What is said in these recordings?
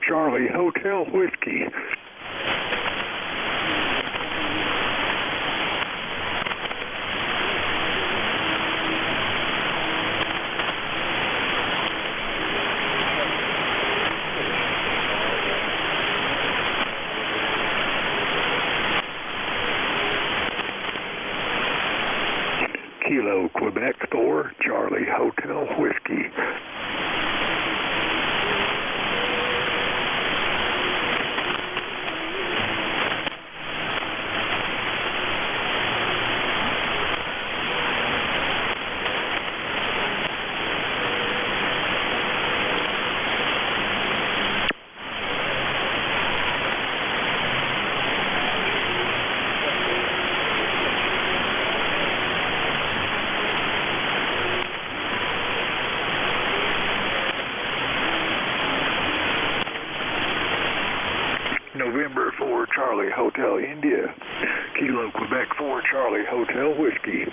Charlie Hotel Whiskey. Kilo Quebec 4 Charlie Hotel Whiskey. November 4 Charlie Hotel India. Kilo Quebec 4 Charlie Hotel Whiskey.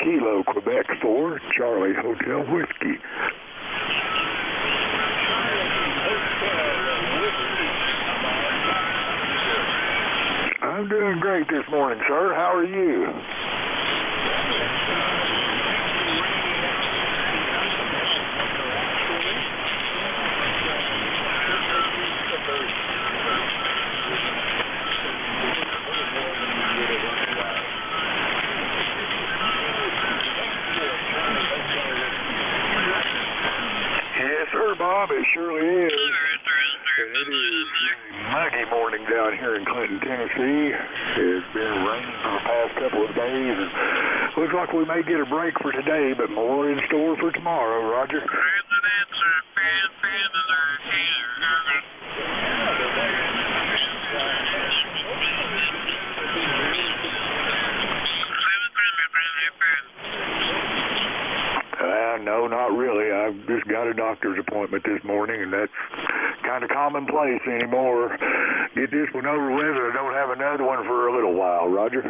Kilo Quebec 4 Charlie Hotel Whiskey. I'm doing great this morning, sir. How are you? It surely is. And it is a muggy morning down here in Clinton, Tennessee. It's been raining for the past couple of days. And looks like we may get a break for today, but more in store for tomorrow, Roger. No, not really. I've just got a doctor's appointment this morning, and that's kind of commonplace anymore. Get this one over with, and I don't have another one for a little while, Roger.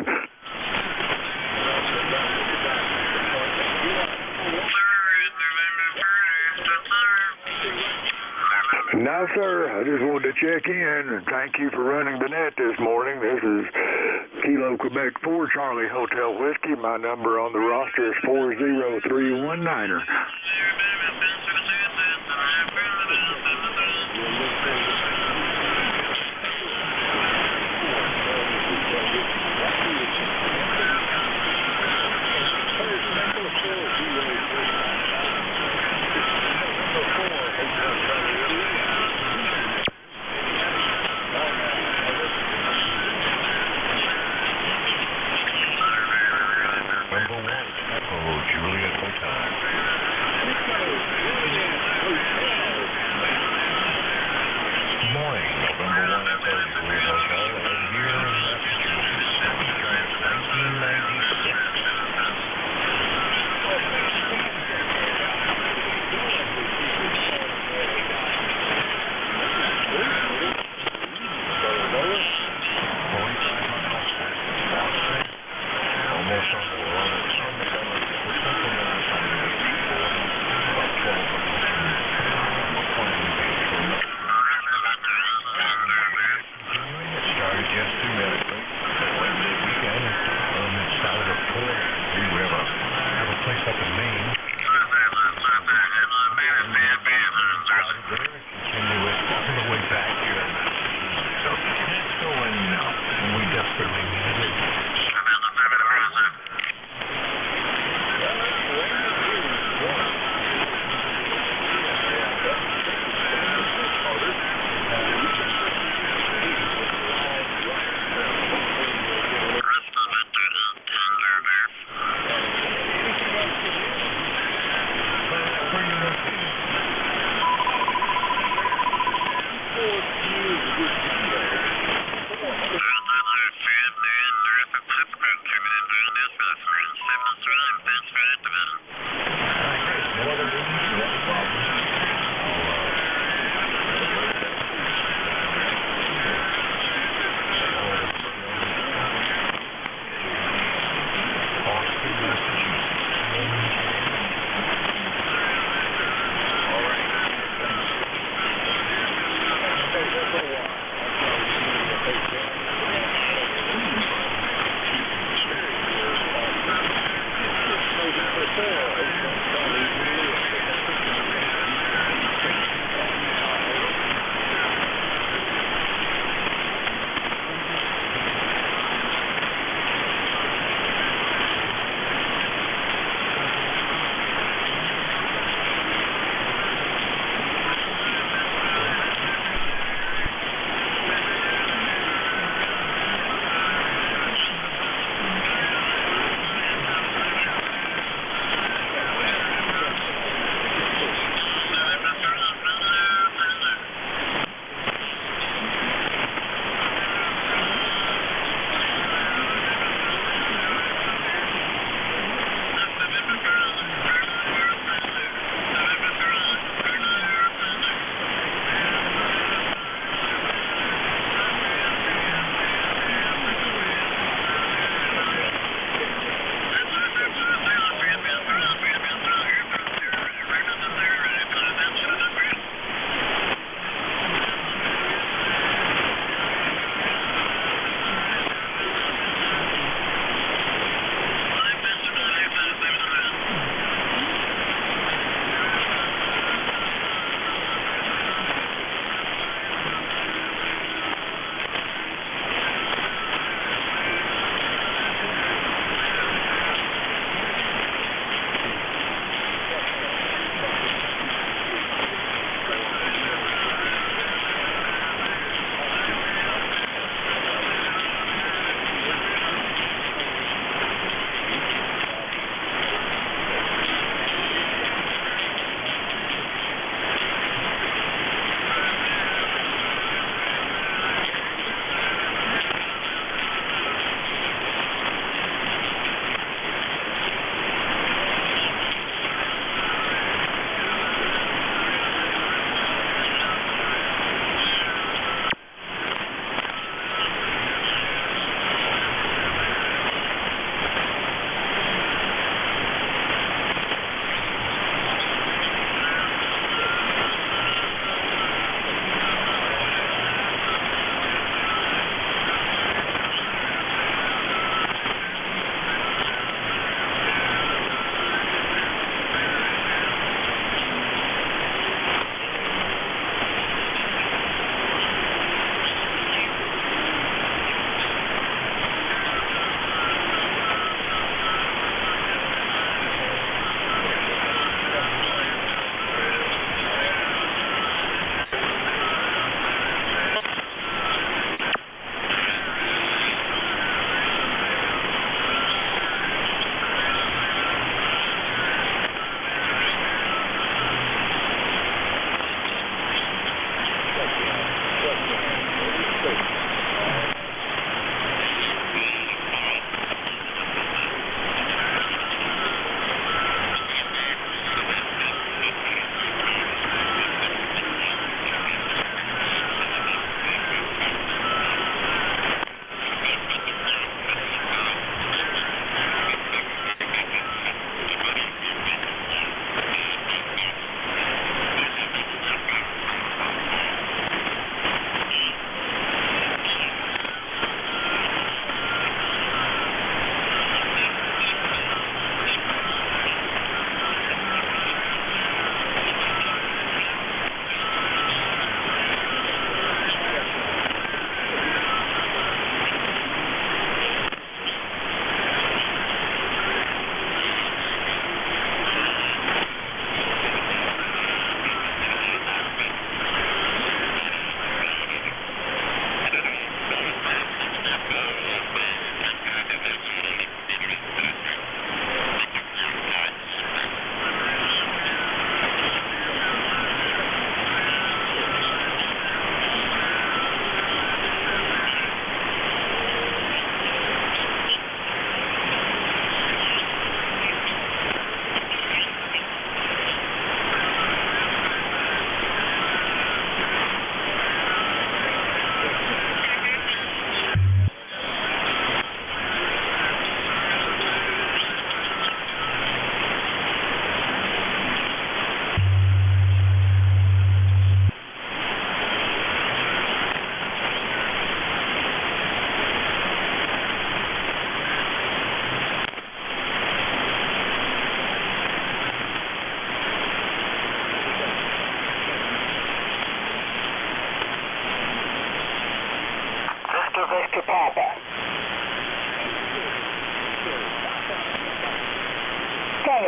No, sir. I just wanted to check in and thank you for running the net this morning. This is Kilo Quebec 4 Charlie Hotel Whiskey. My number on the roster is 40319er. Juliet Hotel.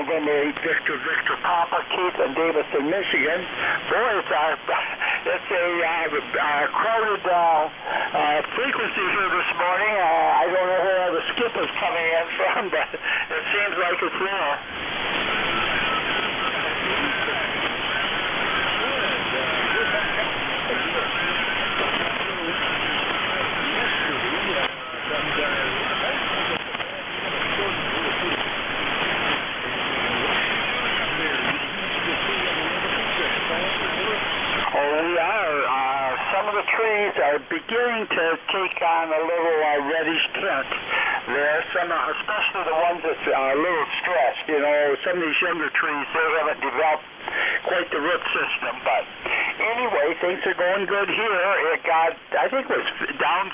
November 8, Victor, Papa, Keith, and Davison, Michigan. Boy, it's a crowded frequency here this morning. I don't know where all the skip is coming in from, but it seems like it's there. Trees are beginning to take on a little reddish tint. There are some, especially the ones that are a little stressed. You know, some of these younger trees, they haven't developed quite the root system. But anyway, things are going good here. It got, I think it was down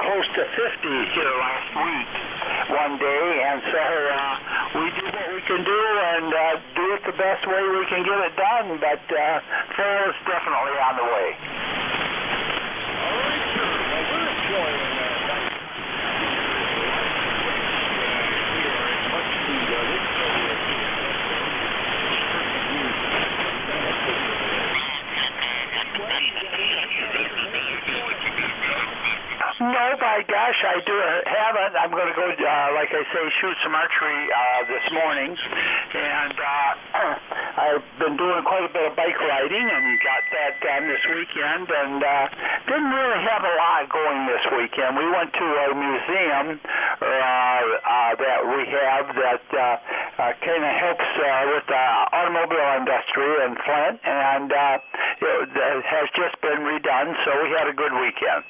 close to 50 here last week, one day. And so we do what we can do and do it the best way we can get it done. But fall is definitely on the way. No, by gosh, I haven't. I'm going to go, like I say, shoot some archery this morning. And I've been doing quite a bit of bike riding and got that done this weekend. And didn't really have a lot going this weekend. We went to a museum that we have that kind of helps with the automobile industry in Flint. And it has just been redone, so we had a good weekend.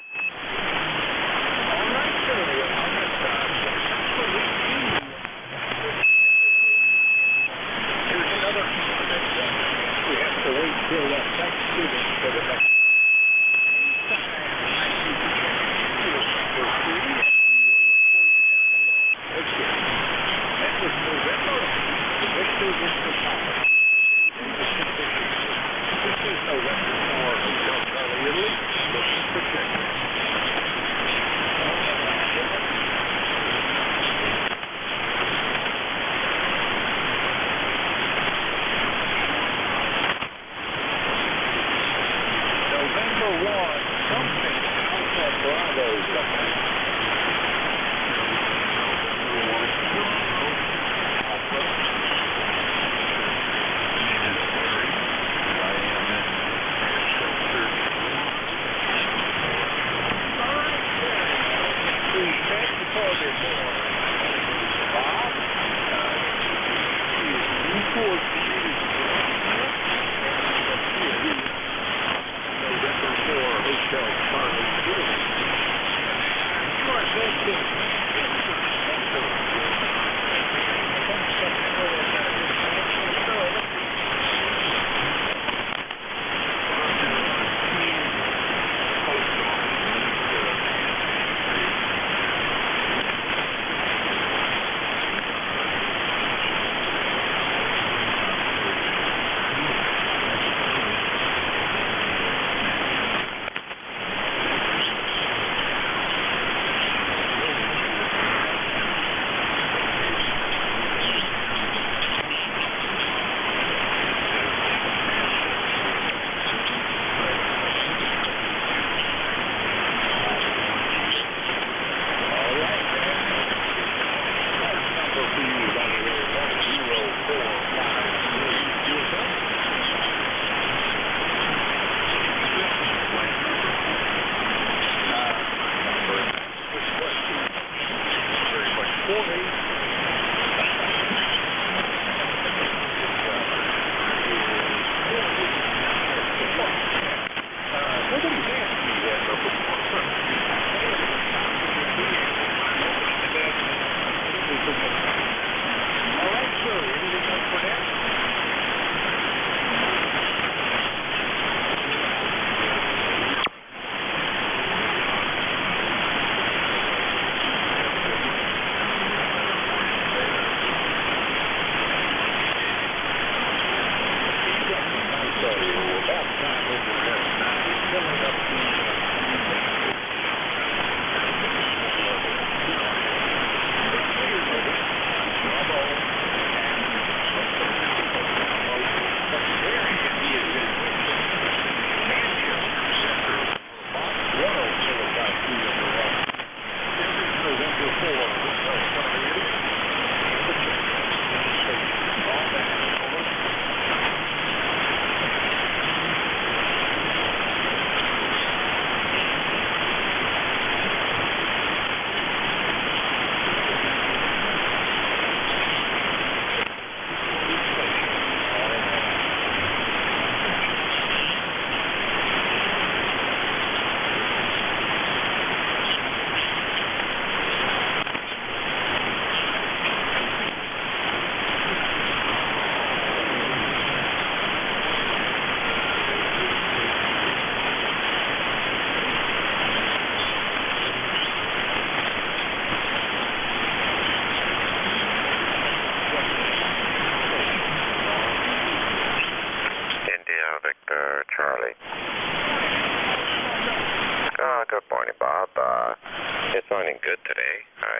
sounding good today.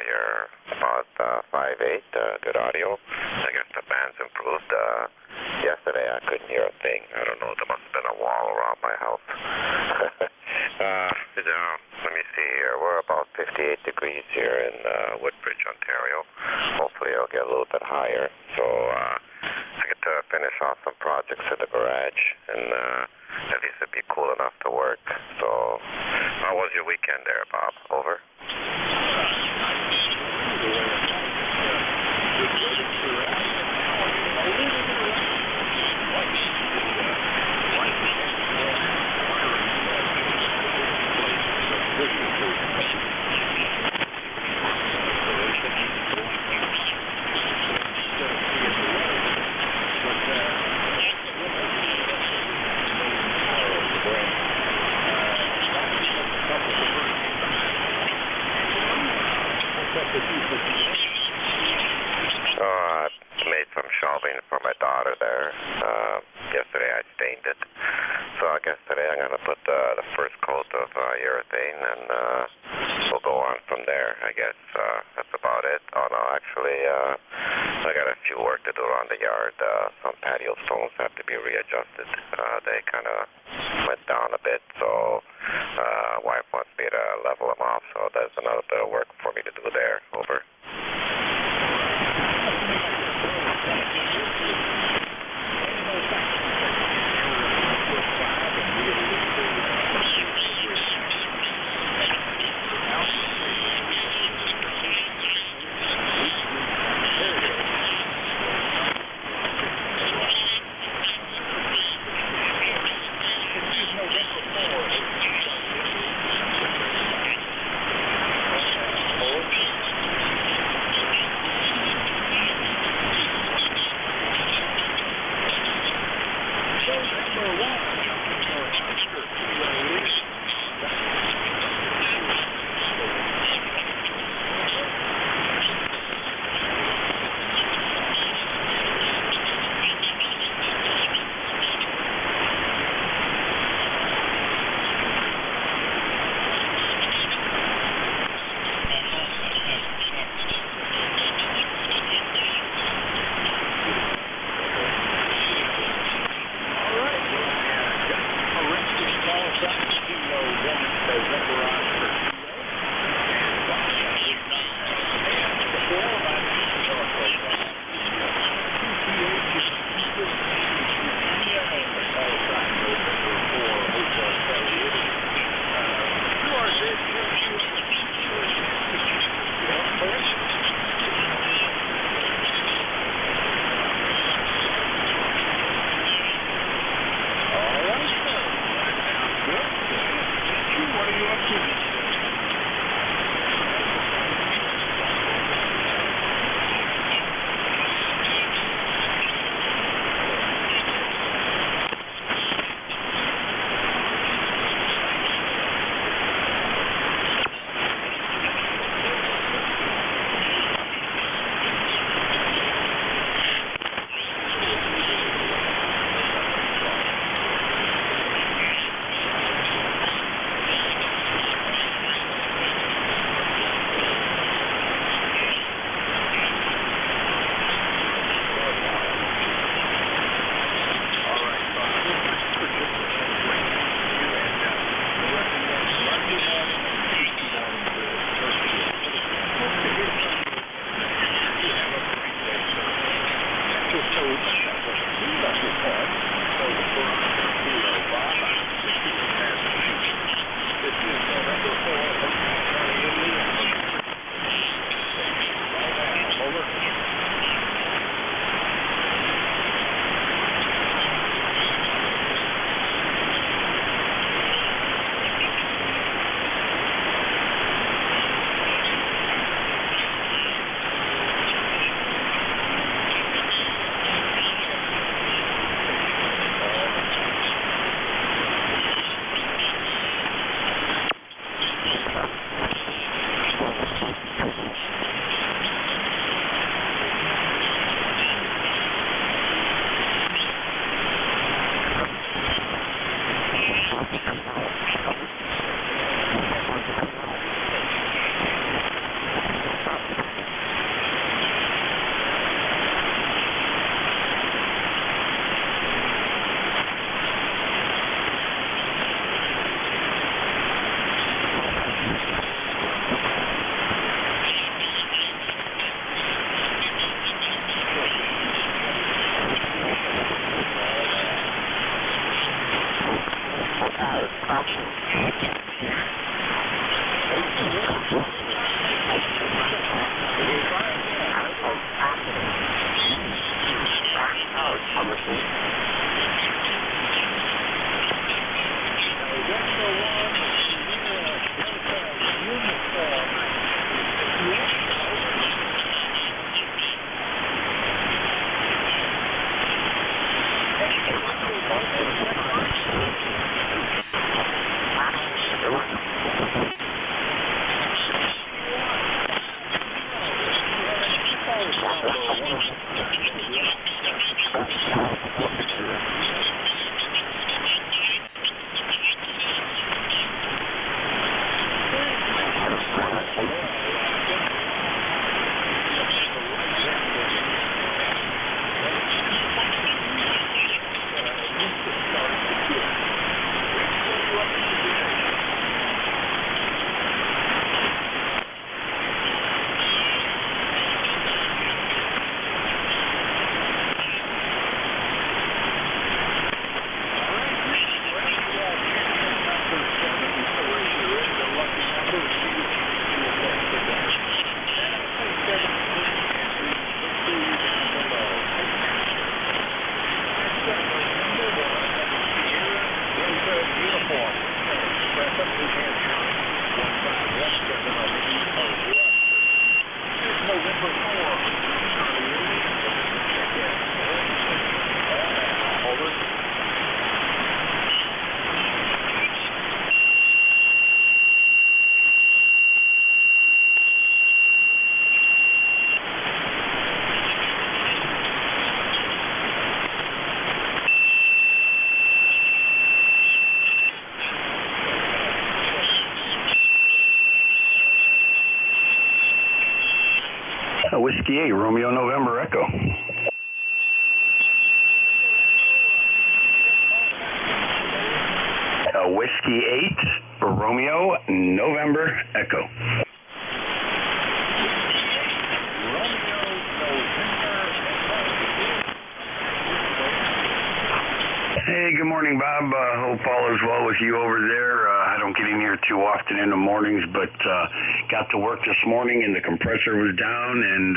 You're about 5'8", good audio. I guess the band's improved. Yesterday I couldn't hear a thing. I don't know, there must have been a wall around my house. Let me see here. We're about 58 degrees here in Woodbridge, Ontario. Hopefully it'll get a little bit higher. So I get to finish off some projects in the garage, and at least it'd be cool enough to work. So how was your weekend there, Bob? Over? I made some shelving for my daughter there. Yesterday I stained it. So I guess today I'm going to put the first coat of urethane, and we'll go on from there. I guess that's about it. Oh no, actually I got a few work to do around the yard. Some patio stones have to be readjusted. They kind of went down a bit, so wife wants me to level them off, so there's another bit of work for me to do there. Over. Whiskey 8, Romeo, November, Echo. Whiskey 8, Romeo, November, Echo. Hey, good morning, Bob. Hope all is well with you over there. I don't get in here too often in the mornings, but got to work this morning and the compressor was down, and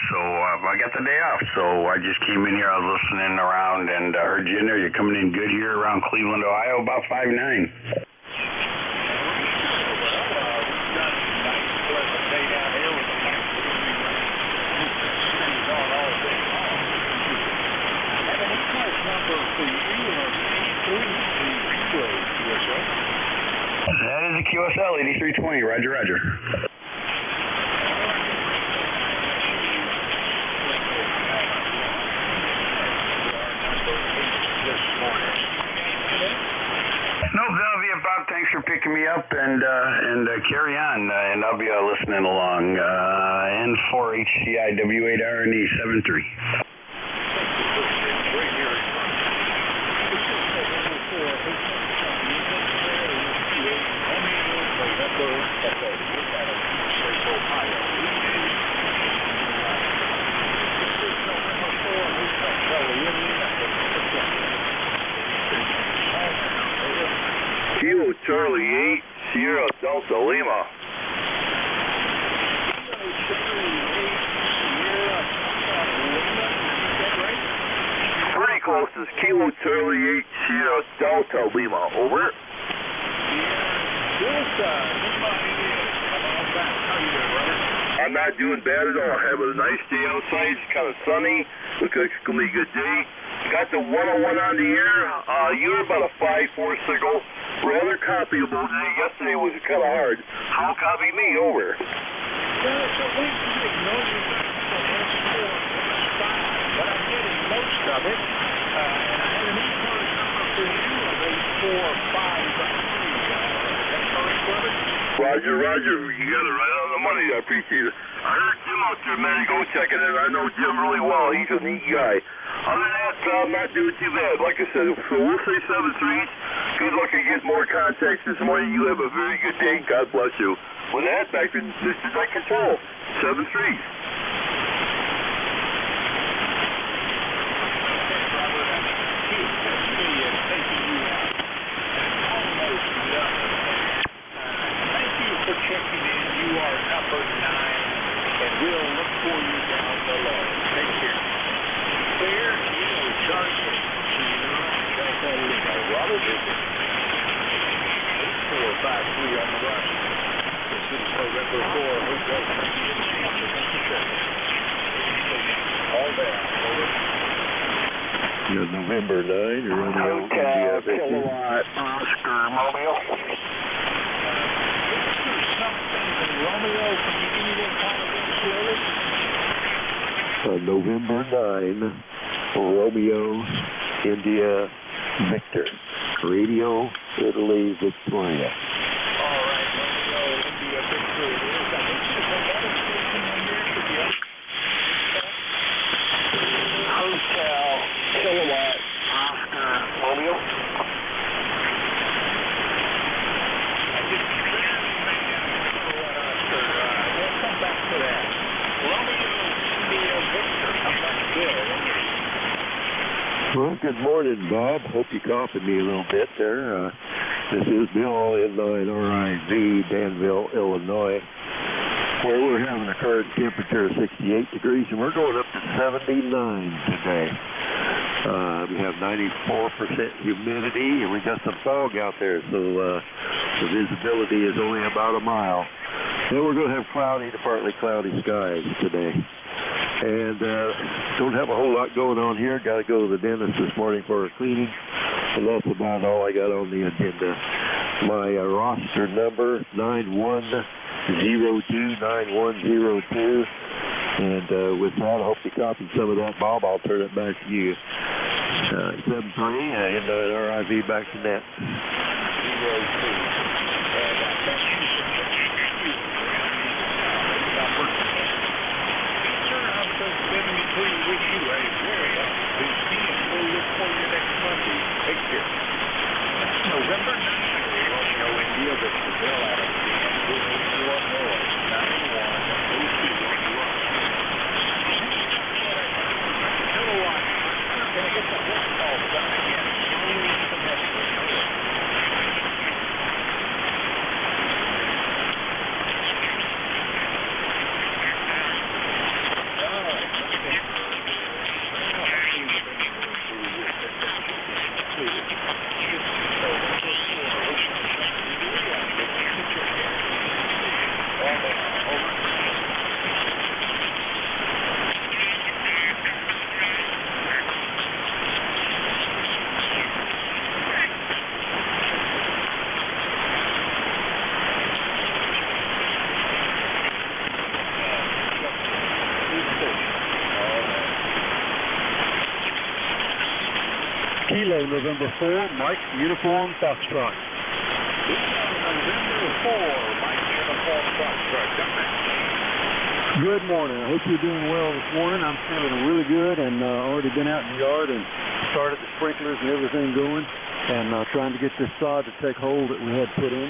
so I got the day off. So I just came in here. I was listening around and heard you in there. You're coming in good here around Cleveland, Ohio, about 5'9". That is a QSL 8320, roger, roger. Nope, that'll be it, Bob. Thanks for picking me up, and carry on, and I'll be listening along. N4HCI W8RNE 73. Kilo Charlie 8, Sierra Delta Lima. Pretty close. It's Kilo Charlie 8, Sierra Delta Lima. Over. I'm not doing bad at all. Having a nice day outside. It's kind of sunny. Looks like it's going to be a good day. Got the 101 on the air. You were about a 5-4 signal. Rather copyable today. Yesterday was kind of hard. How copy me? Over. But I'm getting most of it. And I have an ECARS number for you of 845. Roger, Roger. You got it right on the money. I appreciate it. I heard Jim out there a minute ago checking in. I know Jim really well. He's a neat guy. Other than that, I'm not doing too bad. Like I said, so we'll say 7-3. Good luck and get more contacts this morning. You have a very good day. God bless you. With that, back to District Control. 7-3. Checking in, you are number 9, and we'll look for you down below. Take care. Clear, you know, charge it. Robert, 8453 on the run. This is November 4, Hotel all there. You're November 9, you're on the Hotel Kilowatt Oscar Mobile. Romeo, can you give me that kind of slowly? November 9, Romeo, India, Victor. Radio, Italy, Victoria. All right, Romeo, India, Victor. I think there's another station in there. Should be up. Hotel, Kilowatt, Oscar, Romeo. I just barely made out Kilowatt, Oscar. We'll come back to that. Romeo, India, Victor. Come back to Bill. Well, good morning, Bob. Hope you copied me a little bit there. This is Bill, N9RIV, Danville, Illinois, where we're having a current temperature of 68 degrees, and we're going up to 79 today. We have 94% humidity, and we got some fog out there, so the visibility is only about a mile. Then we're going to have cloudy to partly cloudy skies today. And don't have a whole lot going on here. Got to go to the dentist this morning for a cleaning. And that's about all I got on the agenda. My roster number, 91029102. And with that, I hope you copied some of that, Bob. I'll turn it back to you. 7-3, NJ2US back to net. 02. Between with you, a very opportunity, and we'll look for you next Monday. Take care. That's November 9th, Romeo, India, Victor, Bill out of Illinois, 9102. Kilowatt. Can I get the roll call done again? Slowly and symmetrically. Kilo, November 4, Mike, Uniform, Foxtrot. November 4, Mike, Uniform, Foxtrot. Good morning. I hope you're doing well this morning. I'm feeling really good and already been out in the yard and started the sprinklers and everything going and trying to get this sod to take hold that we had put in.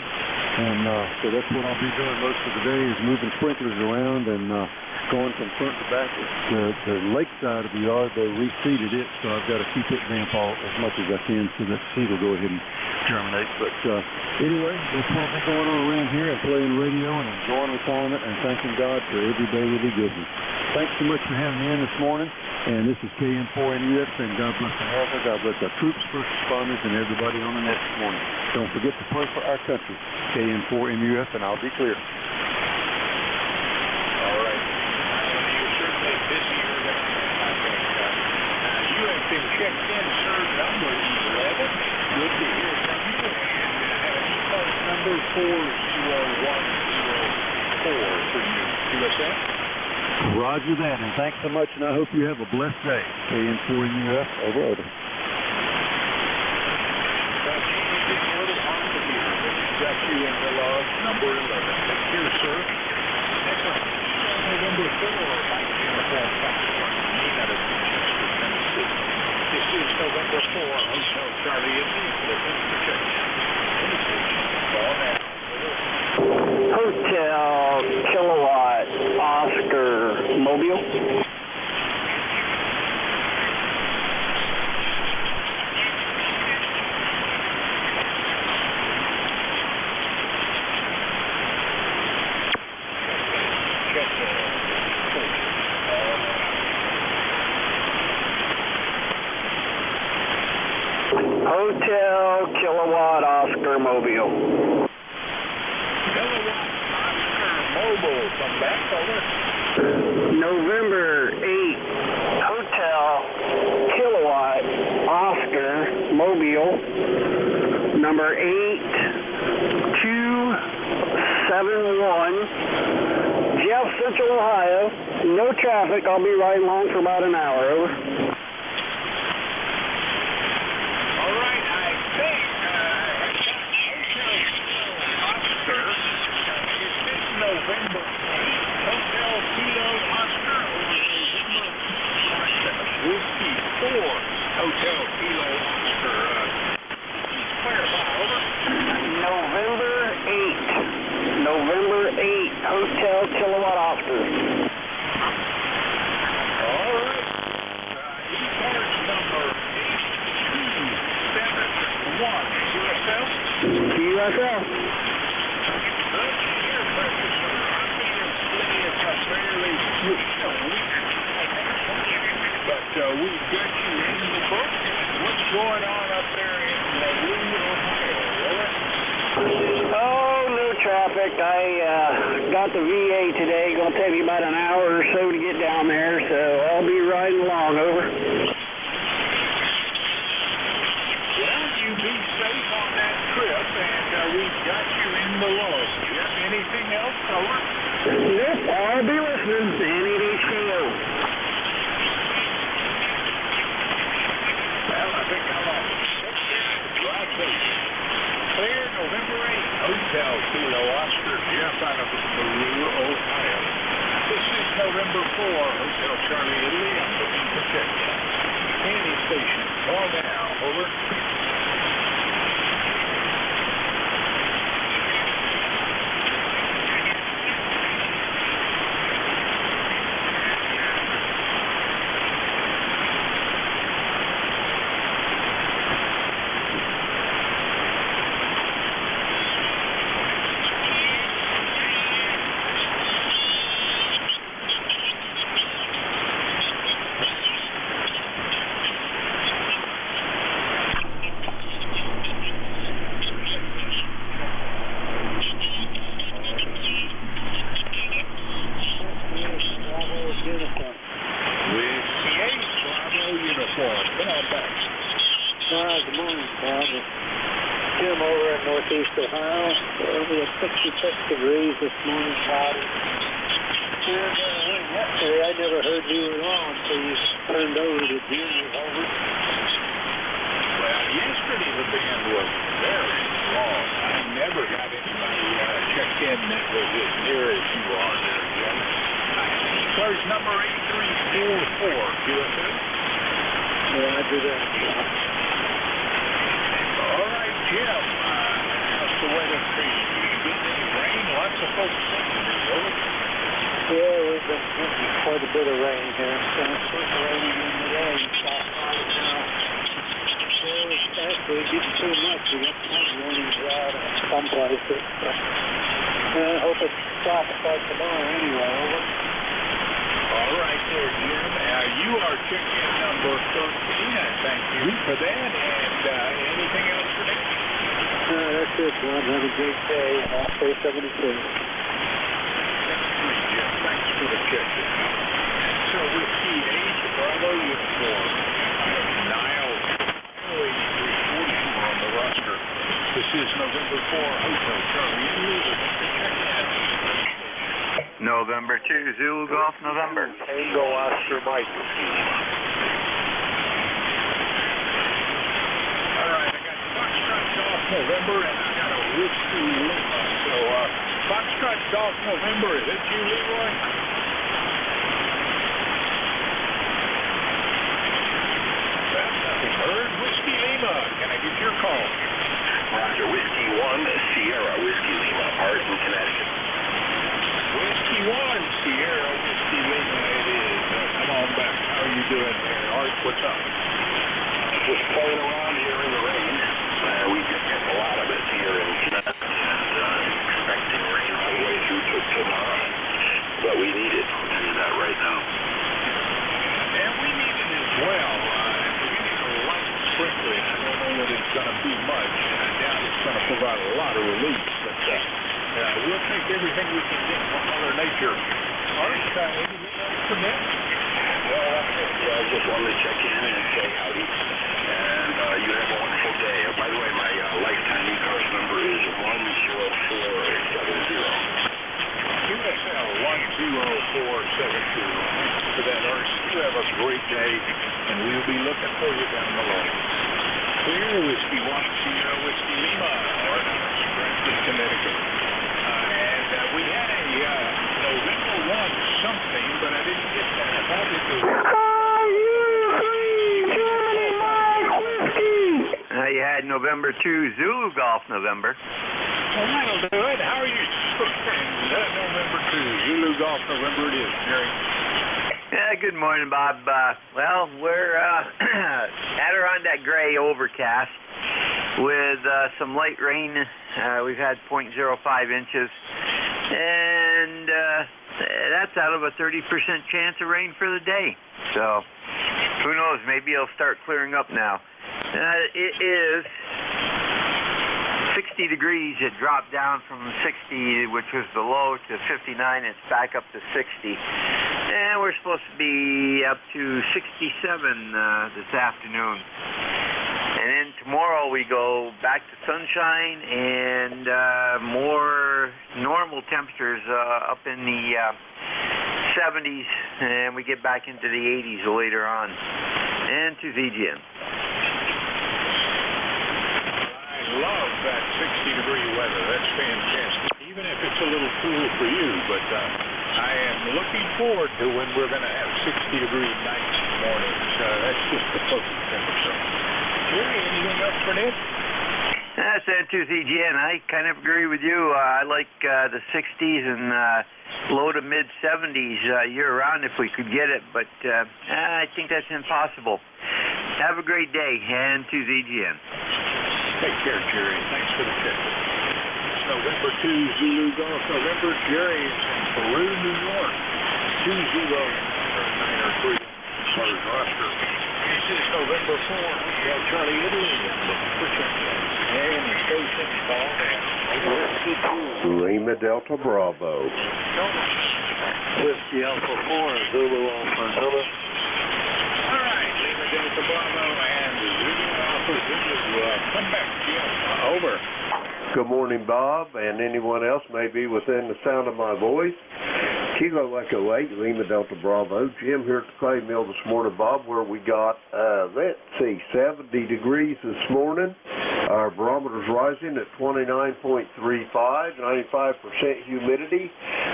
And so that's what I'll be doing most of the day is moving sprinklers around and going from front to back. The lake side of the yard, they reseeded it, so I've got to keep it damp all as much as I can so that seed will go ahead and germinate. But anyway, that's what I've been going on around here and playing radio and enjoying retirement and thanking God for every day that He gives me. Thanks so much for having me in this morning. And this is KN4NUS, and God bless America, God bless our troops, first responders, and everybody on the net this morning. Don't forget to pray for our country. KN4NUS, and I'll be clear. All right. You're certainly busier than I think. You have been checked in, sir, number 11. Good to hear from you. And have an ECARS number 40104 for you. USA? Roger that, and thanks so much, and I hope you have a blessed day. KN4NUS, over. Well, Jamie, getting a little hard to hear, but we've got you in the log, number 11. Take care, sir. Next one, November 4, Mike Uniform Foxtrot, Nina to Manchester, Tennessee. This is November 4, Hotel Charlie in Minneapolis, Virginia. Call now. Hotel, Kilowatt, Oscar, Mobile. Hotel, Kilowatt, Oscar, Mobile. Mobile, come back, over. November 8, Hotel, Kilowatt, Oscar, Mobile, number 8271, Jeff, Central Ohio, no traffic. traffic. I'll be riding along for about an hour. Over. All right, I think Oscar, is this November 8th, Hotel Kilo Oscar, or November, Whiskey 4, Hotel Kilo Oscar? Please clarify, over. November 8th. November 8th, Hotel Kilowatt Oscar. All right. ECARS number 8271, USL. USL. Look here, Professor. I think it's fairly but we've got you in the book. What's going on up there in Louisville, Ohio? Oh, no traffic. I got the VA today. Going to take me about an hour or so to get down there, so I'll be riding along. Over. Well, you be safe on that trip, and we've got you in the log. Anything else, over? Yep, I'll be listening. NJ2US. Well, I think I lost it. Take care. Drive safe. Clear November 8th, Hotel Kilo Oscar, Jeff out of Peru, Ohio. This is November 4, Hotel Charlie, Italy. I'm looking for check-in. Any station. Call now. Over. Good morning, Bob. Jim over in Northeast Ohio. We had 66 degrees this morning, cloudy. And yesterday I never heard you were on, so you turned over to Jim. Over. Well, yesterday the band was very long. I never got anybody checked in that was as near as you are there, Jim. ECARS number 8344, QSL. Yeah, I do that. All right, Jim. How's the weather treating you? You getting any rain? Lots of folks saying it, over. Yeah, we've been getting quite a bit of rain here. It's raining in the day. It's actually getting too much. We got some warnings out in some places. I hope it stops by tomorrow anyway. Over. All right there, Jim. You are check-in number 13. I thank you for that. And anything else today? That's it, Bob. Have a great day. I'll say 72. Jim, thanks for the check-in. So Whiskey 8, Bravo uniform. Nile 8344 on the roster. This is November 4, Hotel Charlie. November 2, Zulu Golf, November. Tango Oscar Mike. All right, I got Foxtrot Golf November, and I got a Whiskey Lima. So, Foxtrot Golf November, is it you, Leroy? Well, nothing heard. Whiskey Lima, can I get your call? Roger, Whiskey 1, Sierra, Whiskey Lima, Arden, Connecticut. Whiskey 1, Sierra, Whiskey Lima, it is. Come on back. How are you doing there, Art? What's up? Just playing around here in the rain. We've been getting a lot of it here in Connecticut, and expecting rain all the way through to tomorrow. But we need it. I'll tell you that right now. And we need it as well. We're getting a light sprinkling. I don't know that it's going to be much. I doubt it's going to provide a lot of relief, but we'll take everything we can get from Mother Nature. Art, anything else from that? Well, that's it. Yeah, I just wanted to check in and say howdy. And you have a wonderful day. By the way, my lifetime ECARS number is 10470. QSL 10472. Thanks for You have a great day, and we'll be looking for you down the line. Clear Whiskey 1 Sierra Whiskey Lima, Orange, Connecticut. And we had a November 1 something, but I didn't get that. I thought it was... You had November 2 Zulu Golf November. Well, that'll do it. How are you? November 2 Zulu Golf November it is, Jerry. Yeah, good morning, Bob. Well, we're Adirondack Gray overcast with some light rain. We've had 0.05 inches, and that's out of a 30% chance of rain for the day. So, who knows? Maybe it'll start clearing up now. It is 60 degrees. It dropped down from 60, which was the low, to 59. It's back up to 60. And we're supposed to be up to 67 this afternoon. And then tomorrow we go back to sunshine and more normal temperatures up in the 70s, and we get back into the 80s later on. And to VGN. Love that 60-degree weather. That's fantastic, even if it's a little cool for you. But I am looking forward to when we're going to have 60-degree nights and mornings. That's just the perfect temperature. Jerry, anything else for Ned? That's N2CGN. I kind of agree with you. I like the 60s and low to mid 70s year-round if we could get it, but I think that's impossible. Have a great day, N2CGN. Take care, Jerry. Thanks for the check. It's November 2 Zulu Golf November. Jerry is in Peru, New York. 2-0 9-3 for his roster. This is November 4 Hotel Charlie Italy. And the station called and Lima Delta Bravo. Whiskey Alpha 4, Zulu Alpha Zulu. All right, Lima Delta Bravo and Zulu Alpha Zulu. Come back, Jim. Over. Good morning, Bob, and anyone else may be within the sound of my voice. Kilo Echo 8, Lima Delta Bravo. Jim here at the clay mill this morning, Bob, where we got, 70 degrees this morning. Our barometer's rising at 29.35, 95% humidity,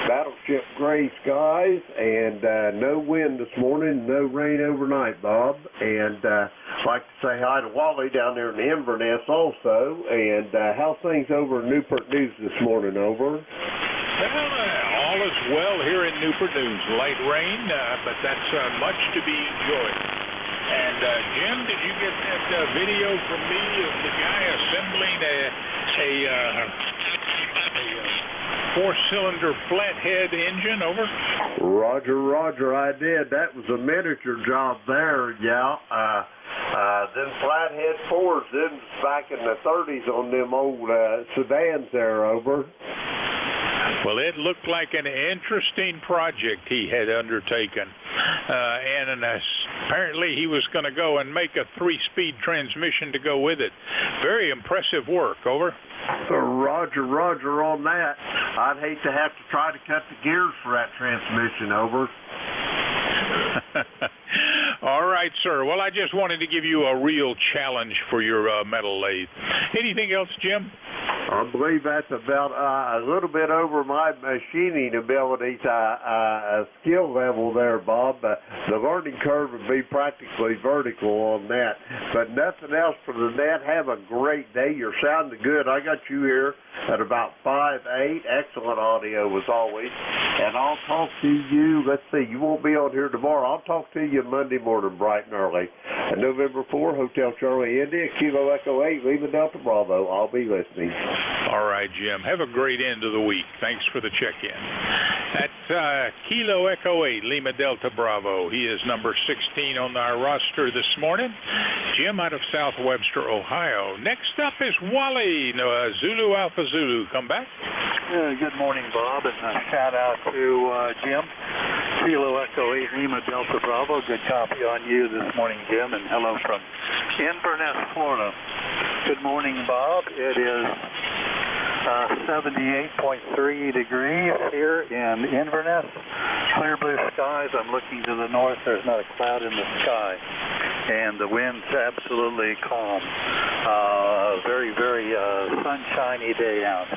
battleship gray skies, and no wind this morning, no rain overnight, Bob. And I'd like to say hi to Wally down there in Inverness also. And how's things over in Newport News this morning, over? Well, all is well here in Newport News. Light rain, but that's much to be enjoyed. And, Jim, did you get that video from me of the guy assembling a four-cylinder flathead engine, over? Roger, I did. That was a miniature job there, yeah. Them flathead fours, them back in the 30s on them old sedans there, over. Well, it looked like an interesting project he had undertaken, and apparently he was going to go and make a 3-speed transmission to go with it. Very impressive work, over. Roger on that. I'd hate to have to try to cut the gears for that transmission, over. All right, sir. Well, I just wanted to give you a real challenge for your metal lathe. Anything else, Jim? I believe that's about a little bit over my machining abilities, skill level there, Bob. The learning curve would be practically vertical on that. But nothing else for the net. Have a great day. You're sounding good. I got you here at about 5'8". Excellent audio as always. And I'll talk to you, let's see, you won't be on here tomorrow. I'll talk to you Monday morning bright and early. November 4, Hotel Charlie India, Kilo Echo 8, Lima Delta Bravo. I'll be listening. All right, Jim. Have a great end of the week. Thanks for the check-in. That's Kilo Echo 8, Lima Delta Bravo. He is number 16 on our roster this morning. Jim out of South Webster, Ohio. Next up is Wally, Zulu Alpha Zulu. Come back. Good morning, Bob, and a shout-out to Jim. Kilo Echo 8, Lima Delta Bravo. Good copy on you this morning, Jim, and hello from Inverness, Florida. Good morning, Bob. It is 78.3 degrees here in Inverness. clear blue skies. I'm looking to the north. There's not a cloud in the sky. And the wind's absolutely calm. Very, very sunshiny day out.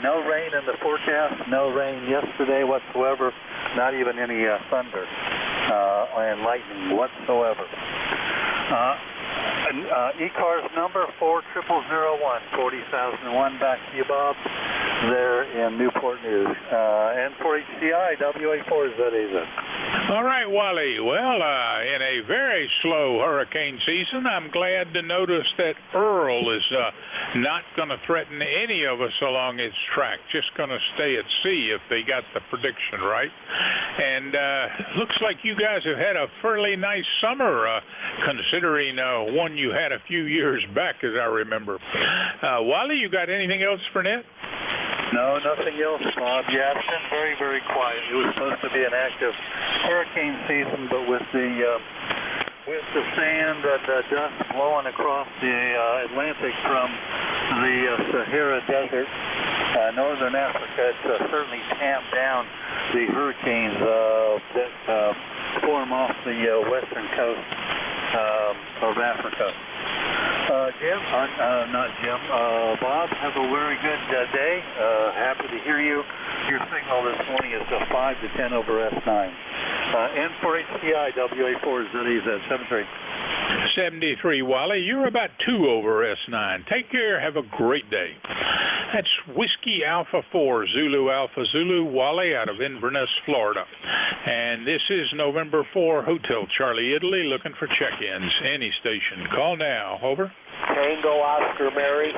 No rain in the forecast. No rain yesterday whatsoever. Not even any thunder and lightning whatsoever. ECARS number 40001, 40,001. Back to you, Bob, there in Newport News. And for HCI, WA4ZAZ. All right, Wally. Well, in a very slow hurricane season, I'm glad to notice that Earl is not going to threaten any of us along its track, just going to stay at sea if they got the prediction right. And looks like you guys have had a fairly nice summer, considering one you had a few years back, as I remember. Wally, you got anything else for Net? No, nothing else, Bob. Yeah, it's been very, very quiet. It was supposed to be an active hurricane season, but with the sand and dust blowing across the Atlantic from the Sahara Desert, northern Africa, it's certainly tamped down the hurricanes that form off the western coast of Africa. Bob, have a very good day. Happy to hear you. Your signal this morning is 5 to 10 over S9. And for HCI, WA4ZAZ 73. 73, Wally. You're about 2 over S9. Take care. Have a great day. That's Whiskey Alpha 4, Zulu Alpha Zulu, Wally out of Inverness, Florida. And this is November 4, Hotel Charlie, Italy, looking for check-ins. Any station. Call now. Over. Tango Oscar Mary.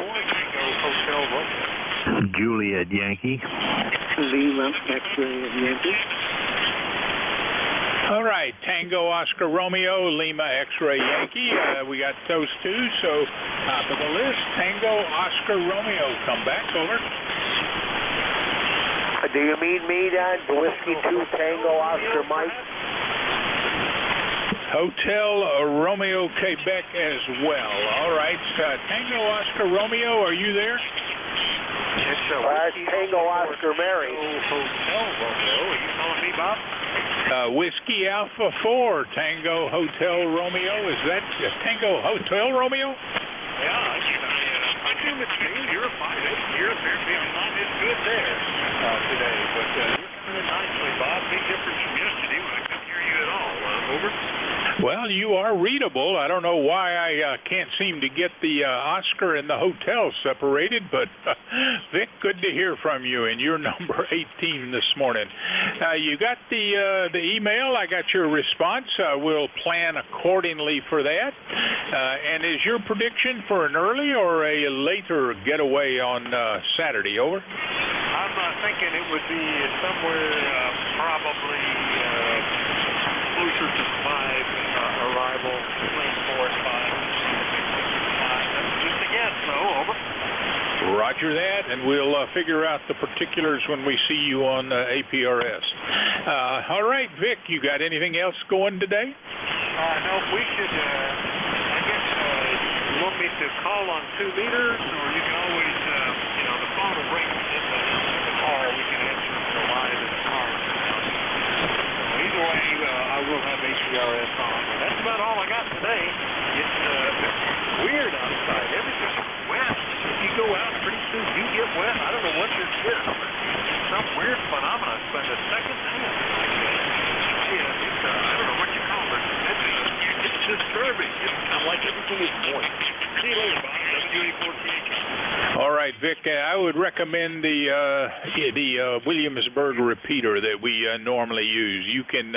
Juliet Yankee. Lima X-ray Yankee. All right, Tango Oscar Romeo, Lima X-ray Yankee. We got those two, so top of the list, Tango Oscar Romeo. Come back, over. Do you mean me then? Whiskey 2 Tango Oscar Mike? Hotel Romeo Quebec as well. All right, Tango Oscar Romeo, are you there? It's Tango Oscar Mary. Hotel Romeo. Are you calling me, Bob? Whiskey Alpha 4, Tango Hotel Romeo. Is that Tango Hotel Romeo? Yeah, I assume it's me. You're 5'8". You're apparently not as good there today, but you're coming in nicely, Bob. Big difference from yesterday when I couldn't hear you at all. Over. Well, you are readable. I don't know why I can't seem to get the Oscar and the hotel separated, but Vic, good to hear from you, and you're number 18 this morning. You got the email. I got your response. We'll plan accordingly for that. And is your prediction for an early or a later getaway on Saturday? Over. I'm thinking it would be somewhere probably closer to 5 arrival, between 4 and 5. That's just a guess, though. Over. Roger that, and we'll figure out the particulars when we see you on APRS. All right, Vic, you got anything else going today? No, we should, I guess, you want me to call on 2 meters, or you can always, the phone will ring in the car. We can answer live in the car. Either way, I will have APRS on. That's about all I got today. It's weird outside. Everything's wet. If you go out, pretty soon you get wet. I don't know what this is. It's some weird phenomenon. It's been the second time. I don't know what you call it. It's disturbing. It's like everything is moist. See you later, Bob. WA4TH. All right, Vic, I would recommend the Williamsburg repeater that we normally use. You can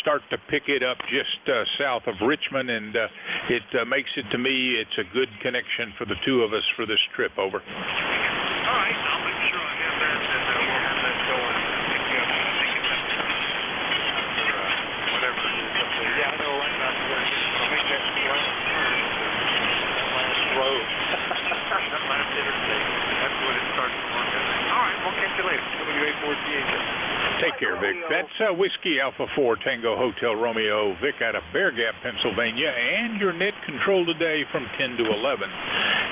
start to pick it up just south of Richmond, and it makes it, to me, it's a good connection for the two of us for this trip. Over. All right, I'll make sure I have that, and we'll have that going. I think it's up there. Whatever it is up there. Yeah, I know right about where it is. I'll make that last turn. That last road. That last interstate. That's when it starts to work out. All right, we'll catch you later. WA4TH. Take care, Vic. That's Whiskey Alpha 4 Tango Hotel Romeo, Vic out of Bear Gap, Pennsylvania, and your net control today from 10 to 11.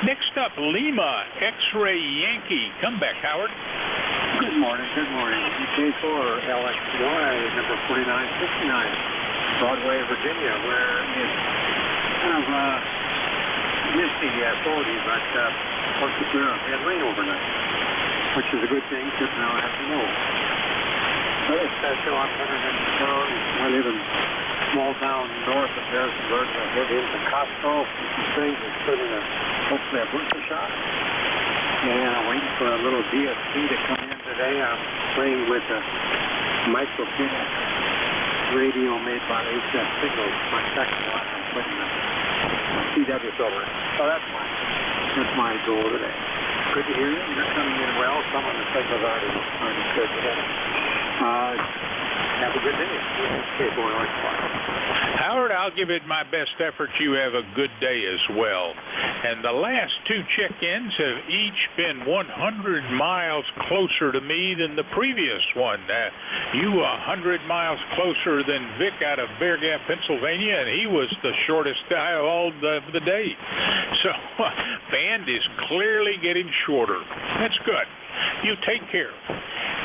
Next up, Lima X-Ray Yankee. Come back, Howard. Good morning, good morning. EK4LX1 is number 4969, Broadway, Virginia, where it's kind of misty, 40, but supposed to clear up. We had rain overnight, which is a good thing, because now I have to know. Very special, I'm headed into town. I live in a small town north of Harrisonburg. I head into Costco, some things, including hopefully a butcher shop. And I'm waiting for a little DSP to come in today. I'm playing with a microfilm radio made by HF Signals. My second one, I'm putting a CW filter. So that's my goal today. Good to hear you. You're coming in well. Some of the signals already good to hear. Have a good day. Okay, boy, Howard, I'll give it my best effort. You have a good day as well. And the last two check-ins have each been 100 miles closer to me than the previous one. You 100 miles closer than Vic out of Bear Gap, Pennsylvania, and he was the shortest guy of all the day. So, band is clearly getting shorter. That's good. You take care.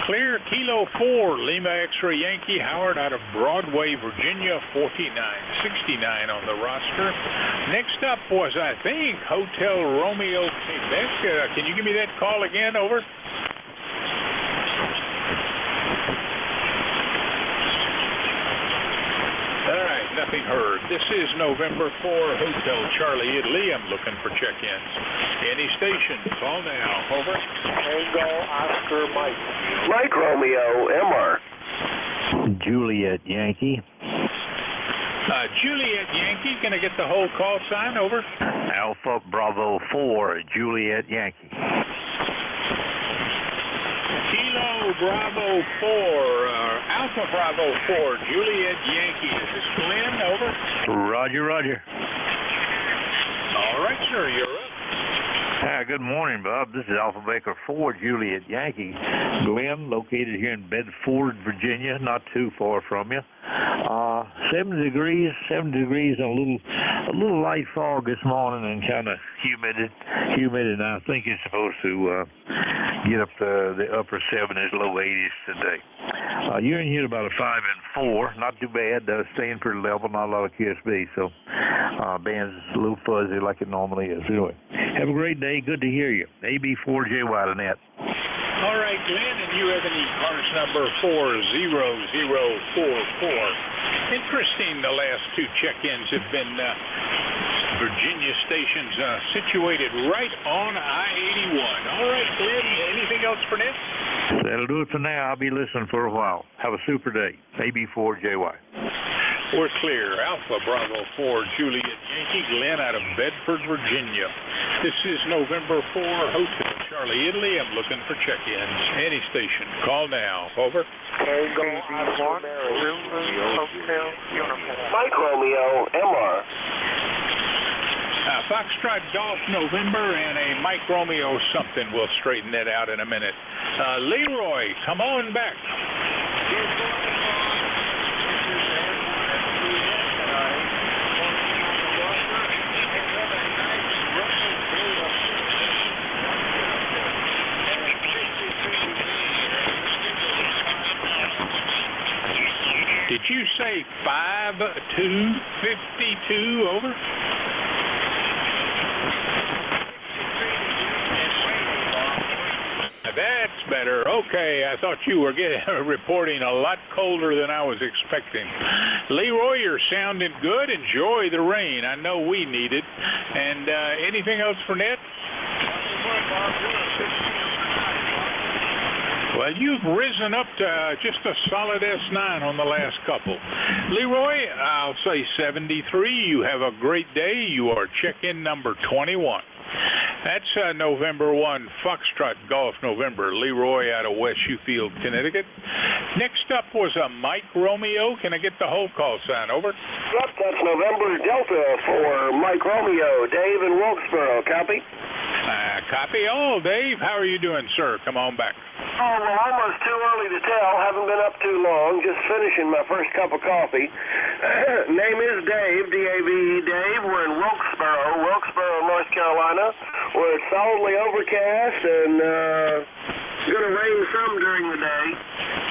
Clear, Kilo 4, Lima X-Ray Yankee, Howard out of Broadway, Virginia, 4969 on the roster. Next up was, I think, Hotel Romeo, Quebec. Can you give me that call again? Over. All right, nothing heard. This is November 4, Hotel Charlie, Italy. I'm looking for check-ins. Any station, call now. Over. Tango Oscar Mike. Mike Romeo, MR. Juliet Yankee. Juliet Yankee, can I get the whole call sign? Over. Alpha Bravo 4, Juliet Yankee. Kilo Bravo 4, Alpha Bravo 4, Juliet Yankee. Is this Glenn? Over. Roger, roger. All right, sir, you're up. Hi, good morning, Bob. This is Alpha Baker 4, Juliet Yankee. Glenn, located here in Bedford, Virginia, not too far from you. 70 degrees, and a little light fog this morning, and kind of humid, and I think it's supposed to get up to the upper 70s, low 80s today. You're in here about a 5 and 4, not too bad, staying pretty level, not a lot of QSB, so band's a little fuzzy like it normally is. Anyway, have a great day, good to hear you. AB4JY to net. All right, Glenn, and you have an ECARS number 40044. Interesting, the last two check-ins have been Virginia stations situated right on I-81. All right, Glenn, anything else for Nick? That'll do it for now. I'll be listening for a while. Have a super day. AB4JY. We're clear. Alpha Bravo 4, Juliet Yankee, Glenn out of Bedford, Virginia. This is November 4, Hotel Charlie, Italy. I'm looking for check-ins. Any station. Call now. Over. Tango Oscar Mary. Hotel Uniform. Mike Romeo, MR. Foxtrot Golf November and a Mike Romeo something. We'll straighten that out in a minute. Leroy, come on back. Did you say 5252? Over. That's better. Okay, I thought you were reporting a lot colder than I was expecting. Leroy, you're sounding good. Enjoy the rain. I know we need it. And anything else for Ned? Well, you've risen up to just a solid S9 on the last couple. Leroy, I'll say 73. You have a great day. You are check-in number 21. That's November 1, Foxtrot Golf November. Leroy out of West Ufield, Connecticut. Next up was a Mike Romeo. Can I get the whole call sign? Over. Yep, that's November Delta for Mike Romeo. Dave in Wilkesboro. Copy? Copy all. Dave, how are you doing, sir? Come on back. Oh, well, almost too early to tell. Haven't been up too long. Just finishing my first cup of coffee. Name is Dave, D-A-V-E, Dave. We're in Wilkesboro, North Carolina, where it's solidly overcast and going to rain some during the day.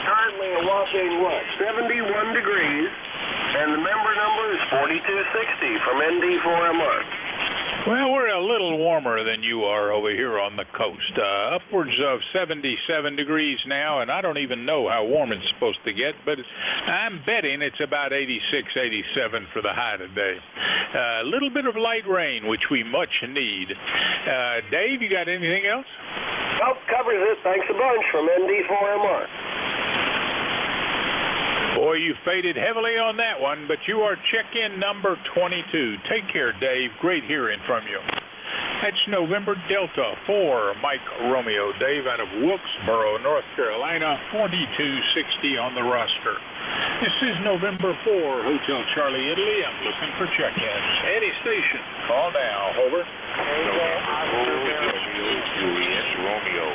Currently a whopping, 71 degrees. And the member number is 4260 from ND4MR. Well, we're a little warmer than you are over here on the coast. Upwards of 77 degrees now, and I don't even know how warm it's supposed to get, but I'm betting it's about 86, 87 for the high today. A little bit of light rain, which we much need. Dave, you got anything else? Nope, covers it. Thanks a bunch from ND4MR. Boy, you faded heavily on that one, but you are check-in number 22. Take care, Dave. Great hearing from you. That's November Delta 4, Mike Romeo. Dave out of Wilkesboro, North Carolina, 4260 on the roster. This is November 4, Hotel Charlie, Italy. I'm looking for check-ins. Any station, call now. Over. Juliet Romeo.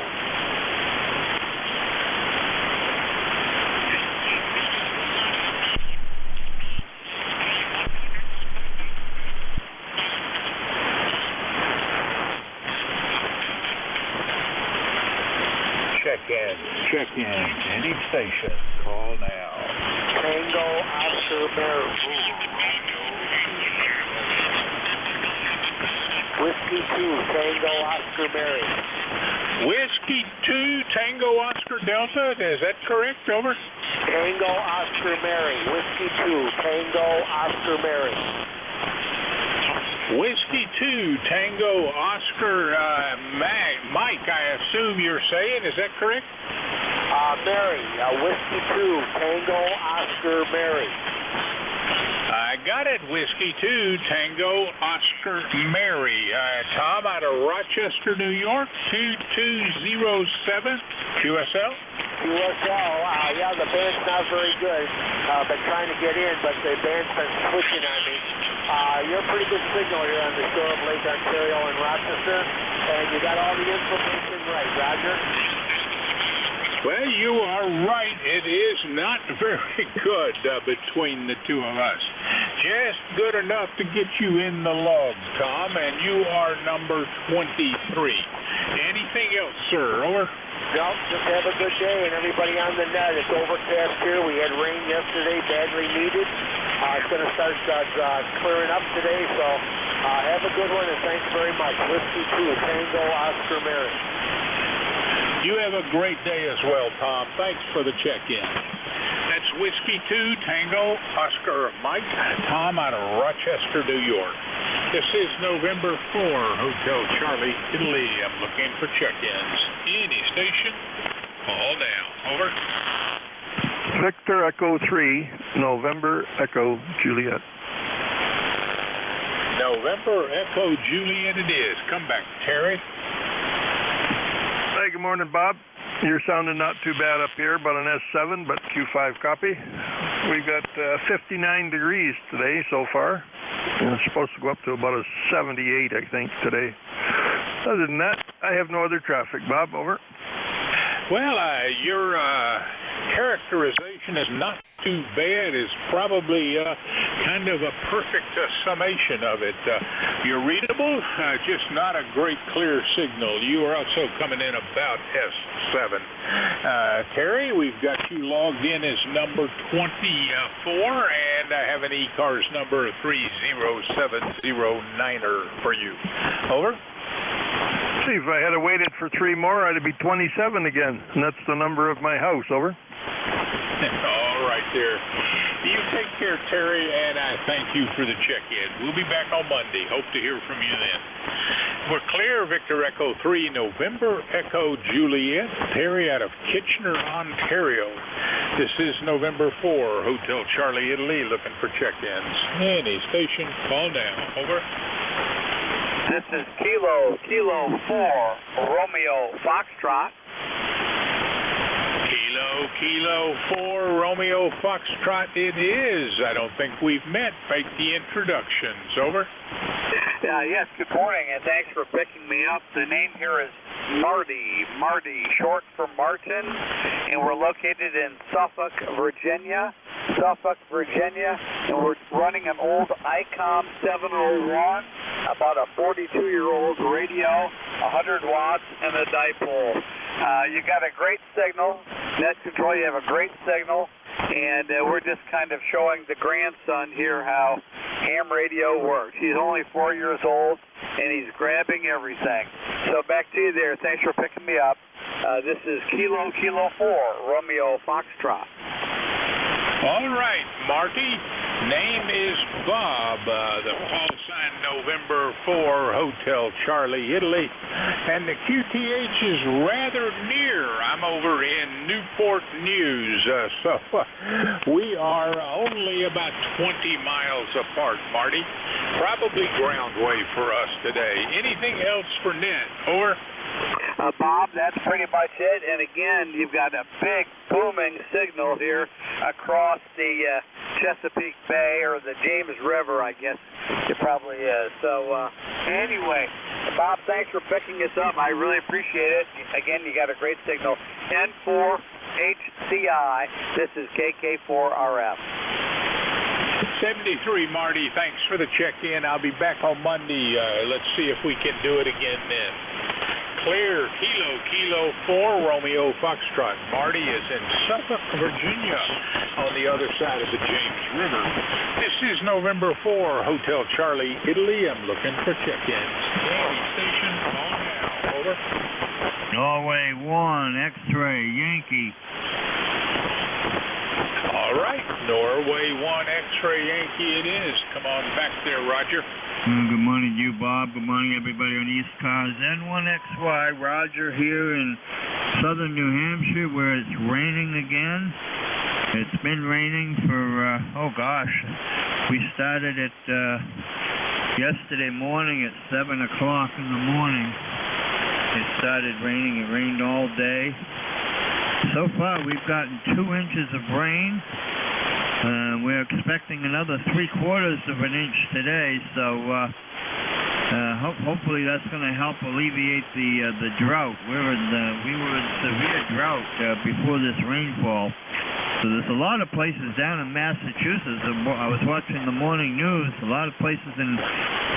Check in. Any station. Call now. Tango Oscar Mary. Whiskey 2, Tango Oscar Mary. Whiskey 2, Tango Oscar Delta. Is that correct? Over. Tango Oscar Mary. Whiskey 2, Tango Oscar Mary. Whiskey 2, Tango Oscar Mike, I assume you're saying. Is that correct? Mary. Whiskey 2, Tango Oscar Mary. I got it. Whiskey 2, Tango Oscar Mary. Tom out of Rochester, New York, 2207 QSL. QSL, yeah, the band's not very good. Been trying to get in, but the band's been switching on me. You're a pretty good signal here on the shore of Lake Ontario in Rochester, and you got all the information right, Roger? Well, you are right. It is not very good between the two of us. Just good enough to get you in the log, Tom, and you are number 23. Anything else, sir? Over. No, just have a good day, and everybody on the net. It's overcast here. We had rain yesterday, badly needed. It's going to start clearing up today, so have a good one, and thanks very much. Whiskey 2, Tango Oscar Mary. You have a great day as well, Tom. Thanks for the check-in. That's Whiskey 2, Tango Oscar Mike. Tom out of Rochester, New York. This is November 4, Hotel Charlie, Italy. I'm looking for check-ins. Any station, call now. Over. Victor Echo 3, November Echo Juliet. November Echo Juliet it is. Come back, Terry. Hey, good morning, Bob. You're sounding not too bad up here, about an S7, but Q5 copy. We've got 59 degrees today so far. And it's supposed to go up to about a 78, I think, today. Other than that, I have no other traffic. Bob, over. Well, your characterization is not too bad. Is probably kind of a perfect summation of it. You're readable, just not a great clear signal. You are also coming in about S7. Terry, we've got you logged in as number 24, and I have an ECARS number 30709er for you. Over. See, if I had waited for 3 more, I'd be 27 again, and that's the number of my house. Over. All right there. You take care, Terry, and I thank you for the check-in. We'll be back on Monday. Hope to hear from you then. We're clear, Victor Echo 3, November Echo Juliet, Terry out of Kitchener, Ontario. This is November 4, Hotel Charlie, Italy, looking for check-ins. Any station, call now. Over. This is Kilo 4, Romeo Foxtrot. Kilo 4, Romeo Foxtrot it is. I don't think we've met. Fake the introductions. Over. Yes, good morning, and thanks for picking me up. The name here is Marty, short for Martin, and we're located in Suffolk, Virginia, and we're running an old ICOM 701, about a 42-year-old radio, 100 watts, and a dipole. You got a great signal. Net control, you have a great signal. And we're just kind of showing the grandson here how ham radio works. He's only 4 years old, and he's grabbing everything. So back to you there. Thanks for picking me up. This is Kilo 4, Romeo Foxtrot. All right, Marty. Name is Bob. The call sign November 4, Hotel Charlie, Italy. And the QTH is rather near. I'm over in Newport News. So we are only about 20 miles apart, Marty. Probably ground wave for us today. Anything else for Ned? Over. Bob, that's pretty much it. And again, you've got a big booming signal here across the Chesapeake Bay, or the James River, I guess it probably is. So anyway, Bob, thanks for picking us up. I really appreciate it. Again, you got a great signal. N4HCI, this is KK4RF. 73, Marty. Thanks for the check-in. I'll be back on Monday. Let's see if we can do it again then. Clear, Kilo 4, Romeo Foxtrot. Marty is in Suffolk, Virginia, on the other side of the James River. This is November 4, Hotel Charlie, Italy. I'm looking for check-ins. Yankee station, call now. Over. Norway 1, X-ray, Yankee. All right, Norway 1, X-ray, Yankee it is. Come on back there, Roger. Good morning to you, Bob. Good morning, everybody on ECARS. N1XY, Roger here in southern New Hampshire, where it's raining again. It's been raining for, we started at yesterday morning at 7 o'clock in the morning. It started raining. It rained all day. So far, we've gotten 2 inches of rain. We're expecting another 3/4 of an inch today, so hopefully that's going to help alleviate the drought. We were in severe drought before this rainfall. So there's a lot of places down in Massachusetts. I was watching the morning news. A lot of places in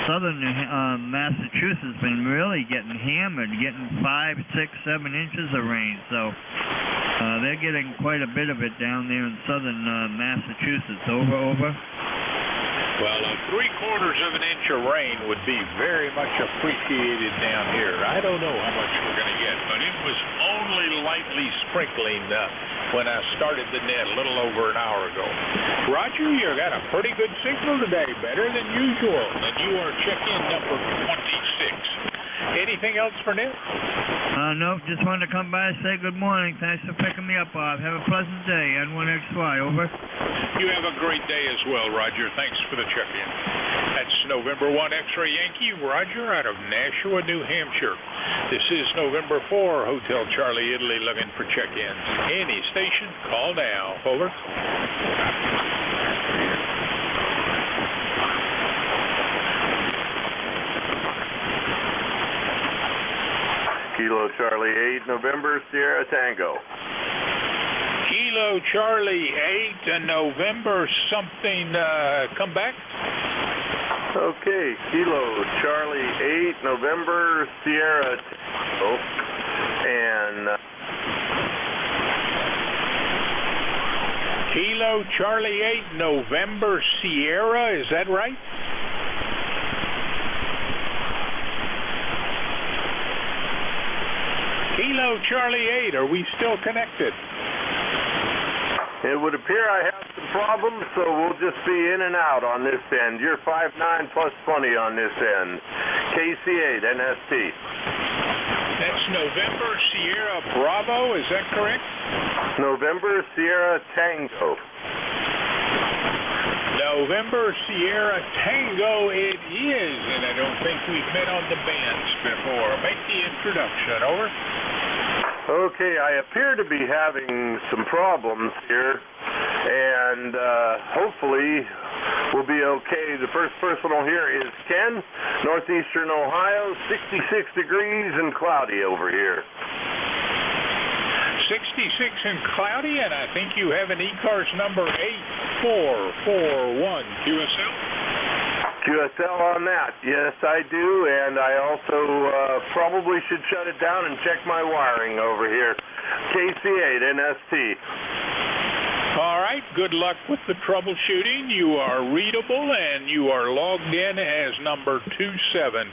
southern Massachusetts been really getting hammered, getting 5, 6, 7 inches of rain. So they're getting quite a bit of it down there in southern Massachusetts. Over. Well, 3/4 of an inch of rain would be very much appreciated down here. I don't know how much we're going to get, but it was only lightly sprinkling when I started the net a little over an hour ago. Roger, you got a pretty good signal today, better than usual, and you are check-in number 26. Anything else for Nick? No, just wanted to come by and say good morning. Thanks for picking me up, Bob. Have a pleasant day. N1XY, over. You have a great day as well, Roger. Thanks for the check-in. That's November 1 X-ray Yankee, Roger, out of Nashua, New Hampshire. This is November 4, Hotel Charlie, Italy, looking for check-ins. Any station, call now. Over. Kilo Charlie 8, November, Sierra Tango. Kilo Charlie 8, November something, come back. Okay, Kilo Charlie 8, November, Sierra Tango. And Kilo Charlie 8, November, Sierra, is that right? Kilo Charlie 8, are we still connected? It would appear I have some problems, so we'll just be in and out on this end. You're 59 plus 20 on this end. KC8, NST. That's November Sierra Bravo, is that correct? November Sierra Tango. November Sierra Tango it is, and I don't think we've met on the bands before. Make the introduction, over. Okay, I appear to be having some problems here, and hopefully we'll be okay. The first person will hear is Ken, northeastern Ohio, 66 degrees and cloudy over here. 66 and cloudy, and I think you have an ECARS number 8441 QSL. QSL on that. Yes, I do, and I also probably should shut it down and check my wiring over here. KC8 NST. All right, good luck with the troubleshooting. You are readable, and you are logged in as number 27.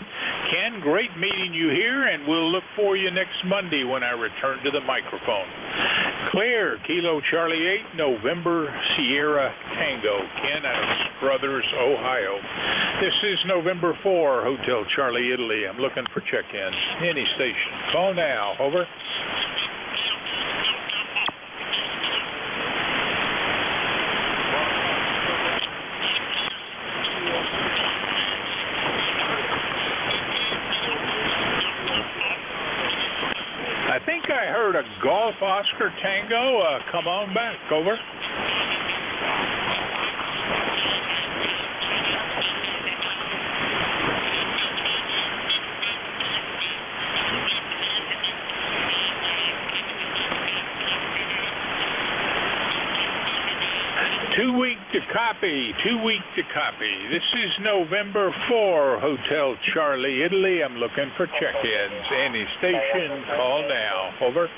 Ken, great meeting you here, and we'll look for you next Monday when I return to the microphone. Clear, Kilo Charlie 8, November Sierra Tango. Ken out of Struthers, Ohio. This is November 4, Hotel Charlie, Italy. I'm looking for check-ins. Any station. Call now. Over. I think I heard a Golf Oscar Tango. Come on back. Over. 2 week to copy. 2 week to copy. This is November 4, Hotel Charlie, Italy. I'm looking for check-ins. Any station, call now. Over.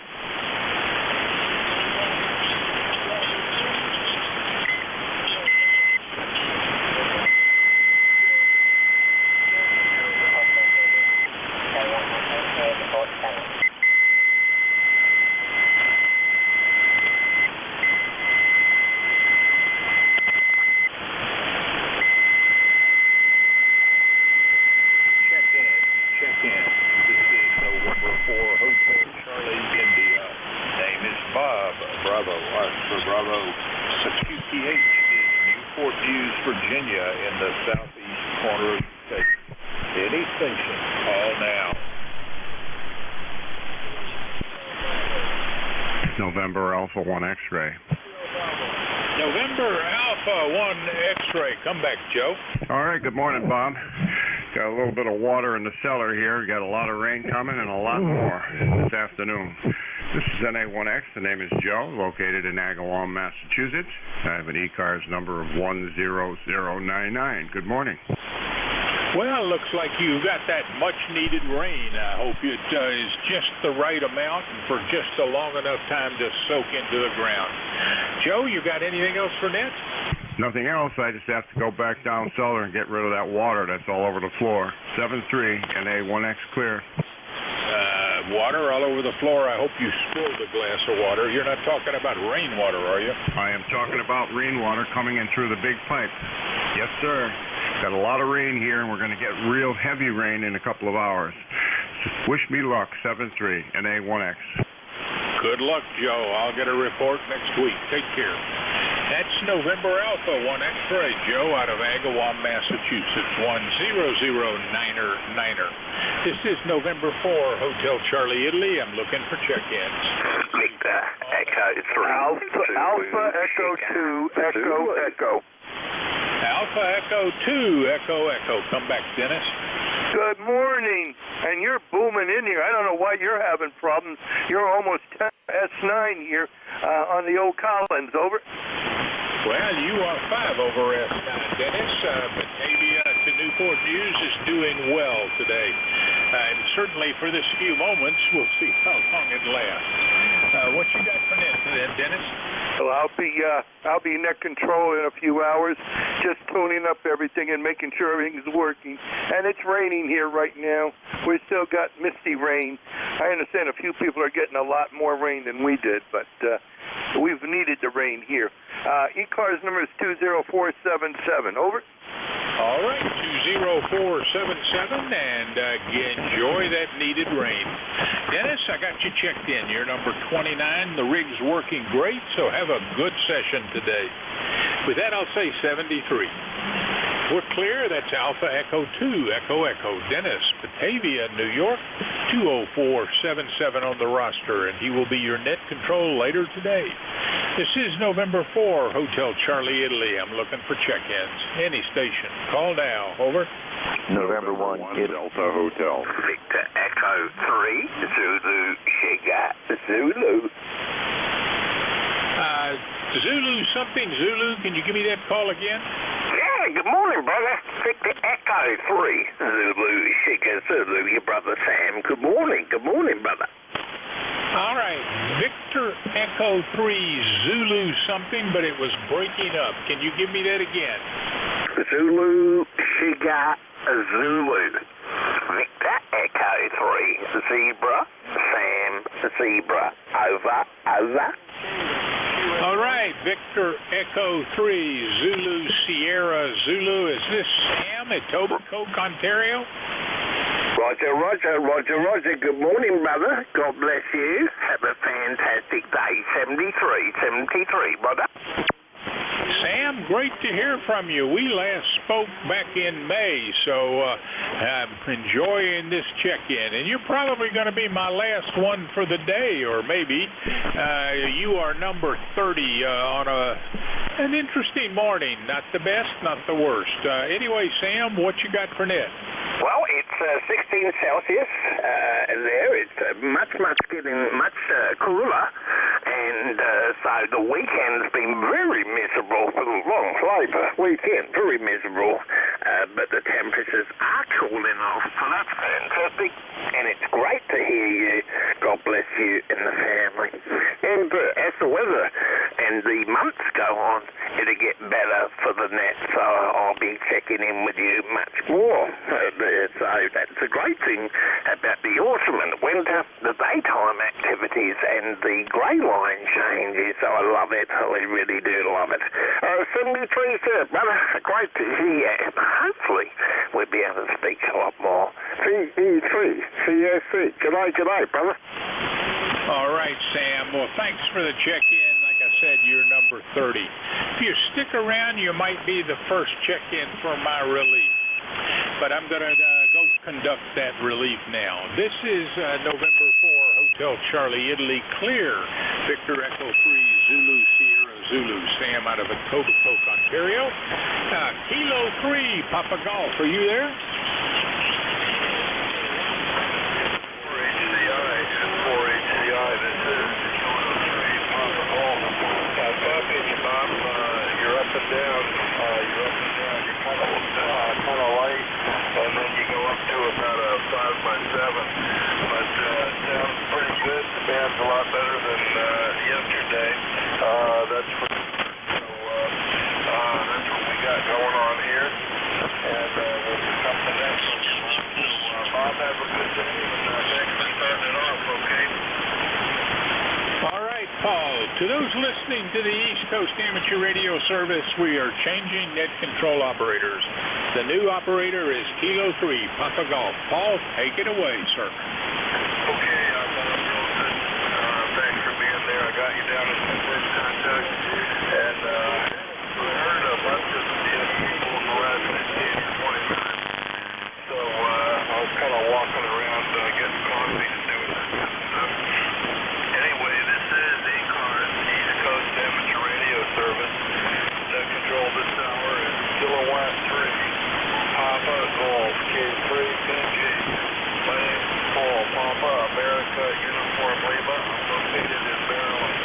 November Alpha 1 X-ray. November Alpha 1 X-ray. Come back, Joe. All right, good morning, Bob. Got a little bit of water in the cellar here. Got a lot of rain coming and a lot more this afternoon. This is NA1X. The name is Joe, located in Agawam, Massachusetts. I have an ECARS number of 10099. Good morning. Well, looks like you got that much-needed rain. I hope it is just the right amount and for just a long enough time to soak into the ground. Joe, you got anything else for Net? Nothing else. I just have to go back down cellar and get rid of that water that's all over the floor. 7-3, NA1X clear. Water all over the floor. I hope you spilled a glass of water. You're not talking about rainwater, are you? I am talking about rainwater coming in through the big pipe. Yes, sir. Got a lot of rain here, and we're going to get real heavy rain in a couple of hours. Just wish me luck. 7-3, NA1X. Good luck, Joe. I'll get a report next week. Take care. That's November Alpha 1 X-ray, Joe, out of Agawam, Massachusetts, 10099er. This is November 4, Hotel Charlie, Italy. I'm looking for check-ins. Echo 3. Alpha Echo 2, Echo. Alpha Echo 2, Echo. Come back, Dennis. Good morning. And you're booming in here. I don't know why you're having problems. You're almost 10 S9 here on the old Collins. Over. Well, you are 5 over S9, Dennis. Batavia to Newport News is doing well today. And certainly for this few moments, we'll see how long it lasts. What you got for net today, Dennis? Well, I'll be net control in a few hours, just tuning up everything and making sure everything's working. And it's raining here right now. We still got misty rain. I understand a few people are getting a lot more rain than we did, but we've needed the rain here. ECARS number is 20477. Over. All right, 20477, and enjoy that needed rain. Dennis, I got you checked in. You're number 29. The rig's working great, so have a good session today. With that, I'll say 73. We're clear. That's Alpha Echo 2, Echo. Dennis, Batavia, New York, 20477 on the roster, and he will be your net control later today. This is November 4, Hotel Charlie, Italy. I'm looking for check-ins. Any station. Call now. Over. November 1, Delta Hotel. Victor Echo 3, Zulu, Sugar, Zulu. Zulu something, Zulu. Can you give me that call again? Yeah, Hey, good morning, brother. Victor Echo 3, Zulu, Sugar Zulu, your brother Sam. Good morning, brother. All right, Victor Echo 3 Zulu something, but it was breaking up. Can you give me that again? Zulu, Sugar Zulu. Victor Echo 3, Zebra, Sam, Zebra. Over. All right, Victor Echo 3 Zulu Sierra Zulu. Is this Sam at Tobercoke, Ontario? Roger. Good morning, brother. God bless you. Have a fantastic day. 73, brother. Sam, great to hear from you. We last spoke back in May, so I'm enjoying this check-in. And you're probably going to be my last one for the day, or maybe you are number 30 on an interesting morning. Not the best, not the worst. Anyway, Sam, what you got for net? Well, it's 16 Celsius there. It's getting much cooler, and so the weekend's been very miserable for the long flavor weekend. Very miserable, but the temperatures are cooling off, so that's fantastic, and it's great to hear you. God bless you and the family. And as the weather and the months go on, it'll get better for the net, so I'll be checking in with you much more. So that's a great thing about the autumn and the winter, the daytime activities and the grey line changes. So I love it. I really do love it. 73, sir, brother. Great to hear. Hopefully we'll be able to speak a lot more. CE3, CSC. G'day, brother. All right, Sam. Well, thanks for the check-in. Like I said, you're number 30. If you stick around, you might be the first check-in for my relief. But I'm going to go conduct that relief now. This is November 4, Hotel Charlie, Italy, clear. Victor Echo 3, Zulu, Sierra, Zulu, Sam out of Etobicoke, Ontario. Kilo 3, Papa Golf, are you there? 4HCI, this is Kilo 3, Papa Golf. Copy you, Bob. You're up and down. You're kind of light, and then you go up to about a 5x7. But sounds pretty good. The band's a lot better than yesterday. That's what we got going on here. And we'll come to that. So, Bob, have a good day, and thanks for starting it off, okay? All right, Paul. To those listening to the East Coast Amateur Radio Service, we are changing net control operators. The new operator is Kilo 3, Papa Golf. Paul, take it away, sir. Okay, I'm Wilson. Thanks for being there. I got you down as my first contact. And I heard a bunch of people in the last 15 or 20 minutes. So I was kind of walking around getting coffee and doing that kind of stuff. Anyway, this is ECARS, East Coast Amateur Radio Service. Net control this hour is Kilowatt 3, Papa Golf, K3, NJ. My name is Paul, Papa, America, Uniform Lima. I'm located in Maryland.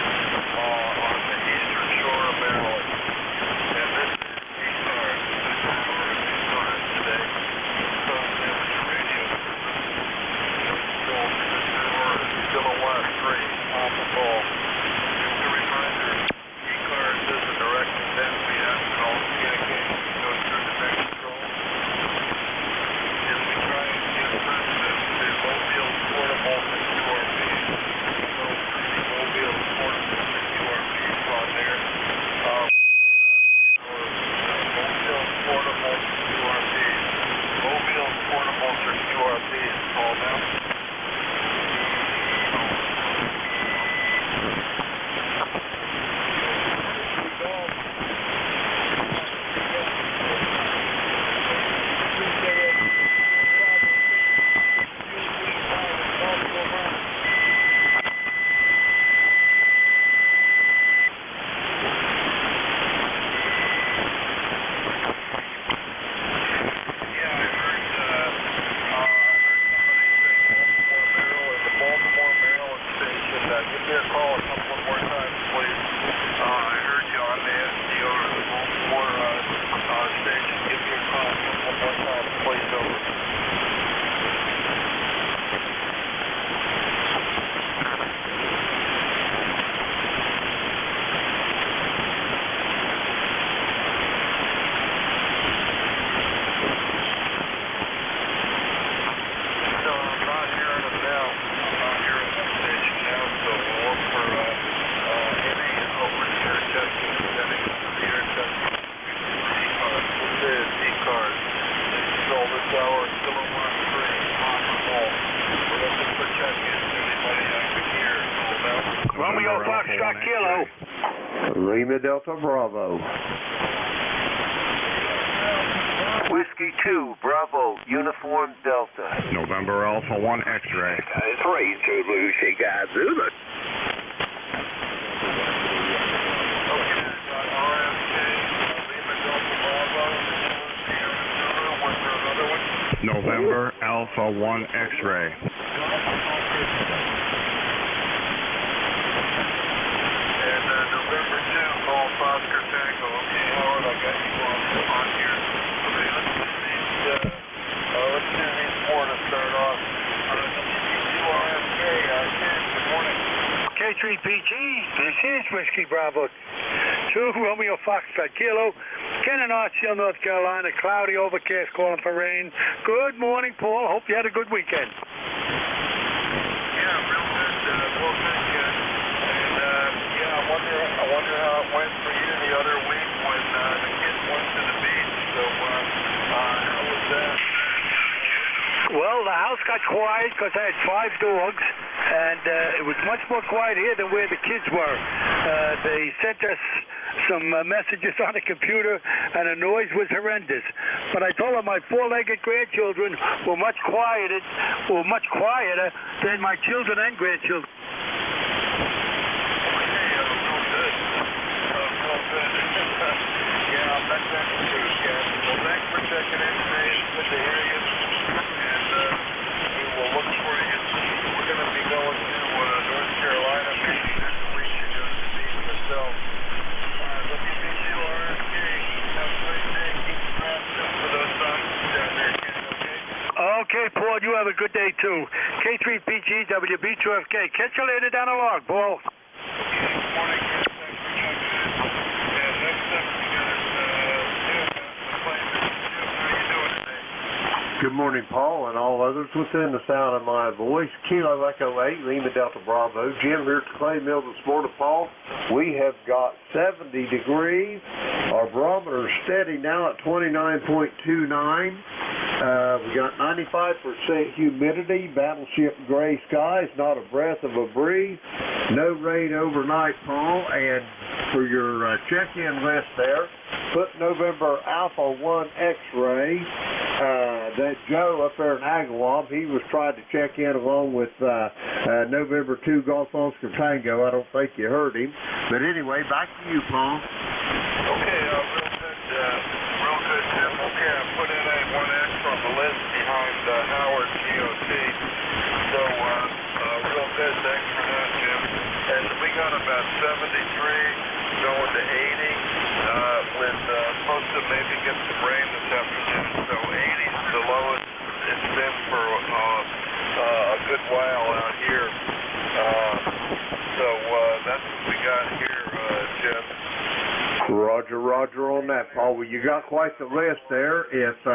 Romeo Foxtrot Kilo. Lima Delta Bravo. Whiskey 2, Bravo, Uniform Delta. November Alpha 1 X-ray. 3 Zulu, Chicago Zulu. November Alpha 1 X-ray. And November 2, Golf Oscar Tango. Okay, Howard, I got you on here. Okay, let's do these four to start off. WP2RFK, good morning. K3PG, this is Whiskey Bravo 2, Romeo Foxtrot Kilo. Ken in Artsdale, North Carolina, cloudy, overcast, calling for rain. Good morning, Paul. Hope you had a good weekend. Yeah, real good. Well, thank you. And yeah, I wonder how it went for you the other week when the kids went to the beach. So how was that? Well, the house got quiet because I had 5 dogs, and it was much more quiet here than where the kids were. They sent us some messages on the computer, and the noise was horrendous. But I told them my 4-legged grandchildren were much quieter than my children and grandchildren. Yeah, that's true, Ken. Well, thanks for checking in today. It's good to hear you. And we will look for you. We're going to be going to North Carolina maybe next week. You're going to be yourself. WP2RFK, have a great day. Keep your mouth shut for those songs down there, Ken, okay? Okay, Paul, you have a good day, too. K3PG, WB2FK. Catch you later down the log, Paul. Good morning, Ken. Thanks for checking in. And next up, we got Jim. How you doing today? Good morning, Paul, and all others within the sound of my voice. Kilo Echo 8, Lima Delta Bravo. Jim here at the Clay Mill this morning, Paul. We have got 70 degrees. Our barometer is steady now at 29.29. We got 95% humidity, battleship gray skies, not a breath of a breeze. No rain overnight, Paul. And for your check-in list there, put November Alpha 1 X-ray. That Joe up there in Agawam, he was trying to check in along with November 2 Golf Oscar Tango. I don't think you heard him. But anyway, back to you, Paul. Okay, real good, Jim. Okay, I put NA1X on the list behind Howard GOT. So, real good. Thanks for that, Jim. And we got about 73 going to 80 with supposed to maybe get some rain this afternoon. So 80 is the lowest it's been for a good while out here. So that's what we got here, Jim. Roger on that, Paul. Well, you got quite the list there. If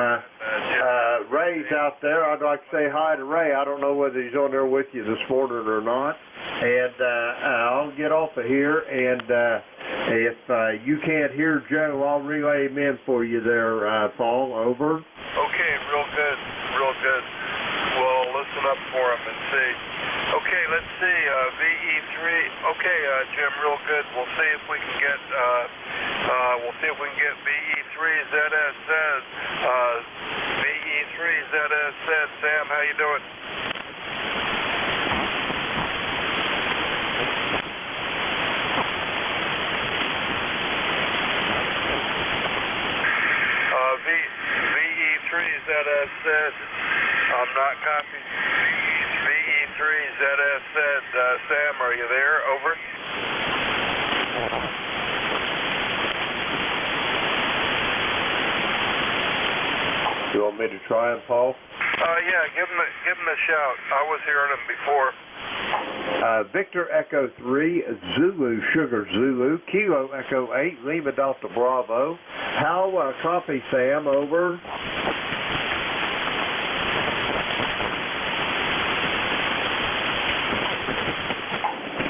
Ray's out there, I'd like to say hi to Ray. I don't know whether he's on there with you this morning or not. And I'll get off of here, and if you can't hear Joe, I'll relay him in for you there, Paul. Over. Okay, real good. We'll listen up for him and see. Okay, let's see, VE3. Okay, Jim, real good. We'll see if we can get VE3ZSZ. VE3ZSZ. Sam, how you doing? VE3ZSZ. I'm not copying. VE3ZSZ. Sam, are you there? Over. You want me to try him, Paul? Yeah, give him a shout. I was hearing him before. Victor Echo 3, Zulu Sugar Zulu, Kilo Echo 8, Lima Delta Bravo. How copy, Sam? Over.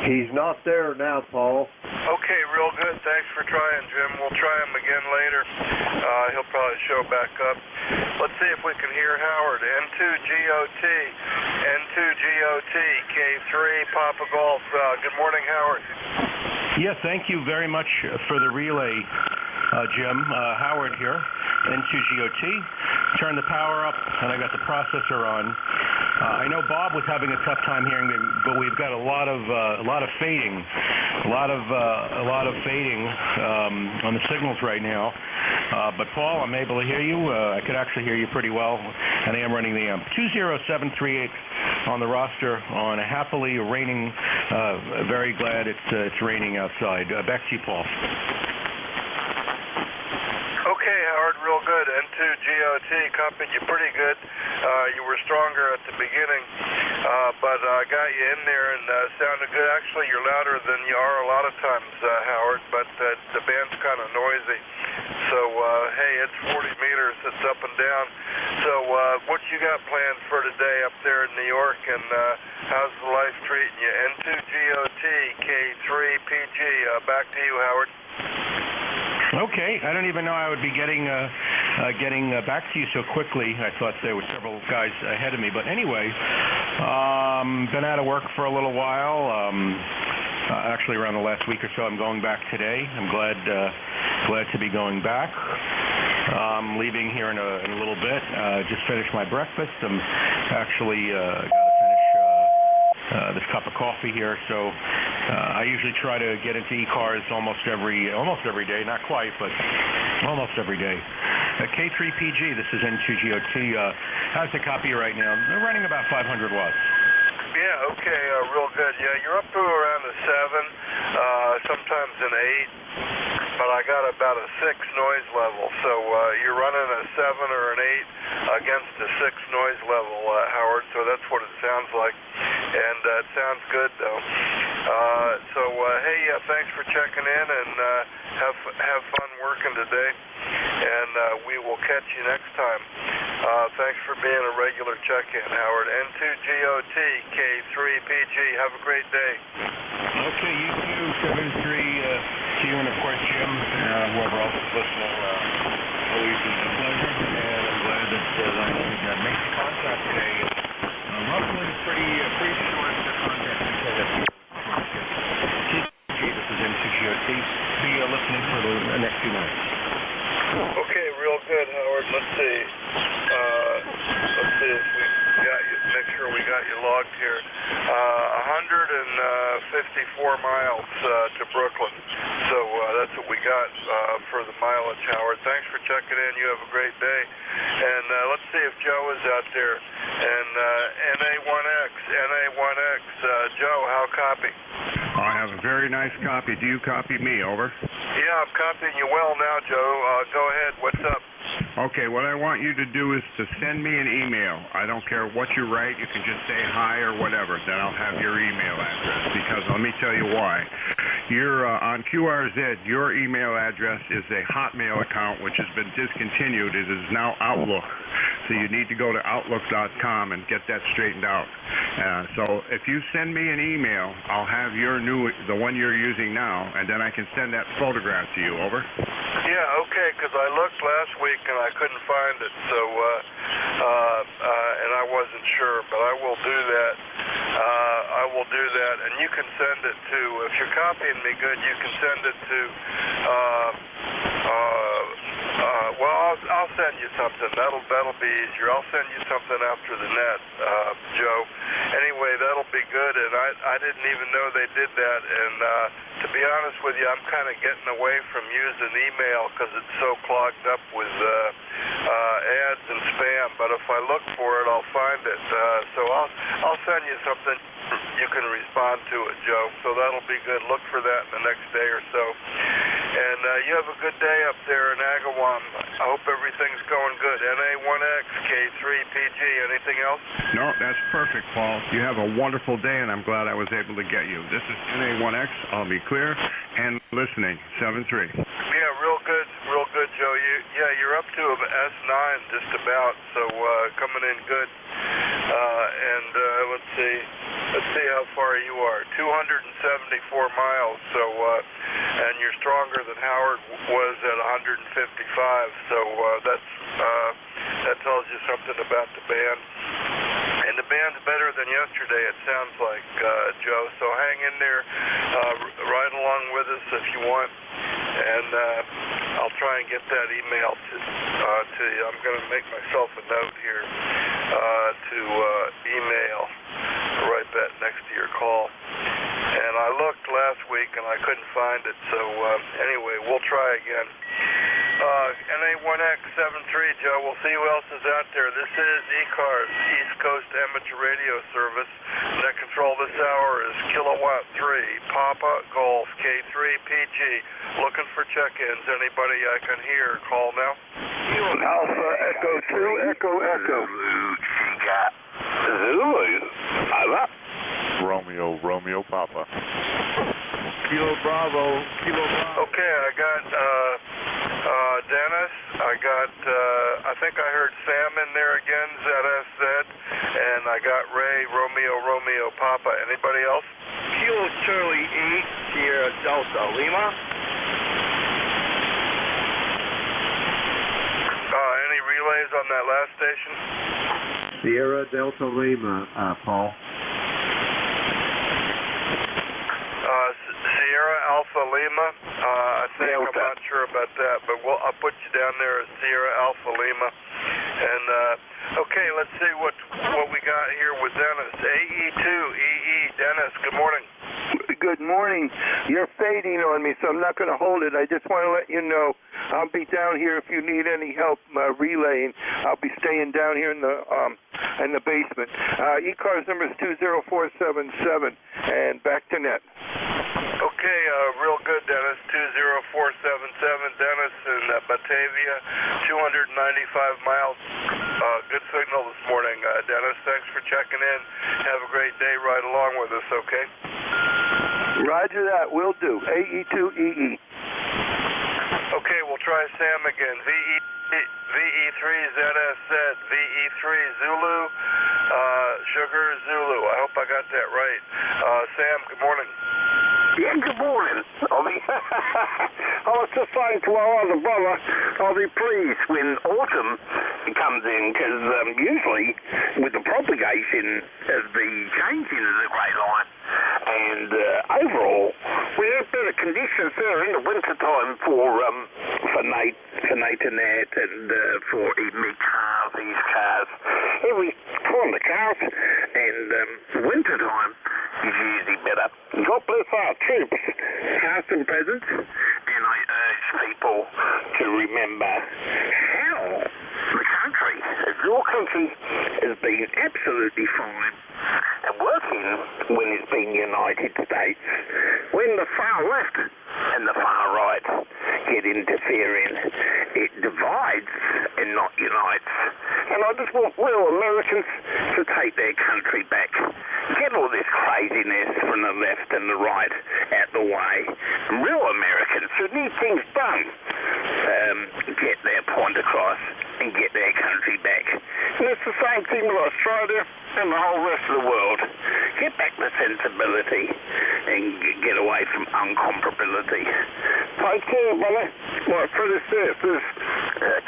He's not there now, Paul. Okay, real good. Thanks for trying, Jim. We'll try him again later. He'll probably show back up. Let's see if we can hear Howard. N2GOT, N2GOT, K3, Papa Golf. Good morning, Howard. Yes, thank you very much for the relay, Jim. Howard here, N2GOT. Turn the power up, and I got the processor on. I know Bob was having a tough time hearing me, but we've got a lot of fading, a lot of fading on the signals right now. But Paul, I'm able to hear you. I could actually hear you pretty well, and I am running the amp. 20738 on the roster on a happily raining. Very glad it's raining outside. Back to you, Paul. Okay, Howard, real good. N2GOT copied you pretty good. You were stronger at the beginning, but I got you in there and sounded good. Actually, you're louder than you are a lot of times, Howard, but the band's kind of noisy. So, hey, it's 40 meters. It's up and down. So, what you got planned for today up there in New York, and how's the life treating you? N2GOT, K3PG. Back to you, Howard. Okay, I don't even know I would be getting back to you so quickly. I thought there were several guys ahead of me, but anyway, been out of work for a little while. Actually, around the last week or so, I'm going back today. I'm glad to be going back. Leaving here in a little bit. Just finished my breakfast. I'm actually got to finish this cup of coffee here, so. I usually try to get into ECARS almost every day, not quite, but almost every day. K3PG, this is N2GOT. How's the copy right now? They're running about 500 watts. Yeah, okay, real good. Yeah, you're up to around a 7, sometimes an 8, but I got about a 6 noise level. So you're running a 7 or an 8 against a 6 noise level, Howard, so that's what it sounds like. And it sounds good, though. Hey, thanks for checking in, and have fun working today. And we will catch you next time. Thanks for being a regular check-in, Howard. N2GOT, K3PG. Have a great day. Okay, you too, 7-3 to you, and of course, Jim, whoever else is listening. Always a pleasure, and I'm glad that I could make the contact today. Roughly pretty short contact until this is N2GOT. Be listening for the next few minutes. Okay, real good, Howard. Let's see if we got you. Make sure we got you logged here. 154 miles to Brooklyn. So that's what we got for the mileage, Howard. Thanks for checking in. You have a great day. And let's see if Joe is out there. And NA1X. Joe, how copy? I have a very nice copy. Do you copy me? Over. Yeah, I'm copying you well now, Joe. Go ahead. What's up? Okay, what I want you to do is to send me an email. I don't care what you write. You can just say hi or whatever. Then I'll have your email address. Because let me tell you why. You're on QRZ. Your email address is a Hotmail account, which has been discontinued. It is now Outlook. So you need to go to Outlook.com and get that straightened out. So if you send me an email, I'll have the one you're using now, and then I can send that photograph to you. Over. Yeah, okay, because I looked last week and I couldn't find it, so and I wasn't sure, but I will do that. And you can send it to, if you're copying me good, you can send it to, I'll send you something. That'll be easier. I'll send you something after the net, Joe. Anyway, that'll be good, and I didn't even know they did that, and to be honest with you, I'm kind of getting away from using email because it's so clogged up with ads and spam, but if I look for it, I'll find it. So I'll send you something. You can respond to it, Joe, so that'll be good. Look for that in the next day or so. And you have a good day up there in Agawam. I hope everything's going good. NA1X, K3PG, anything else? No, that's perfect, Paul. You have a wonderful day, and I'm glad I was able to get you. This is NA1X. I'll be clear and listening. 7-3. Yeah, real good, Joe. You're up to S9 just about, so coming in good. And let's see. let's see how far you are. 274 miles. So, and you're stronger than Howard was at 155. So that tells you something about the band. And the band's better than yesterday, it sounds like, Joe. So hang in there, ride along with us if you want, and I'll try and get that email to you. I'm going to make myself a note here to email right back next to your call. And I looked last week and I couldn't find it, so anyway, we'll try again. NA1X73, Joe. We'll see who else is out there. This is ECARS, East Coast Amateur Radio Service. Net control this hour is Kilowatt 3, Papa Golf, K3PG. Looking for check-ins. Anybody I can hear, call now. Alpha Echo 2, Echo Echo. Zulu. Over. Romeo, Papa. Kilo Bravo. Okay, I got Dennis. I got, I think I heard Sam in there again, ZSZ. And I got Ray, Romeo, Papa. Anybody else? Kilo Charlie 8, Sierra Delta Lima. Any relays on that last station? Sierra Delta Lima, Paul. Sierra Alpha Lima. I think I'm not sure about that, but I'll put you down there as Sierra Alpha Lima. And okay, let's see what we got here with Dennis. AE2EE. Dennis, good morning. Good morning. You're fading on me, so I'm not going to hold it. I just want to let you know I'll be down here if you need any help relaying. I'll be staying down here in the basement. ECARS number is 20477, and back to net. Okay, real good, Dennis. 20477, Dennis in Batavia, 295 miles. Good signal this morning, Dennis. Thanks for checking in. Have a great day. Ride along with us, okay? Roger that. Will do. AE2EE. Okay, we'll try Sam again. VE3ZSZ, VE3 Zulu, Sugar Zulu. I hope I got that right. Sam, good morning. Yeah, good morning. I was just saying to our other brother, I'll be pleased when autumn comes in, because usually with the propagation of the changing of the grey line, and overall, we have better conditions there in the wintertime for Nathanet and for ECARS, every time the cars, and wintertime is usually better. God bless our troops, past and present, and I urge people to remember how the country, your country, has been absolutely fine and working when it's been United States. When the far left and the far right get interfering, it divides and not unites. And I just want real Americans to take their country back. Get all this craziness from the left and the right out the way. Real Americans who need things done get their point across and get their country back. And it's the same thing with Australia and the whole rest of the world. Get back the sensibility and get away from uncomparability. Take care, brother. Well, for the surfers,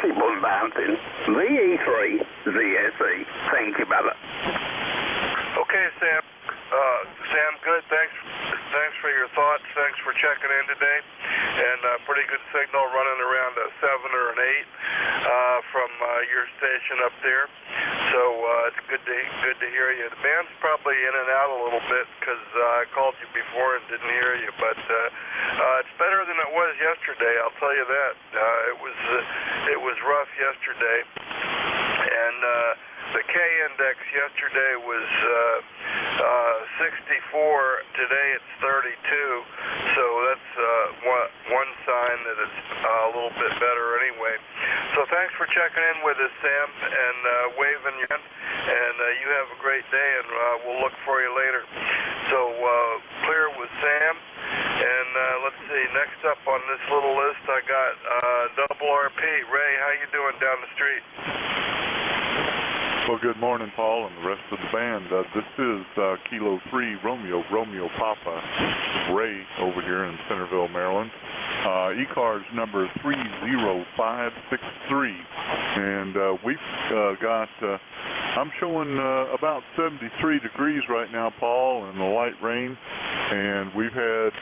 keep on bouncing. VE3 ZSE. Thank you, brother. Okay, Sam. Sam, good. Thanks for your thoughts. Thanks for checking in today. And pretty good signal running around a 7 or an 8 from your station up there. So it's good to hear you. The band's probably in and out a little bit because I called you before and didn't hear you. But it's better than it was yesterday. I'll tell you that. It was rough yesterday, and the K index yesterday was 64. Today it's 32. So that's one sign that it's a little bit better anyway. So thanks for checking in with us, Sam, and waving your hand. And you have a great day, and we'll look for you later. So clear with Sam. And let's see, next up on this little list, I got Double RP. Ray, how you doing down the street? Well, good morning, Paul, and the rest of the band. This is Kilo 3 Romeo Papa, Ray over here in Centerville, Maryland. ECARS number 30563, and we've got, I'm showing about 73 degrees right now, Paul, and the light rain, and we've had,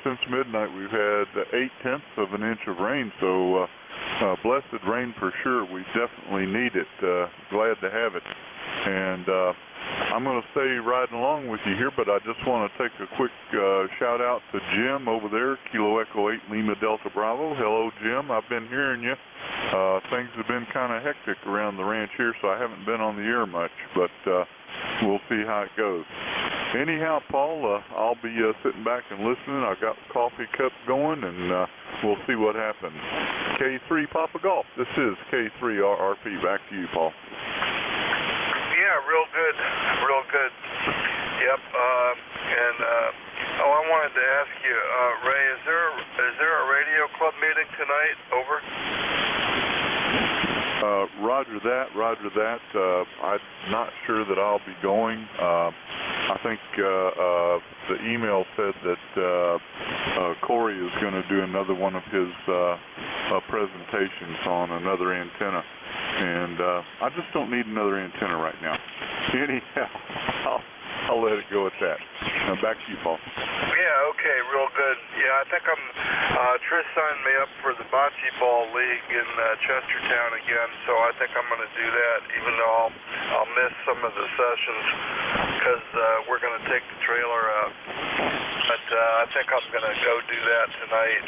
since midnight, we've had 0.8 of an inch of rain, so blessed rain for sure. We definitely need it. Glad to have it. And I'm going to stay riding along with you here, but I just want to take a quick shout out to Jim over there, Kilo Echo 8 Lima Delta Bravo. Hello, Jim. I've been hearing you. Things have been kind of hectic around the ranch here, so I haven't been on the air much, but we'll see how it goes. Anyhow, Paul, I'll be sitting back and listening. I've got the coffee cup going, and we'll see what happens. K3 Papa Golf. This is K3 RRP. Back to you, Paul. Yeah, real good. Real good. Yep. I wanted to ask you, Ray, is there a radio club meeting tonight? Over. Roger that. I'm not sure that I'll be going. I think the email said that Corey is going to do another one of his presentations on another antenna, and I just don't need another antenna right now. Anyhow, I'll let it go at that. Now back to you, Paul. Yeah, okay, real good. Yeah, I think Trish signed me up for the bocce ball league in Chestertown again, so I think I'm going to do that, even though I'll miss some of the sessions because we're going to take the trailer out. But I think I'm going to go do that tonight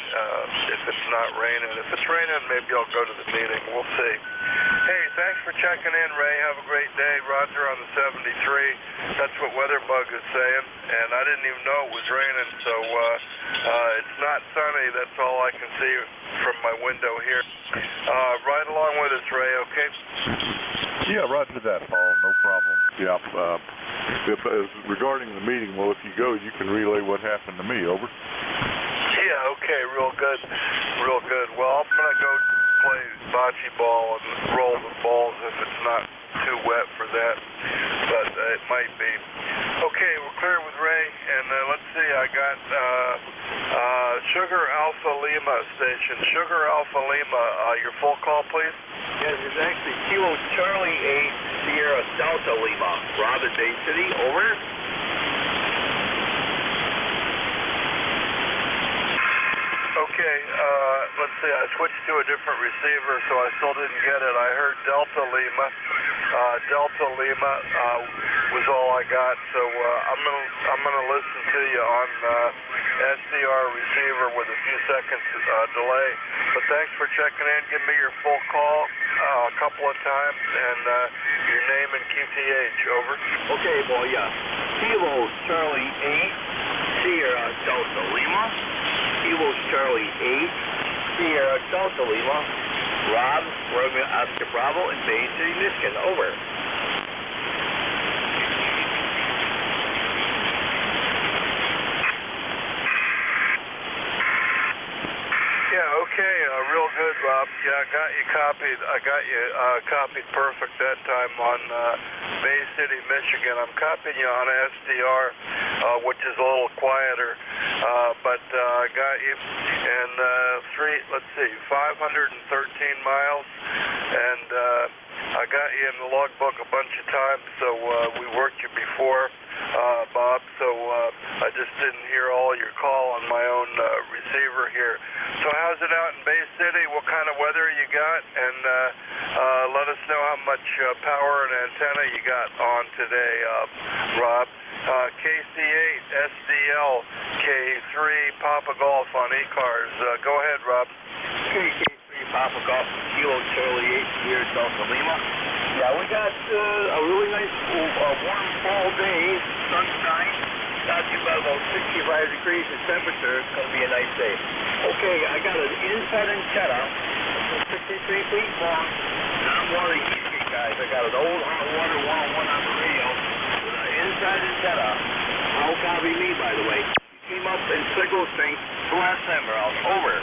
if it's not raining. If it's raining, maybe I'll go to the meeting. We'll see. Hey, thanks for checking in, Ray. Have a great day. Roger on the 73. That's what WeatherBug is saying, and I didn't even know it was raining, so it's not sunny. That's all I can see from my window here. Ride along with us, Ray, okay? Yeah, roger that, Paul. No problem. Yeah. Regarding the meeting, well, if you go, you can relay what happened to me. Over. Yeah, okay, real good. Real good. Well, I'm going to go play bocce ball and roll the balls if it's not too wet for that, but it might be. Okay, we're clear with Ray, and let's see, I got Sugar Alpha Lima station. Sugar Alpha Lima, your full call, please? Yes, it's actually Kilo Charlie 8 Sierra Delta Lima. Rob at Bay City, over. Okay, let's see, I switched to a different receiver, so I still didn't get it. I heard Delta Lima. Delta Lima was all I got, so I'm gonna listen to you on SDR receiver with a few seconds delay. But thanks for checking in. Give me your full call a couple of times and your name and QTH. Over. Okay, boy, yeah. Kilo Charlie 8 Sierra Delta Lima. Kilo Charlie 8 Sierra Delta Lima. Rob, Romeo Oscar Bravo in Bay City, Michigan. Over. Yeah, okay, real good, Rob. Yeah, I got you copied perfect that time on Bay City, Michigan. I'm copying you on SDR, which is a little quieter, but I got you. And 513 miles, and I got you in the logbook a bunch of times, so we worked you before, Bob, so I just didn't hear all your call on my own receiver here. So how's it out in Bay City? What kind of weather you got? And let us know how much power and antenna you got on today, Rob. KC8, SDL, K3, Papa Golf on ECARS. Go ahead, Rob. K3, Papa Golf, Kilo Charlie 8 Sierra Delta Lima. Yeah, we got a really nice warm fall day, sunshine. Not too bad, about 65 degrees in temperature. It's going to be a nice day. Okay, I got an inside antenna, 63 feet long, and I'm one of the easy guys. I got an old hot water 101 on the radio with an inside antenna. Don't copy me, by the way. He came up and signaled things the last time we're out. Over.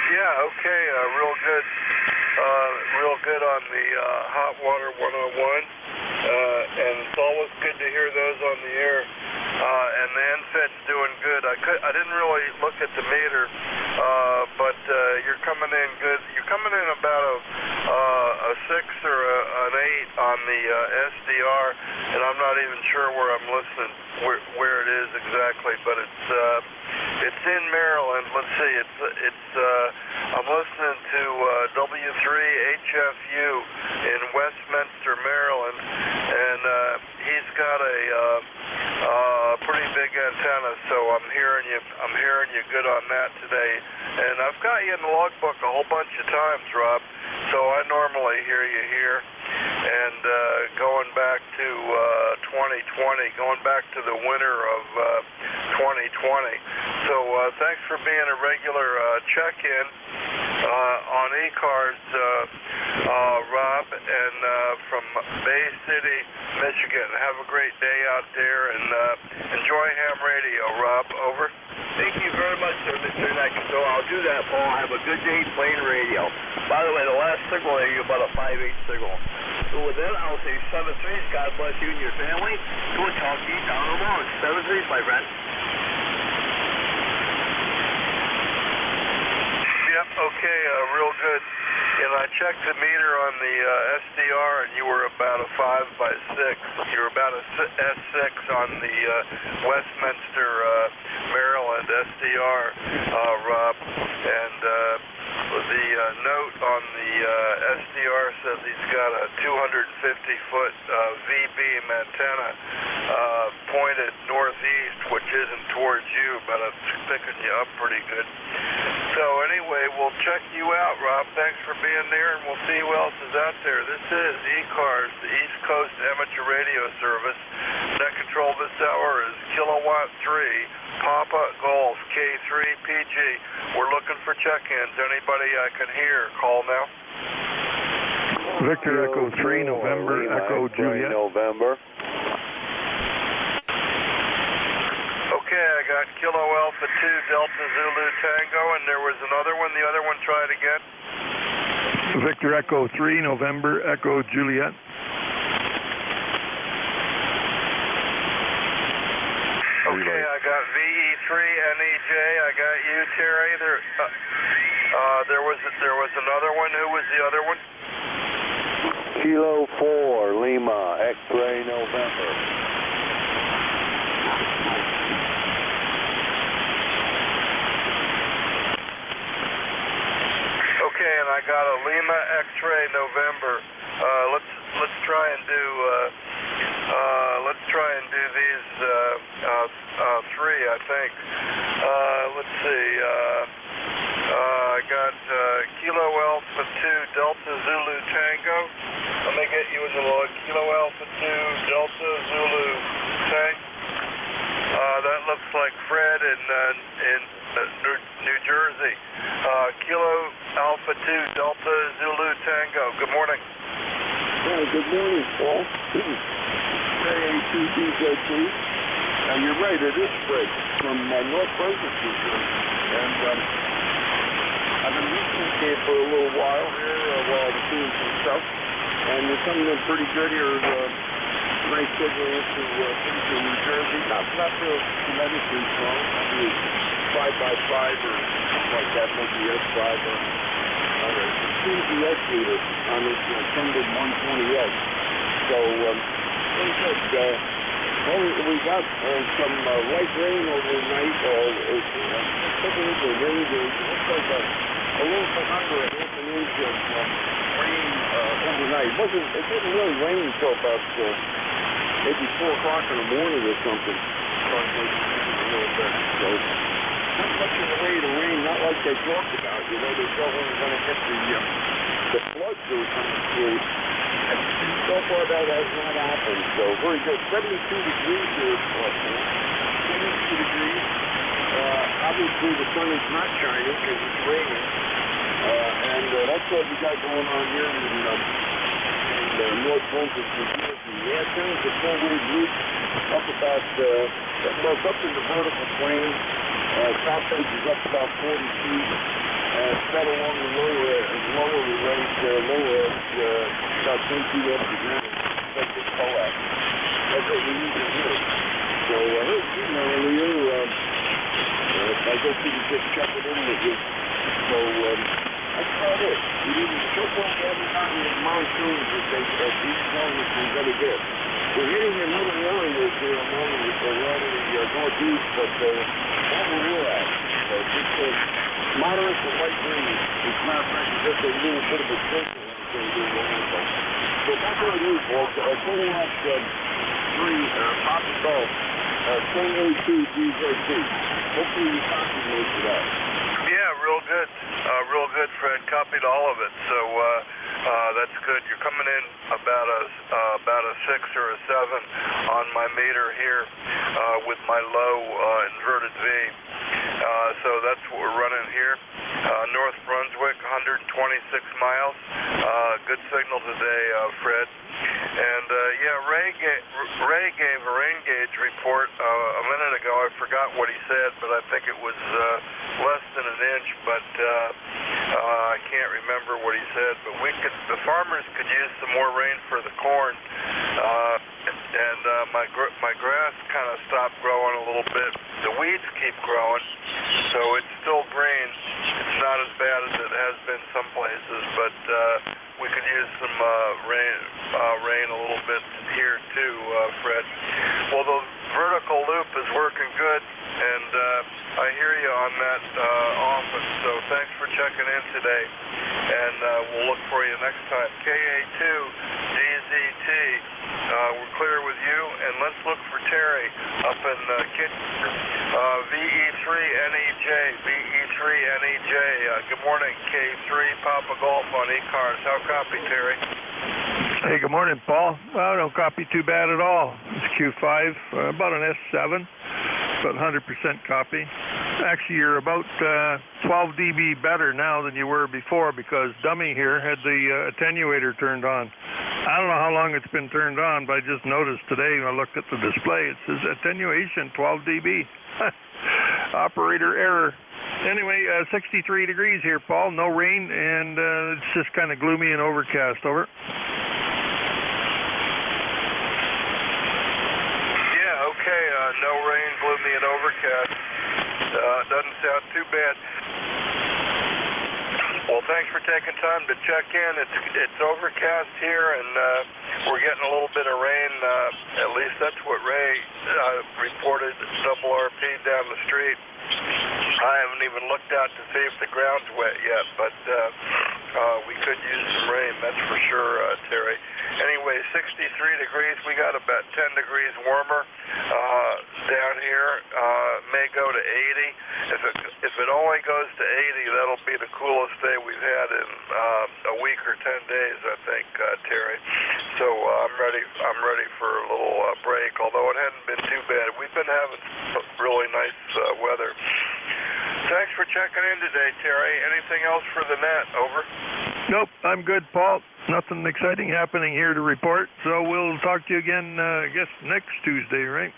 Yeah, Yeah, okay, real good on the Hot Water 101, and it's always good to hear those on the air. And the NFET's doing good. I didn't really look at the meter, but you're coming in good. You're coming in about a 6 or an 8 on the SDR, and I'm not even sure where I'm listening, where it is exactly, but it's in Maryland. Let's see, I'm listening to W3HFU in Westminster, Maryland, and he's got a pretty big antenna, so I'm hearing you good on that today. And I've got you in the logbook a whole bunch of times, Rob, so I normally hear you here. And going back to 2020, going back to the winter of 2020. So thanks for being a regular check-in on ECARS, Rob, and from Bay City, Michigan. Have a great day out there, and enjoy ham radio, Rob. Over. Thank you very much, sir, Mr. Nexo. I'll do that, Paul. Have a good day playing radio. By the way, the last signal I gave you about a 5/8 signal. So with that, I'll say 7-3. God bless you and your family. We'll talk to you down the road. 7-3, my friend. Yep, okay, real good. And I checked the meter on the SDR, and you were about a 5/6. You were about a S6 on the Westminster, Maryland SDR, Rob. And the note on the SDR says he's got a 250-foot V-beam antenna pointed northeast, which isn't towards you, but it's picking you up pretty good. So anyway, we'll check you out, Rob. Thanks for being there, and we'll see who else is out there. This is ECARS, the East Coast Amateur Radio Service. Net control this hour is Kilowatt 3, Papa Golf, K3PG. We're looking for check-ins. Anybody I can hear, call now. Victor Echo 3, November, Echo Juliet. November. Okay, I got Kilo Alpha 2, Delta Zulu Tango, and there was another one. The other one, try it again. Victor Echo 3, November, Echo Juliet. Okay, I got VE3 NEJ. I got you, Terry. There was another one. Who was the other one? Kilo 4, Lima, X-ray November. Okay, and I got a Lima X-ray November. Let's try and do these three, I think. Let's see. I got Kilo Alpha 2 Delta Zulu Tango. Let me get you in the log. Kilo Alpha 2 Delta Zulu Tango. That looks like Fred in New Jersey. Kilo Alpha 2 Delta Zulu Tango. Good morning. Hey, good morning, Paul. A2DJ2. And you're right, it is Fred from North Brunswick, New Jersey. And I've been listening to you for a little while here while I was doing some stuff. And you're coming in pretty good here. Nice signal into New Jersey. Not tremendously strong. Maybe 5x5 or something like that, maybe S5 or CBS meter on this Tended 120S. So, we got some light rain overnight. Taking into rain days, it looks like a little bit under a half an inch of rain overnight. It didn't really rain until about maybe 4 o'clock in the morning or something. Started maybe a little bit. So, not much in the way of rain, not like they talked about. You know, they thought we were going to get the floods that were coming through. And so far that has not happened. So very good. 72 degrees here. 72 degrees. Obviously the sun is not shining because it's raining. And that's what we got going on here in North Brunswick, New Jersey. Yeah, it turns the full-wave roof up about, up in the vertical plane. Top edge is up about 40 feet. and set along the lower edge, about 10 feet up the ground, like the coax. That's what we usually do. So I heard you earlier, I guess we can just check it in with you. So that's about it. We didn't so far we haven't gotten the monsoons that these mornings we're going to get. We're hitting another area here along the northeast, but not where we're at. Just moderate to light breeze. It's not just a little bit of a trickle. So that's what it is, folks. Turning off 3, Papa Golf, 10A2 DJC. Hopefully you contribute to that. Yeah, real good. Real good, Fred. Copied all of it. So that's good. You're coming in about a 6 or a 7 on my meter here with my low inverted V. So that's what we're running here. North Brunswick, 126 miles. Good signal today, Fred. And Ray gave a rain gauge report a minute ago. I forgot what he said, but I think it was less than an inch. But I can't remember what he said. But the farmers could use some more rain for the corn. And my grass kind of stopped growing a little bit. The weeds keep growing, so it's still green. It's not as bad as it has been some places, but we could use some rain a little bit here too, Fred. Well, the vertical loop is working good, and I hear you on that often. So thanks for checking in today, and we'll look for you next time. KA2 DZT. We're clear with you, and let's look for Terry up in Kitchener. VE3NEJ, VE3NEJ. Good morning, K3 Papa Golf on ECARS. How copy, Terry? Hey, good morning, Paul. Well, I don't copy too bad at all. It's Q5, about an S7, about 100% copy. Actually, you're about 12 dB better now than you were before because Dummy here had the attenuator turned on. I don't know how long it's been turned on, but I just noticed today when I looked at the display, it says attenuation 12 dB. Operator error. Anyway, 63 degrees here, Paul. No rain, and it's just kind of gloomy and overcast. Over. Yeah, okay. No rain, gloomy, and overcast. Doesn't sound too bad. Well, thanks for taking time to check in. It's overcast here, and we're getting a little bit of rain. At least that's what Ray reported, double RP down the street. I haven't even looked out to see if the ground's wet yet, but we could use some rain, that's for sure, Terry. Anyway, 63 degrees. We got about 10 degrees warmer down here. May go to 80. If it only goes to 80, that'll be the coolest day we've had in a week or 10 days, I think, Terry. So I'm ready for a little break, although it hadn't been too bad. We've been having really nice weather. Thanks for checking in today, Terry. Anything else for the net? Over. Nope, I'm good, Paul. Nothing exciting happening here to report, so we'll talk to you again, I guess, next Tuesday, right?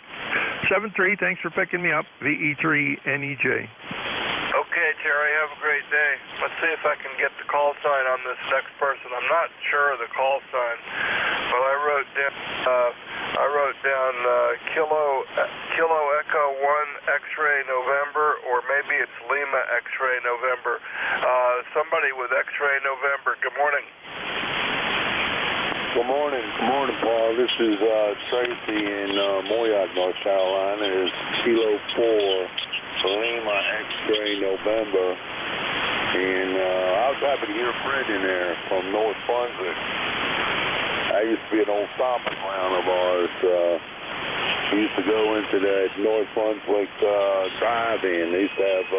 7-3, thanks for picking me up. VE3NEJ. Okay, Terry, have a great day. Let's see if I can get the call sign on this next person. I'm not sure of the call sign, but I wrote down Kilo Echo 1 X-ray November, or maybe it's Lima X-ray November. Somebody with X-ray November. Good morning. Good morning, Paul. This is Tracy in Moyock, North Carolina. It's Kilo 4 Lima X-ray November, and I was happy to hear Fred in there from North Brunswick. That used to be an old stomping ground of ours. We used to go into that North Brunswick drive-in. They used to have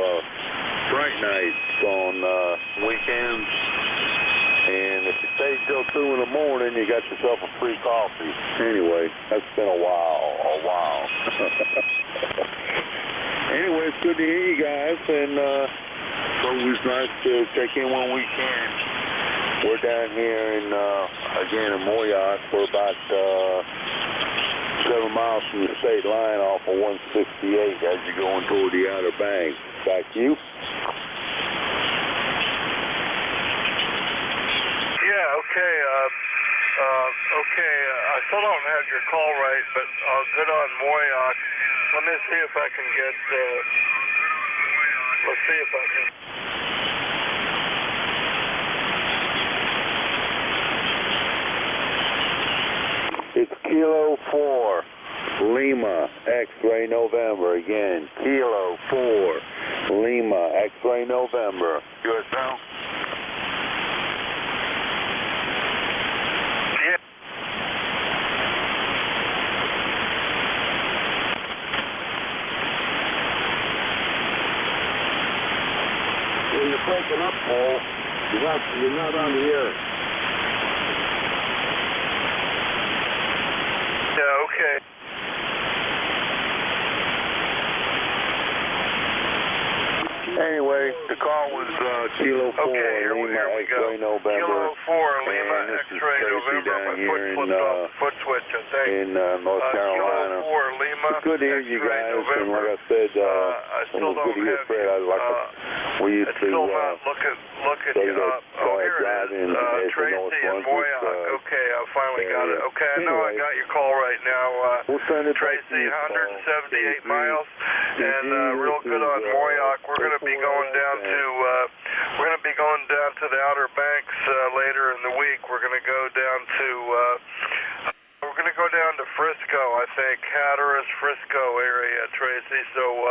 bright nights on weekends. And if you stayed till 2 in the morning, you got yourself a free coffee. Anyway, that's been a while. Anyway, it's good to hear you guys, and it's always nice to check in when we can. We're down here again in Moyock. We're about 7 miles from the state line off of 168 as you're going toward the Outer Banks. Back to you. Okay, I still don't have your call right, but good on Moyoc. Let me see if I can get, let's see if I can. It's Kilo 4, Lima, X-ray November. Again, Kilo 4, Lima, X-ray November. USL? Yeah. Well, you're breaking up, Paul. You're not on the air. Yeah, okay. Anyway, the call was Kilo 4, Lima, X-ray November. Kilo 4, Lima, and this is X-ray Tracy November. down My here foot flipped off the foot switch, I think. in North Carolina. Kilo 4, Lima, It's good to hear you X-ray guys, November. and like I said, I it still was good don't to hear have Fred. We used it's to still not looking you up. Oh, here it is. Tracy and Moyoc. Okay, I finally got it. Okay, I know I got your call right now. We'll send it Tracy, 178 miles, and real good on Moyoc. We're going to be going down to the Outer Banks later in the week. We're going to go down to Frisco, I think, Hatteras, Frisco area, Tracy. So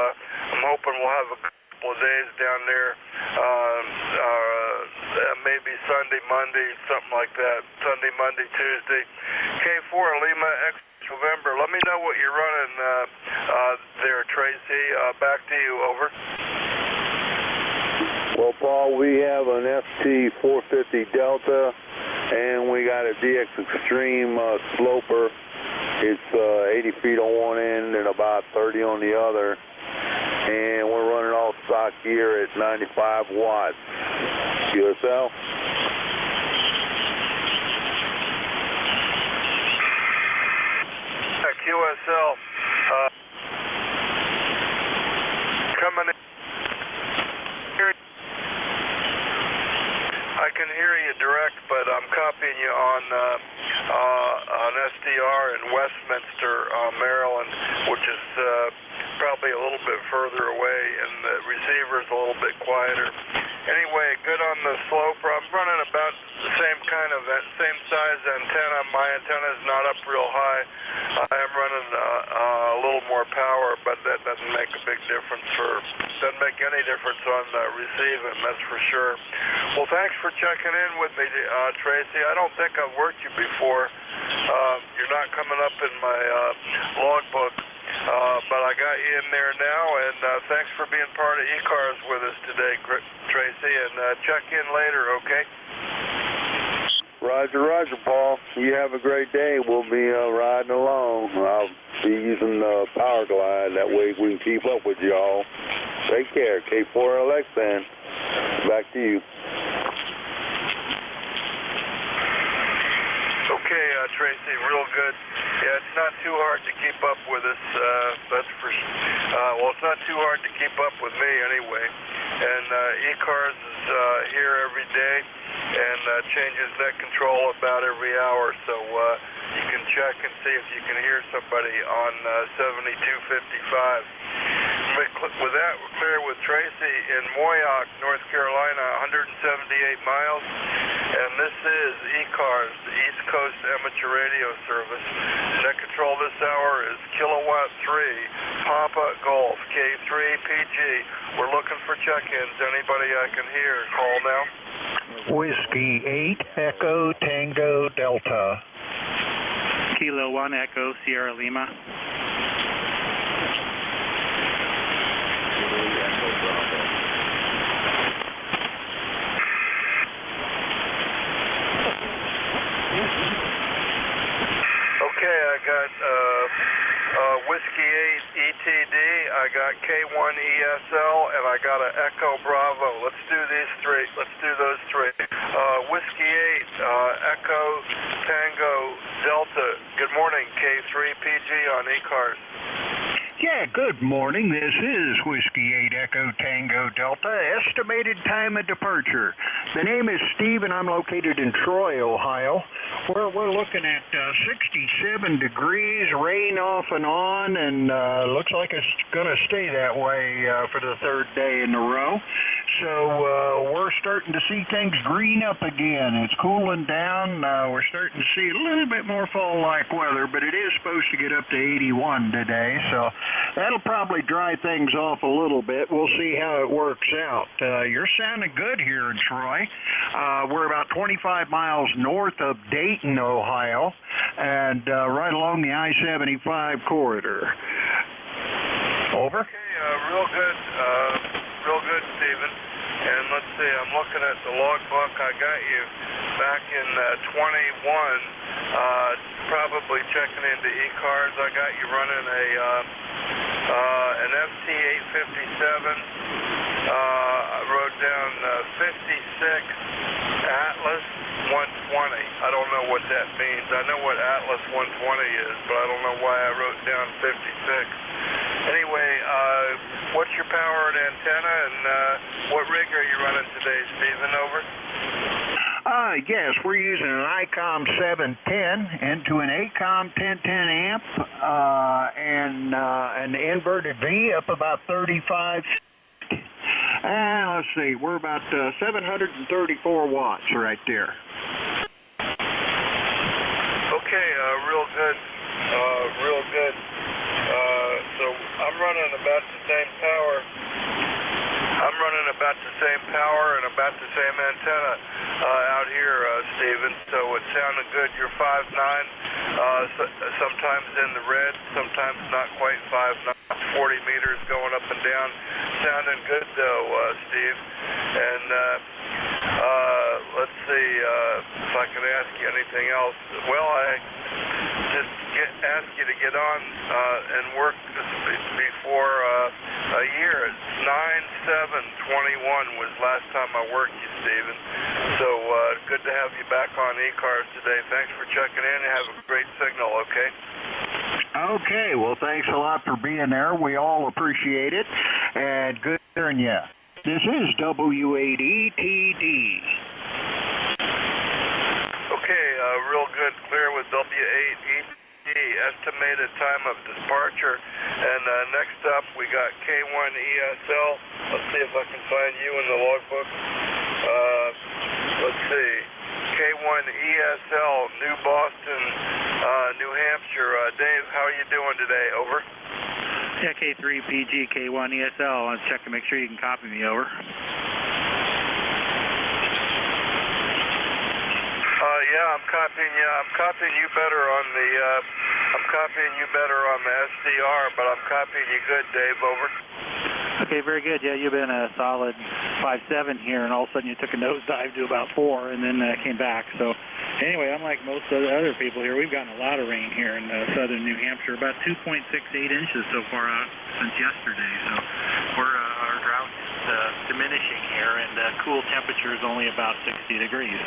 I'm hoping we'll have a couple of days down there. Maybe Sunday, Monday, something like that. Sunday, Monday, Tuesday. K4 Lima X November. Let me know what you're running there, Tracy. Back to you. Over. Well, Paul, we have an FT450 Delta, and we got a DX Extreme sloper. It's 80 feet on one end and about 30 on the other. And we're running all stock gear at 95 watts. QSL? QSL. Coming in. I can hear you direct, but I'm copying you on SDR in Westminster, Maryland, which is probably a little bit further away, and the receiver's a little bit quieter. Anyway, good on the sloper. I'm running about the same size antenna. My antenna's not up real high. I am running a little more power, but that doesn't make a big difference doesn't make any difference on receiving, that's for sure. Well, thanks for checking in with me, Tracy. I don't think I've worked you before. You're not coming up in my logbook, but I got you in there now, and thanks for being part of ECARS with us today, Tracy, and check in later, okay? Roger, roger, Paul. You have a great day. We'll be riding along. I'll be using the Power Glide. That way we can keep up with y'all. Take care. K4LX then. Back to you. Okay, Tracy, real good. Yeah, it's not too hard to keep up with us. That's for well, it's not too hard to keep up with me anyway. And ECARS is here every day and changes net control about every hour. So you can check and see if you can hear somebody on 7255. With that, we're clear with Tracy in Moyoc, North Carolina, 178 miles. And this is ECARS, the East Coast Amateur Radio Service. Net control this hour is Kilowatt 3, Papa Golf, K3PG. We're looking for check-ins. Anybody I can hear, call now. Whiskey 8, Echo Tango Delta. Kilo 1, Echo Sierra Lima. Okay, I got Whiskey 8 ETD, I got K1 ESL, and I got an Echo Bravo. Let's do these three. Let's do those three. Whiskey 8, Echo Tango Delta. Good morning, K3PG on ECARS. Yeah, good morning. This is Whiskey 8 Echo Tango Delta. Estimated time of departure. The name is Steve, and I'm located in Troy, Ohio. We're looking at 67 degrees, rain off and on, and looks like it's going to stay that way for the third day in a row. So we're starting to see things green up again. It's cooling down. We're starting to see a little bit more fall-like weather, but it is supposed to get up to 81 today, so that'll probably dry things off a little bit. We'll see how it works out. You're sounding good here in Troy. We're about 25 miles north of Dayton, Ohio, and right along the I-75 corridor. Over. Okay, real good, Stephen. And let's see, I'm looking at the logbook. I got you back in 21, probably checking into ECARS. I got you running an FT857. I wrote down 56 Atlas 120. I don't know what that means. I know what Atlas 120 is, but I don't know why I wrote down 56. Anyway, what's your powered antenna, and what rig are you running today, Stephen? Over. Yes, we're using an ICOM 710 into an ACOM 1010 amp and an inverted V up about 35. And let's see, we're about 734 watts right there. Okay, real good. So I'm running about the same power. And about the same antenna out here, Stephen. So it sounded good. You're 5'9", sometimes in the red, sometimes not quite 5'9", 40 meters going up and down. Sounding good though, Steve. And let's see if I can ask you anything else. Well, I just ask you to get on and work before a year. It's 9/7/21 was last time I worked you, Stephen. So good to have you back on ECARS today. Thanks for checking in. Have a great signal, okay? Okay, well, thanks a lot for being there. We all appreciate it, and good hearing you. This is W8ETD. Okay, real good, clear with W8ETD. Estimated time of departure. And next up, we got K1ESL. Let's see if I can find you in the logbook. Let's see. K1ESL, New Boston, New Hampshire. Dave, how are you doing today? Over. Yeah, K3PG, K1ESL. Let's check to make sure you can copy me. Over. Yeah, I'm copying you better on the. I'm copying you better on the SDR, but I'm copying you good, Dave. Over. Okay, very good. Yeah, you've been a solid 5'7" here, and all of a sudden you took a nosedive to about 4, and then came back. So, anyway, unlike most of the other people here, we've gotten a lot of rain here in southern New Hampshire. About 2.68 inches so far out since yesterday. So, our drought is diminishing here, and cool temperature is only about 60 degrees.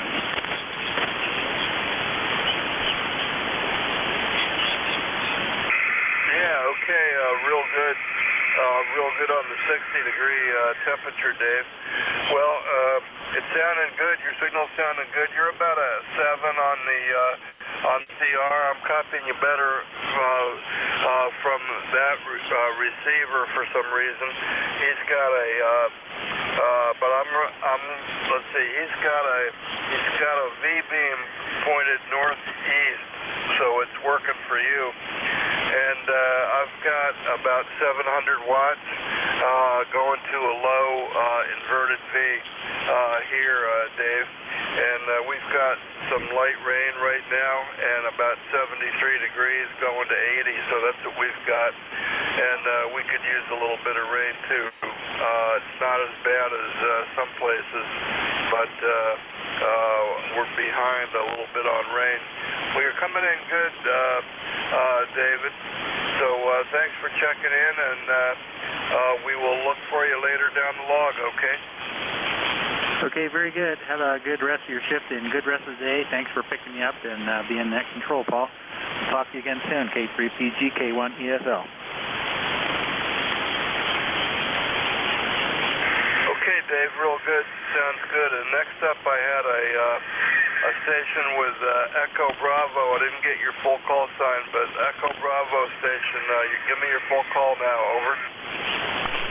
Okay, real good on the 60-degree temperature, Dave. Well, it's sounding good. Your signal's sounding good. You're about a 7 on CR. I'm copying you better from that receiver for some reason. He's got a, but let's see. He's got a V-beam pointed northeast, so it's working for you. And I've got about 700 watts going to a low inverted V here, Dave. And we've got some light rain right now and about 73 degrees going to 80, so that's what we've got. And we could use a little bit of rain too. It's not as bad as some places, but we're behind a little bit on rain. Well, you're coming in good, David. So thanks for checking in, and we will look for you later down the log, okay? Okay, very good. Have a good rest of your shift and good rest of the day. Thanks for picking me up and being in that control, Paul. We'll talk to you again soon, K3PG, K1ESL. Dave. Real good. Sounds good. And next up, I had a station with Echo Bravo. I didn't get your full call sign, but Echo Bravo station, you give me your full call now. Over.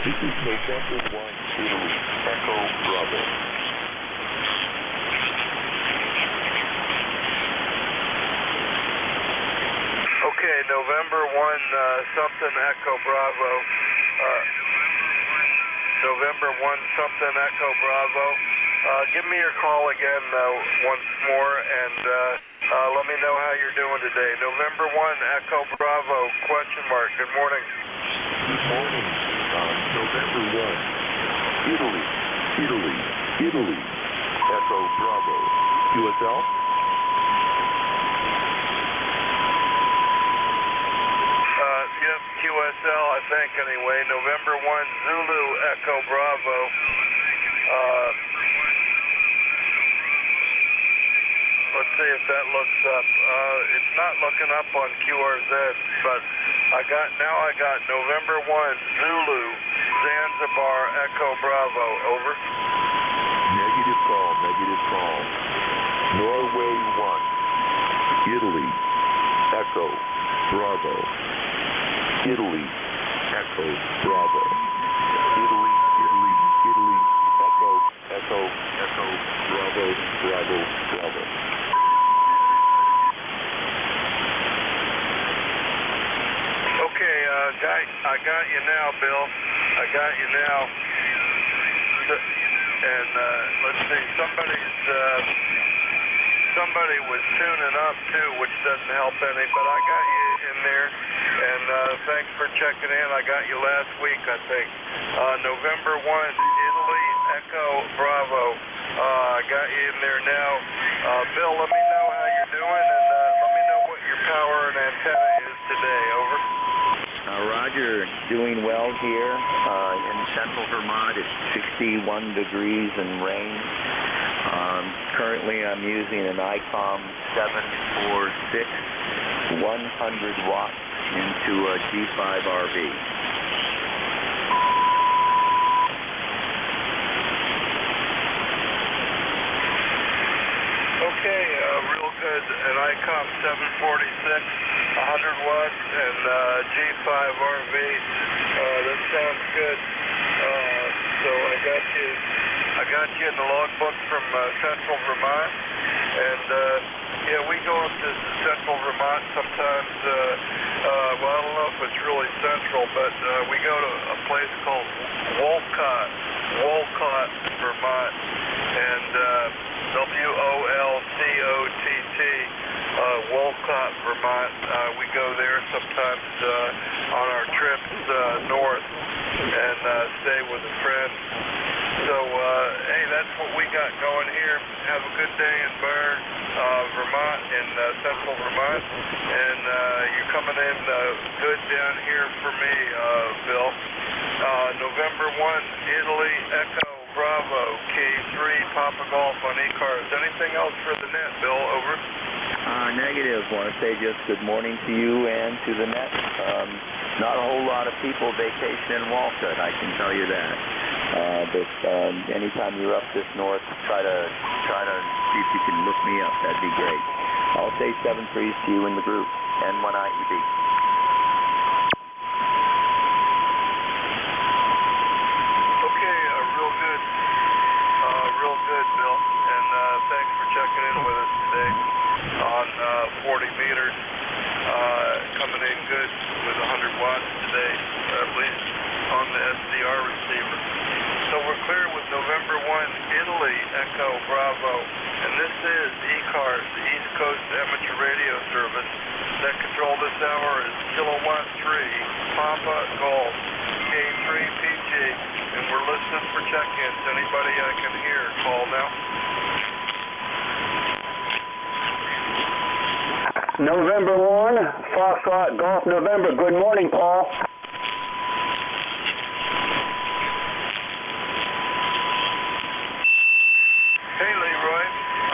This is November 1, Italy, Echo Bravo. Okay, November 1, something Echo Bravo. November 1, something Echo Bravo. Give me your call again once more, and let me know how you're doing today. November 1, Echo Bravo, question mark. Good morning. Good morning. November 1, Italy, Italy, Italy, Echo Bravo, USL. Yep, QSL, I think, anyway. November 1, Zulu, Echo Bravo. Let's see if that looks up. It's not looking up on QRZ, but I got November 1, Zulu, Zanzibar, Echo Bravo. Over. Negative call. Norway 1, Italy, Echo Bravo. Italy, Echo Bravo. Italy, Echo, Bravo, Bravo. Okay, I got you now, Bill. I got you now. And let's see, somebody was tuning up too, which doesn't help any, but I got you in there. And thanks for checking in. I got you last week, I think. November 1, Italy, Echo Bravo. I got you in there now. Bill, let me know how you're doing, and let me know what your power and antenna is today. Over. Roger, doing well here in central Vermont. It's 61 degrees and rain. Currently I'm using an ICOM 746 100 watts into a G5 RV. Okay, real good. An ICOM 746, 100 watts, and G5 RV. That sounds good. So I got you in the logbook from Central Vermont, and yeah, we go up to Central Vermont sometimes. Well, I don't know if it's really central, but we go to a place called Wolcott, Vermont, and WOLCOTT, Wolcott, Vermont. We go there sometimes on our trips north and stay with a friend. So, hey, that's what we got going here. Have a good day in Bern, Vermont, in central Vermont. And you're coming in good down here for me, Bill. November 1, Italy, Echo Bravo, Key 3, Papa Golf on ECARS. Anything else for the net, Bill? Over. Negative. Want to say just good morning to you and to the net. Not a whole lot of people vacation in Walcott, I can tell you that. But anytime you're up this north, try to see if you can look me up. That'd be great. I'll say 7-3 to you in the group. N1IEB. Real good, Bill. And thanks for checking in with us today on 40 meters. Coming in good with 100 watts today, at least on the SDR receiver. So we're clear with November 1, Italy, Echo Bravo. And this is ECARS, the East Coast Amateur Radio Service. That control this hour is Kilowatt 3, Papa Golf, K3PG. And we're listening for check-ins. Anybody I can hear, call now. November 1, Foxtrot Golf November. Good morning, Paul. Hey, Leroy.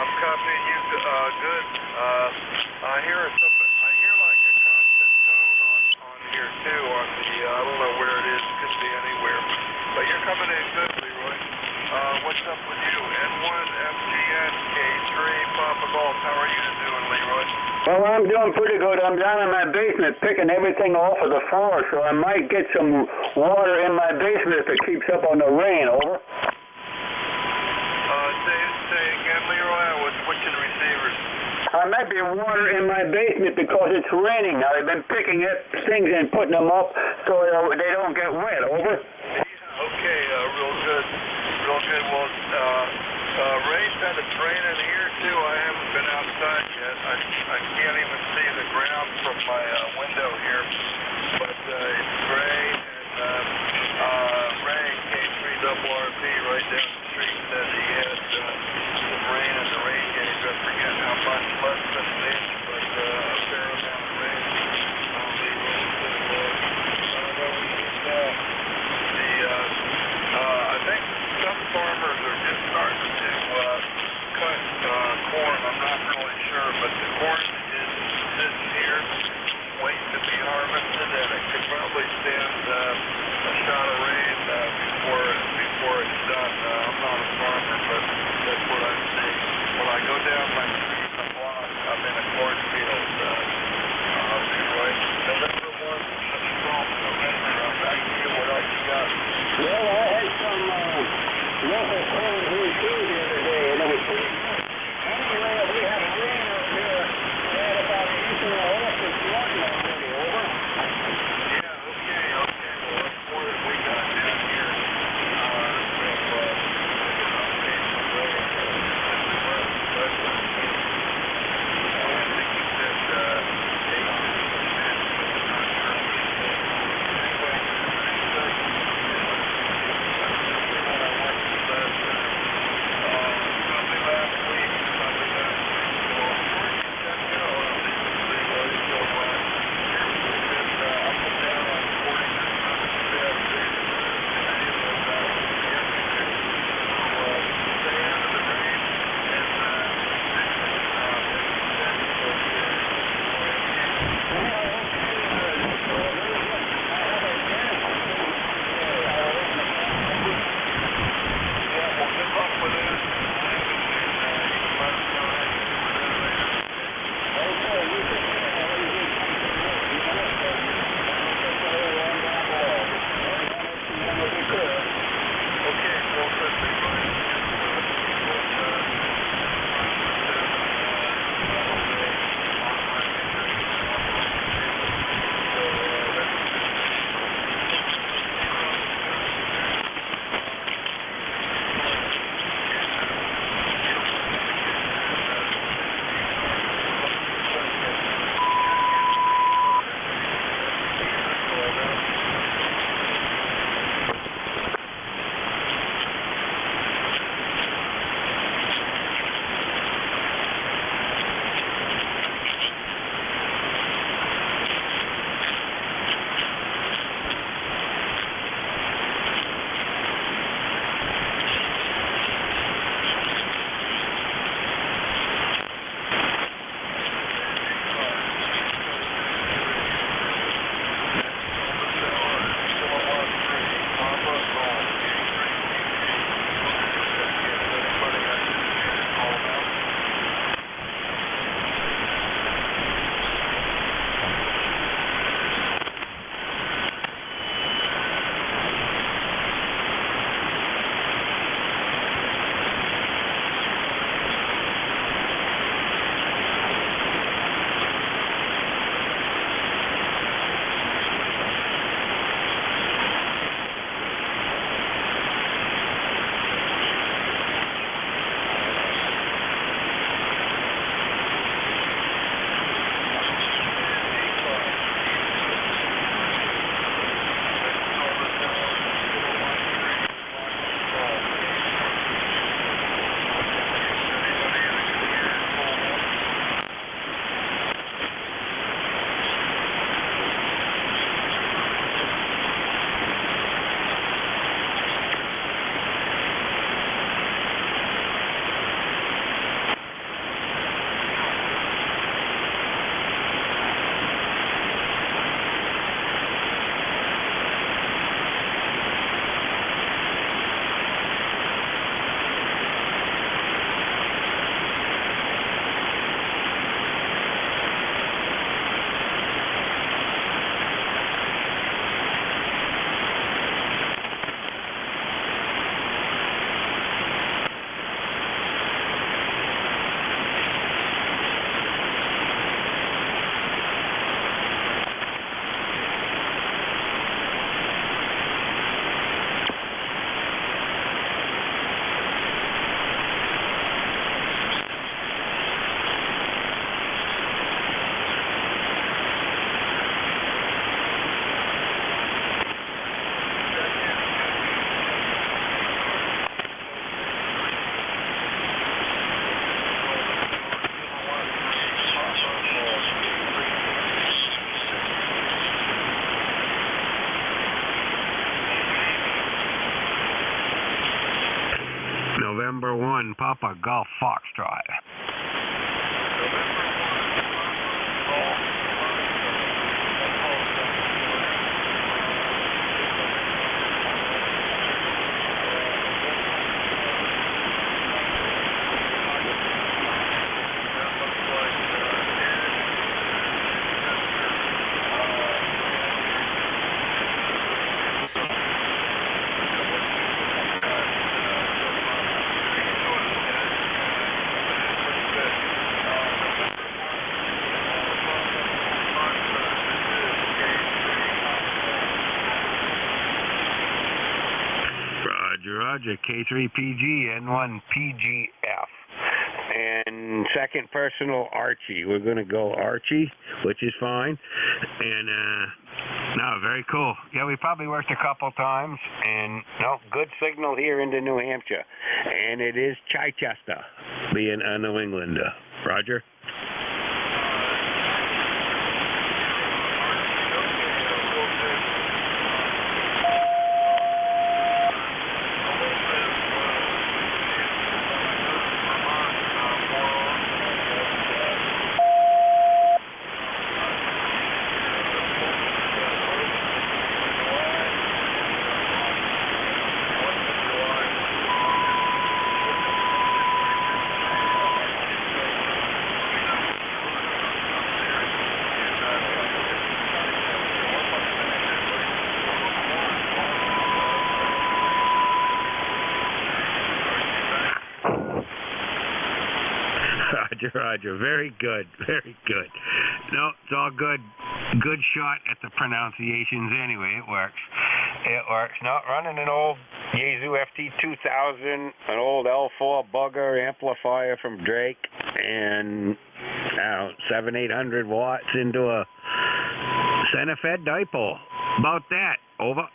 I'm copying you good. I hear like a constant tone on here, too, on the, I don't know where it is. Could be anywhere. But you're coming in good, Leroy. Golf. How are you doing, Leroy? Well, I'm doing pretty good. I'm down in my basement picking everything off of the floor, so I might get some water in my basement if it keeps up on the rain. Over. Say again, Leroy. I was switching receivers. I might be water in my basement because it's raining now. I've been picking up things and putting them up so they don't get wet. Over. Okay, real good. Real good. Well, Ray said it's raining here too. I haven't been outside yet. I can't even see the ground from my window here. But it's gray, and Ray, K3RP, right down the street, said he had some rain in the rain gauge. I forget how much, less than an inch, but a fair amount of rain. I think some farmers are just starting to cut corn. I'm not really sure, but the corn is sitting here waiting to be harvested. Papa Golf Foxtrot. Roger, K3PG, N1PGF. And second personal, Archie. We're going to go Archie, which is fine. And, no, very cool. Yeah, we probably worked a couple times, and, no, good signal here into New Hampshire. And it is Chichester, being a New Englander. Roger. Roger. Very good. Very good. No, it's all good. Good shot at the pronunciations anyway. It works. It works. Not running an old Yaesu FT2000, an old L4 bugger amplifier from Drake, and 700-800 watts into a center fed dipole. About that. Over.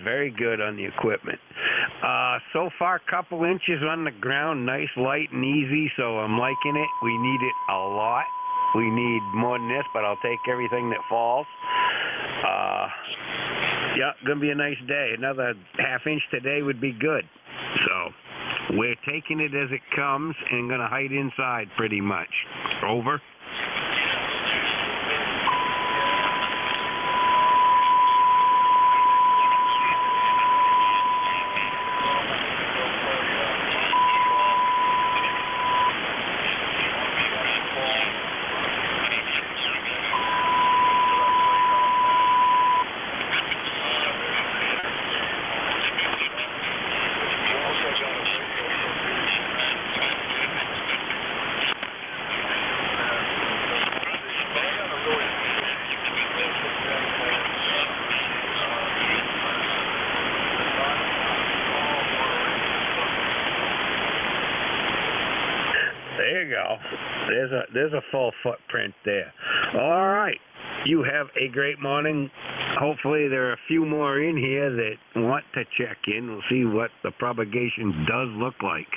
Very good on the equipment. So far, couple inches on the ground, nice, light, and easy, so I'm liking it. We need it a lot. We need more than this, but I'll take everything that falls. Yeah, gonna be a nice day. Another half inch today would be good. So we're taking it as it comes and gonna hide inside pretty much. Over. There you go. There's a full footprint there. All right. You have a great morning. Hopefully there are a few more in here that want to check in. We'll see what the propagation does look like.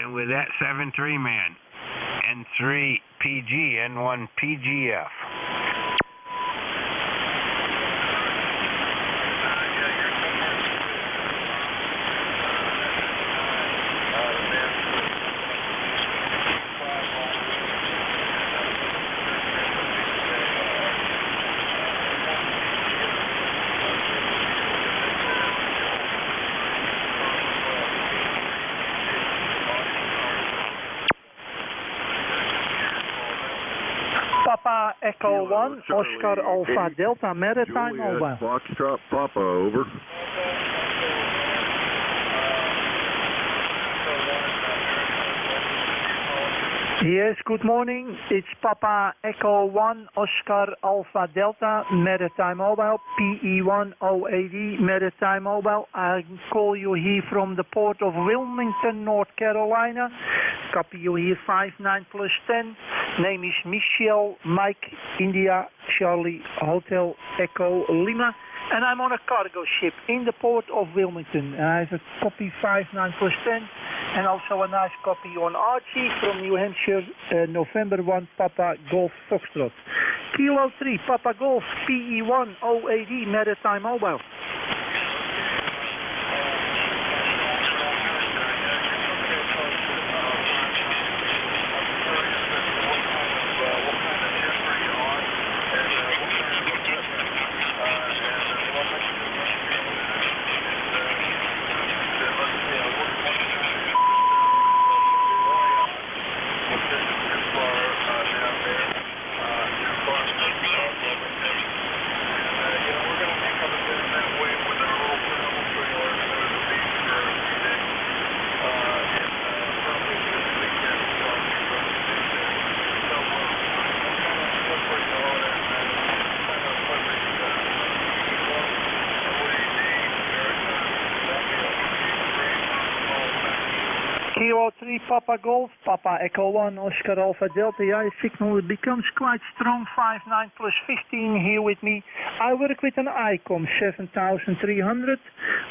And with that, 7-3 man, N3 PG, N1 PGF. Papa Echo 1, Oscar Alpha Delta, Maritime Mobile. Foxtrot Papa, over. Yes, good morning. It's Papa Echo 1, Oscar Alpha Delta, Maritime Mobile, PE1080, Maritime Mobile. I call you here from the port of Wilmington, North Carolina. Copy you here 59+10. Name is Michelle, Mike, India, Charlie, Hotel, Echo, Lima. And I'm on a cargo ship in the port of Wilmington. I have a copy 59+10 and also a nice copy on Archie from New Hampshire, November 1, Papa Golf Foxtrot. Kilo 3, Papa Golf, PE1080, Maritime Mobile. Kilo 3, Papa Golf, Papa Echo 1, Oscar Alpha Delta. Yeah, signal becomes quite strong, 59+15 here with me. I work with an ICOM 7300.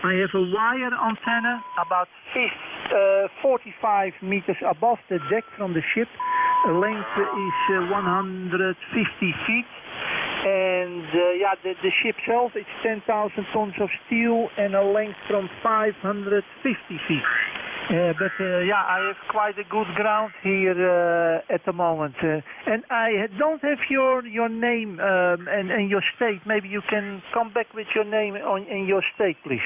I have a wire antenna about 45 meters above the deck from the ship. The length is 150 feet. And yeah, the ship itself is 10,000 tons of steel and a length from 550 feet. But yeah, I have quite a good ground here at the moment. And I don't have your name and your state. Maybe you can come back with your name and your state, please.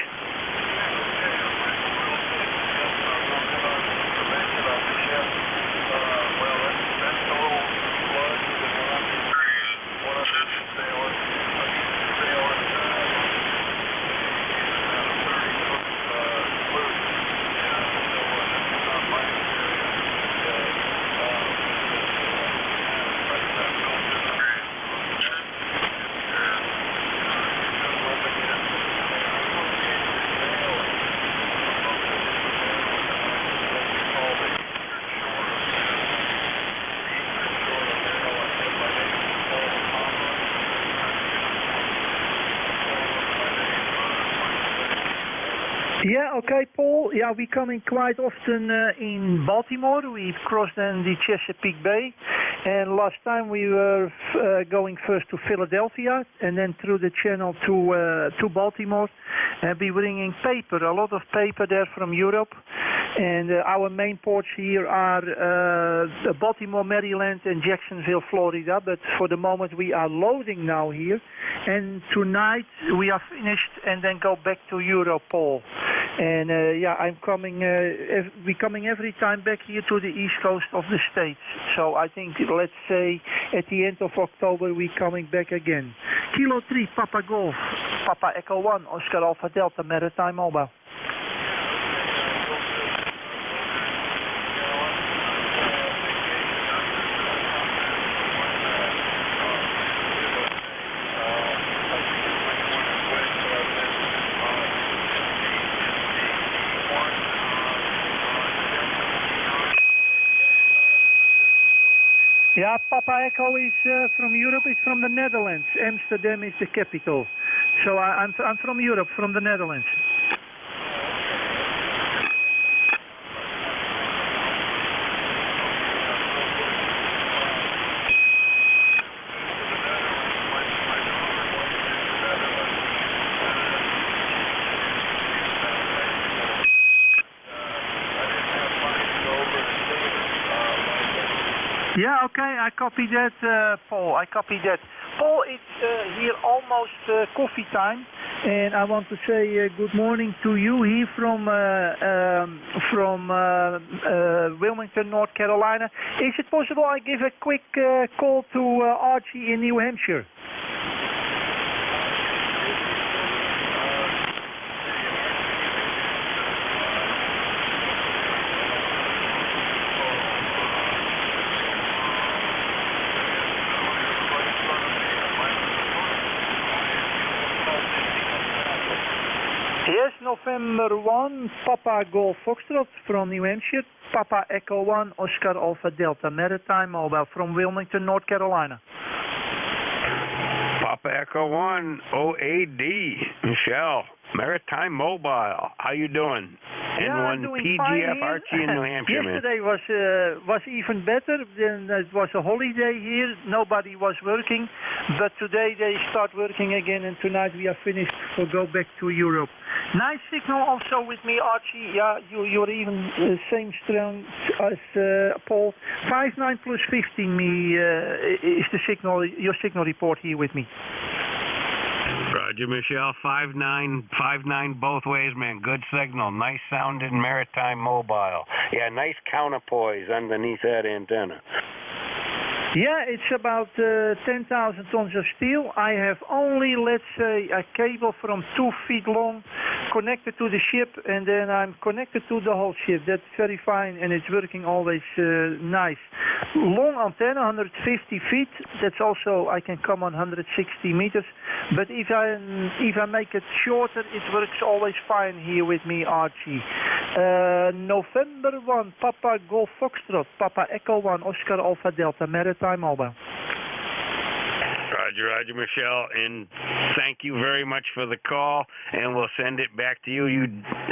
Yeah, okay, Paul. Yeah, we're coming quite often in Baltimore. We've crossed then the Chesapeake Bay. And last time we were going first to Philadelphia and then through the channel to Baltimore. And we're bringing paper, a lot of paper there from Europe. And our main ports here are Baltimore, Maryland and Jacksonville, Florida. But for the moment we are loading now here. And tonight we are finished and then go back to Europe, Paul. And yeah, I'm coming, we're coming every time back here to the east coast of the States. So I think, let's say, at the end of October, we're coming back again. Kilo 3, Papa Golf, Papa Echo 1, Oscar Alpha Delta, Maritime Mobile. Yeah, Papa Echo is from Europe. It's from the Netherlands. Amsterdam is the capital. So I'm from Europe, from the Netherlands. Yeah, okay, I copy that, Paul. I copy that. Paul, it's here almost coffee time, And I want to say good morning to you here from Wilmington, North Carolina. Is it possible I give a quick call to Archie in New Hampshire? Yes, November 1, Papa Golf Foxtrot from New Hampshire, Papa Echo 1, Oscar Alpha Delta, Maritime Mobile from Wilmington, North Carolina. Papa Echo 1, OAD, Michelle, Maritime Mobile. How you doing? Yeah, I'm doing PGF fine here. Archie in New Hampshire, Yesterday was even better. Then it was a holiday here. Nobody was working, but today they start working again, and tonight we are finished to go back to Europe. Nice signal also with me, Archie. Yeah, you're even same strong as Paul. 59 plus 15 me is the signal. Your signal report here with me. Roger, Michelle, 5.9 both ways, man. Good signal. Nice sounding Maritime Mobile. Yeah, nice counterpoise underneath that antenna. Yeah, it's about 10,000 tons of steel. I have only, let's say, a cable from 2 feet long connected to the ship, and then I'm connected to the whole ship. That's very fine, and it's working always nice. Long antenna, 150 feet. That's also, I can come on 160 meters. But if I make it shorter, it works always fine here with me, Archie. November 1, Papa Golf Foxtrot, Papa Echo 1, Oscar Alpha Delta, Maritime Mobile. Roger, Michelle, and thank you very much for the call, and we'll send it back to you. You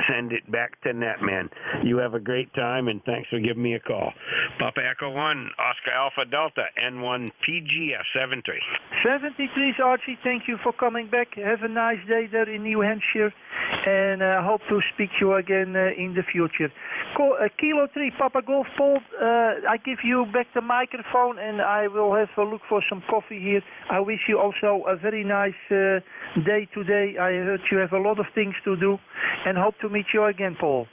send it back to Netman. You have a great time, and thanks for giving me a call. Papa Echo 1, Oscar Alpha Delta, N1 PGF 73. 73, Archie, thank you for coming back. Have a nice day there in New Hampshire, and hope to speak to you again in the future. Kilo 3, Papa Golf Paul, I give you back the microphone, and I will have a look for some coffee here. I wish you also a very nice day today. I heard you have a lot of things to do, and hope to meet you again, Paul.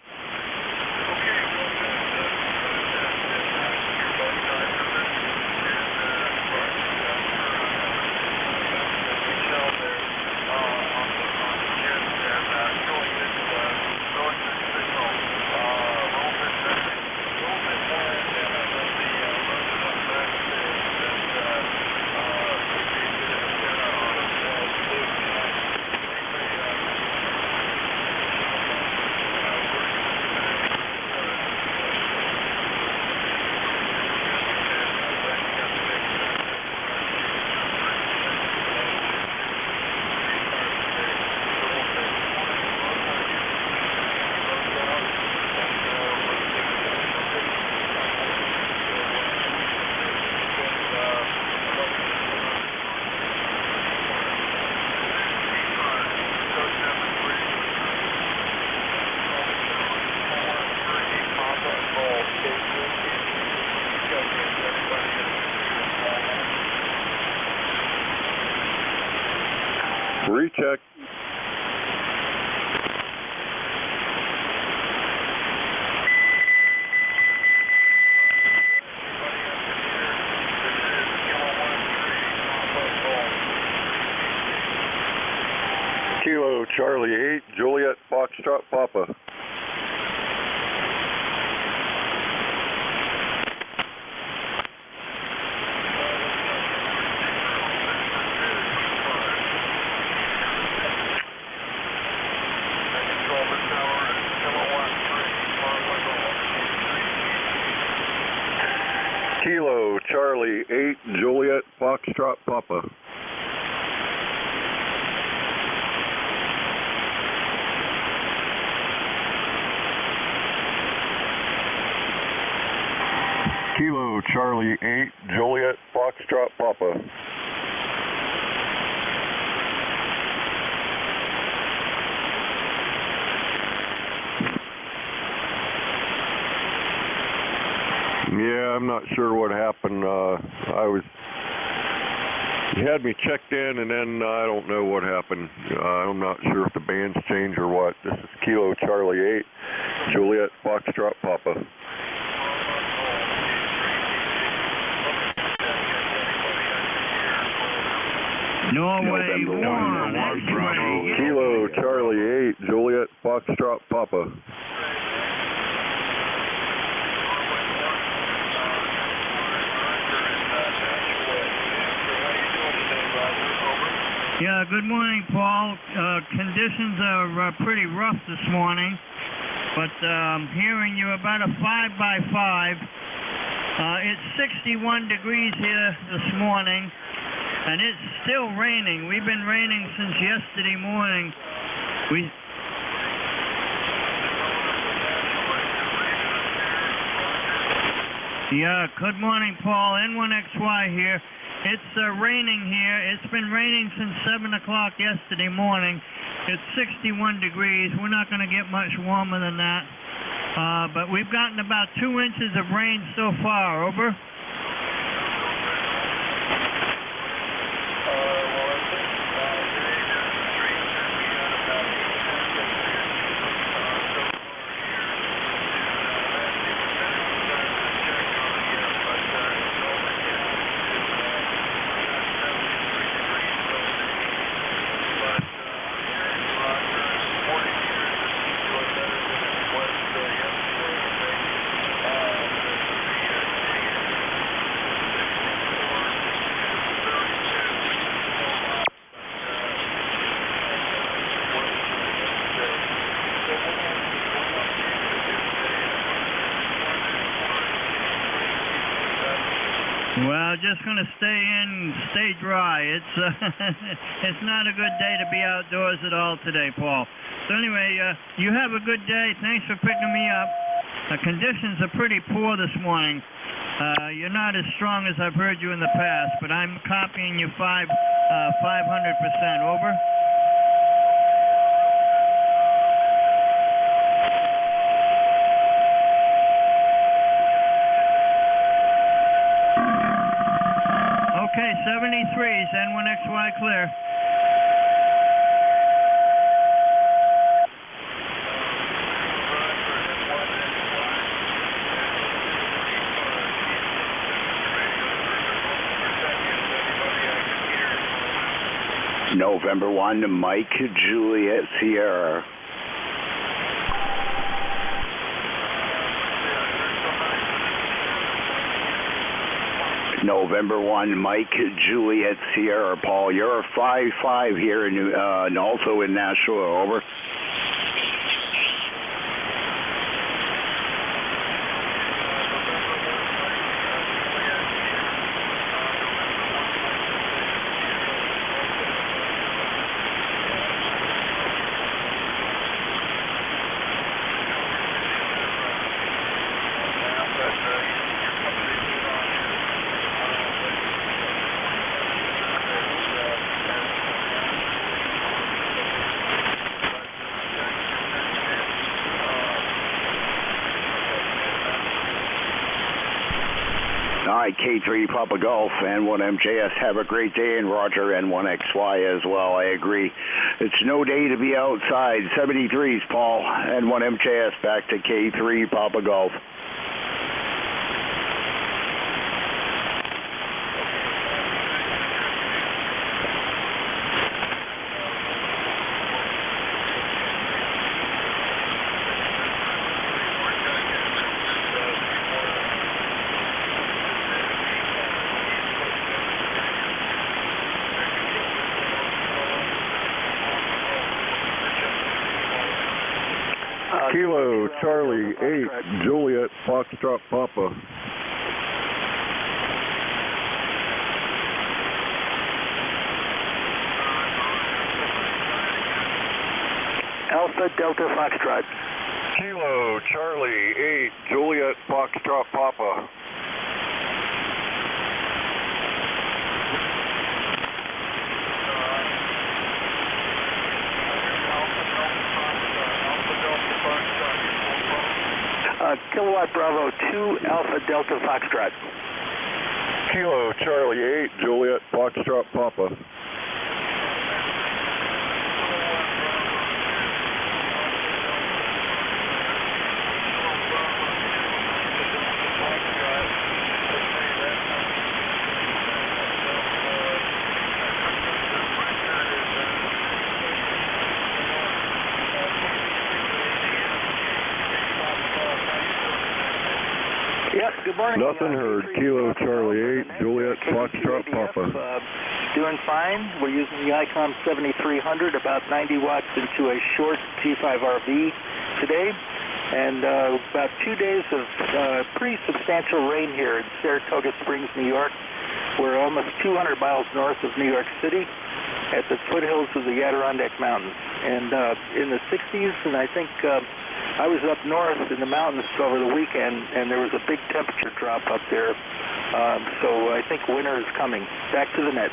Recheck. Kilo Charlie 8, Juliet Foxtrot Papa. Kilo Charlie 8, Juliet Foxtrot Papa. Kilo Charlie 8, Juliet Foxtrot Papa. Yeah, I'm not sure what happened. I was You had me checked in, and then I don't know what happened. I'm not sure if the band's changed or what. This is Kilo Charlie 8, Juliet Foxtrot Papa. Norway 1, X-ray. Kilo Charlie 8, Juliet Foxtrot Papa. Yeah, good morning, Paul. Conditions are pretty rough this morning, but I'm hearing you're about a 5x5. It's 61 degrees here this morning, and it's still raining. We've been raining since yesterday morning. Yeah, good morning, Paul. N1XY here. It's raining here. It's been raining since 7 o'clock yesterday morning. It's 61 degrees. We're not going to get much warmer than that. But we've gotten about 2 inches of rain so far. Over. Well, just going to stay in, stay dry. It's it's not a good day to be outdoors at all today, Paul. So anyway, you have a good day. Thanks for picking me up. The conditions are pretty poor this morning. You're not as strong as I've heard you in the past, but I'm copying you 500%. Over. Okay, 73s, N1XY clear. November 1, Mike, Juliet, Sierra. November 1, Mike, Juliet, Sierra, Paul. You're a 5-5 here and also in Nashua. Over. All right, K3 Papa Golf, N1MJS, have a great day, and Roger, N1XY as well, I agree. It's no day to be outside. 73s, Paul, N1MJS, back to K3 Papa Golf. Kilo Charlie 8, Juliet Foxtrot Papa. Alpha Delta Foxtrot. Kilo Charlie 8, Juliet Foxtrot Papa. Kilowatt Bravo 2, Alpha Delta Foxtrot. Kilo Charlie 8, Juliet, Foxtrot Papa. Yep, good morning. Nothing heard. Kilo Charlie 8, Juliet, Foxtrot Papa. Doing fine. We're using the ICOM 7300, about 90 watts into a short G5RV today. And about 2 days of pretty substantial rain here in Saratoga Springs, New York. We're almost 200 miles north of New York City at the foothills of the Adirondack Mountains. And in the 60s, and I think I was up north in the mountains over the weekend, and there was a big temperature drop up there. So I think winter is coming. Back to the net.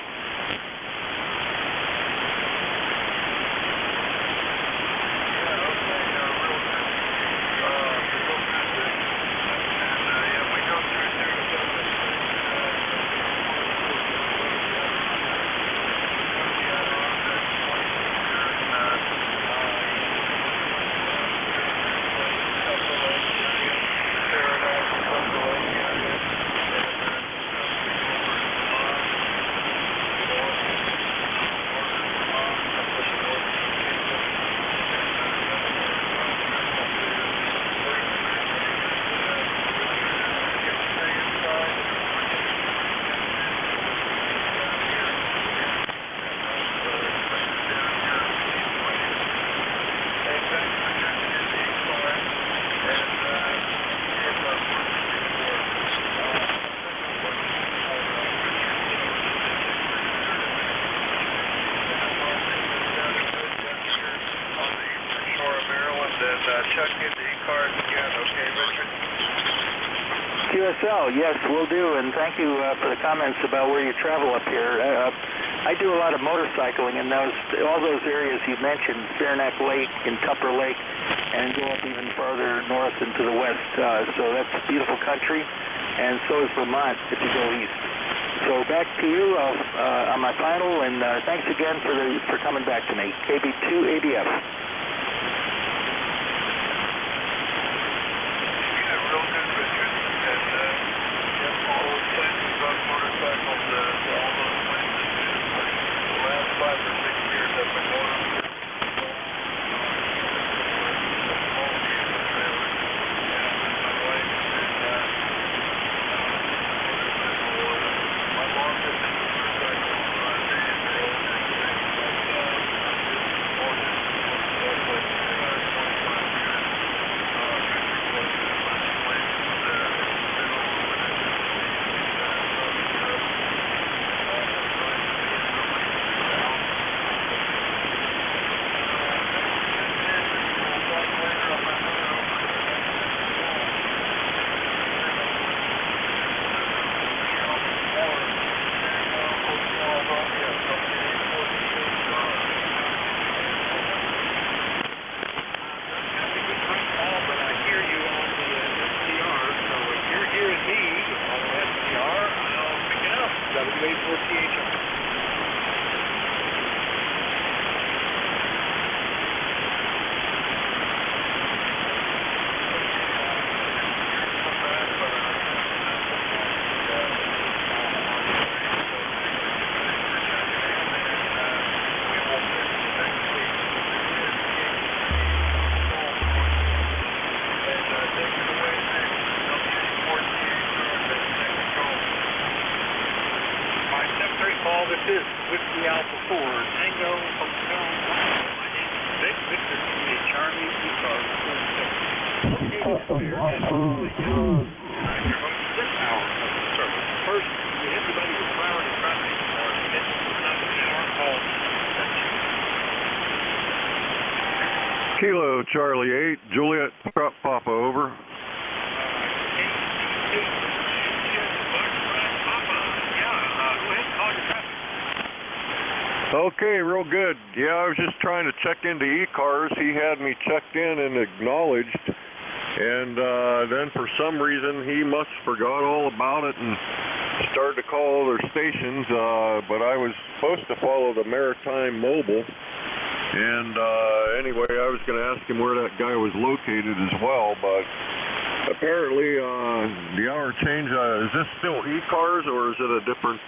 Check into ECARS again, okay, Richard? QSL, yes, will do, and thank you for the comments about where you travel up here. I do a lot of motorcycling in all those areas you mentioned, Saranac Lake and Tupper Lake, and go up even farther north into the west. So that's beautiful country, and so is Vermont if you go east. So back to you on my final, and thanks again for coming back to me. KB2ABF. This is Whiskey Alpha 4, Tango Hotel. My name is Vic. Victor India Charlie, ECARS 46. Okay, this hour of the service. First, you hit somebody with priority traffic, or you hit not an hour call. Kilo Charlie 8, Juliet, Trot Papa, over. Okay, real good. Yeah, I was just trying to check into ECARS. He had me checked in and acknowledged, and then for some reason he must have forgot all about it and started to call other stations, but I was supposed to follow the Maritime Mobile. And anyway, I was going to ask him where that guy was located as well, but apparently the hour change, is this still ECARS or is it a different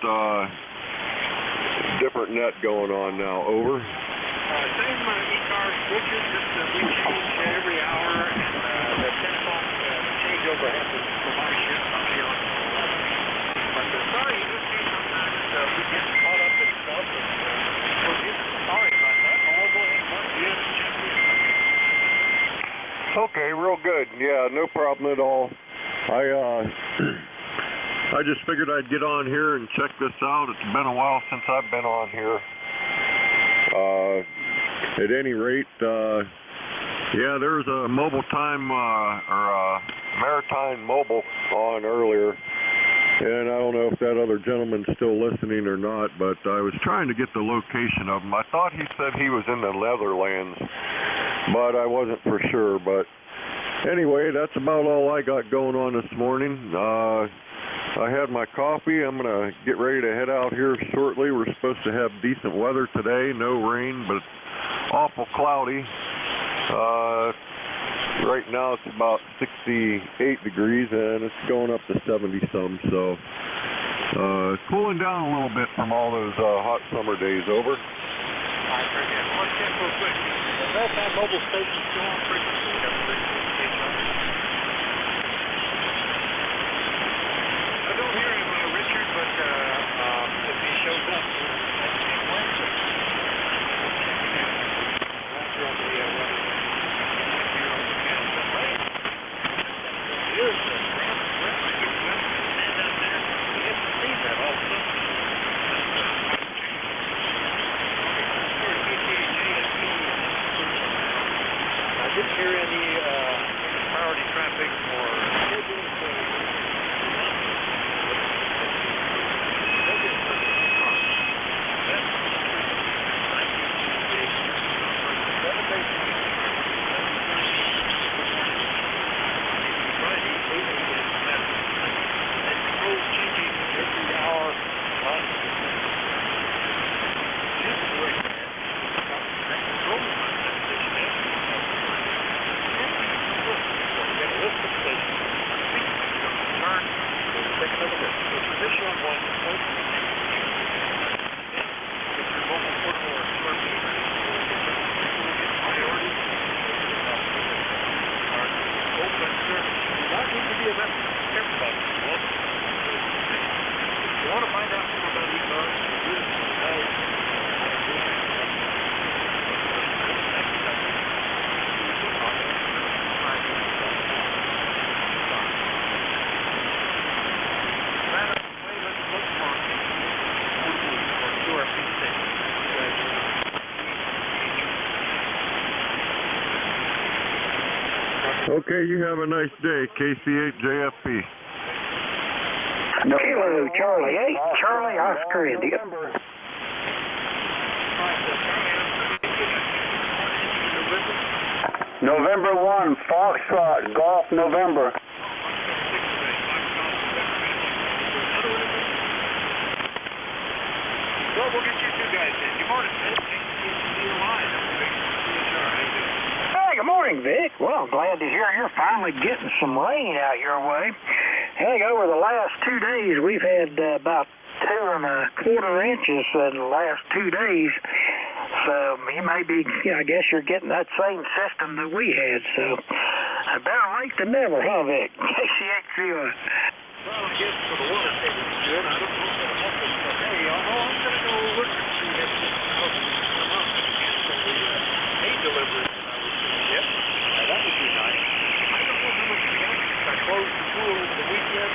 net going on now? Over? Same ECARS switches, just we change every hour, and the 10 o'clock changeover happens for my shift. I'll be on 11. But sorry, you just see sometimes we get caught up in stuff, and we're just sorry about that. I'll go ahead and mark you in and check this out. Okay, real good. Yeah, no problem at all. I just figured I'd get on here and check this out. It's been a while since I've been on here. At any rate, yeah, there was a mobile time or Maritime Mobile on earlier, and I don't know if that other gentleman's still listening or not, but I was trying to get the location of him. I thought he said he was in the Netherlands, but I wasn't for sure. But anyway, that's about all I got going on this morning. I had my coffee. I'm going to get ready to head out here shortly. We're supposed to have decent weather today, no rain, but awful cloudy. Right now it's about 68 degrees and it's going up to 70-some, so cooling down a little bit from all those hot summer days. Over. All right, very good. Let's check real quick. The Maritime Mobile station still on frequency. I don't hear him, Richard, but if he shows up, I didn't hear any priority traffic or Okay, you have a nice day, KC8JFP. Kilo Charlie 8, Charlie Oscar India. November 1, Foxtrot, Golf November. Well, we'll get you two guys in. Good morning, Ed. Hey, good morning, Vic. Well, glad to hear you're finally getting some rain out your way. Hey, over the last 2 days, we've had about 2¼ inches in the last 2 days. So you may be, I guess you're getting that same system that we had. So better late than never, huh, Vic? KC8CUS. Well, I guess for the water table is good. I don't know if it'll help us, but hey, I'm going to go look and see if this helps come up and cancel the hay delivery that I was going to get. That would be nice. I don't know how much we got since I closed the pool over the weekend.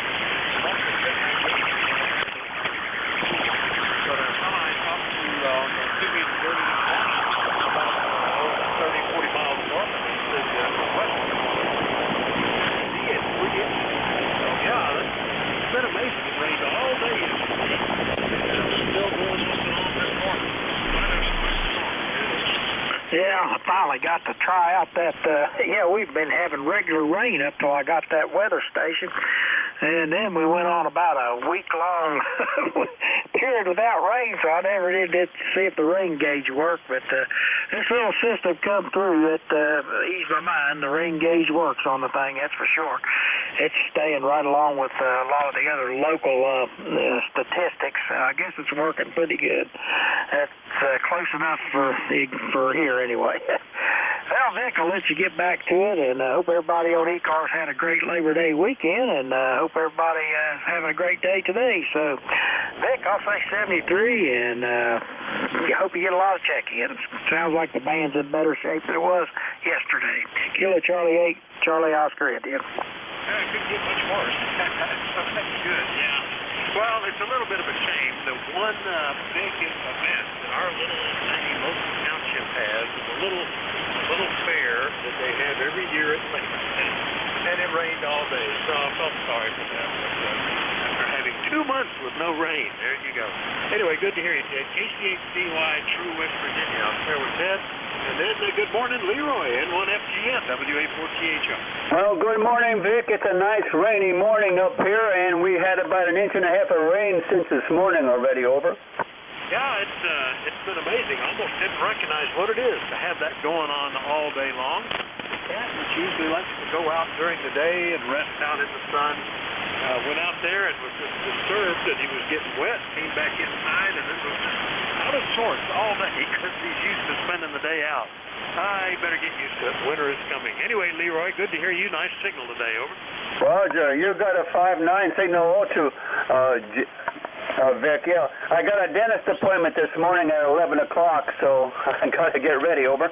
I'm also checking my gate. But I talked to on the previous 30 about 30, 40 miles north of me. He said west. See it, 3 inches. So yeah, it's been amazing. It rained all day yesterday. It's still going on this morning. Yeah, I finally got to try out that, we've been having regular rain up till I got that weather station. And then we went on about a week-long period without rain, so I never did get to see if the rain gauge worked. But this little system come through that eased my mind. The rain gauge works on the thing, that's for sure. It's staying right along with a lot of the other local statistics. I guess it's working pretty good. That's close enough for here anyway. Well, Vic, I'll let you get back to it, and I hope everybody on ECARS had a great Labor Day weekend, and I hope everybody is having a great day today. So, Vic, I'll say 73, and I hope you get a lot of check-ins. Sounds like the band's in better shape than it was yesterday. Kilo Charlie 8, Charlie Oscar India. It couldn't get much worse. That's good, yeah. Well, it's a little bit of a shame. The one big event that our little tiny local township has is a little fair that they have every year at Lake, and it rained all day, so I felt sorry for them. After having 2 months with no rain, there you go. Anyway, good to hear you, Ted. KC8CY, True West Virginia. I'll clear with Ted. And then good morning, Leroy, N1FGN, WA4THR. Well, good morning, Vic. It's a nice rainy morning up here, and we had about 1.5 inches of rain since this morning already. Over. Yeah, it's been amazing. I almost didn't recognize what it is to have that going on all day long. The cat, which usually likes to go out during the day and rest out in the sun, went out there and was just disturbed that he was getting wet, came back inside, and it was out of sorts all day because he's used to spending the day out. You better get used to it. Winter is coming. Anyway, Leroy, good to hear you. Nice signal today. Over. Roger. You got a 5.9 signal also, Vic. Yeah, I got a dentist appointment this morning at 11 o'clock, so I got to get ready. Over.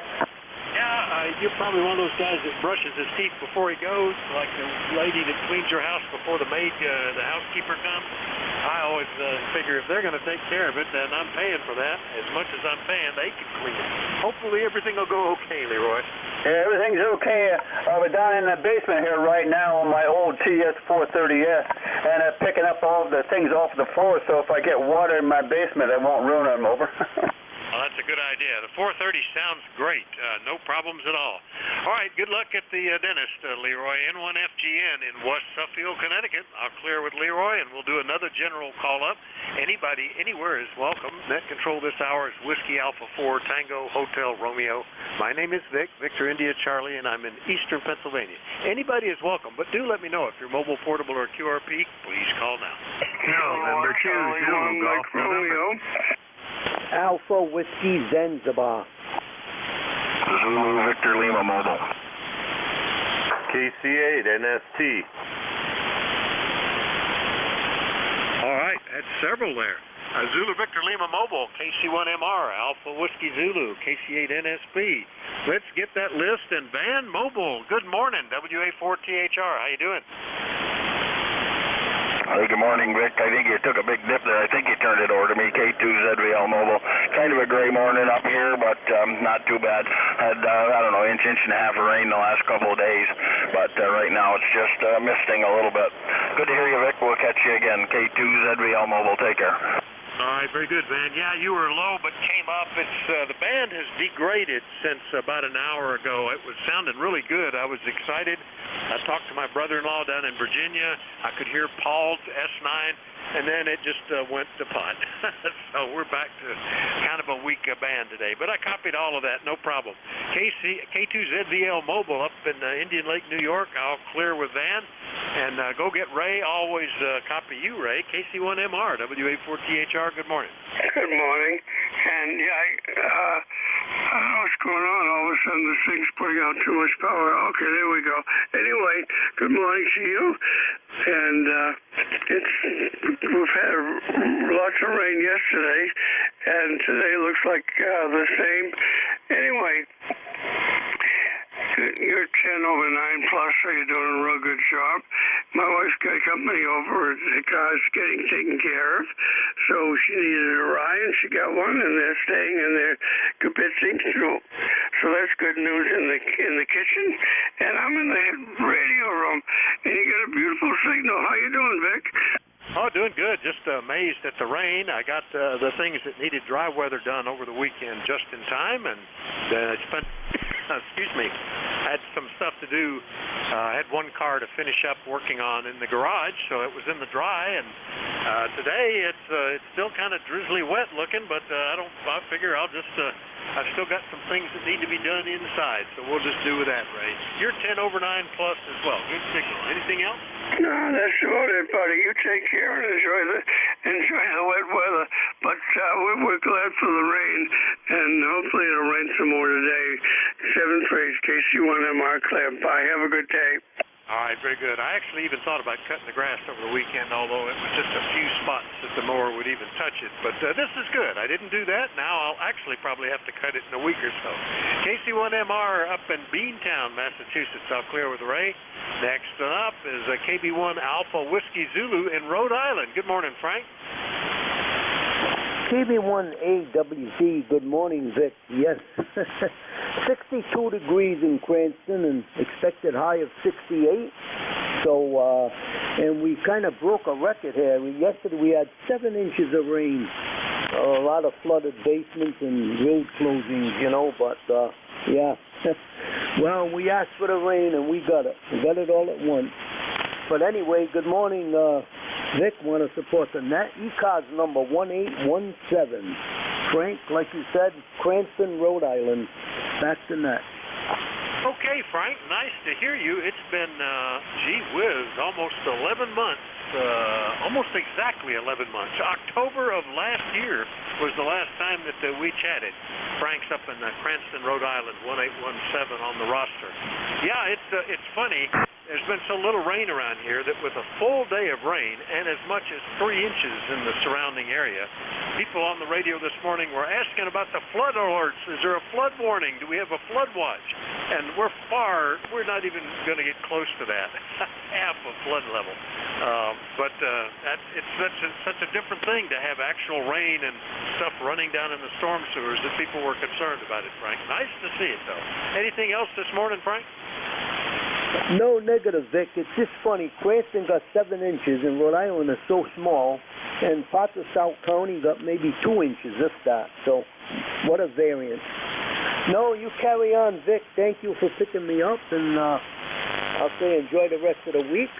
Yeah, you're probably one of those guys that brushes his teeth before he goes, like the lady that cleans your house before the housekeeper comes. I always figure if they're going to take care of it, then I'm paying for that. As much as I'm paying, they can clean it. Hopefully everything will go okay, Leroy. Yeah, everything's okay. We're down in the basement here right now on my old TS430S, and I'm picking up all the things off the floor, so if I get water in my basement, I won't ruin them. Over. Well, that's a good idea. The 430 sounds great. No problems at all. All right, good luck at the dentist, Leroy. N1FGN in West Suffield, Connecticut. I'll clear with Leroy, and we'll do another general call-up. Anybody, anywhere is welcome. Net control this hour is Whiskey Alpha 4 Tango Hotel Romeo. My name is Vic, Victor India Charlie, and I'm in eastern Pennsylvania. Anybody is welcome, but do let me know if you're mobile, portable, or QRP. Please call now. November 2, Zulu, Golf Romeo. Alpha Whiskey Zanzibar. Zulu Victor Lima Mobile. KC8 NST. All right, that's several there. Zulu Victor Lima Mobile, KC1MR, Alpha Whiskey Zulu, KC8 NSP. Let's get that list. And Van Mobile, good morning, WA4THR. How you doing? Hey, good morning, Vic. I think you took a big dip there. I think you turned it over to me, K2ZVL Mobile. Kind of a gray morning up here, but not too bad. Had, I don't know, inch and a half of rain the last couple of days, but right now it's just misting a little bit. Good to hear you, Vic. We'll catch you again. K2ZVL Mobile. Take care. All right, very good, Van. Yeah, you were low, but came up. It's the band has degraded since about an hour ago. It was sounding really good. I was excited. I talked to my brother-in-law down in Virginia. I could hear Paul's S9, and then it just went to pot. So we're back to kind of a weak band today. But I copied all of that, no problem. K2ZVL Mobile up in Indian Lake, New York. I'll clear with Van. And go get Ray. Always copy you, Ray. KC1MR, WA4THR. Good morning. Good morning. And yeah, I don't know what's going on. All of a sudden, this thing's putting out too much power. Okay, there we go. Anyway, good morning to you. And we've had lots of rain yesterday, and today looks like the same. Anyway, you're 10 over 9 plus, so you're doing a real good job. My wife's got company over at the ECARS getting taken care of, so she needed a ride, and she got one, and they're staying in their kibitzing. So that's good news in the kitchen. And I'm in the radio room, and you got a beautiful signal. How you doing, Vic? Oh, doing good. Just amazed at the rain. I got the things that needed dry weather done over the weekend just in time, and spent excuse me, I had some stuff to do. I had one car to finish up working on in the garage, so it was in the dry, and today it's still kind of drizzly wet looking, but I figure I've still got some things that need to be done inside, so we'll just do with that, Ray. You're 10 over 9 plus as well. Good signal. Anything else? No, that's about it, buddy. You take care and enjoy the wet weather. But we're glad for the rain, and hopefully it'll rain some more today. 7th phrase, KC1MR clear. Bye. Have a good day. All right, very good. I actually even thought about cutting the grass over the weekend, although it was just a few spots that the mower would even touch it. But this is good. I didn't do that. Now I'll actually probably have to cut it in a week or so. KC1MR up in Beantown, Massachusetts. I'll clear with Ray. Next up is KB1 Alpha Whiskey Zulu in Rhode Island. Good morning, Frank. KB1AWZ, good morning, Vic. Yes, 62 degrees in Cranston and expected high of 68. So, and we kind of broke a record here. Yesterday we had 7 inches of rain. A lot of flooded basements and road closings, you know, but, yeah. Well, we asked for the rain and we got it. We got it all at once. But anyway, good morning, Vic. Want to support the net. ECARS number 1817. Frank, like you said, Cranston, Rhode Island. Back to net. Okay, Frank, nice to hear you. It's been, gee whiz, almost 11 months. Almost exactly 11 months. October of last year was the last time that we chatted. Frank's up in Cranston, Rhode Island, 1817 on the roster. Yeah, it's funny. There's been so little rain around here that with a full day of rain and as much as 3 inches in the surrounding area, people on the radio this morning were asking about the flood alerts. Is there a flood warning? Do we have a flood watch? And we're not even going to get close to that, half of flood level. But it's such a different thing to have actual rain and stuff running down in the storm sewers that people were concerned about it, Frank. Nice to see it, though. Anything else this morning, Frank? No negative, Vic. It's just funny. Cranston got 7 inches, and Rhode Island is so small, and parts of South County got maybe 2 inches, if that. So, what a variance. No, you carry on, Vic. Thank you for picking me up, and I'll say enjoy the rest of the week.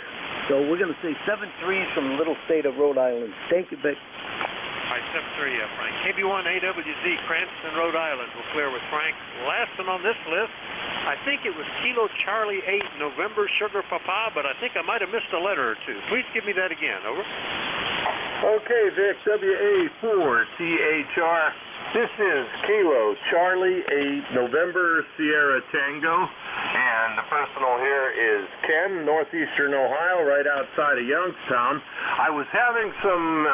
So we're going to say 7-3 from the little state of Rhode Island. Thank you, Vic. All right, 7-3, Frank. KB1AWZ, Cranston, Rhode Island. We'll clear with Frank. Last one on this list, I think it was Kilo Charlie 8, November Sugar Papa, but I think I might have missed a letter or two. Please give me that again. Over. Okay, Vic, WA4THR. This is Kilo Charlie 8, November Sierra Tango, and the personal here is Ken, northeastern Ohio, right outside of Youngstown. I was having some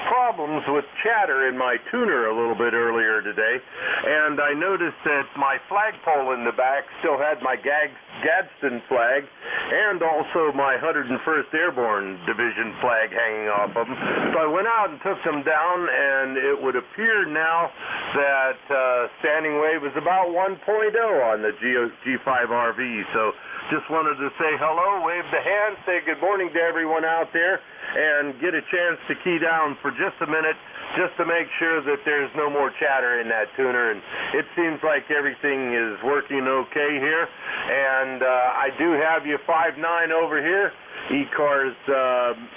problems with chatter in my tuner a little bit earlier today, and I noticed that my flagpole in the back still had my Gadsden flag and also my 101st Airborne Division flag hanging off of them. So I went out and took them down, and it would appear now that standing wave is about 1.0 on the G5RV. So just wanted to say hello, wave the hand, say good morning to everyone out there, and get a chance to key down for just a minute just to make sure that there's no more chatter in that tuner. And it seems like everything is working okay here. And I do have you 5-9 over here. ECARS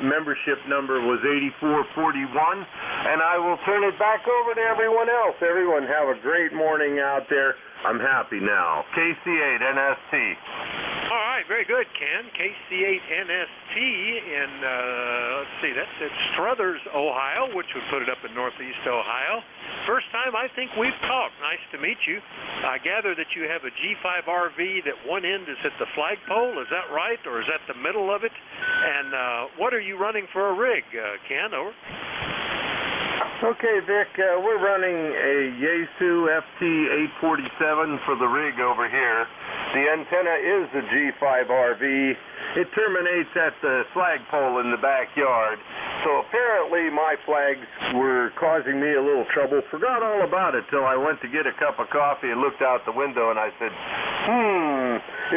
membership number was 8441, and I will turn it back over to everyone else. Everyone have a great morning out there. I'm happy now. KC8NST. All right, very good, Ken. KC8NST in, let's see, that's at Struthers, Ohio, which would put it up in northeast Ohio. First time I think we've talked. Nice to meet you. I gather that you have a G5RV that one end is at the flagpole. Is that right, or is that the middle of it? And what are you running for a rig, Ken? Over. Okay, Vic, we're running a Yaesu FT847 for the rig over here. The antenna is a G5RV. It terminates at the flagpole in the backyard. So apparently my flags were causing me a little trouble. Forgot all about it till I went to get a cup of coffee and looked out the window and I said,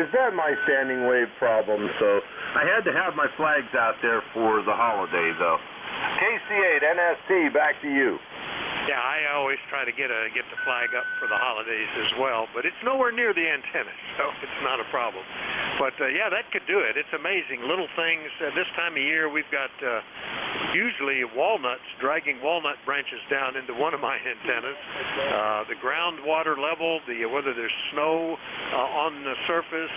is that my standing wave problem? So I had to have my flags out there for the holiday, though. KC8NST, back to you. Yeah, I always try to get the flag up for the holidays as well, but it's nowhere near the antenna, so it's not a problem. But yeah, that could do it. It's amazing. Little things. This time of year, we've got usually walnuts, dragging walnut branches down into one of my antennas. The groundwater level, whether there's snow on the surface,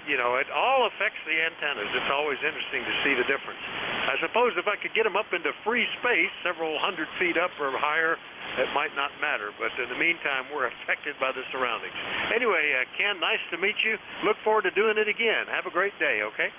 it all affects the antennas. It's always interesting to see the difference. I suppose if I could get them up into free space, several hundred feet up or higher, it might not matter. But in the meantime, we're affected by the surroundings. Anyway, Ken, nice to meet you. Look forward to doing it again. Have a great day, okay?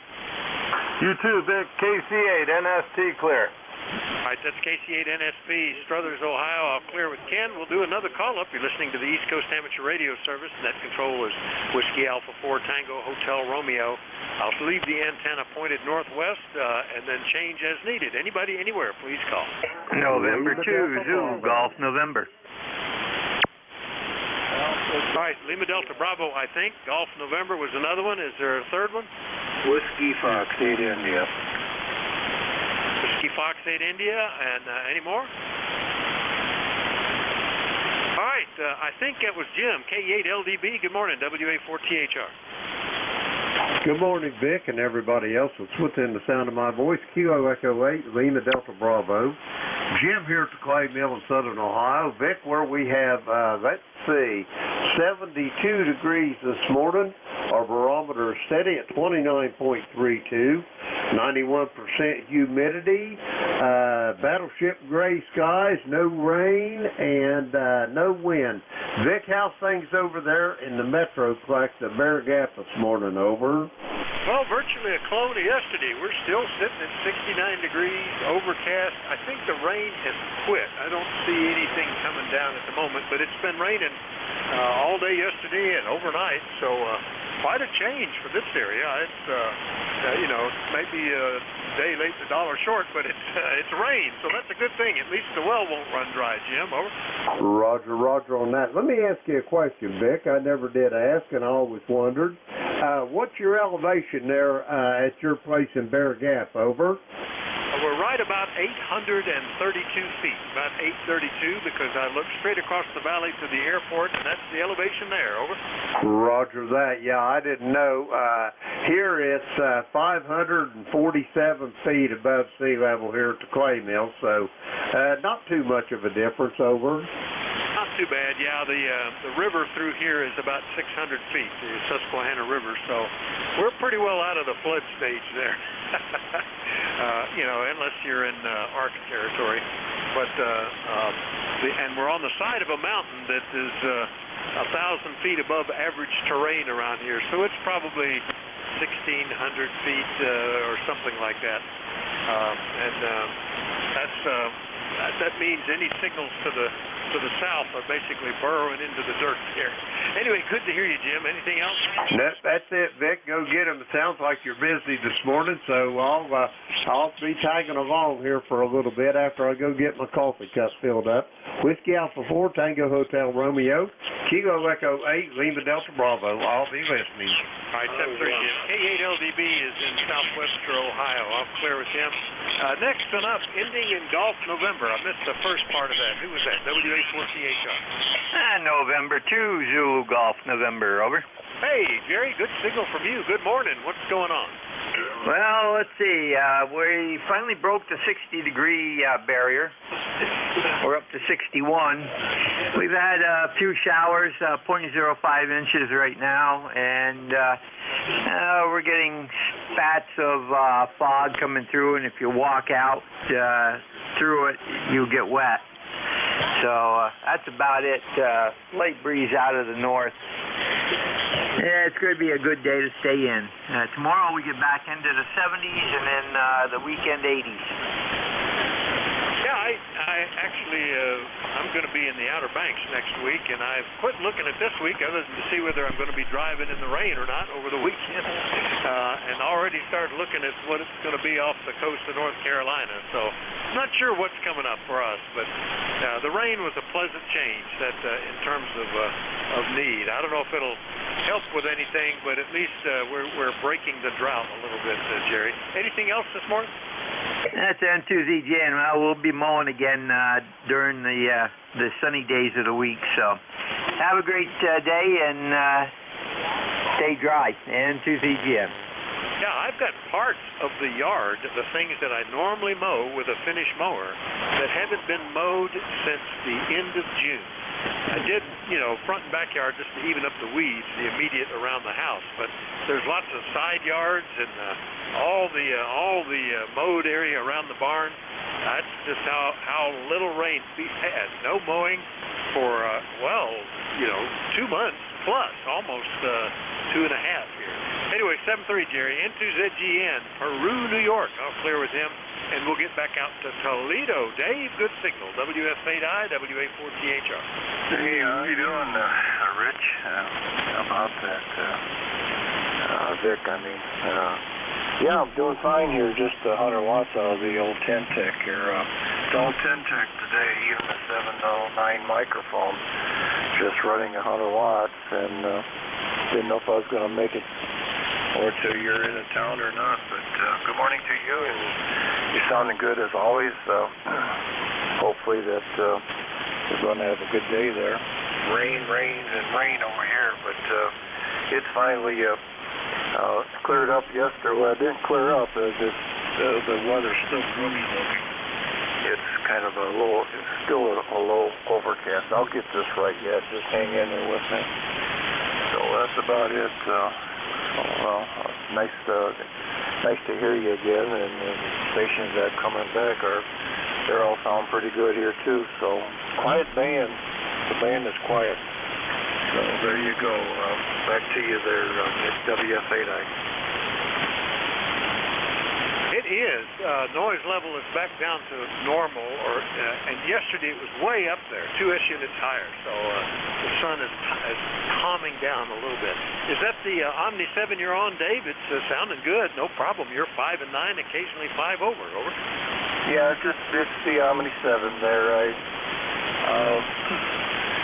You too, Vic. KC8, NST clear. All right, that's KC8NSP, Struthers, Ohio. I'll clear with Ken. We'll do another call-up. You're listening to the East Coast Amateur Radio Service. Net control is Whiskey Alpha 4 Tango Hotel Romeo. I'll leave the antenna pointed northwest and then change as needed. Anybody, anywhere, please call. November 2, Zulu, Golf, November. All right, Lima Delta Bravo, I think. Golf November was another one. Is there a third one? Whiskey Fox 8 India. Whiskey Fox 8 India, and any more? All right, I think that was Jim, K8LDB. Good morning, WA4THR. Good morning, Vic, and everybody else that's within the sound of my voice. Kilo Echo 8, Lima Delta Bravo. Jim here at the Clay Mill in Southern Ohio. Vic, where we have, let's see, 72 degrees this morning. Our barometer is steady at 29.32. 91% humidity, battleship gray skies, no rain, and no wind. Vic, how's things over there in the Metroplex at Bear Gap this morning? Over. Well, virtually a clone of yesterday. We're still sitting at 69 degrees, overcast. I think the rain has quit. I don't see anything coming down at the moment, but it's been raining all day yesterday and overnight, so quite a change for this area. It's, maybe a day late, a dollar short, but it's rain, so that's a good thing. At least the well won't run dry, Jim. Over. Roger on that. Let me ask you a question, Vic. I never did ask, and I always wondered. What's your elevation there at your place in Bear Gap? Over. We're right about 832 feet, about 832, because I look straight across the valley to the airport, and that's the elevation there. Over. Roger that. Yeah, I didn't know. Here it's 547 feet above sea level here at the Clay Mill, so not too much of a difference. Over. Not too bad. Yeah, the river through here is about 600 feet, the Susquehanna River, so we're pretty well out of the flood stage there. Unless you're in Ark territory. But and we're on the side of a mountain that is 1,000 feet above average terrain around here, so it's probably 1,600 feet or something like that. That means any signals to the south are basically burrowing into the dirt here. Anyway, good to hear you, Jim. Anything else? That's it, Vic. Go get him. It sounds like you're busy this morning, so I'll be tagging along here for a little bit after I go get my coffee cup filled up. Whiskey Alpha 4, Tango Hotel Romeo, Kilo Echo 8, Lima Delta Bravo. I'll be listening. All right, 7-3, Jim. K8LDB is in southwestern Ohio. I'll clear with him. Next one up, ending in Golf November. I missed the first part of that. Who was that? WA4THR. November 2, Zulu, Golf, November. Over. Hey, Jerry, good signal from you. Good morning. What's going on? Well, let's see. We finally broke the 60-degree barrier. We're up to 61. We've had a few showers, 0.05 inches right now, and we're getting spats of fog coming through, and if you walk out through it, you get wet. So that's about it. Light breeze out of the north. Yeah, it's going to be a good day to stay in. Tomorrow we get back into the 70s and then the weekend 80s. Yeah, I actually, I'm going to be in the Outer Banks next week, and I've quit looking at this week other than to see whether I'm going to be driving in the rain or not over the weekend, and already started looking at what it's going to be off the coast of North Carolina. So I'm not sure what's coming up for us, but the rain was a pleasant change that in terms of need. I don't know if it'll help with anything, but at least we're breaking the drought a little bit, Jerry. Anything else this morning? That's N2ZGN. Well, we'll be mowing again during the sunny days of the week. So have a great day and stay dry. N2ZGN. Yeah, I've got parts of the yard, the things that I normally mow with a finish mower, that haven't been mowed since the end of June. I did, front and backyard just to even up the weeds, the immediate around the house. But there's lots of side yards and all the mowed area around the barn. That's just how little rain we've had. No mowing for 2 months plus, almost 2.5 here. Anyway, 7:30, Jerry, N2ZGN, Peru, New York. I'll clear with him, and we'll get back out to Toledo. Dave, good signal. WF8I, WA4THR. Hey, how you doing, Rich? About that, Vic, yeah, I'm doing fine here. Just 100 watts out of the old Ten-Tech here. It's all Ten-Tech today, even the 709 microphone. Just running 100 watts, and didn't know if I was going to make it or till you're in a town or not, but good morning to you, and you're sounding good as always. Hopefully that you're going to have a good day there. Rain over here, but it's finally cleared up yesterday. Well, it didn't clear up. The weather's still gloomy looking. It's kind of it's still a low overcast. I'll get this right yet. Just hang in there with me. So that's about it. Well, nice to hear you again, and the stations that are coming back they're all sound pretty good here too. So quiet band, the band is quiet. So there you go. Back to you there, WF8I. It is. Noise level is back down to normal, and yesterday it was way up there, 2S units higher. So the sun is calming down a little bit. Is that the Omni 7 you're on, Dave? It's sounding good. No problem. You're 5 and 9, occasionally 5 over. Over. Yeah, it's the Omni 7 there.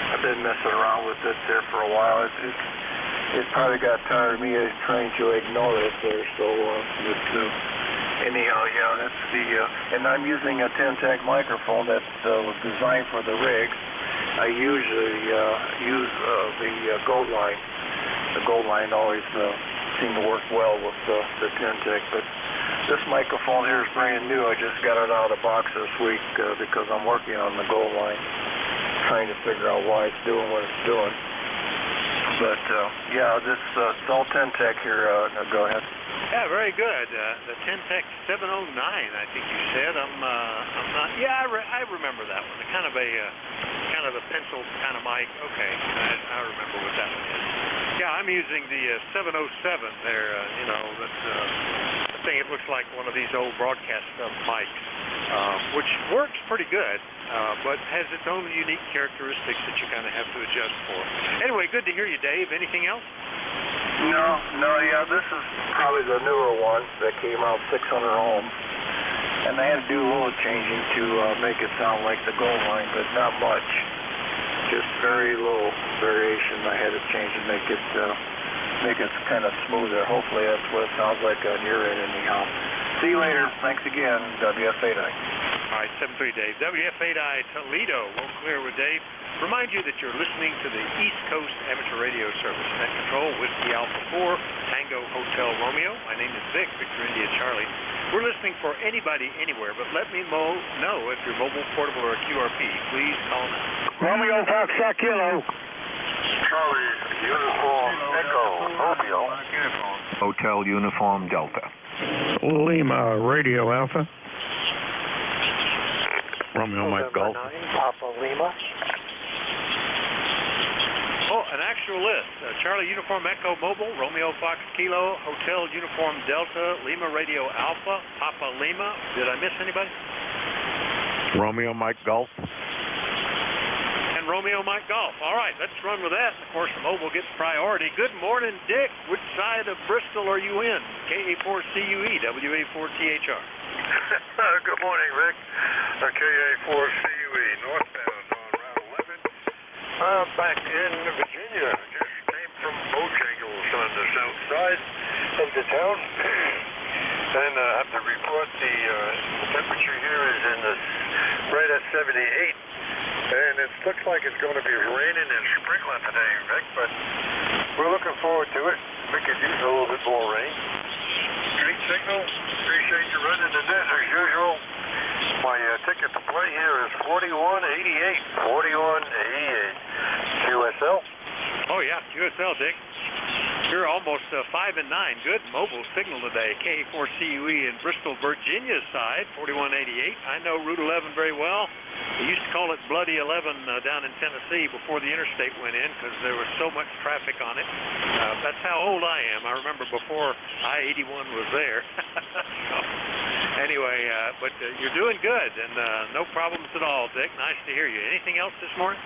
I've been messing around with it there for a while. It probably got tired of me trying to ignore it there. So anyhow, yeah, that's and I'm using a Ten-Tech microphone that was designed for the rig. I usually use the Gold Line. The Gold Line always seemed to work well with the Ten-Tech, but this microphone here is brand new. I just got it out of the box this week because I'm working on the Gold Line, trying to figure out why it's doing what it's doing. But yeah, it's all Ten-Tech here. Go ahead. Yeah, very good. The Ten-Tech 709, I think you said. I'm not. Yeah, I remember that one. Kind of a pencil kind of mic. Okay, I remember what that one is. Yeah, I'm using the 707 there. That's I think it looks like one of these old broadcast mics, which works pretty good, but has its own unique characteristics that you kind of have to adjust for. Anyway, good to hear you, Dave. Anything else? No, yeah, this is probably the newer one that came out 600 ohms, and I had to do a little changing to make it sound like the Gold Line, but not much, just very little variation. I had to change and make it kind of smoother. Hopefully that's what it sounds like on your end anyhow. See you later. Thanks again, WF8I. All right, 7-3 Dave. WF8I Toledo. We'll clear with Dave. Remind you that you're listening to the East Coast Amateur Radio Service. Net Control, Whiskey Alpha 4, Tango Hotel Romeo. My name is Vic, Victor India Charlie. We're listening for anybody anywhere, but let me know if you're mobile, portable, or a QRP. Please call now. Romeo Foxtrot Kilo. Charlie, Uniform Echo, Romeo. Hotel Uniform Delta. Lima Radio Alpha. Romeo Mike Golf. Papa Lima. Oh, an actual list. Charlie Uniform Echo Mobile, Romeo Fox Kilo, Hotel Uniform Delta, Lima Radio Alpha, Papa Lima. Did I miss anybody? Romeo Mike Golf. And Romeo Mike Golf. All right, let's run with that. Of course, the mobile gets priority. Good morning, Dick. Which side of Bristol are you in? KA4CUE, WA4THR. Good morning, Rick. KA4CUE, northbound on Route 11. Back in Virginia. Just came from Bojangles on the south side of the town. And I have to report the temperature here is right at 78. And it looks like it's going to be raining and sprinkling today, Vic, but we're looking forward to it. We could use a little bit more rain. Green signal. Appreciate you running the net as usual. My ticket to play here is 4188. 4188. QSL. Oh, yeah, QSL, Dick. You're almost 5 and 9. Good mobile signal today. K4CUE in Bristol, Virginia's side, 4188. I know Route 11 very well. They used to call it Bloody 11 down in Tennessee before the interstate went in because there was so much traffic on it. That's how old I am. I remember before I-81 was there. So, anyway, but you're doing good, and no problems at all, Dick. Nice to hear you. Anything else this morning?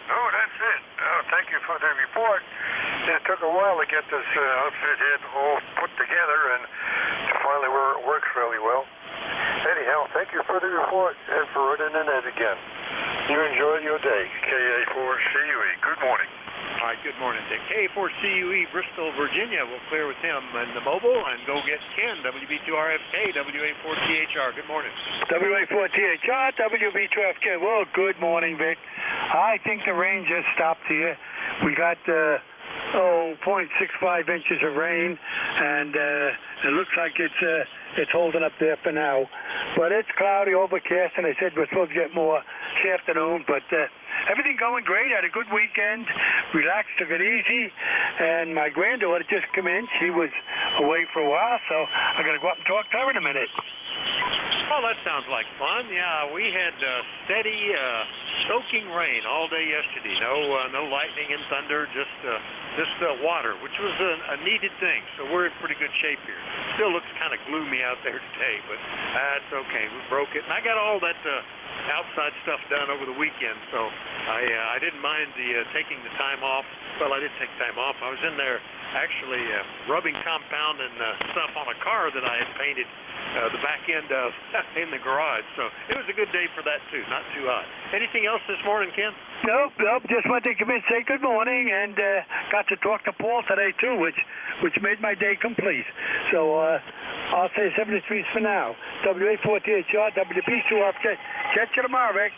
No, that's it. Thank you for the report. It took a while to get this outfit here all put together, and finally it works fairly well. Anyhow, thank you for the report and for running the net again. You enjoy your day. KA4CUE. Good morning. All right, good morning, Dick. K4CUE, Bristol, Virginia. We'll clear with him in the mobile and go get Ken, WB2RFK, WA4THR. Good morning. WA4THR, WB2FK. Well, good morning, Vic. I think the rain just stopped here. We got 0.65 inches of rain, and it looks like it's holding up there for now. But it's cloudy, overcast, and I said we're supposed to get more this afternoon. But everything going great. Had a good weekend. Relaxed, took it easy. And my granddaughter just come in. She was away for a while, so I'm going to go up and talk to her in a minute. Well, that sounds like fun. Yeah, we had steady, soaking rain all day yesterday. No lightning and thunder, just water, which was a needed thing. So we're in pretty good shape here. Still looks kind of gloomy out there today, but that's okay. We broke it, and I got all that outside stuff done over the weekend, so I didn't mind taking the time off. Well, I did take time off. I was in there actually rubbing compound and stuff on a car that I had painted the back end of in the garage. So it was a good day for that too. Not too hot. Anything else this morning, Ken? Nope. Just wanted to come in and say good morning, and got to talk to Paul today too, which made my day complete. So I'll say 73s for now. WA4THR, WB2FK. Catch you tomorrow, Rick.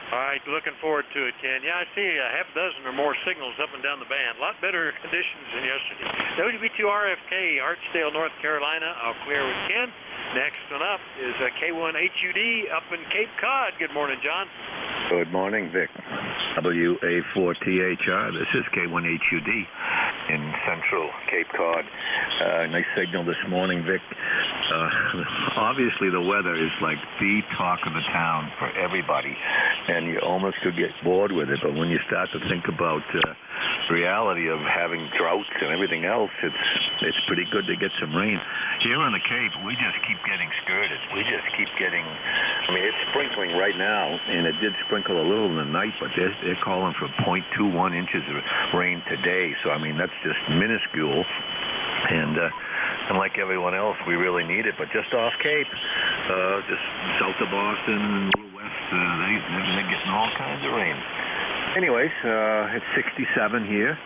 All right, looking forward to it, Ken. Yeah, I see a half dozen or more signals up and down the band. A lot better conditions than yesterday. WB2RFK, Archdale, North Carolina. I'll clear with Ken. Next one up is K1HUD up in Cape Cod. Good morning, John. Good morning, Vic. WA4THR. This is K1HUD in Central Cape Cod. Nice signal this morning, Vic. Obviously, the weather is like the talk of the town for everybody, and you almost could get bored with it. But when you start to think about the reality of having droughts and everything else, it's pretty good to get some rain. Here on the Cape, we just keep getting skirted. We just keep getting, I mean, it's sprinkling right now, and it did sprinkle a little in the night, but they're calling for 0.21 inches of rain today. So, I mean, that's just minuscule. And like everyone else, we really need it. But just off Cape, just south of Boston and a little west, they're getting all kinds of rain. Anyways, it's 67 here.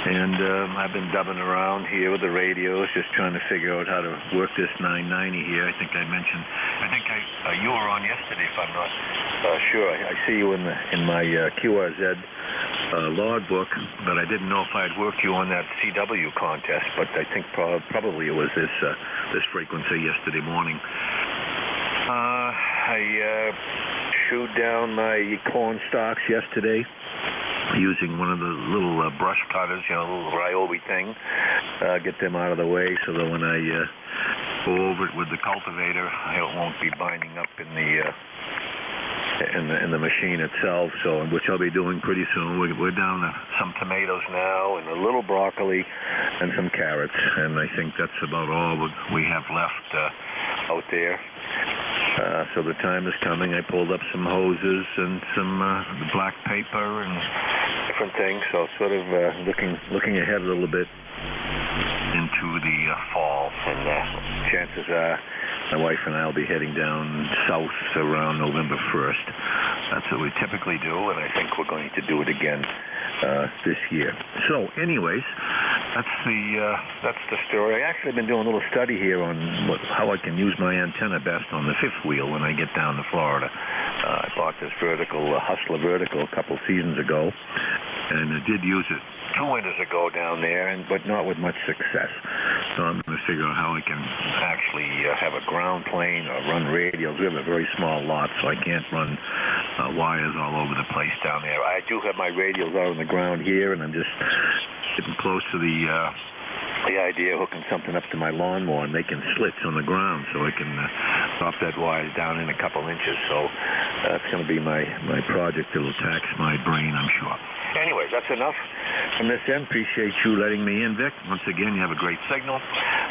And I've been dubbing around here with the radios, just trying to figure out how to work this 990 here. I think you were on yesterday, if I'm not sure. I see you in my QRZ logbook, but I didn't know if I'd worked you on that CW contest. But I think probably it was this frequency yesterday morning. I chewed down my corn stalks yesterday, using one of the little brush cutters, little Ryobi thing, get them out of the way so that when I go over it with the cultivator, it won't be binding up in the machine itself. So, which I'll be doing pretty soon. We're down to some tomatoes now, and a little broccoli, and some carrots, and I think that's about all we have left out there. So the time is coming. I pulled up some hoses and some black paper and different things. So sort of looking ahead a little bit into the fall. And chances are my wife and I will be heading down south around November 1st. That's what we typically do, and I think we're going to do it again this year. So anyways, That's the story. I actually been doing a little study here on how I can use my antenna best on the fifth wheel when I get down to Florida. I bought this vertical, Hustler vertical, a couple seasons ago, and I did use it 2 winters ago down there, but not with much success. So I'm going to figure out how I can actually have a ground plane or run radios. We have a very small lot, so I can't run wires all over the place down there. I do have my radios out on the ground here, and I'm just getting close to the idea of hooking something up to my lawnmower and making slits on the ground so I can drop that wire down in a couple inches. So that's going to be my project. It'll tax my brain, I'm sure. Anyway, that's enough from this end. Appreciate you letting me in, Vic. Once again, you have a great signal.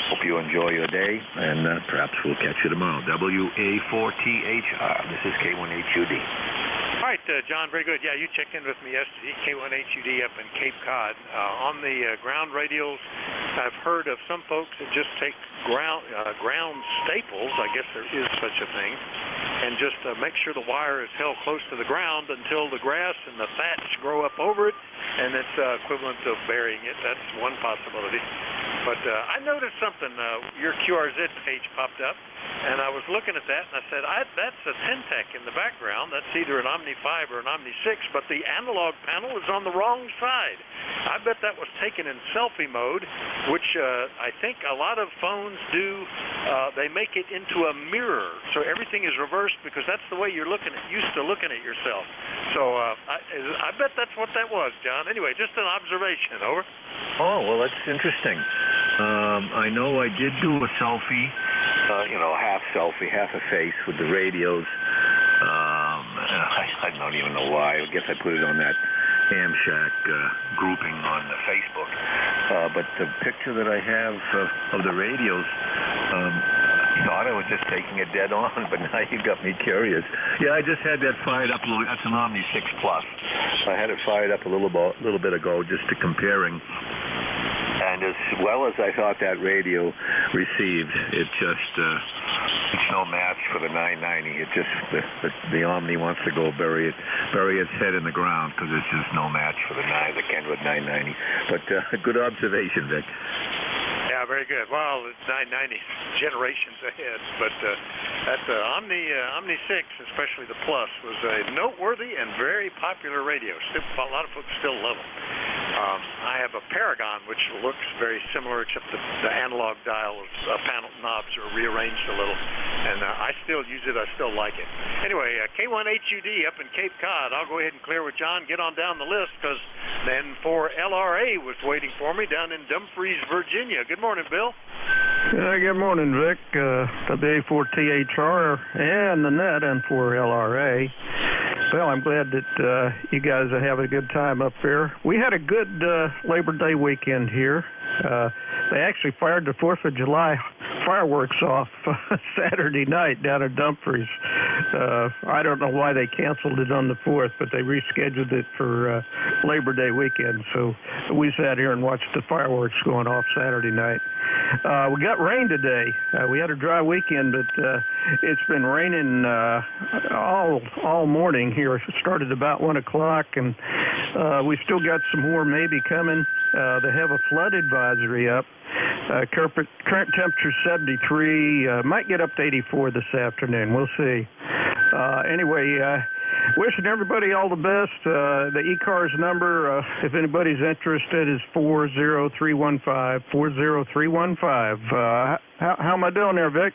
Hope you enjoy your day, and perhaps we'll catch you tomorrow. WA4THR. This is K1HUD. All right, John, very good. Yeah, you checked in with me yesterday, K1HUD up in Cape Cod. On the ground radials, I've heard of some folks that just take ground staples, I guess there is such a thing, and just make sure the wire is held close to the ground until the grass and the thatch grow up over it, and it's equivalent of burying it. That's one possibility. But I noticed something. Your QRZ page popped up, and I was looking at that, and I said, that's a Tentec in the background. That's either an Omni 5 or an Omni 6, but the analog panel is on the wrong side. I bet that was taken in selfie mode, which I think a lot of phones do. They make it into a mirror, so everything is reversed because that's the way you're used to looking at yourself. So I bet that's what that was, John. Anyway, just an observation. Over. Oh, well, that's interesting. I know I did do a selfie, half selfie, half a face with the radios. I don't even know why. I guess I put it on that Ham Shack grouping on Facebook. But the picture that I have of the radios, I thought I was just taking it dead on, but now you got me curious. Yeah, I just had that fired up a little. That's an Omni 6 Plus. I had it fired up a little bit ago just to comparing. And as well as I thought that radio received, it just it's no match for the 990. It just the Omni wants to go bury its head in the ground because it's just no match for the Kenwood 990. But good observation, Vic. Yeah, very good. Well, it's 990 generations ahead, but that Omni 6, especially the Plus, was a noteworthy and very popular radio. A lot of folks still love it. I have a Paragon, which looks very similar, except the analog dial panel knobs are rearranged a little, and I still use it. I still like it. Anyway, K1HUD up in Cape Cod. I'll go ahead and clear with John, get on down the list, because then for LRA was waiting for me down in Dumfries, Virginia. Good morning, Bill. Good morning, Vic. WA4THR and the net and for LRA. Well, I'm glad that you guys are having a good time up there. We had a good Labor Day weekend here. They actually fired the 4th of July fireworks off Saturday night down at Dumfries. I don't know why they canceled it on the 4th, but they rescheduled it for Labor Day weekend. So we sat here and watched the fireworks going off Saturday night. We got rain today. We had a dry weekend, but it's been raining all morning here. It started about 1 o'clock, and we still got some more maybe coming. They have a flood advisory up. Current temperature 73. Might get up to 84 this afternoon. We'll see. Anyway, wishing everybody all the best. The ECARS number, if anybody's interested, is 40315. 40315. How am I doing there, Vic?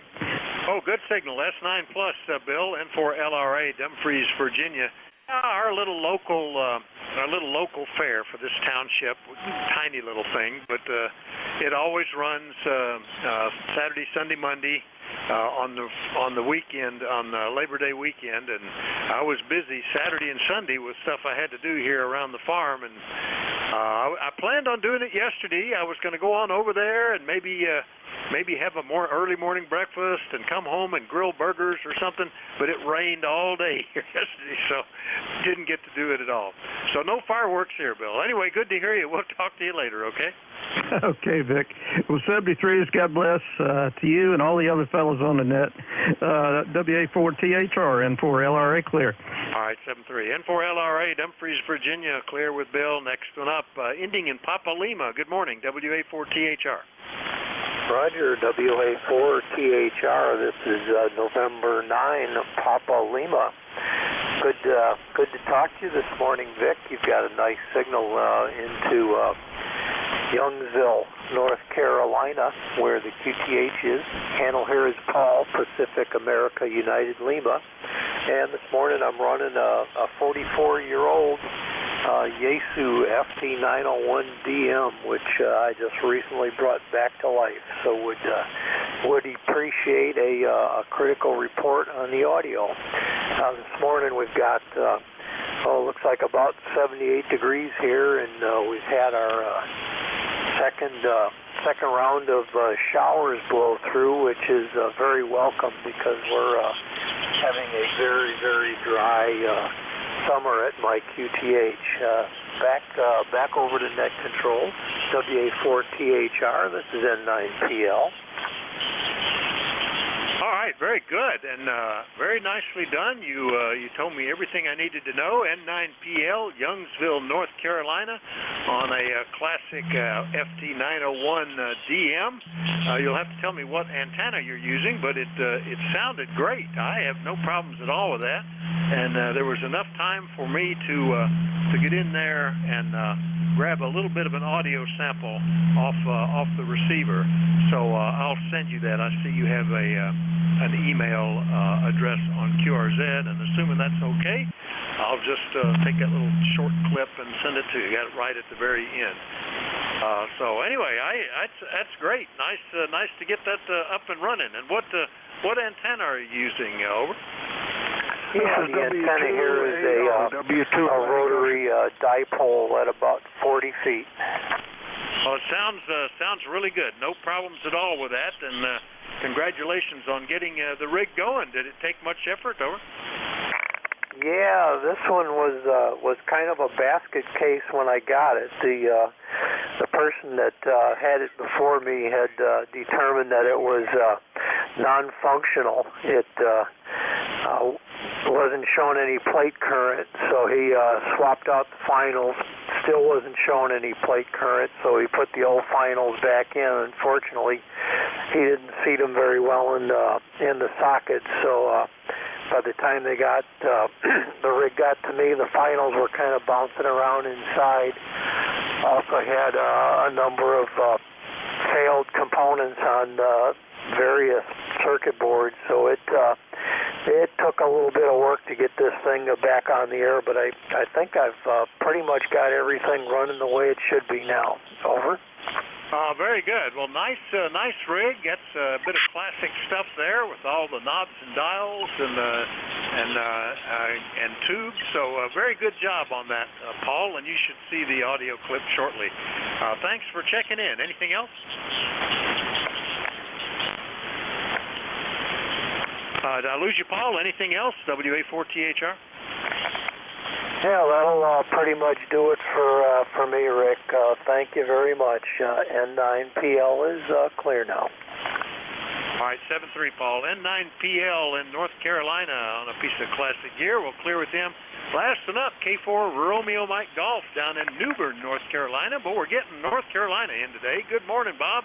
Oh, good signal. S9 Plus, Bill, and for LRA, Dumfries, Virginia. Our little local fair for this township, tiny little thing, but it always runs Saturday, Sunday, Monday. On the weekend, on Labor Day weekend, and I was busy Saturday and Sunday with stuff I had to do here around the farm, and I planned on doing it yesterday. I was going to go on over there and maybe have a more early morning breakfast and come home and grill burgers or something, but it rained all day here yesterday, so didn't get to do it at all. So no fireworks here, Bill. Anyway, good to hear you. We'll talk to you later, okay? Okay, Vic. Well, 73s, God bless to you and all the other fellows on the net. WA4THR and 4LRA clear. All right, 7-3. N4LRA, Dumfries, Virginia, clear with Bill. Next one up, ending in Papa Lima. Good morning, WA4THR. Roger, WA4THR. This is November 9, Papa Lima. Good to talk to you this morning, Vic. You've got a nice signal into Youngsville, North Carolina, where the QTH is. Handle here is Paul, Pacific America United Lima. And this morning I'm running a 44-year-old Yaesu FT901DM, which I just recently brought back to life. So would appreciate a critical report on the audio. This morning we've got looks like about 78 degrees here, and we've had our second round of showers blow through, which is very welcome because we're having a very, very dry summer at my QTH. Back over to net control, WA4THR. This is N9PL. All right, very good, and very nicely done. You told me everything I needed to know. N9PL, Youngsville, North Carolina, on a classic FT901DM. You'll have to tell me what antenna you're using, but it sounded great. I have no problems at all with that, and there was enough time for me to get in there and grab a little bit of an audio sample off the receiver. So I'll send you that. I see you have an email address on QRZ, and assuming that's okay, I'll just take that little short clip and send it to you. Got it right at the very end. So anyway, that's great. Nice to get that up and running. And what antenna are you using? Over. Yeah, the antenna here is a rotary dipole at about 40 feet. Well, it sounds really good. No problems at all with that, and congratulations on getting the rig going. Did it take much effort, over? Yeah, this one was kind of a basket case when I got it. The person that had it before me had determined that it was non-functional. It wasn't showing any plate current, so he swapped out the finals. Still wasn't showing any plate current, so he put the old finals back in. Unfortunately, he didn't seat them very well in the sockets, so by the time they got the rig got to me, the finals were kind of bouncing around inside. Also had a number of failed components on various circuit boards, so it took a little bit of work to get this thing back on the air, but I think I've pretty much got everything running the way it should be now. Over. Very good. Well, nice rig. That's a bit of classic stuff there with all the knobs and dials and tubes. So very good job on that, Paul, and you should see the audio clip shortly. Thanks for checking in. Anything else? Did I lose you, Paul? Anything else? WA4THR? Yeah, that'll pretty much do it for me, Rick. Thank you very much. N9PL is clear now. All right, 7-3, Paul. N9PL in North Carolina on a piece of classic gear. We'll clear with them. Last one up, K4 Romeo Mike Golf down in New Bern, North Carolina. But we're getting North Carolina in today. Good morning, Bob.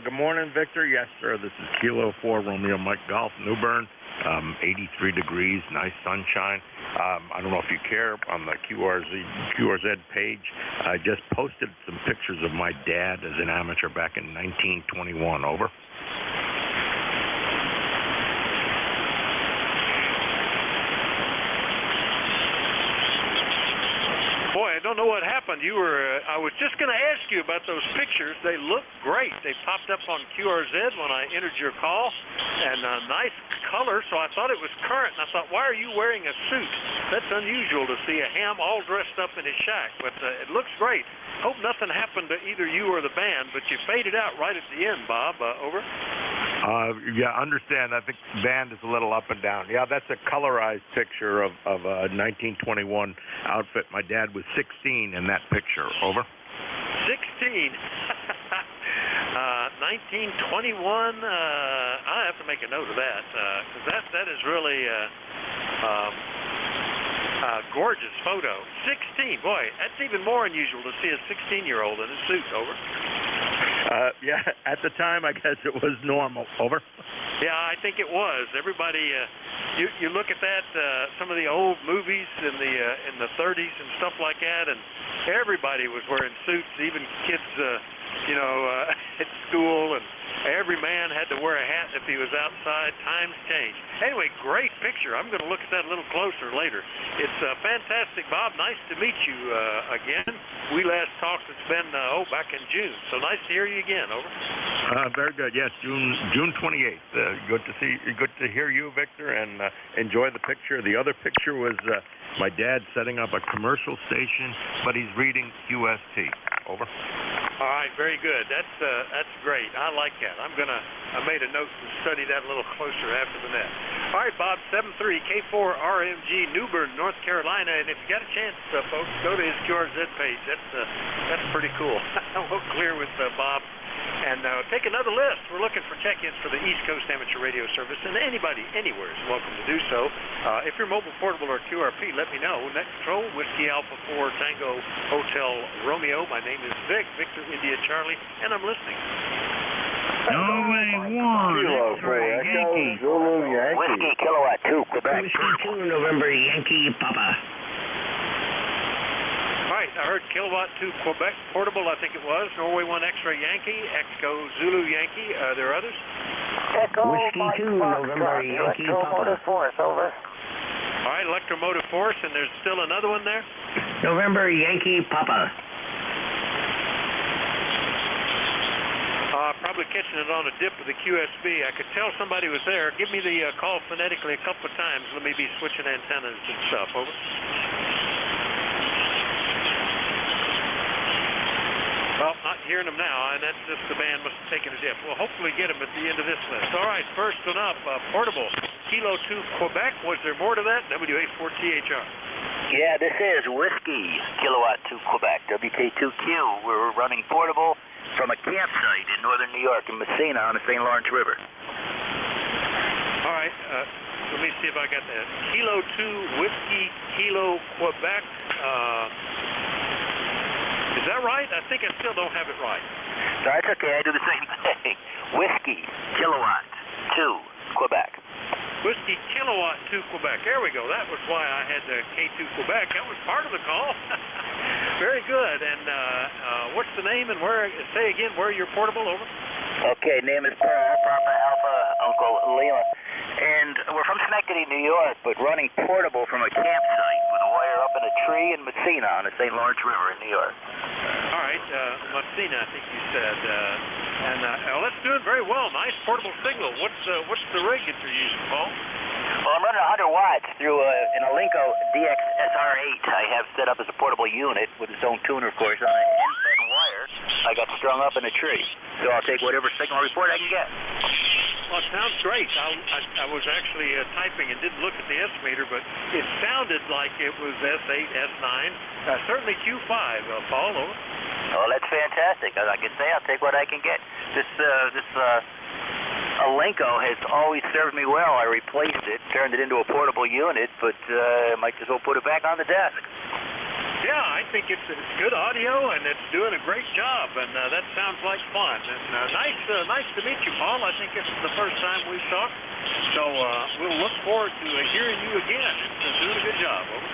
Good morning, Victor. Yes, sir. This is Kilo 4 Romeo Mike Golf, New Bern. 83 degrees, nice sunshine. I don't know if you care, on the QRZ page, I just posted some pictures of my dad as an amateur back in 1921. Over. Boy, I don't know what happened. I was just going to ask you about those pictures. They look great. They popped up on QRZ when I entered your call, and nice color, so I thought it was current, and I thought, why are you wearing a suit? That's unusual to see a ham all dressed up in his shack, but it looks great. Hope nothing happened to either you or the band, but you faded out right at the end, Bob. Over. Yeah, understand. I think the band is a little up and down. Yeah, that's a colorized picture of a 1921 outfit. My dad was 16 in that picture. Over. 16? 1921. I have to make a note of that because that is really a gorgeous photo. 16, boy, that's even more unusual to see a 16-year-old in a suit. Over. Yeah, at the time, I guess it was normal. Over. Yeah, I think it was. Everybody, you look at that, some of the old movies in the 30s and stuff like that, and everybody was wearing suits, even kids, at school, and every man had to wear a hat if he was outside. Times changed. Anyway, great picture. I'm going to look at that a little closer later. It's fantastic, Bob. Nice to meet you again. We last talked, it's been, back in June. So nice to hear you again. Over. Very good. Yes, June 28th. Good to hear you, Victor, and enjoy the picture. The other picture was my dad setting up a commercial station, but he's reading QST. Over. All right, very good. That's great. I like that. I made a note to study that a little closer after the net. All right, Bob, 73K4RMG, Newbern, North Carolina, and if you got a chance, folks, go to his QRZ page. That's pretty cool. We'll clear with Bob. And take another list. We're looking for check-ins for the East Coast Amateur Radio Service, and anybody, anywhere is welcome to do so. If you're mobile, portable, or QRP, let me know. Net Control, Whiskey Alpha 4, Tango, Hotel Romeo. My name is Vic, Victor India Charlie, and I'm listening. Norway 1, X-ray Yankee. Zulu Yankee. Whiskey Kilowatt 2, Quebec. Whiskey 2, November Yankee Papa. All right, I heard Kilowatt 2 Quebec Portable, I think it was. Norway 1 X-ray Yankee, Echo Zulu Yankee. Are there others? Echo Whiskey 2, November Yankee Papa. Force, over. All right, Electromotive Force, and there's still another one there? November Yankee Papa. Probably catching it on a dip with the QSB. I could tell somebody was there. Give me the call phonetically a couple of times. Let me be switching antennas and stuff. Over. Well, not hearing them now, and that's just the band must have taken a dip. We'll hopefully get them at the end of this list. All right, first one up, Portable, Kilo 2 Quebec. Was there more to that? WA4THR. Yeah, this is Whiskey Kilowatt 2 Quebec, WK2Q. We're running Portable from a campsite in northern New York in Messina on the St. Lawrence River. All right, let me see if I got that. Kilo 2 Whiskey Kilo Quebec. Is that right? I think I still don't have it right. That's okay. I do the same thing. Whiskey Kilowatt 2 Quebec. Whiskey Kilowatt 2 Quebec. There we go. That was why I had the K2 Quebec. That was part of the call. Very good. And what's the name and where? Say again where you're portable. Over. Okay. Name is Pearl, Papa Alpha Uncle Lima, and we're from Schenectady, New York, but running portable from a campsite with a wire up in a tree in Messina on the St. Lawrence River in New York. All right, Messina, I think you said. And that's doing very well. Nice portable signal. What's the rig that you're using, Paul? Well, I'm running 100 watts through an Alinco DX SR8 I have set up as a portable unit with its own tuner, of course, on an end-fed wire I got strung up in a tree. So I'll take whatever signal report I can get. Well, it sounds great. I was actually typing and didn't look at the estimator, but it sounded like it was S8, S9, certainly Q5. Paul, over. Oh, that's fantastic. Like I say, I'll take what I can get. This Alinco has always served me well. I replaced it, turned it into a portable unit, but might as well put it back on the desk. Yeah, I think it's good audio, and it's doing a great job, and that sounds like fun. And nice to meet you, Paul. I think this is the first time we've talked, so we'll look forward to hearing you again. It's doing a good job. Over.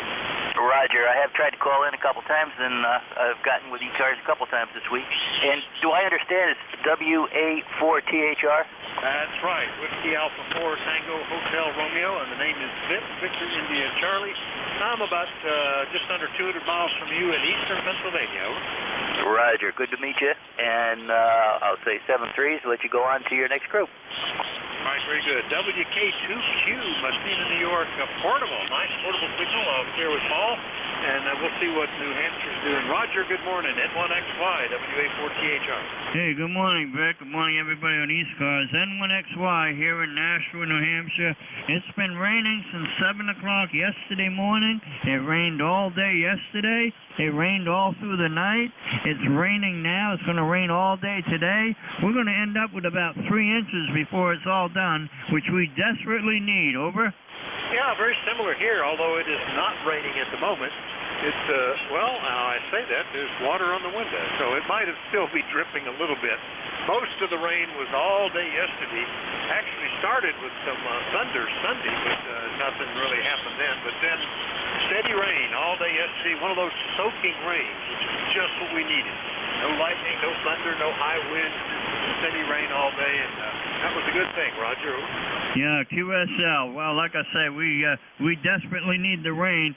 Roger. I have tried to call in a couple times, and I've gotten with ECARS a couple times this week. And do I understand it's WA4THR? That's right. Whiskey Alpha 4 Tango Hotel Romeo, and the name is Vic, Victor India Charlie. I'm about just under 200 miles from you in eastern Pennsylvania. Over. Roger. Good to meet you. And I'll say 7-3s. Let you go on to your next group. All right, very good. WK2Q, Messina, New York, portable. Nice portable signal. I'll clear with Paul. and we'll see what New Hampshire's doing. Roger, good morning. N1XY, WA4THR. Hey, good morning, Vic. Good morning, everybody on ECARS. N1XY here in Nashua, New Hampshire. It's been raining since 7 o'clock yesterday morning. It rained all day yesterday. It rained all through the night. It's raining now. It's going to rain all day today. We're going to end up with about 3 inches before it's all done, which we desperately need. Over? Yeah, very similar here, although it is not raining at the moment. It's, well, now I say that, there's water on the window, so it might have still be dripping a little bit. Most of the rain was all day yesterday. Actually started with some thunder Sunday, but nothing really happened then. But then steady rain all day yesterday, one of those soaking rains, which is just what we needed. No lightning, no thunder, no high winds, just steady rain all day, and that was a good thing, Roger. Yeah, QSL. Well, like I say, we desperately need the rain.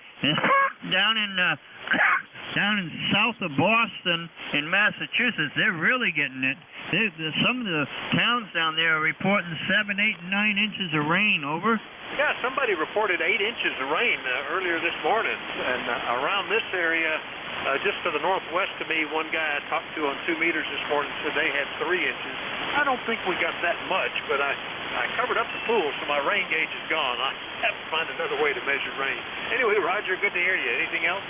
Down in south of Boston in Massachusetts, they're really getting it. Some of the towns down there are reporting 7, 8, and 9 inches of rain. Over? Yeah, somebody reported 8 inches of rain earlier this morning, and around this area, just to the northwest of me, one guy I talked to on 2 meters this morning said they had 3 inches. I don't think we got that much, but I covered up the pool, so my rain gauge is gone. I have to find another way to measure rain. Anyway, Roger, good to hear you. Anything else?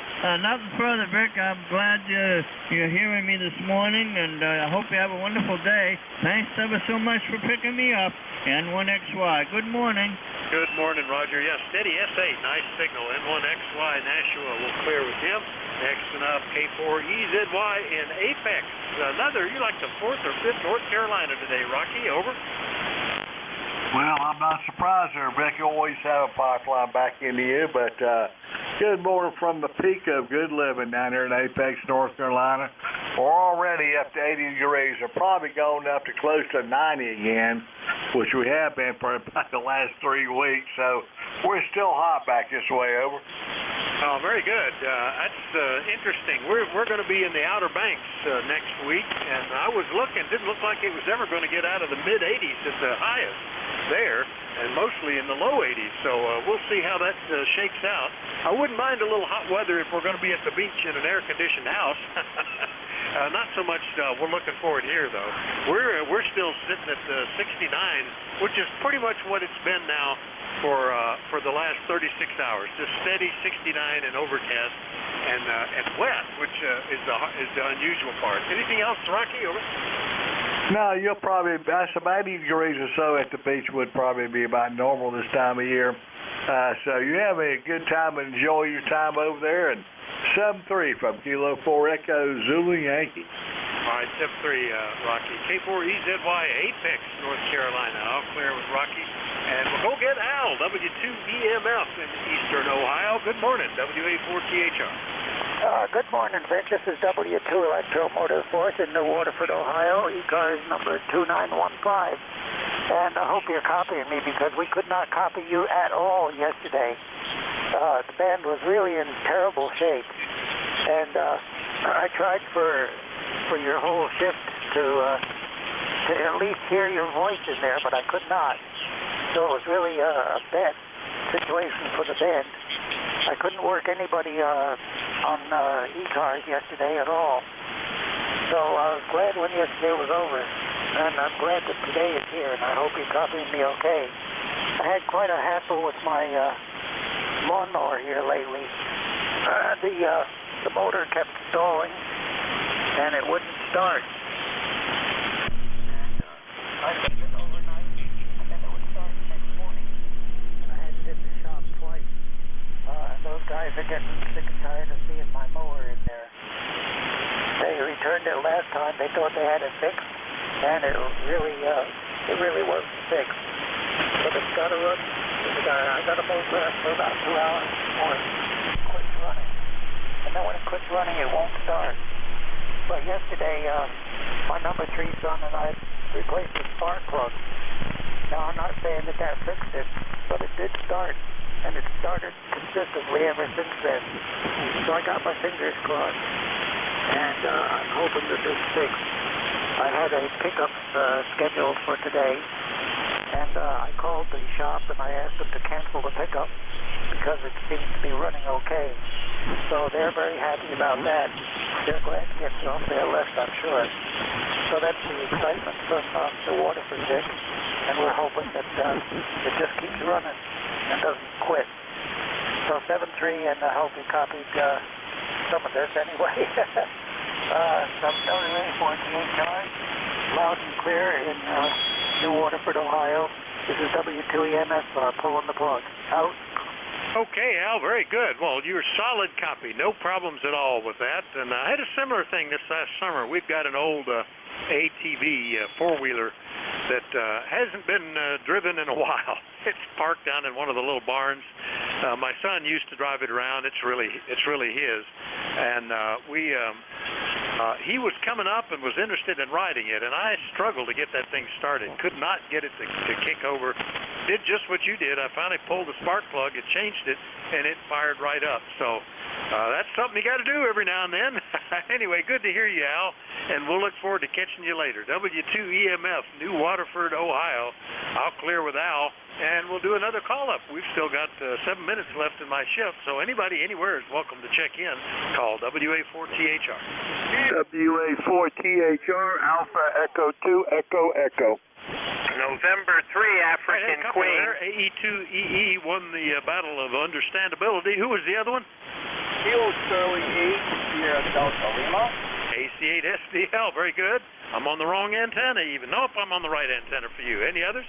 Nothing further, Vic. I'm glad you're hearing me this morning, and I hope you have a wonderful day. Thanks ever so much for picking me up. N1XY. Good morning. Good morning, Roger. Yeah, steady S8. Nice signal. N1XY Nashua will clear with him. Next up, K4EZY in Apex. You like the 4th or 5th North Carolina today, Rocky. Over. Well, I'm not surprised there, Vic. You always have a pipeline back into you, but good morning from the peak of good living down here in Apex, North Carolina. We're already up to 80 degrees. We're probably going up to close to 90 again, which we have been for about the last 3 weeks, so we're still hot back this way. Over. Oh, very good. That's interesting. We're going to be in the Outer Banks next week, and I was looking. Didn't look like it was ever going to get out of the mid-80s at the highest there, and mostly in the low 80s. So we'll see how that shakes out. I wouldn't mind a little hot weather if we're going to be at the beach in an air-conditioned house. Not so much we're looking forward here, though. We're still sitting at 69, which is pretty much what it's been now for the last 36 hours. Just steady 69 and overcast and wet, which is the unusual part. Anything else, Rocky? Over. No, you'll probably, that's about 80 degrees or so at the beach would probably be about normal this time of year. So you have a good time and enjoy your time over there. And 7-3 from Kilo 4 Echo Zulu Yankee. All right, 7-3, Rocky. K4EZY, Apex, North Carolina. I'll clear with Rocky. And we'll go get Al, W2EMF in Eastern Ohio. Good morning, WA4THR. Good morning, Vic. This is W2 Electromotive Force in New Waterford, Ohio. ECARS number 2915. And I hope you're copying me because we could not copy you at all yesterday. The band was really in terrible shape. And I tried for your whole shift to at least hear your voice in there, but I could not. So it was really a bad situation for the band. I couldn't work anybody on ECARS yesterday at all. So I was glad when yesterday was over. And I'm glad that today is here, and I hope you're copying me okay. I had quite a hassle with my lawnmower here lately. The motor kept stalling, and it wouldn't start. I left it overnight, and then it would start the next morning. And I had to hit the shop twice. Those guys are getting sick and tired of seeing my mower in there. They returned it last time. They thought they had it fixed, and it really wasn't fixed. But it's got to run. I got to mow grass for about 2 hours before it quits running. And then when it quits running, it won't start. But yesterday, my number 3 son and I replaced the spark plug. Now, I'm not saying that fixed it, but it did start. And it started consistently ever since then. So I got my fingers crossed. And I'm hoping that this fixed. I had a pickup scheduled for today. And I called the shop and I asked them to cancel the pickup because it seems to be running okay. So they're very happy about that. They're glad to get off their list, I'm sure. So that's the excitement from the Waterford, Dick. And we're hoping that it just keeps running and doesn't quit. So 7-3, and I hope you copied some of this anyway. WA4THR, loud and clear in New Waterford, Ohio. This is W2EMS pulling the plug. Out. Okay, Al, very good. Well, you're solid copy. No problems at all with that. And I had a similar thing this last summer. We've got an old ATV four-wheeler that hasn't been driven in a while. It's parked down in one of the little barns. My son used to drive it around. It's really his. And he was coming up and was interested in riding it, and I struggled to get that thing started. Could not get it to kick over. Did just what you did. I finally pulled the spark plug, it changed it, and it fired right up. So that's something you got to do every now and then. Anyway, good to hear you, Al, and we'll look forward to catching you later. W2EMF, New Waterford, Ohio. I'll clear with Al, and we'll do another call-up. We've still got 7 minutes left in my shift, so anybody anywhere is welcome to check in. Call WA4THR. WA4THR, Alpha Echo 2, Echo Echo. November 3, African Queen. AE2EE won the battle of understandability. Who was the other one? Kilo Charlie 8, Sierra Delta Lima. AC8SDL, very good. I'm on the wrong antenna even. Nope, I'm on the right antenna for you. Any others?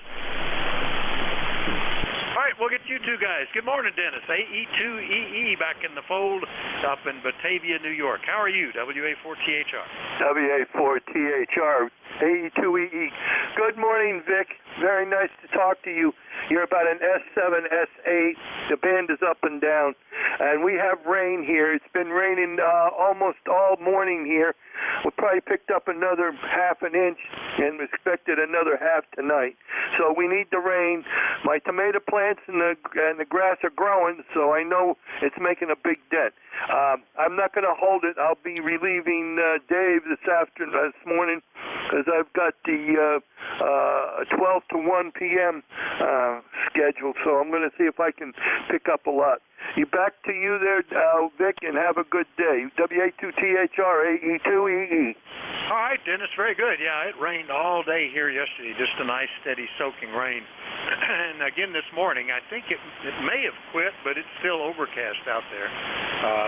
All right, we'll get you two guys. Good morning, Dennis. AE2EE back in the fold up in Batavia, New York. How are you, WA4THR? WA4THR, AE2EE. Good morning, Vic. Very nice to talk to you. You're about an S7, S8. The band is up and down. And we have rain here. It's been raining almost all morning here. We probably picked up another half an inch and expected another half tonight. So we need the rain. My tomato plants and the grass are growing, so I know it's making a big dent. I'm not going to hold it. I'll be relieving Dave this morning, because I've got the 12 to 1 p.m. scheduled, so I'm going to see if I can pick up a lot. Back to you there, Vic, and have a good day. WA2THR, AE2EE. All right, Dennis, very good. Yeah, it rained all day here yesterday, just a nice, steady, soaking rain. And again this morning, I think it may have quit, but it's still overcast out there.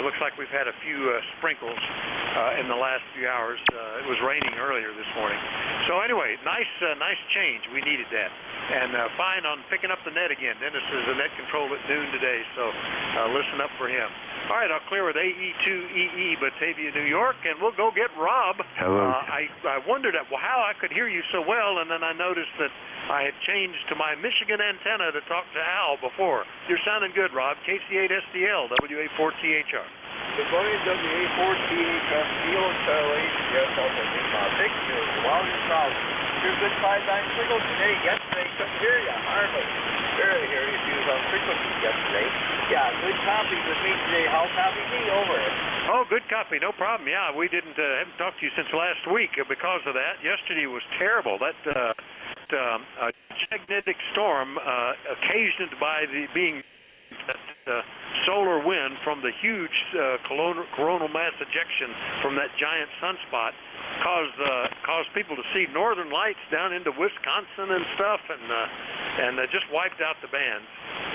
Looks like we've had a few sprinkles in the last few hours. It was raining earlier this morning. So anyway, nice change. We needed that. And fine on picking up the net again. Dennis is a net control at noon today, so listen up for him. All right, I'll clear with AE2EE, Batavia, New York, and we'll go get Rob. Hello. I wondered how I could hear you so well, and then I noticed that I had changed to my Michigan antenna to talk to Al before. You're sounding good, Rob. KC8SDL, WA4THR. Good morning, WA4THR, Kilo Charlie, Sierra Delta Lima. Big news, while you're south. Your good 5-9 signal today. Yesterday, couldn't hear you, hardly. Barely hear you. She was on frequency yesterday. Yeah, good copy with me today. How copy me? Over it. Oh, good copy. No problem. Yeah, we haven't talked to you since last week because of that. Yesterday was terrible. That magnetic storm occasioned by that solar wind from the huge coronal mass ejection from that giant sunspot caused people to see northern lights down into Wisconsin and stuff, and just wiped out the bands.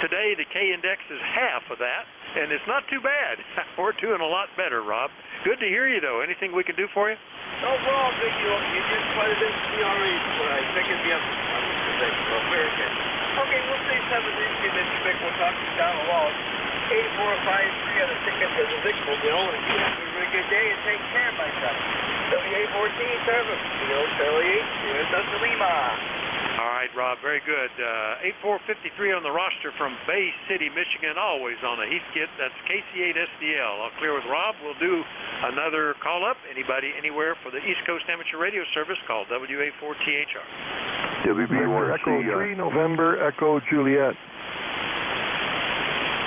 Today, the K-index is half of that, and it's not too bad. We're doing a lot better, Rob. Good to hear you, though. Anything we can do for you? No problem, Vic. You just put it in CRE, but I think it'd be up to so very good. Okay, we'll say 7 minutes, Vic. We'll talk to you down the wall. 8453 on the ticket to the Vic Mobile, and you have a really good day and take care, my son. WA14 service, Kilo Charlie 8, Sierra Delta Lima. All right, Rob, very good. 8453 on the roster from Bay City, Michigan, always on a Heathkit. That's KC8SDL. I'll clear with Rob. We'll do another call-up. Anybody, anywhere for the East Coast Amateur Radio Service, call WA4THR. WB1 Echo 3, November Echo Juliet.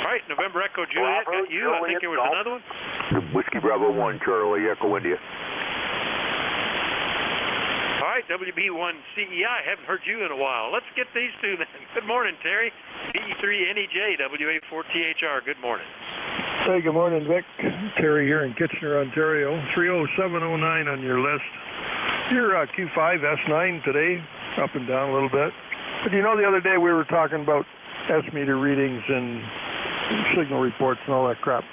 All right, November Echo Juliet got you. I think there was another one. Whiskey Bravo 1, Charlie, Echo India. All right, WB1CEI, haven't heard you in a while. Let's get these two then. Good morning, Terry. PE3NEJ, WA4THR, good morning. Hey, good morning, Vic. Terry here in Kitchener, Ontario. 30709 on your list. Your Q5 S9 today, up and down a little bit. But you know, the other day we were talking about S-meter readings and signal reports and all that crap.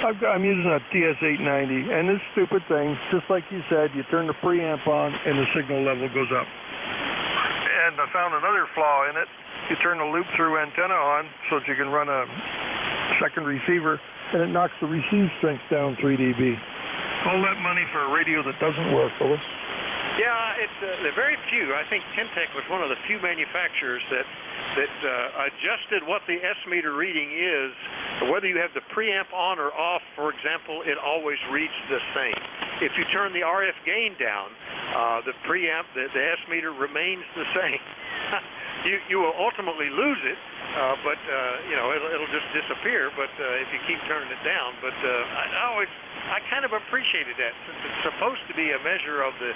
I'm using a TS890, and this stupid thing, just like you said, you turn the preamp on and the signal level goes up. And I found another flaw in it. You turn the loop-through antenna on so that you can run a second receiver, and it knocks the receive strength down 3 dB. All that money for a radio that doesn't work, Phyllis. Yeah, it's there are very few. I think Kentech was one of the few manufacturers that adjusted what the S-meter reading is. Whether you have the preamp on or off, for example, it always reads the same. If you turn the RF gain down, the preamp, the S-meter remains the same. You will ultimately lose it, but you know, it'll just disappear. But if you keep turning it down, but I kind of appreciated that, since it's supposed to be a measure of the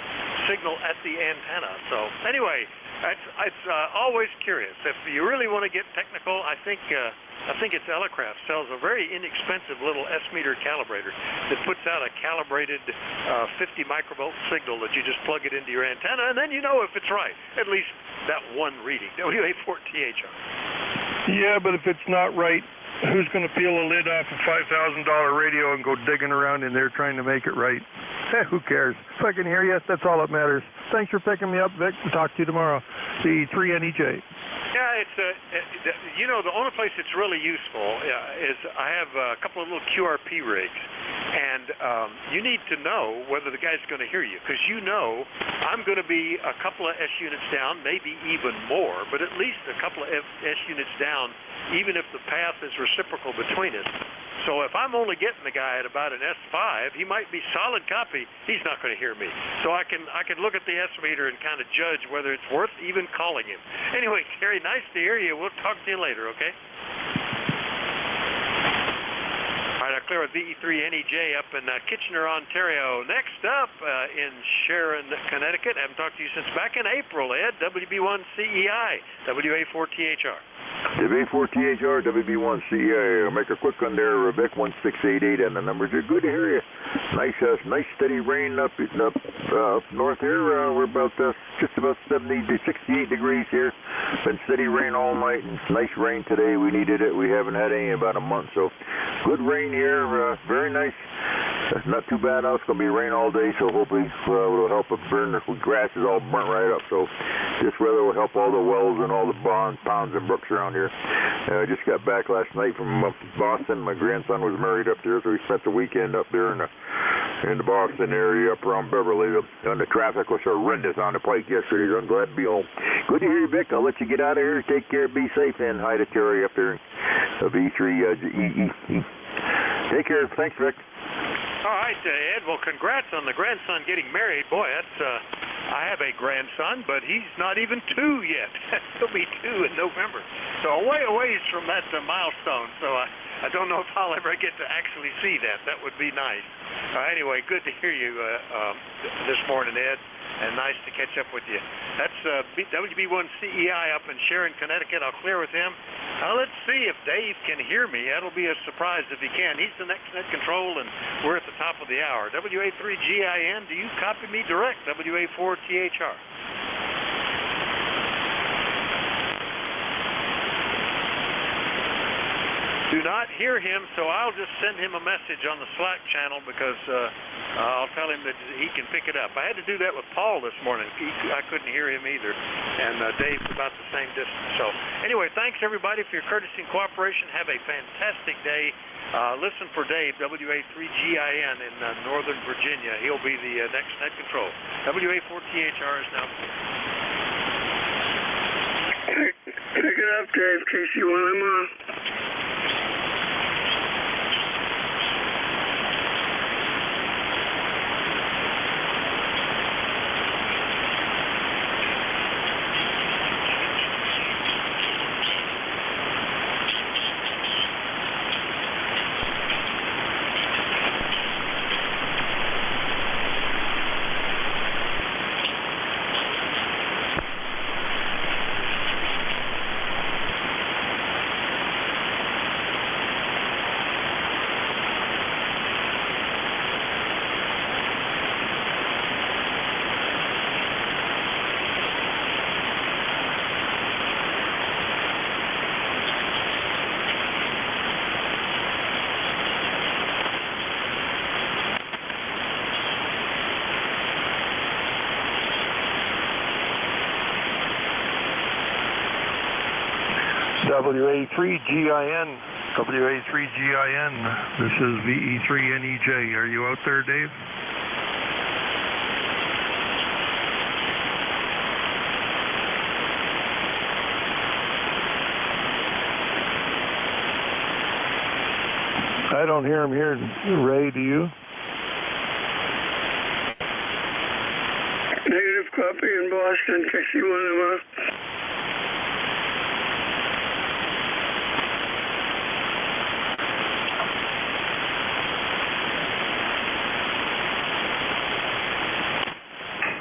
signal at the antenna. So anyway, it's always curious. If you really want to get technical, I think it's Elecraft sells a very inexpensive little S-meter calibrator that puts out a calibrated 50 microvolt signal that you just plug it into your antenna, and then you know if it's right. At least that one reading, WA4THR. Yeah, but if it's not right, who's going to peel a lid off a $5,000 radio and go digging around in there trying to make it right? Who cares? If I can hear you, that's all that matters. Thanks for picking me up, Vic. We'll talk to you tomorrow. The 3NEJ. Yeah, it's you know, the only place it's really useful is I have a couple of little QRP rigs, and you need to know whether the guy's going to hear you, because you know I'm going to be a couple of S units down, maybe even more, but at least a couple of S units down, even if the path is reciprocal between us. So if I'm only getting the guy at about an S5, he might be solid copy. He's not going to hear me. So I can look at the S-meter and kind of judge whether it's worth even calling him. Anyway, Terry, nice to hear you. We'll talk to you later, okay? All right, I'll clear with VE3NEJ up in Kitchener, Ontario. Next up in Sharon, Connecticut. I haven't talked to you since back in April, Ed. WB1CEI, WA4THR. WA4THR, WB1CEI. I'll make a quick one there, Vic 1688, and the numbers are good to hear you. Nice steady rain up north here. We're about just about 70 to 68 degrees here. Been steady rain all night, and nice rain today. We needed it. We haven't had any in about a month, so good rain here. Very nice. Not too bad now. It's going to be rain all day, so hopefully it'll help it burn. The grass is all burnt right up, so this weather will help all the wells and all the ponds and brooks around here. I just got back last night from Boston. My grandson was married up there, so we spent the weekend up there in the Boston area, up around Beverly. And the traffic was horrendous on the pike yesterday, so I'm glad to be home. Good to hear you, Vic. I'll let you get out of here. Take care. Be safe, and hi to Terry up there in V3. Take care. Thanks, Vic. All right, Ed. Well, congrats on the grandson getting married. Boy, that's I have a grandson, but he's not even 2 yet. He'll be 2 in November. So a ways from that milestone. So I don't know if I'll ever get to actually see that. That would be nice. Anyway, good to hear you this morning, Ed, and nice to catch up with you. That's WB1CEI up in Sharon, Connecticut. I'll clear with him. Let's see if Dave can hear me. That'll be a surprise if he can. He's the next net control, and we're at the top of the hour. WA3GIN, do you copy me direct? WA4THR. Do not hear him, so I'll just send him a message on the Slack channel, because I'll tell him that he can pick it up. I had to do that with Paul this morning. I couldn't hear him either, and Dave's about the same distance. So anyway, thanks everybody for your courtesy and cooperation. Have a fantastic day. Listen for Dave, WA3GIN in Northern Virginia. He'll be the next net control. WA4THR is now clear. Pick it up, Dave, Casey, while I'm on. WA3GIN. WA3GIN. This is VE3NEJ. Are you out there, Dave? I don't hear him here. Ray, do you? Negative copy in Boston, KC1MR.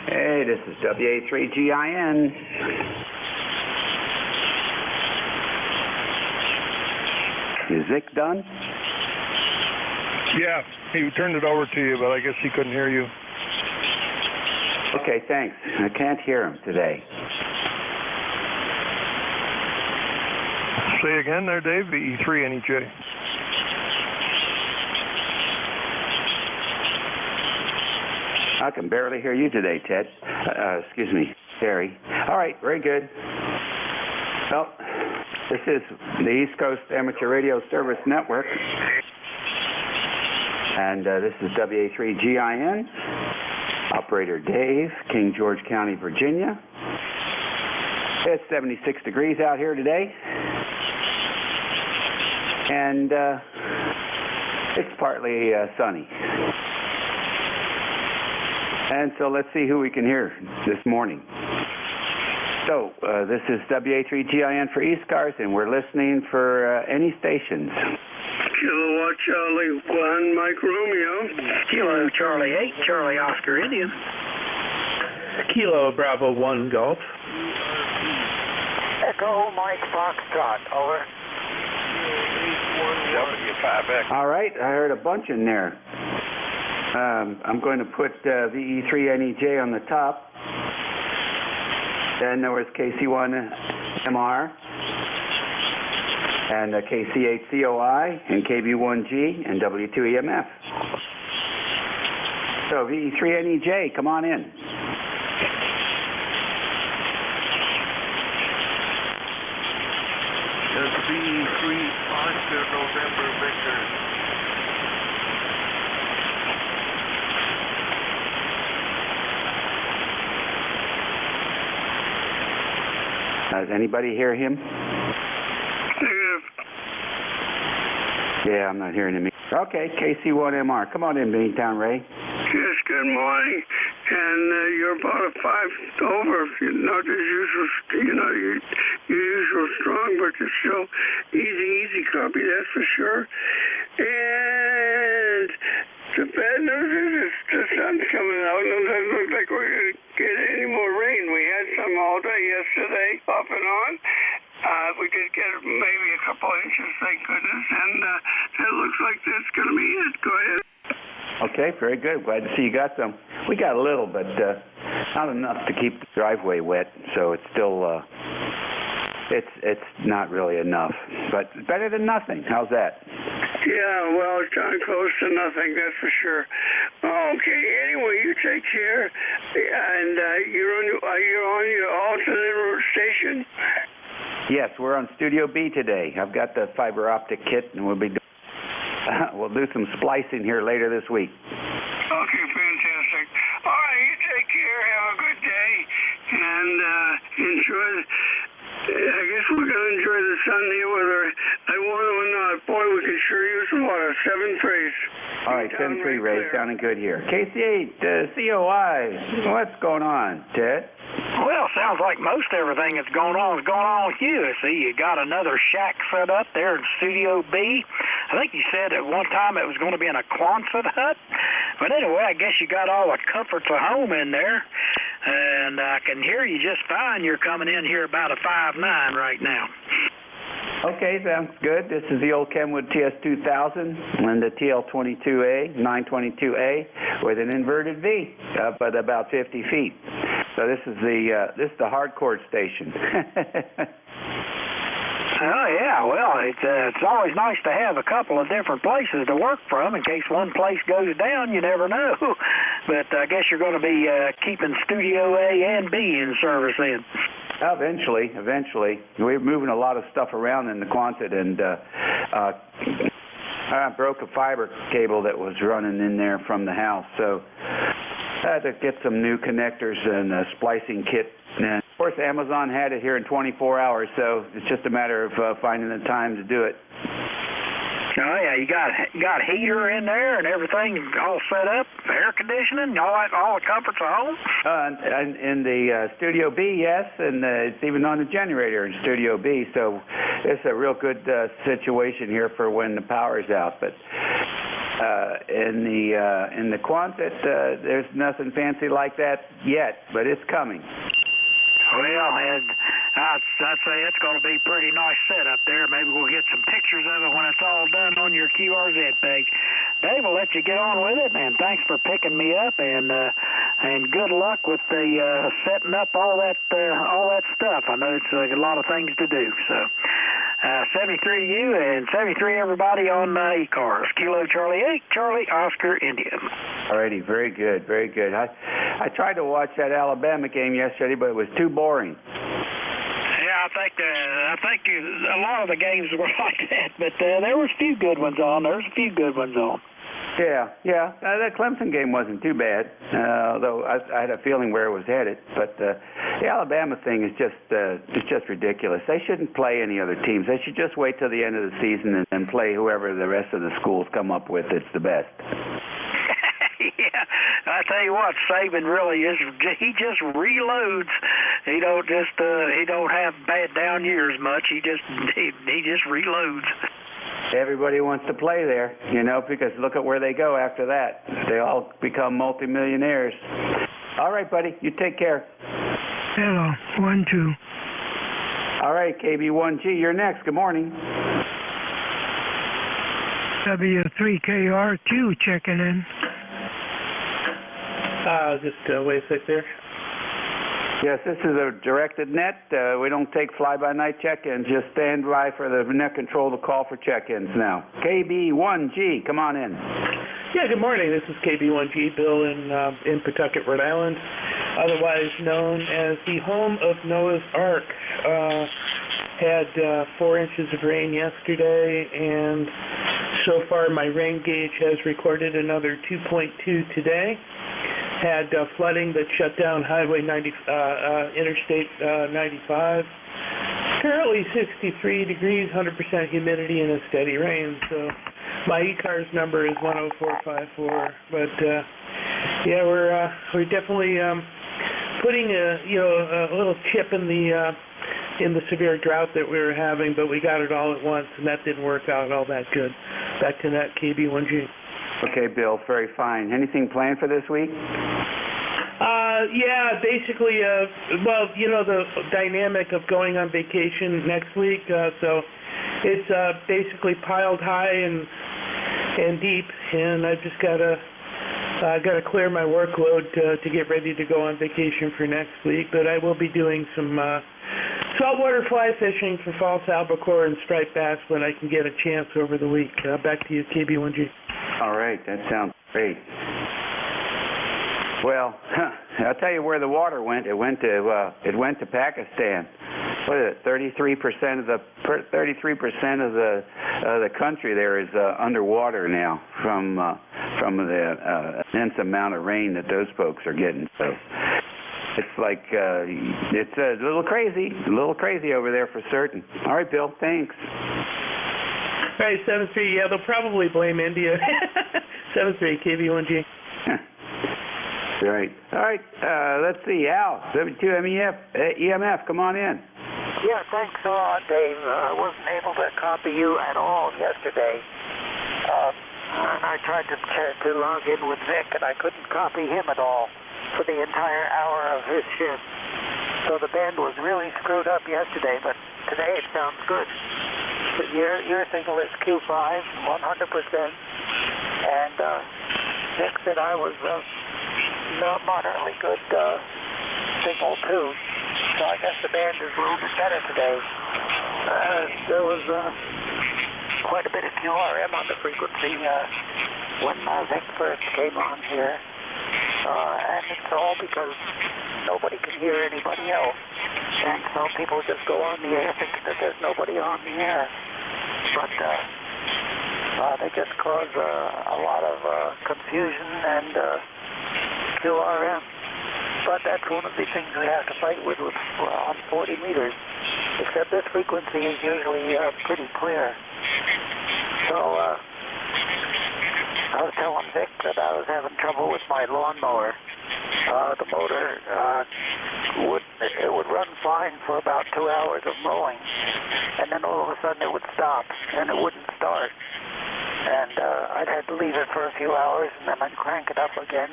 Hey, this is WA3GIN. Is Vic done? Yeah, he turned it over to you, but I guess he couldn't hear you. Okay, thanks. I can't hear him today. Say again there, Dave. VE3NEJ. I can barely hear you today, Ted. Excuse me, Terry. All right, very good. Well, this is the East Coast Amateur Radio Service Network. And this is WA3GIN. Operator Dave, King George County, Virginia. It's 76 degrees out here today. And it's partly sunny. And so let's see who we can hear this morning. So this is WA3GIN for ECARS, and we're listening for any stations. Kilowatt Charlie 1, Mike Romeo. Kilo Charlie 8, Charlie Oscar Indian. Kilo Bravo 1 Golf. Echo Mike Foxtrot, over. W5X. All right, I heard a bunch in there. I'm going to put VE3NEJ on the top. Then there was KC1MR. And KC8COI, and KB1G, and W2EMF. So VE3NEJ, come on in. That's VE3 Oscar November Victor. Does anybody hear him? Yeah, I'm not hearing him. Okay, KC1MR. Come on in, Beantown Ray. Yes, good morning. And you're about a 5 over. You're not as usual, your usual strong, but you're still easy copy, that's for sure. And the bad news is the sun's coming out, and it doesn't look like we're going to get any more rain. We had some all day yesterday, off and on. We did get maybe a couple inches, thank goodness, and it looks like that's going to be it. Go ahead. Okay, very good. Glad to see you got some. We got a little, but not enough to keep the driveway wet, so it's still, it's not really enough. But better than nothing. How's that? Yeah, well, it's kind of close to nothing, that's for sure. Okay, anyway, you take care, and are you on your alternate station? Yes, we're on Studio B today. I've got the fiber optic kit, and we'll do some splicing here later this week. Okay, fantastic. All right, you take care. Have a good day, and enjoy. I guess we're going to enjoy the sun here, whether I want to or not. Boy, we can sure use some water. 7-3. All right, 7-3, Ray. Sounding good here. KC8, COI. What's going on, Ted? Well, sounds like most everything that's going on is going on with you. I see you got another shack set up there in Studio B. I think you said at one time it was going to be in a Quonset hut. But anyway, I guess you got all the comforts of home in there. And I can hear you just fine. You're coming in here about a 5'9" right now. Okay, sounds good. This is the old Kenwood TS2000 and the TL22A, 922A, with an inverted V up at about 50 feet. So this is the hardcore station. Oh, yeah, well, it's always nice to have a couple of different places to work from in case one place goes down. You never know. But I guess you're going to be keeping Studio A and B in service then. Eventually. We're moving a lot of stuff around in the Quonset, and I broke a fiber cable that was running in there from the house, so I had to get some new connectors and a splicing kit. And of course, Amazon had it here in 24 hours, so it's just a matter of finding the time to do it. Oh yeah, you got heater in there and everything all set up, air conditioning, all the comforts of home. And in the Studio B, yes, and it's even on the generator in Studio B. So it's a real good situation here for when the power's out. But in the Quonset, there's nothing fancy like that yet, but it's coming. Well, man, I'd say it's going to be a pretty nice setup there. Maybe we'll get some pictures of it when it's all done on your QRZ page. Dave, will let you get on with it, and thanks for picking me up, and good luck with the setting up all that stuff. I know it's a lot of things to do. So, 73 to you, and 73 everybody on ECARS. Kilo Charlie 8, Charlie Oscar India. Alrighty, very good, very good. I tried to watch that Alabama game yesterday, but it was too boring. Yeah, I think a lot of the games were like that, but there was a few good ones on. Yeah. That Clemson game wasn't too bad, although I had a feeling where it was headed. But the Alabama thing is just ridiculous. They shouldn't play any other teams. They should just wait till the end of the season and play whoever the rest of the schools come up with. It's the best. Yeah, I tell you what, Saban really is. He just reloads. He don't have bad down years much. He just reloads. Everybody wants to play there, because look at where they go after that. They all become multimillionaires. All right, buddy, you take care. Hello, 1-2. All right, KB1G, you're next. Good morning. W3KR2 checking in. Just wave 6 there. Yes, this is a directed net. We don't take fly-by-night check-ins. Just stand by for the net control to call for check-ins now. KB1G, come on in. Yeah, good morning. This is KB1G, Bill in Pawtucket, Rhode Island, otherwise known as the home of Noah's Ark. Had 4 inches of rain yesterday, and so far my rain gauge has recorded another 2.2 today. Had flooding that shut down Highway 90, Interstate 95. Currently 63 degrees, 100% humidity, and a steady rain. So my ECARS number is 10454. But yeah, we're definitely putting a little chip in the severe drought that we were having, but we got it all at once, and that didn't work out all that good. Back to that KB1G. Okay, Bill, very fine. Anything planned for this week? Yeah, basically, the dynamic of going on vacation next week, so it's basically piled high and deep, and I've just got to clear my workload to get ready to go on vacation for next week, but I will be doing some saltwater fly fishing for false albacore and striped bass when I can get a chance over the week. Back to you, KB1G. All right, that sounds great. Well, I'll tell you where the water went. It went to Pakistan. What is it? 33% of the country there is underwater now from the immense amount of rain that those folks are getting. So it's like it's a little crazy over there for certain. All right, Bill. Thanks. All right, 7-3. Yeah, they'll probably blame India. 7-3, KB1G. Right. All right. Let's see. Al, 72 EMF. Come on in. Yeah, thanks a lot, Dave. I wasn't able to copy you at all yesterday. And I tried to log in with Vic, and I couldn't copy him at all for the entire hour of his shift. So the band was really screwed up yesterday, but today it sounds good. Your signal is Q5, 100%. And Vic said I was not moderately good signal too. So I guess the band is a little bit better today. There was quite a bit of QRM on the frequency when Vic first came on here. And it's all because nobody could hear anybody else. And so people just go on the air thinking that there's nobody on the air. But they just cause a lot of confusion and QRM. But that's one of the things we have to fight with on 40 meters. Except this frequency is usually pretty clear. So I was telling Vic that I was having trouble with my lawnmower. The motor would run fine for about 2 hours of mowing, and then all of a sudden it would stop and it wouldn't start. And I'd have to leave it for a few hours, and then I'd crank it up again,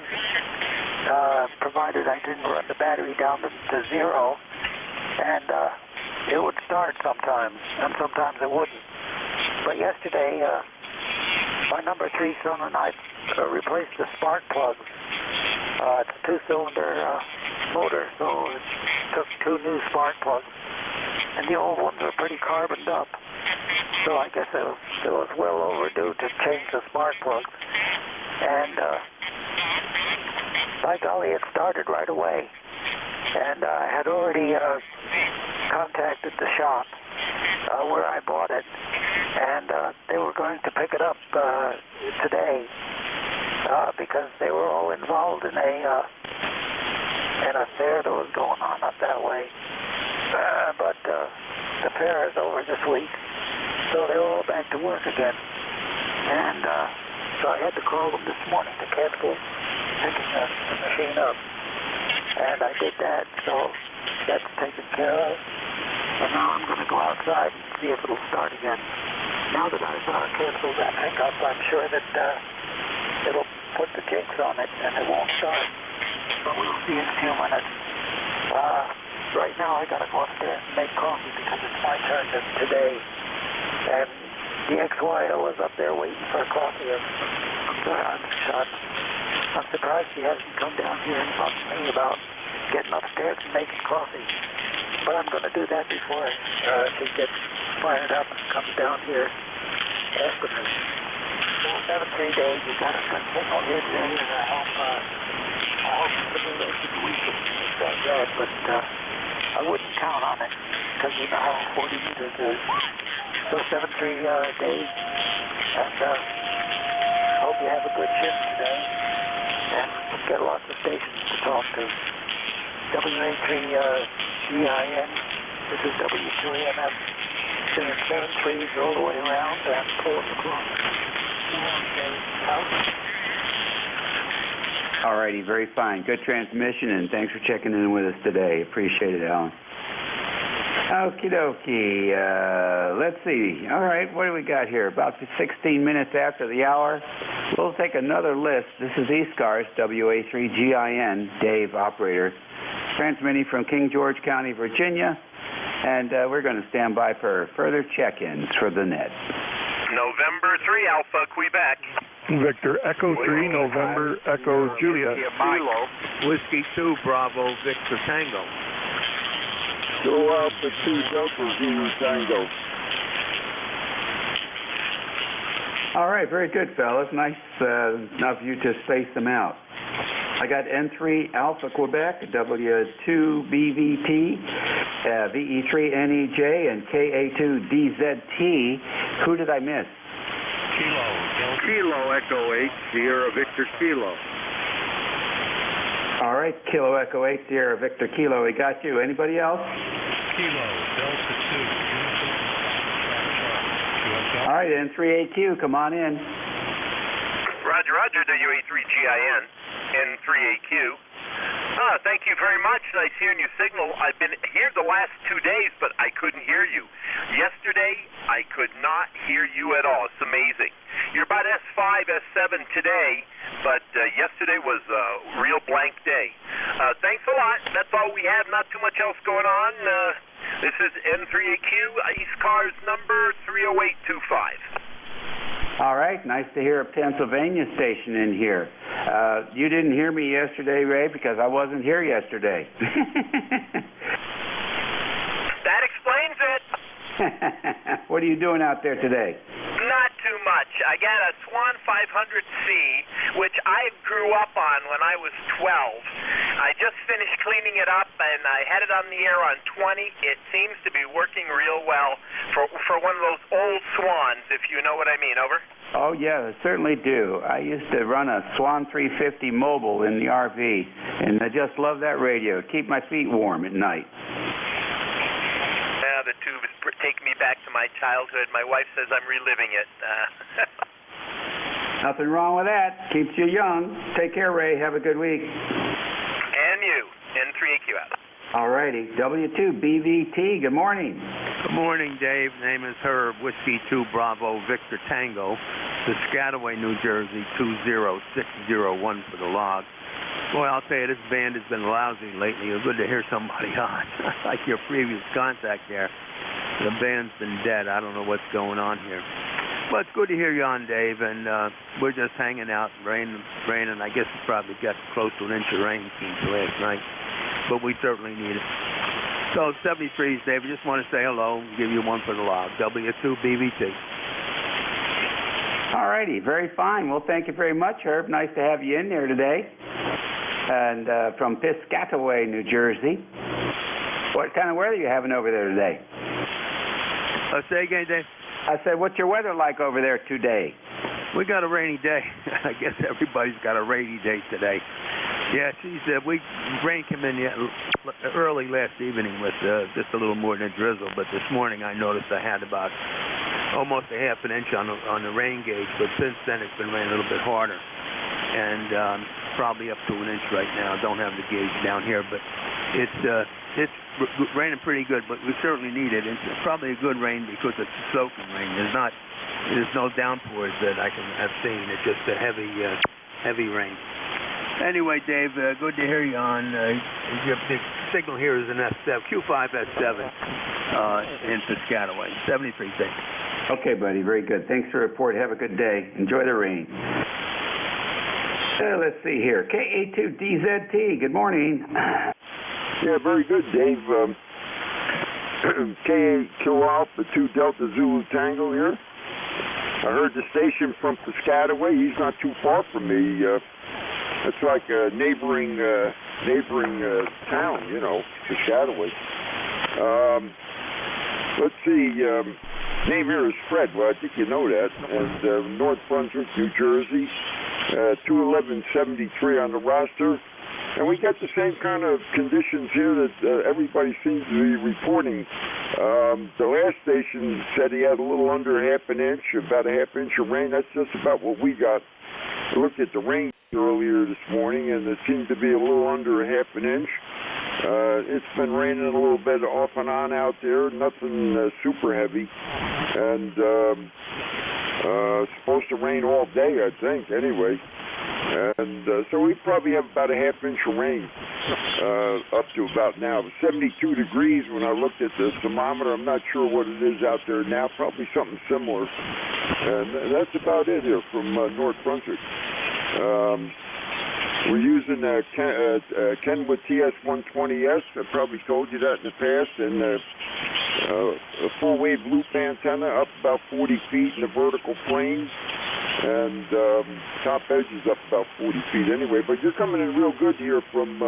provided I didn't run the battery down to zero. And it would start sometimes, and sometimes it wouldn't. But yesterday, my number 3 solenoid replaced the spark plug. It's a 2-cylinder motor, so it took 2 new spark plugs. And the old ones are pretty carboned up. So I guess it was well overdue to change the spark plugs. And by golly, it started right away. And I had already contacted the shop where I bought it, and they were going to pick it up today because they were all involved in a fair that was going on up that way. But the fair is over this week, so they were all back to work again. And so I had to call them this morning to cancel picking the machine up. And I did that, so that's taken care of. And now I'm going to go outside and see if it'll start again. Now that I've canceled that pickup, I'm sure that it'll put the jinx on it and it won't start. But we'll see in a few minutes. Right now I got to go upstairs and make coffee because it's my turn today. And the ex-wife was up there waiting for coffee. I'm surprised she hasn't come down here and talked to me about getting upstairs and making coffee. But I'm going to do that before she gets fired up and comes down here after me. So 7 days, we got a good signal here today, and I hope for the rest of the week it's that bad. But I wouldn't count on it because you know how 40 meters is. So 7 days, and hope you have a good shift today. And get lots of stations to talk to. WA3GIN, this is W2AMF, saying 7 trees all the way around and pulling the clock. All righty, very fine. Good transmission, and thanks for checking in with us today. Appreciate it, Alan. Okie dokie. Let's see. All right, what do we got here? About 16 minutes after the hour. We'll take another list. This is ECARS, WA3GIN, Dave, operator, transmitting from King George County, Virginia. And we're going to stand by for further check-ins for the net. November 3, Alpha, Quebec. Victor Echo 3, November Echo Juliet. Kilo, Whiskey 2, Bravo, Victor Tango. 2 Alpha 2, Delta Zulu Tango. All right, very good, fellas. Nice of you to space them out. I got N3 Alpha Quebec, W2BVP, VE3NEJ, and KA2DZT. Who did I miss? Kilo Echo 8, Sierra Victor Kilo. All right, Kilo Echo 8, Sierra Victor Kilo. We got you. Anybody else? Kilo Delta 2. All right, N3AQ, come on in. Roger, Roger, WA3GIN, N3AQ. Thank you very much. Nice hearing your signal. I've been here the last 2 days, but I couldn't hear you. Yesterday, I could not hear you at all. It's amazing. You're about S5, S7 today, but yesterday was a real blank day. Thanks a lot. That's all we have. Not too much else going on. This is N3AQ, ECARS number 30825. All right, nice to hear a Pennsylvania station in here. You didn't hear me yesterday, Ray, because I wasn't here yesterday. That explains it. What are you doing out there today? Not too much. I got a Swan 500C, which I grew up on when I was 12. I just finished cleaning it up. I and I had it on the air on 20. It seems to be working real well for one of those old Swans, if you know what I mean. Over. Oh, yeah, I certainly do. I used to run a Swan 350 mobile in the RV, and I just love that radio. Keep my feet warm at night. The tube is taking me back to my childhood. My wife says I'm reliving it. Nothing wrong with that. Keeps you young. Take care, Ray. Have a good week. And you. N3AQS. All righty. W2BVT, good morning. Good morning, Dave. Name is Herb, Whiskey 2 Bravo Victor Tango, Piscataway, New Jersey, 20601 for the log. Boy, I'll tell you, this band has been lousy lately. It's good to hear somebody on. Like your previous contact there. The band's been dead. I don't know what's going on here. But it's good to hear you on, Dave, and we're just hanging out, raining. I guess we probably got close to an inch of rain since last night, but we certainly need it. So 73s, Dave, I just want to say hello and give you one for the log. W2BVT. All righty, very fine. Well, thank you very much, Herb. Nice to have you in there today. And from Piscataway, New Jersey. What kind of weather are you having over there today? Say again, Dave? I said, what's your weather like over there today? We got a rainy day. I guess everybody's got a rainy day today. Yeah, geez, rain came in early last evening with just a little more than a drizzle, but this morning I noticed I had about almost a half an inch on the rain gauge, but since then it's been raining a little bit harder, and probably up to an inch right now. Don't have the gauge down here, but it's raining pretty good, but we certainly need it. It's probably a good rain because it's soaking rain. There's no downpours that I have seen. It's just a heavy rain. Anyway, Dave, good to hear you on. The signal here is an S7, Q5S7 in Piscataway. 73, Dave. Okay, buddy, very good. Thanks for the report. Have a good day. Enjoy the rain. Let's see here. KA2DZT, good morning. Yeah, very good, Dave. KA2 Alpha 2 Delta Zulu Tango here. I heard the station from Piscataway. He's not too far from me. It's like a neighboring town, you know, Piscataway. Let's see. Name here is Fred. Well, I think you know that. And North Brunswick, New Jersey. 21173 on the roster. And we got the same kind of conditions here that everybody seems to be reporting. The last station said he had a little under half an inch, about a half inch of rain. That's just about what we got. I looked at the rain earlier this morning, and it seemed to be a little under a half an inch. It's been raining a little bit off and on out there, nothing super heavy. And supposed to rain all day, I think, anyway. And so we probably have about a half inch of rain up to about now. 72 degrees when I looked at the thermometer. I'm not sure what it is out there now. Probably something similar. And that's about it here from North Brunswick. We're using Kenwood TS120S. I probably told you that in the past. And a full-wave loop antenna up about 40 feet in the vertical plane. And top edge is up about 40 feet anyway. But you're coming in real good here from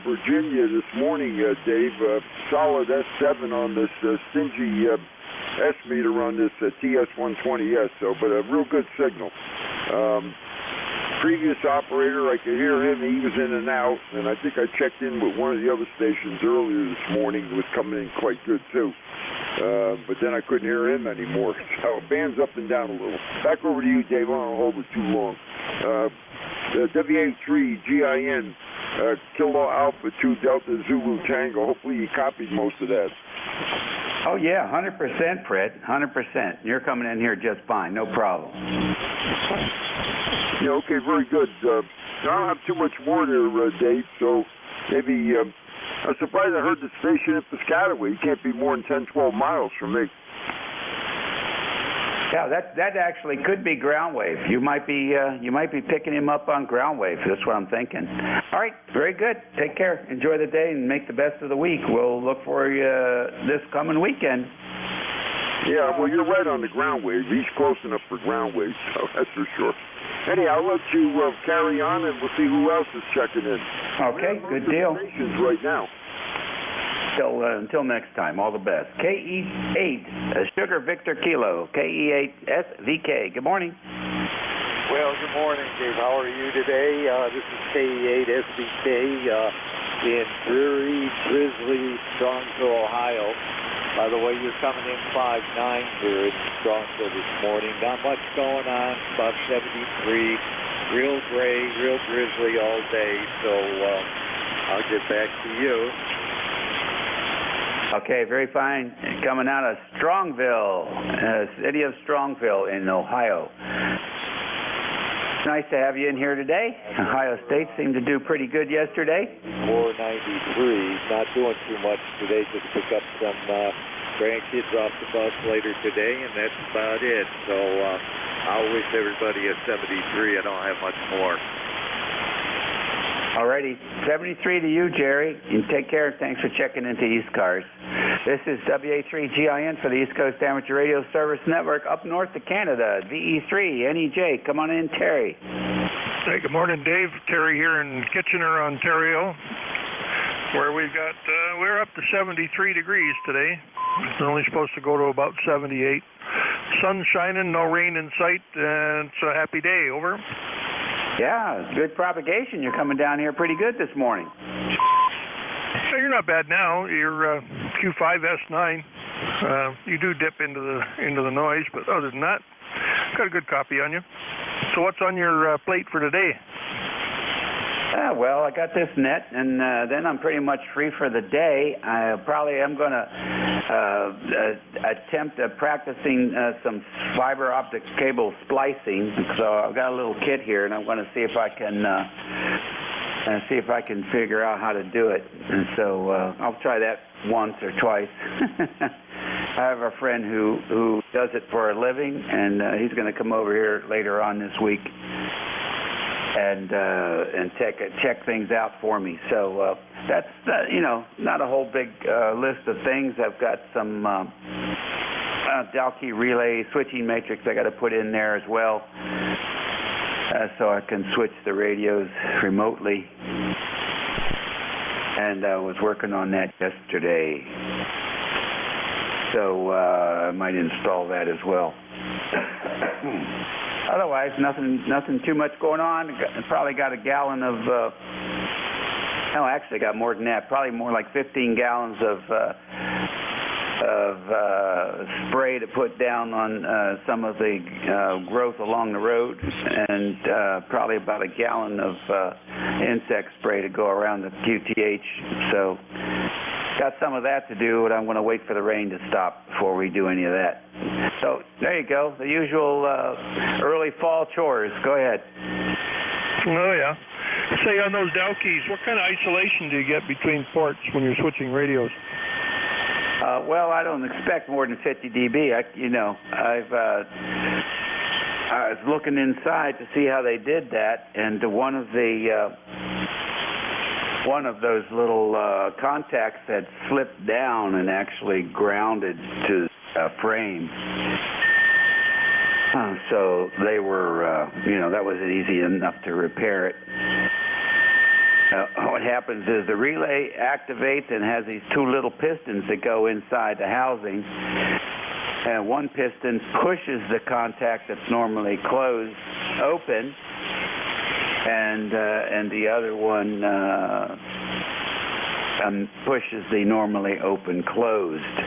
Virginia this morning, Dave. Solid S7 on this stingy S meter on this TS120S. So, but a real good signal. Previous operator, I could hear him. He was in and out, and I think I checked in with one of the other stations earlier this morning. It was coming in quite good too. But then I couldn't hear him anymore. So band's up and down a little. Back over to you, Dave. I don't hold it too long. WA3GIN, Kilo Alpha 2 Delta Zulu Tango. Hopefully you copied most of that. Oh, yeah, 100%, Fred, 100%. You're coming in here just fine, no problem. Yeah, okay, very good. I don't have too much more there, Dave, so maybe... I'm surprised I heard the station at Piscataway. You can't be more than 10, 12 miles from me. Yeah, that actually could be ground wave. You might be picking him up on ground wave. That's what I'm thinking. All right, very good. Take care. Enjoy the day and make the best of the week. We'll look for you this coming weekend. Yeah, well, you're right on the ground wave. He's close enough for ground wave, so that's for sure. Anyhow, I'll let you carry on, and we'll see who else is checking in. Okay, good deal. Right now. Until next time, all the best. KE8, Sugar Victor Kilo, KE8SVK. Good morning. Well, good morning, Dave. How are you today? This is KE8SVK in dreary, drizzly Strongsville, Ohio. By the way, you're coming in 5'9" here in Strongsville this morning. Not much going on, about 73. Real gray, real drizzly all day, so I'll get back to you. Okay, very fine. Coming out of Strongville, city of Strongville in Ohio. It's nice to have you in here today. Ohio State seemed to do pretty good yesterday. 493, not doing too much today, just pick up some grandkids off the bus later today, and that's about it. So I'll wish everybody a 73. I don't have much more. Alrighty, 73 to you, Jerry. You take care, and thanks for checking into ECARS. This is WA3GIN for the East Coast Amateur Radio Service Network up north of Canada, VE3, NEJ. Come on in, Terry. Hey, good morning, Dave. Terry here in Kitchener, Ontario, where we've got, we're up to 73 degrees today. It's only supposed to go to about 78. Sun shining, no rain in sight, and it's a happy day. Over. Yeah, good propagation. You're coming down here pretty good this morning. So you're not bad now. You're Q5S9. You do dip into the noise, but other than that, got a good copy on you. So what's on your plate for today? Well, I got this net, and then I'm pretty much free for the day. I probably am going to attempt practicing some fiber optic cable splicing. So I've got a little kit here, and I'm going to see if I can figure out how to do it. And so I'll try that once or twice. I have a friend who does it for a living, and he's going to come over here later on this week and check things out for me. So that's not a whole big list of things. I've got some Dalkey relay switching matrix I got to put in there as well, so I can switch the radios remotely. And I was working on that yesterday, so I might install that as well. Otherwise, nothing too much going on. Probably got a gallon of, no, actually got more than that. Probably more like 15 gallons of spray to put down on some of the growth along the road, and probably about a gallon of insect spray to go around the QTH. So got some of that to do, but I'm going to wait for the rain to stop before we do any of that. So there you go, the usual early fall chores. Go ahead. Oh, yeah. Say, on those Dalkeys, what kind of isolation do you get between ports when you're switching radios? Well, I don't expect more than 50 dB. I was looking inside to see how they did that, and one of those little contacts had slipped down and actually grounded to a frame. So they were, that wasn't easy enough to repair it. What happens is the relay activates and has these two little pistons that go inside the housing. And one piston pushes the contact that's normally closed open, and the other one pushes the normally open closed.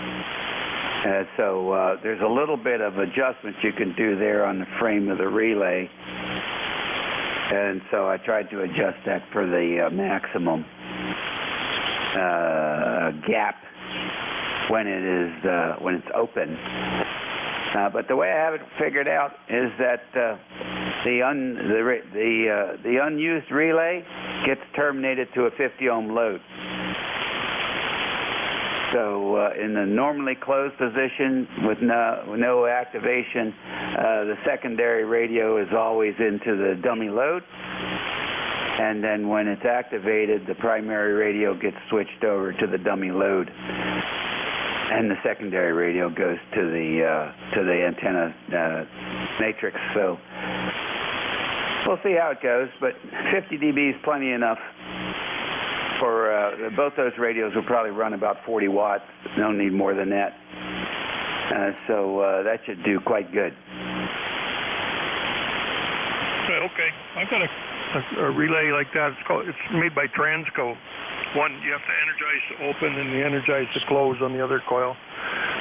So there's a little bit of adjustment you can do there on the frame of the relay. And so I tried to adjust that for the maximum gap when it's open. But the way I have it figured out is that the unused relay gets terminated to a 50 ohm load. So in the normally closed position with no activation, the secondary radio is always into the dummy load. And then when it's activated, the primary radio gets switched over to the dummy load. And the secondary radio goes to the antenna matrix. So we'll see how it goes, but 50 dB is plenty enough. both those radios will probably run about 40 watts. No need more than that. So that should do quite good. Okay. I've got a relay like that. It's made by Transco. One, you have to energize to open and you energize to close on the other coil.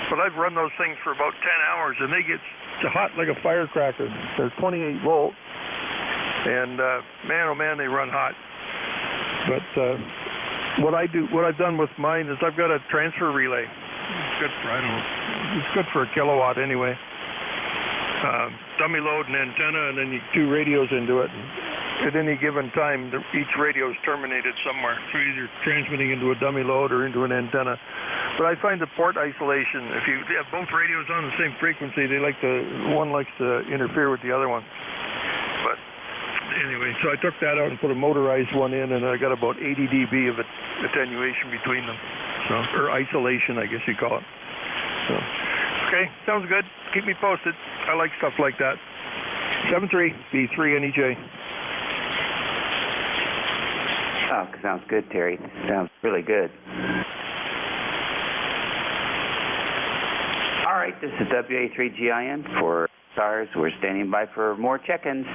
But I've run those things for about 10 hours, and they get hot like a firecracker. They're 28 volt, and man, oh man, they run hot. But what I've done with mine is I've got a transfer relay. It's good for, it's good for a kilowatt anyway. Dummy load and antenna, and then you 2 radios into it. At any given time, each radio is terminated somewhere. So either transmitting into a dummy load or into an antenna. But I find the port isolation, if you have both radios on the same frequency, one likes to interfere with the other one. But anyway, so I took that out and put a motorized one in, and I got about 80 dB of attenuation between them. So, or isolation, I guess you call it. So, okay, sounds good. Keep me posted. I like stuff like that. 73B3NEJ. Oh, sounds good, Terry. Sounds really good. All right, this is WA3GIN for ECARS. We're standing by for more check-ins.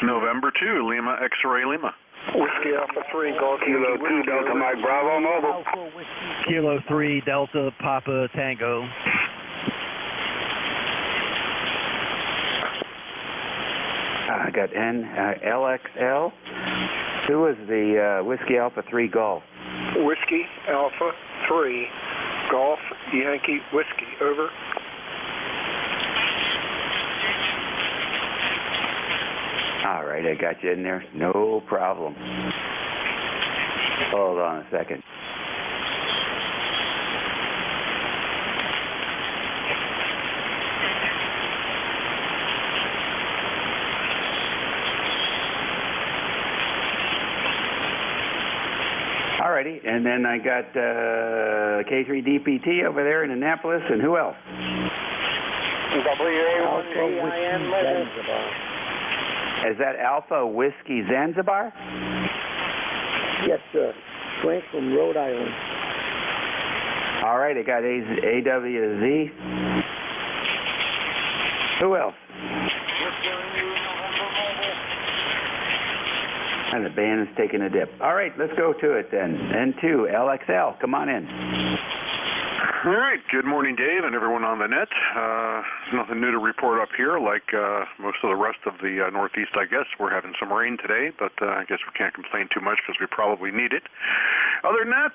November 2, Lima X-Ray Lima. Whiskey Alpha 3, Golf Kilo 2, Delta Mike Bravo, mobile. Kilo 3, Delta Papa Tango. I got LXL. Who is the Whiskey Alpha 3 Golf? Whiskey Alpha 3, Golf Yankee Whiskey, over. All right, I got you in there. No problem. Hold on a second. Alrighty, and then I got K3DPT over there in Annapolis, and who else? WA1GIN mobile. Is that Alpha Whiskey Zanzibar? Yes, sir. Frank from Rhode Island. All right, I got AWZ. Who else? And the band is taking a dip. All right, let's go to it then. N2, LXL, come on in. All right, good morning, Dave, and everyone on the net. Nothing new to report up here. Like most of the rest of the Northeast, I guess, we're having some rain today, but I guess we can't complain too much because we probably need it. Other than that,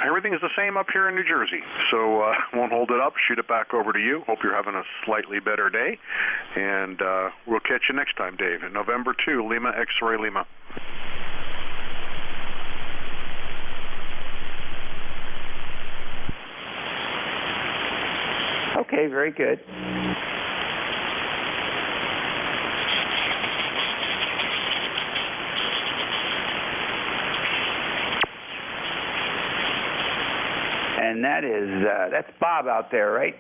everything is the same up here in New Jersey, so won't hold it up, shoot it back over to you. Hope you're having a slightly better day, and we'll catch you next time, Dave. In November 2, Lima X-Ray Lima. Okay, very good. And that's Bob out there, right?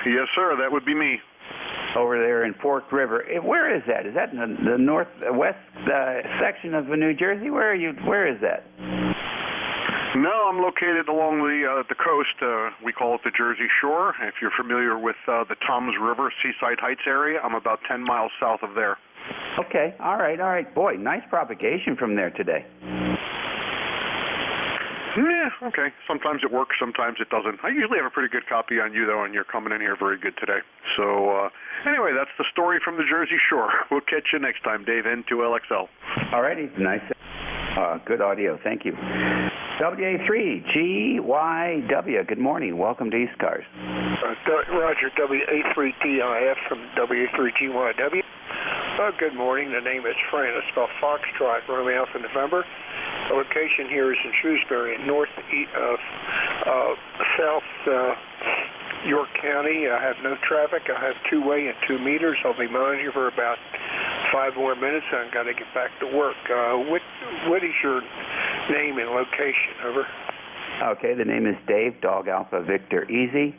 Yes, sir, that would be me. Over there in Fork River. Where is that? Is that in the northwest section of New Jersey? Where is that? No, I'm located along the coast. We call it the Jersey Shore. If you're familiar with the Toms River, Seaside Heights area, I'm about 10 miles south of there. Okay, all right. Boy, nice propagation from there today. Yeah, okay. Sometimes it works, sometimes it doesn't. I usually have a pretty good copy on you, though, and you're coming in here very good today. So, anyway, that's the story from the Jersey Shore. We'll catch you next time, Dave, N2LXL. All righty, nice. Good audio, thank you. WA3GYW, good morning. Welcome to ECARS. Roger, WA3DIF from WA3GYW. Good morning. The name is Fran. It's spelled Foxtrot, Romeo Alpha November. The location here is in Shrewsbury, in South York County. I have no traffic. I have 2-way and 2 meters. I'll be mowing here for about 5 more minutes. I've got to get back to work. What is your name and location? Over. Okay, the name is Dave, Dog Alpha Victor Easy.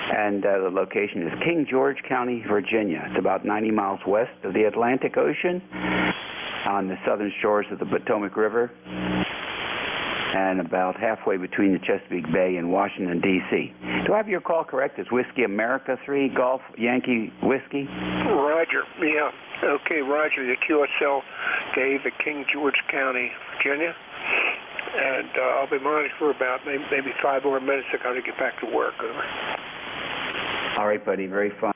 And the location is King George County, Virginia. It's about 90 miles west of the Atlantic Ocean. on the southern shores of the Potomac River, and about halfway between the Chesapeake Bay and Washington, D.C. Do I have your call correct? It's Whiskey America 3 Golf Yankee Whiskey? Roger, yeah. Okay, Roger, the QSL, Dave at King George County, Virginia. And I'll be monitoring for about maybe 5 more minutes. I got to get back to work. Over. All right, buddy, very fine.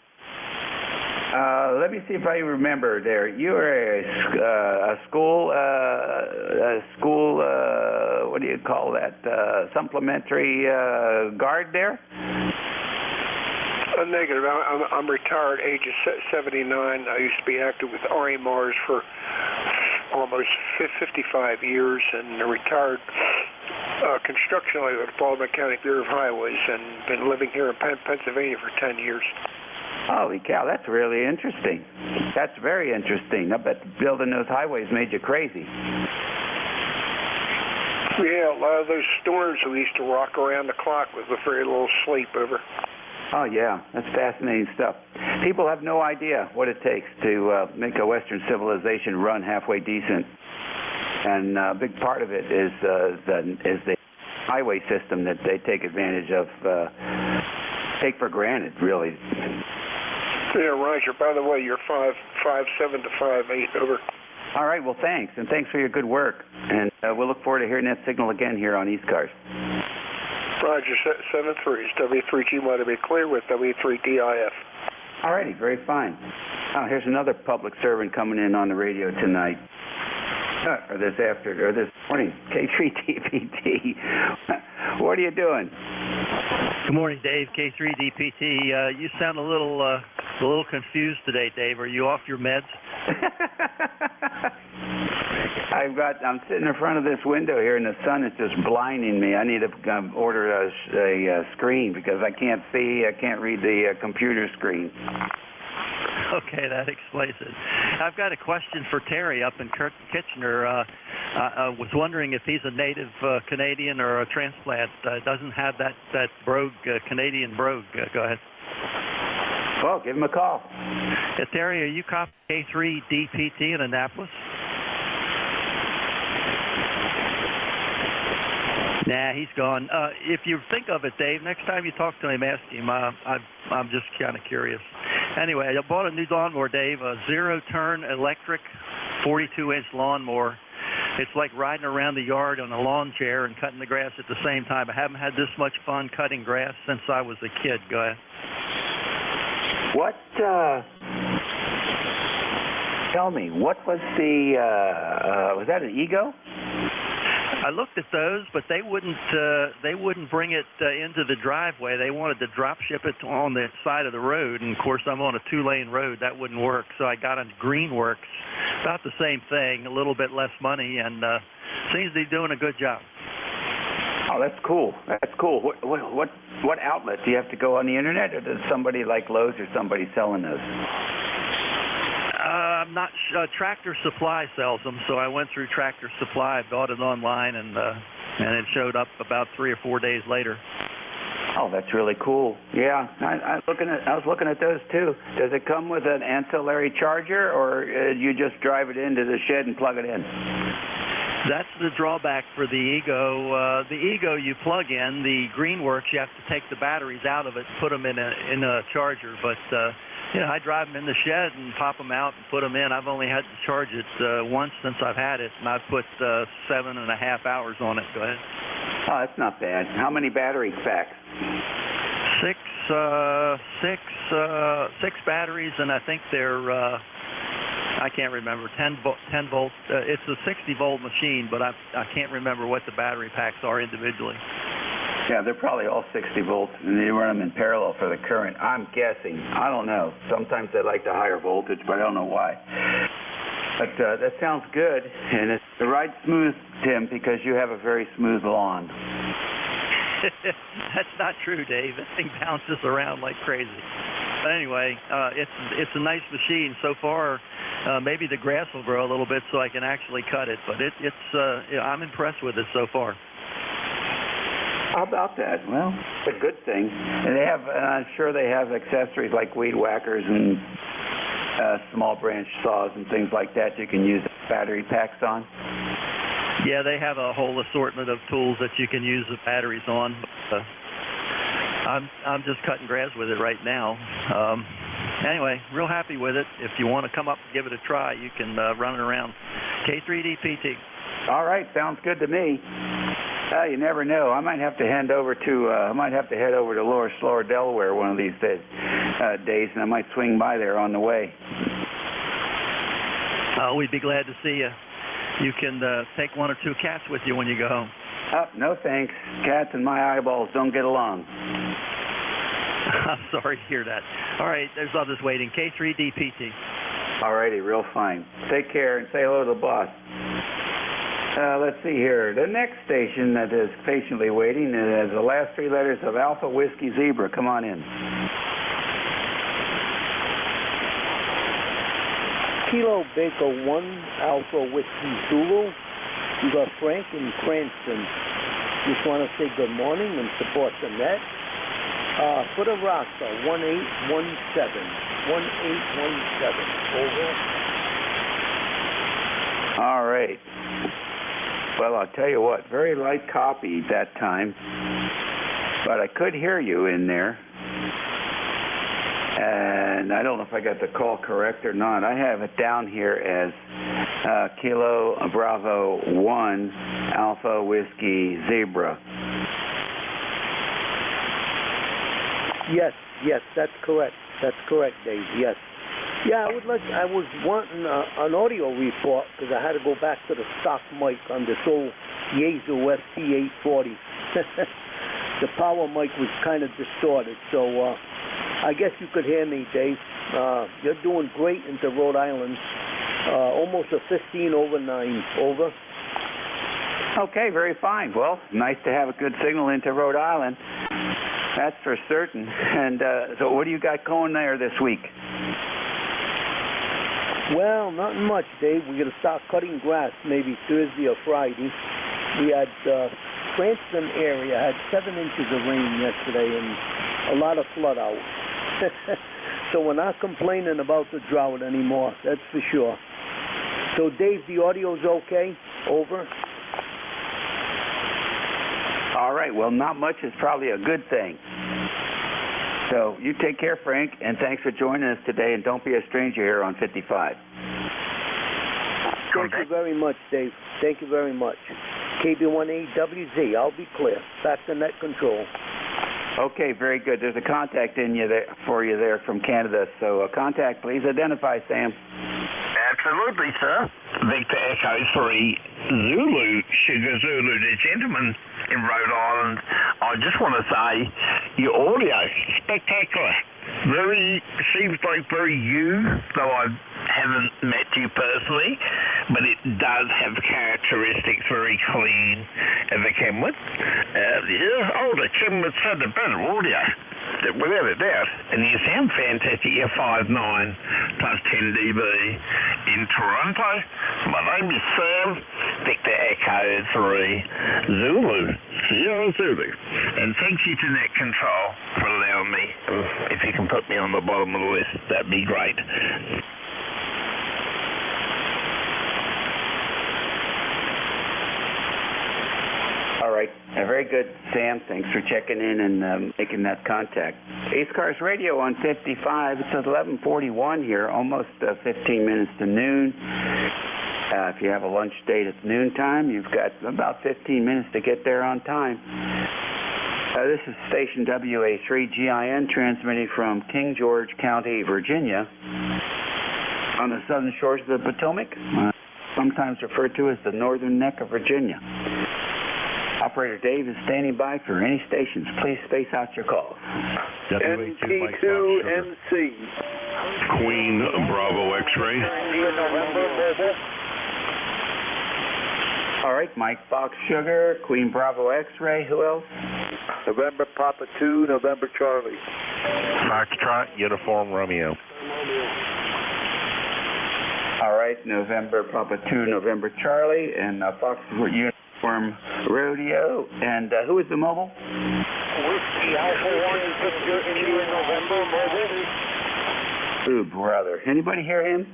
Let me see if I remember there. You were a school, what do you call that, supplementary guard there? Negative. I'm retired, age of 79. I used to be active with RMRs for almost 55 years, and retired construction with the Baltimore County Bureau of Highways, and been living here in Pennsylvania for 10 years. Holy cow, that's really interesting. That's very interesting. I bet building those highways made you crazy. Yeah, a lot of those storms we used to rock around the clock with very little sleep over. Oh, yeah, that's fascinating stuff. People have no idea what it takes to make a Western civilization run halfway decent. And a big part of it is the highway system that they take advantage of, take for granted, really. Yeah, Roger. By the way, you're 5'7" to 5'8", over. All right, well, thanks, and thanks for your good work. And we'll look forward to hearing that signal again here on ECARS. Roger, 73 is W3GY to be clear with W3DIF. All righty, very fine. Oh, here's another public servant coming in on the radio tonight. Or this morning, K3DPT. What are you doing? Good morning, Dave. K3DPT. You sound a little confused today, Dave. Are you off your meds? I'm sitting in front of this window here, and the sun is just blinding me. I need to order a screen because I can't see. I can't read the computer screen. Okay, that explains it. I've got a question for Terry up in Kitchener. I was wondering if he's a native Canadian or a transplant. Doesn't have that brogue, Canadian brogue. Go ahead. Well, give him a call. Terry, are you copy K3DPT in Annapolis? Nah, he's gone. If you think of it, Dave, next time you talk to him, ask him. I'm just kind of curious. Anyway, I bought a new lawnmower, Dave, a zero-turn electric 42-inch lawnmower. It's like riding around the yard on a lawn chair and cutting the grass at the same time. I haven't had this much fun cutting grass since I was a kid. Go ahead. What, tell me, what was was that an Ego? I looked at those, but they wouldn't bring it into the driveway. They wanted to drop ship it on the side of the road, and of course I'm on a 2-lane road. That wouldn't work, so I got on Greenworks. About the same thing, a little bit less money, and seems to be doing a good job. Oh, that's cool. That's cool. What outlet? Do you have to go on the internet, or does somebody like Lowe's or somebody selling those? I'm not Tractor Supply sells them, so I went through Tractor Supply, bought it online, and it showed up about 3 or 4 days later. Oh, that's really cool. Yeah, I was looking at those too. Does it come with an ancillary charger, or you just drive it into the shed and plug it in? That's the drawback for the Ego. The Ego you plug in. The Greenworks, you have to take the batteries out of it and put them in a charger. But I drive them in the shed and pop them out and put them in. I've only had to charge it once since I've had it, and I've put 7.5 hours on it. Go ahead. Oh, that's not bad. How many battery packs? Six batteries, and I think they're I can't remember 10 volts. It's a 60-volt machine, but I can't remember what the battery packs are individually. Yeah, they're probably all 60 volts, and they run them in parallel for the current. I'm guessing. I don't know. Sometimes they like the higher voltage, but I don't know why. But that sounds good, and it's the ride smooth, Tim, because you have a very smooth lawn. That's not true, Dave. This thing bounces around like crazy. But anyway, it's a nice machine. So far, maybe the grass will grow a little bit so I can actually cut it. But I'm impressed with it so far. How about that? Well, it's a good thing. And I'm sure they have accessories like weed whackers and small branch saws and things like that you can use battery packs on? Yeah, they have a whole assortment of tools that you can use the batteries on. I'm just cutting grass with it right now. Anyway, real happy with it. If you want to come up and give it a try, you can run it around. K3DPT. All right, sounds good to me. You never know. I might have to head over to Lower Slower, Delaware one of these days, and I might swing by there on the way. We'd be glad to see you. You can take one or two cats with you when you go home. No thanks. Cats and my eyeballs don't get along. I'm sorry to hear that. All right, there's others waiting. K3DPT. All righty, real fine. Take care and say hello to the boss. Let's see here. The next station that is patiently waiting has the last three letters of Alpha Whiskey Zebra. Come on in. Kilo Baker 1 Alpha Whiskey Zulu. You got Frank in Cranston. Just want to say good morning and support the net. For the roster, 1817. 1817. Over. All right. Well, I'll tell you what, very light copy that time, but I could hear you in there. And I don't know if I got the call correct or not. I have it down here as Kilo Bravo 1 Alpha Whiskey Zebra. Yes, that's correct. That's correct, Dave. Yes. Yeah, I was wanting an audio report because I had to go back to the stock mic on this old Yaesu ST840. The power mic was kind of distorted, so I guess you could hear me, Dave. You're doing great into Rhode Island. Almost a 15 over 9. Over. Okay, very fine. Well, nice to have a good signal into Rhode Island. That's for certain. And so what do you got going there this week? Well, not much, Dave. We're going to start cutting grass maybe Thursday or Friday. We had Cranston area had 7 inches of rain yesterday and a lot of flood out. So we're not complaining about the drought anymore, that's for sure. So, Dave, the audio's okay? Over. All right. Well, not much is probably a good thing. So you take care, Frank, and thanks for joining us today, and don't be a stranger here on 55. Thank you very much, Dave. Thank you very much. KB1AWZ, I'll be clear. Back to net control. Okay, very good. There's a contact for you there from Canada. So contact, please. Identify, Sam. Absolutely, sir. Victor Echo 3 Zulu, Sugar Zulu, the gentleman in Rhode Island. I just want to say your audio, spectacular. Seems like very you, though I haven't met you personally, but it does have characteristics very clean as a Kenwood. The Kenwood's had the better audio, without a doubt. And you sound fantastic. You're 5'9", plus 10 dB in Toronto. My name is Sam, Victor Echo 3 Zulu, Sierra Zulu. And thank you to Net Control for allowing me. If you can put me on the bottom of the list, that'd be great. All right. Very good, Sam. Thanks for checking in and making that contact. ECARS Radio on 55. It says 11:41 here, almost 15 minutes to noon. If you have a lunch date at noontime, you've got about 15 minutes to get there on time. This is station WA3GIN transmitting from King George County, Virginia, on the southern shores of the Potomac, sometimes referred to as the northern neck of Virginia. Operator Dave is standing by for any stations. Please space out your calls. NT2MC. Queen Bravo X-ray. All right, Mike Fox Sugar, Queen Bravo X-ray. Who else? November Papa 2, November Charlie. Foxtrot Uniform Romeo. All right, November Papa 2, November Charlie, and Fox Uniform Rodeo. And who is the mobile? Whiskey Alpha 1 Victor India November mobile. Ooh, brother. Anybody hear him?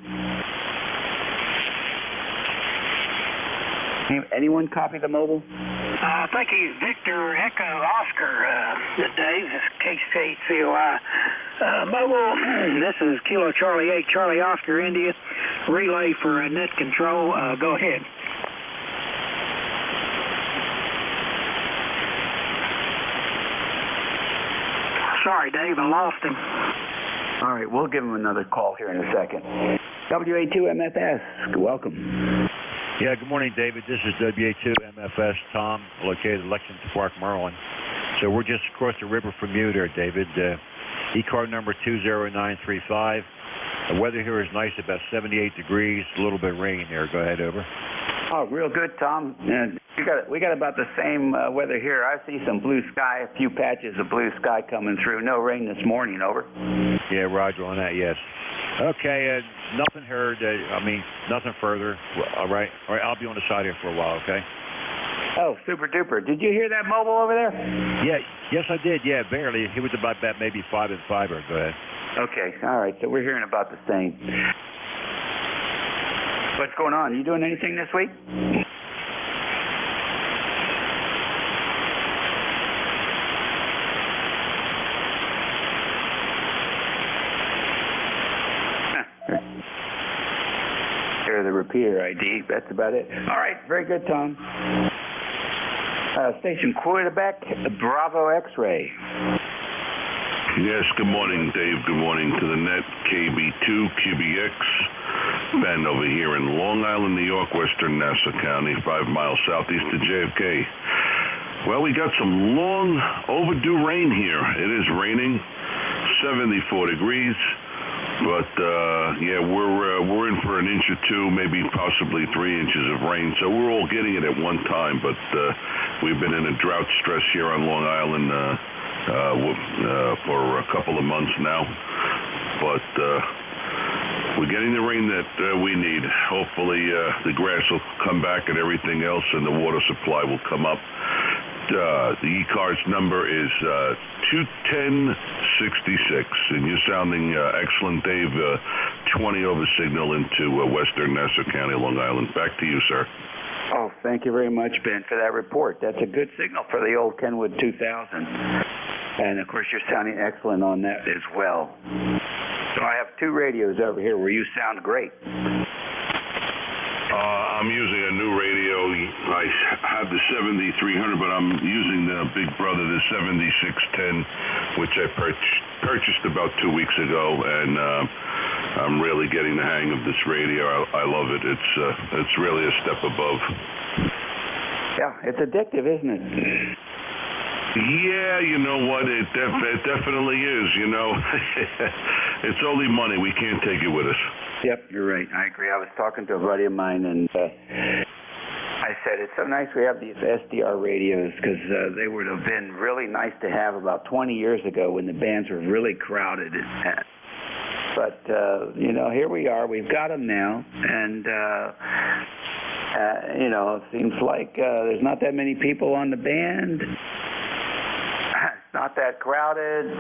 Anyone copy the mobile? Thank you, Victor Echo Oscar, Dave, KCOI. Mobile, this is Kilo Charlie 8, Charlie Oscar, India. Relay for net control. Go ahead. Sorry, Dave, I lost him. All right, we'll give him another call here in a second. WA2MFS, welcome. Yeah, good morning, David. This is WA2MFS Tom, located in Lexington Park, Maryland. So we're just across the river from you there, David. ECARS number 20935. The weather here is nice, about 78 degrees, a little bit of rain there. Go ahead, over. Oh, real good, Tom. We got about the same weather here. I see some blue sky, a few patches of blue sky coming through. No rain this morning, over. Yeah, roger on that, yes. Okay, nothing heard. Nothing further. All right, I'll be on the side here for a while, okay? Oh, super duper. Did you hear that mobile over there? Yeah, yes, I did. Yeah, barely. It was about maybe 5 and 5. Go ahead. Okay, all right. So we're hearing about the same. What's going on? You doing anything this week? Here's the repeater ID. That's about it. All right, very good, Tom. Station Quebec, Bravo X-ray. Yes, good morning, Dave. Good morning to the net. KB2, QBX. Band over here in Long Island, New York, western Nassau County, 5 miles southeast of JFK. Well, we got some long overdue rain here. It is raining, 74 degrees. But, yeah, we're in for an inch or two, maybe possibly 3 inches of rain. So we're all getting it at one time. But we've been in a drought stress here on Long Island for a couple of months now. But we're getting the rain that we need. Hopefully the grass will come back and everything else, and the water supply will come up. The ECARS number is 21066, and you're sounding excellent, Dave. 20 over signal into western Nassau County, Long Island. Back to you, sir. Oh, thank you very much, Ben, for that report. That's a good signal for the old Kenwood 2000. And, of course, you're sounding excellent on that as well. So I have 2 radios over here where you sound great. I'm using a new radio. I have the 7300, but I'm using the Big Brother, the 7610, which I purchased about 2 weeks ago, and I'm really getting the hang of this radio. I love it. It's really a step above. Yeah, it's addictive, isn't it? Yeah, you know what? It definitely is, you know. It's only money. We can't take it with us. Yep, you're right. I agree. I was talking to a buddy of mine, and I said, it's so nice we have these SDR radios, because they would have been really nice to have about 20 years ago when the bands were really crowded. But, you know, here we are. We've got them now, and, you know, it seems like there's not that many people on the band. It's not that crowded.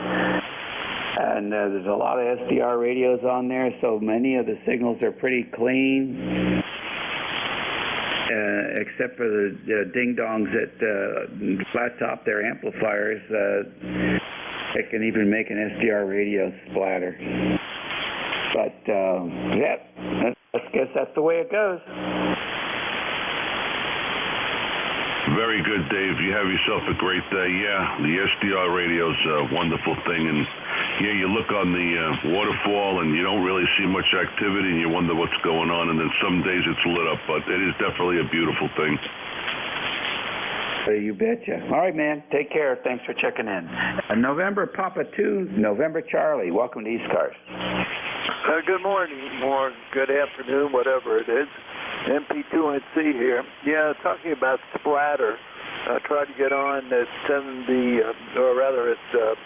And there's a lot of SDR radios on there, so many of the signals are pretty clean, except for the ding-dongs that flat top their amplifiers. It can even make an SDR radio splatter. But, yeah, I guess that's the way it goes. Very good, Dave. You have yourself a great day. Yeah, the SDR radio's a wonderful thing, and yeah, you look on the waterfall and you don't really see much activity, and you wonder what's going on, and then some days it's lit up, but it is definitely a beautiful thing. You betcha. All right, man. Take care. Thanks for checking in. November Papa 2, November Charlie. Welcome to ECARS. Good morning, or good afternoon, whatever it is. MP2NC here. Yeah, talking about splatter. I tried to get on at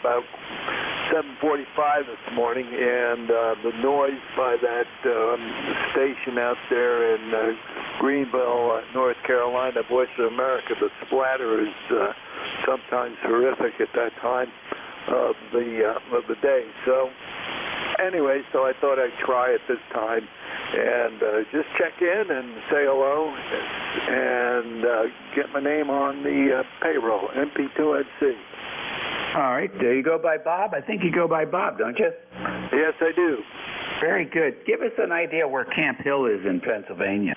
about 7:45 this morning, and the noise by that station out there in Greenville, North Carolina, voice of America, the splatter is sometimes horrific at that time of the day. So anyway, so I thought I'd try it this time. and just check in and say hello and get my name on the payroll, NP2NC. All right. Do you go by Bob? I think you go by Bob, don't you? Yes, I do. Very good. Give us an idea where Camp Hill is in Pennsylvania.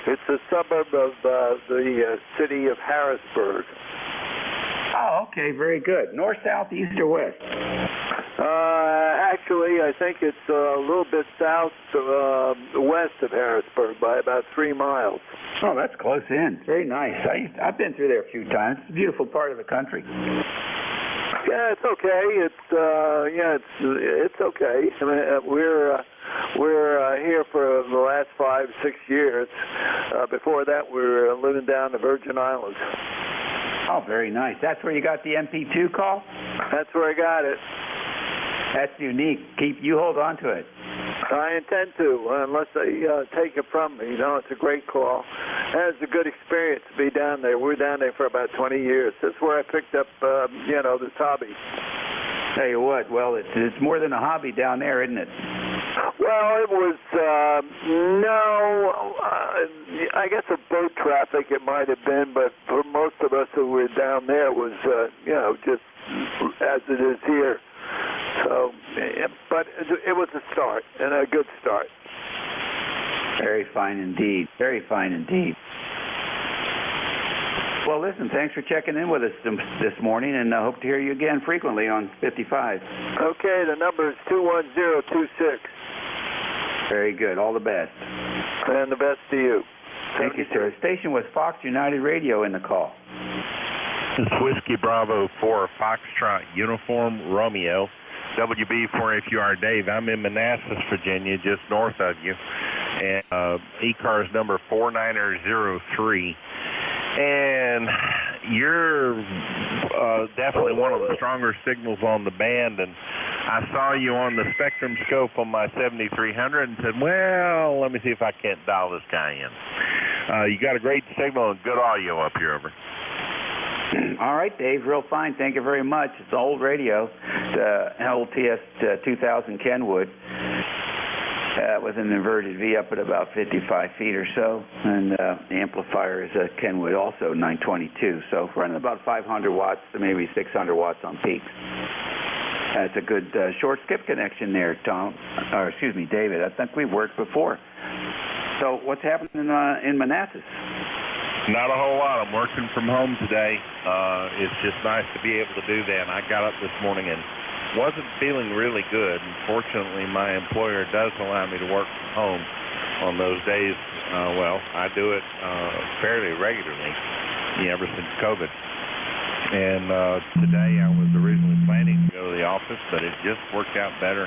It's a suburb of the city of Harrisburg. Oh, okay. Very good. North, south, east, or west? Actually, I think it's a little bit west of Harrisburg by about 3 miles. Oh, that's close in. Very nice. I've been through there a few times. It's a beautiful part of the country. Yeah, it's okay. It's okay. I mean, we're here for the last 5-6 years. Before that, we were living down the Virgin Islands. Oh, very nice. That's where you got the MP2 call? That's where I got it. That's unique. You hold on to it. I intend to, unless they take it from me. You know, it's a great call. And it's a good experience to be down there. We're down there for about 20 years. That's where I picked up, this hobby. Tell you what, well, it's more than a hobby down there, isn't it? Well, it was, I guess a boat traffic it might have been, but for most of us who were down there, it was, just as it is here. So, but it was a start, and a good start. Very fine indeed. Very fine indeed. Well, listen, thanks for checking in with us this morning, and I hope to hear you again frequently on 55. Okay, the number is 21026. Very good. All the best. And the best to you. Thank you, sir. Station was Fox United Radio in the call. This is Whiskey Bravo 4 Foxtrot Uniform Romeo. WB4AQR Dave. I'm in Manassas, Virginia, just north of you. And ECARS number 4903. And you're definitely one of the stronger signals on the band. And I saw you on the spectrum scope on my 7300 and said, well, let me see if I can't dial this guy in. You got a great signal and good audio up here, over. All right, Dave, real fine. Thank you very much. It's an old radio, the old TS-2000 Kenwood. With an inverted V up at about 55 feet or so, and the amplifier is a Kenwood, also 922, so running about 500 watts to maybe 600 watts on peaks. That's a good short skip connection there, David. I think we've worked before. So what's happening in Manassas? Not a whole lot. I'm working from home today. It's just nice to be able to do that. And I got up this morning and wasn't feeling really good. Unfortunately, my employer does allow me to work from home on those days. I do it fairly regularly, ever since COVID. And today I was originally planning to go to the office, but it just worked out better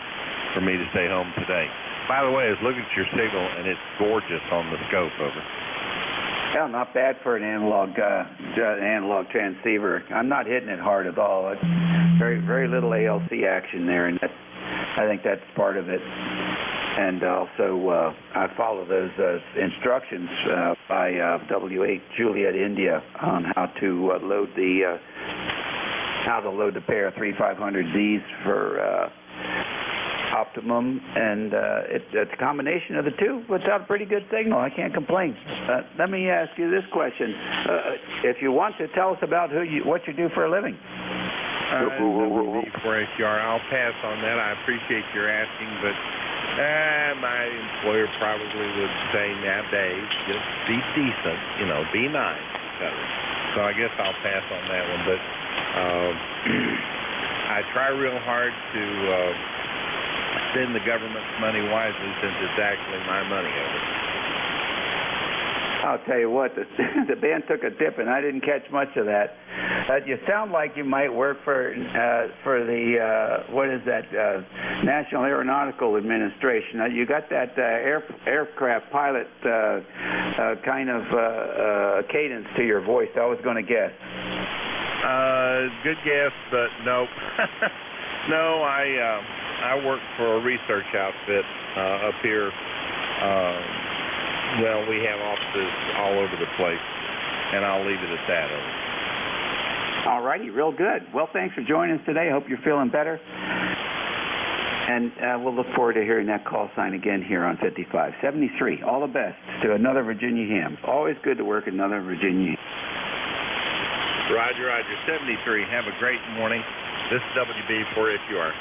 for me to stay home today. By the way, I was looking at your signal, and it's gorgeous on the scope, over. Yeah, not bad for an analog transceiver. I'm not hitting it hard at all. It's very, very little ALC action there, and I think that's part of it. And also, I follow those instructions by W8 Juliet India on how to load the pair of 3500Zs for optimum, and it's a combination of the two puts out a pretty good signal. I can't complain. Let me ask you this question: if you want to tell us about what you do for a living. WB4AQR, I'll pass on that. I appreciate your asking, but my employer probably would say nowadays, just be decent, be nice, etc. So I guess I'll pass on that one. But I try real hard to spend the government's money wisely, since it's actually my money, over. I'll tell you what, the band took a dip, and I didn't catch much of that. You sound like you might work for the National Aeronautical Administration. You got that aircraft pilot kind of cadence to your voice. I was going to guess. Good guess, but nope. No, I work for a research outfit up here. We have offices all over the place, and I'll leave it at that. All righty, real good. Well, thanks for joining us today. I hope you're feeling better. And we'll look forward to hearing that call sign again here on 55. 73, all the best to another Virginia ham. Always good to work with another Virginia ham. Roger, 73. Have a great morning. This is WB for if you are.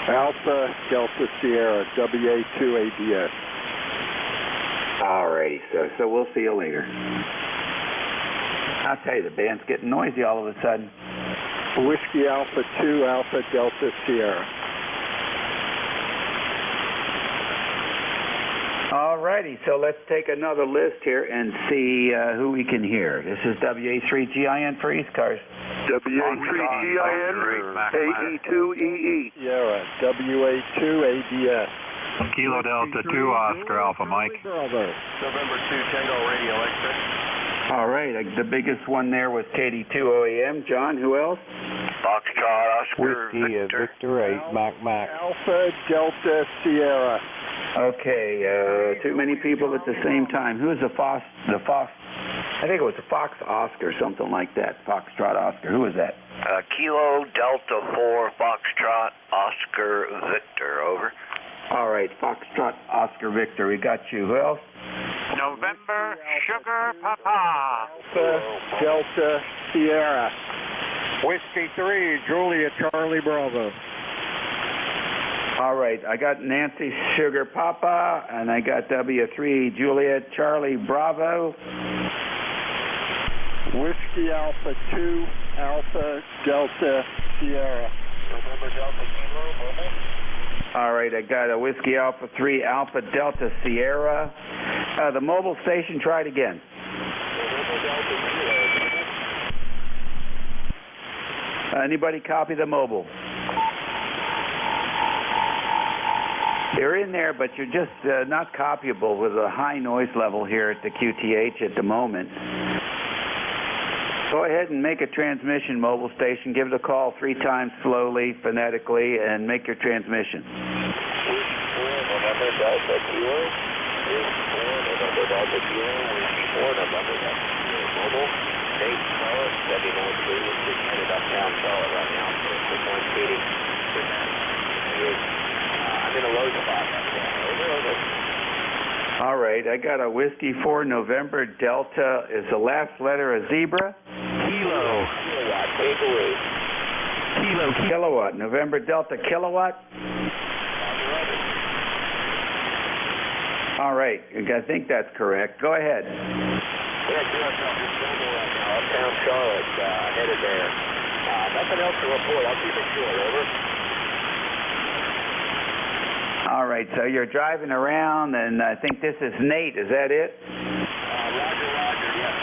Alpha Delta Sierra, WA2ADS. All righty, so we'll see you later. I'll tell you, the band's getting noisy all of a sudden. Whiskey Alpha 2, Alpha Delta Sierra. All righty, so let's take another list here and see who we can hear. This is WA3GIN for ECARS. WA3GIN, AE2EE. Sierra, WA2ADS. Kilo Delta 2 Oscar Alpha Mike. Bravo. November 2 Tango Radio Extra. All right, the biggest one there was KD2 OEM. John, who else? Foxtrot Oscar Whiskey Victor 8 Mac. Alpha Delta Sierra. Okay, too many people at the same time. Who's the Fox? I think it was a Fox Oscar, something like that. Foxtrot Oscar. Who was that? Kilo Delta 4 Foxtrot Oscar Victor, over. All right, Foxtrot Oscar Victor. We got you. Who else? November Sugar Papa. Alpha Delta Sierra. Whiskey 3 Julia Charlie Bravo. All right, I got Nancy Sugar Papa, and I got W3 Juliet Charlie Bravo. Whiskey Alpha 2, Alpha Delta Sierra. November Delta Kilo, mobile. All right, I got a Whiskey Alpha 3 Alpha Delta Sierra. The mobile station, try it again. November Delta Kilo. Anybody copy the mobile? They're in there, but you're just not copyable with a high noise level here at the QTH at the moment. Go ahead and make a transmission, mobile station. Give it a call 3 times slowly, phonetically, and make your transmission. November Delta Kilo. November Delta Kilo. Whiskey 4 November Delta Kilo. Mobile. State Charlotte. 79 Stadium. Just headed uptown Charlotte right now. So it's one seating. I'm in a low spot right now. Over. All right, I got a Whiskey 4 November Delta. Is the last letter a zebra? Kilo. Kilowatt. Takeaway. Kilowatt. November Delta Kilowatt. All right, I think that's correct. Go ahead. Yeah, uptown Charlotte, headed there. Nothing else to report. I'll keep it short. Over. All right, so you're driving around, and I think this is Nate. Is that it? Roger, yes.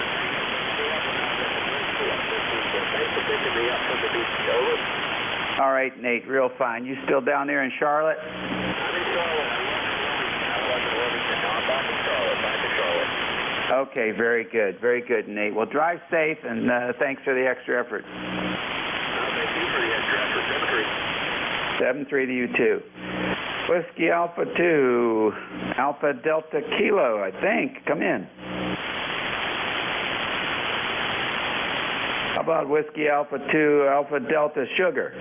Thanks for picking me up from the beach. Over. All right, Nate, real fine. You still down there in Charlotte? I'm in Charlotte. I wasn't Wilmington. No, I'm back in Charlotte. Back to Charlotte. Okay, very good, Nate. Well, drive safe, and thanks for the extra effort. Thank you for the extra effort. 7-3 to you, too. Whiskey Alpha 2, Alpha Delta Kilo, I think. Come in. How about Whiskey Alpha 2, Alpha Delta Sugar?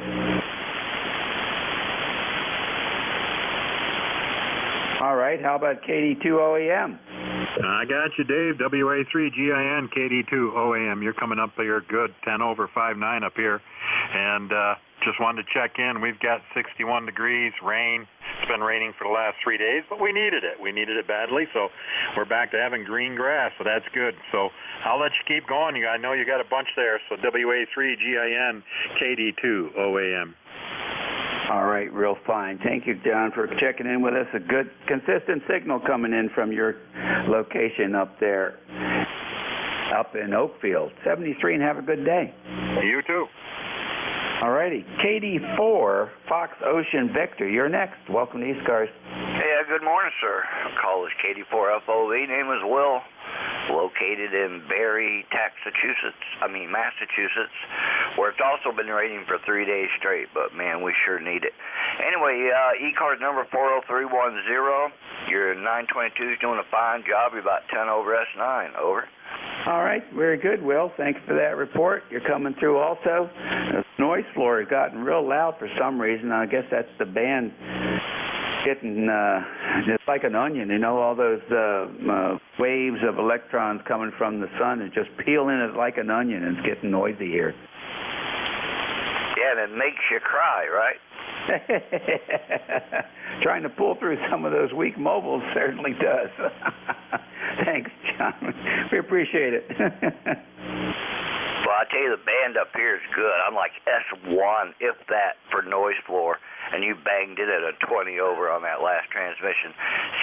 All right, how about KD2 OEM? I got you, Dave. WA3GIN, KD2 OAM. You're coming up here good, 10 over 5-9 up here. And just wanted to check in. We've got 61 degrees, rain. It's been raining for the last 3 days, but we needed it. We needed it badly, so we're back to having green grass, so that's good. So I'll let you keep going. I know you got a bunch there, so WA3GIN, KD2 OAM. All right, real fine. Thank you, John, for checking in with us. A good, consistent signal coming in from your location up there, up in Oakfield. 73, and have a good day. You too. All righty. KD4, Fox Ocean Victor, you're next. Welcome to ECARS. Hey, good morning, sir. Call is KD4 FOV. Name is Will. Located in Barre, Massachusetts, where it's also been raining for 3 days straight, but man, we sure need it. Anyway, ECARS number 40310. Your 922 is doing a fine job. You're about 10 over S9. Over. All right, very good, Will. Thanks for that report. You're coming through also. The noise floor has gotten real loud for some reason. I guess that's the band getting just like an onion, you know, all those waves of electrons coming from the sun and just peeling it like an onion, and it's getting noisy here. Yeah, and it makes you cry, right? Trying to pull through some of those weak mobiles certainly does. Thanks, John. We appreciate it. Well, I tell you, the band up here is good. I'm like S1, if that, for noise floor, and you banged it at a 20 over on that last transmission.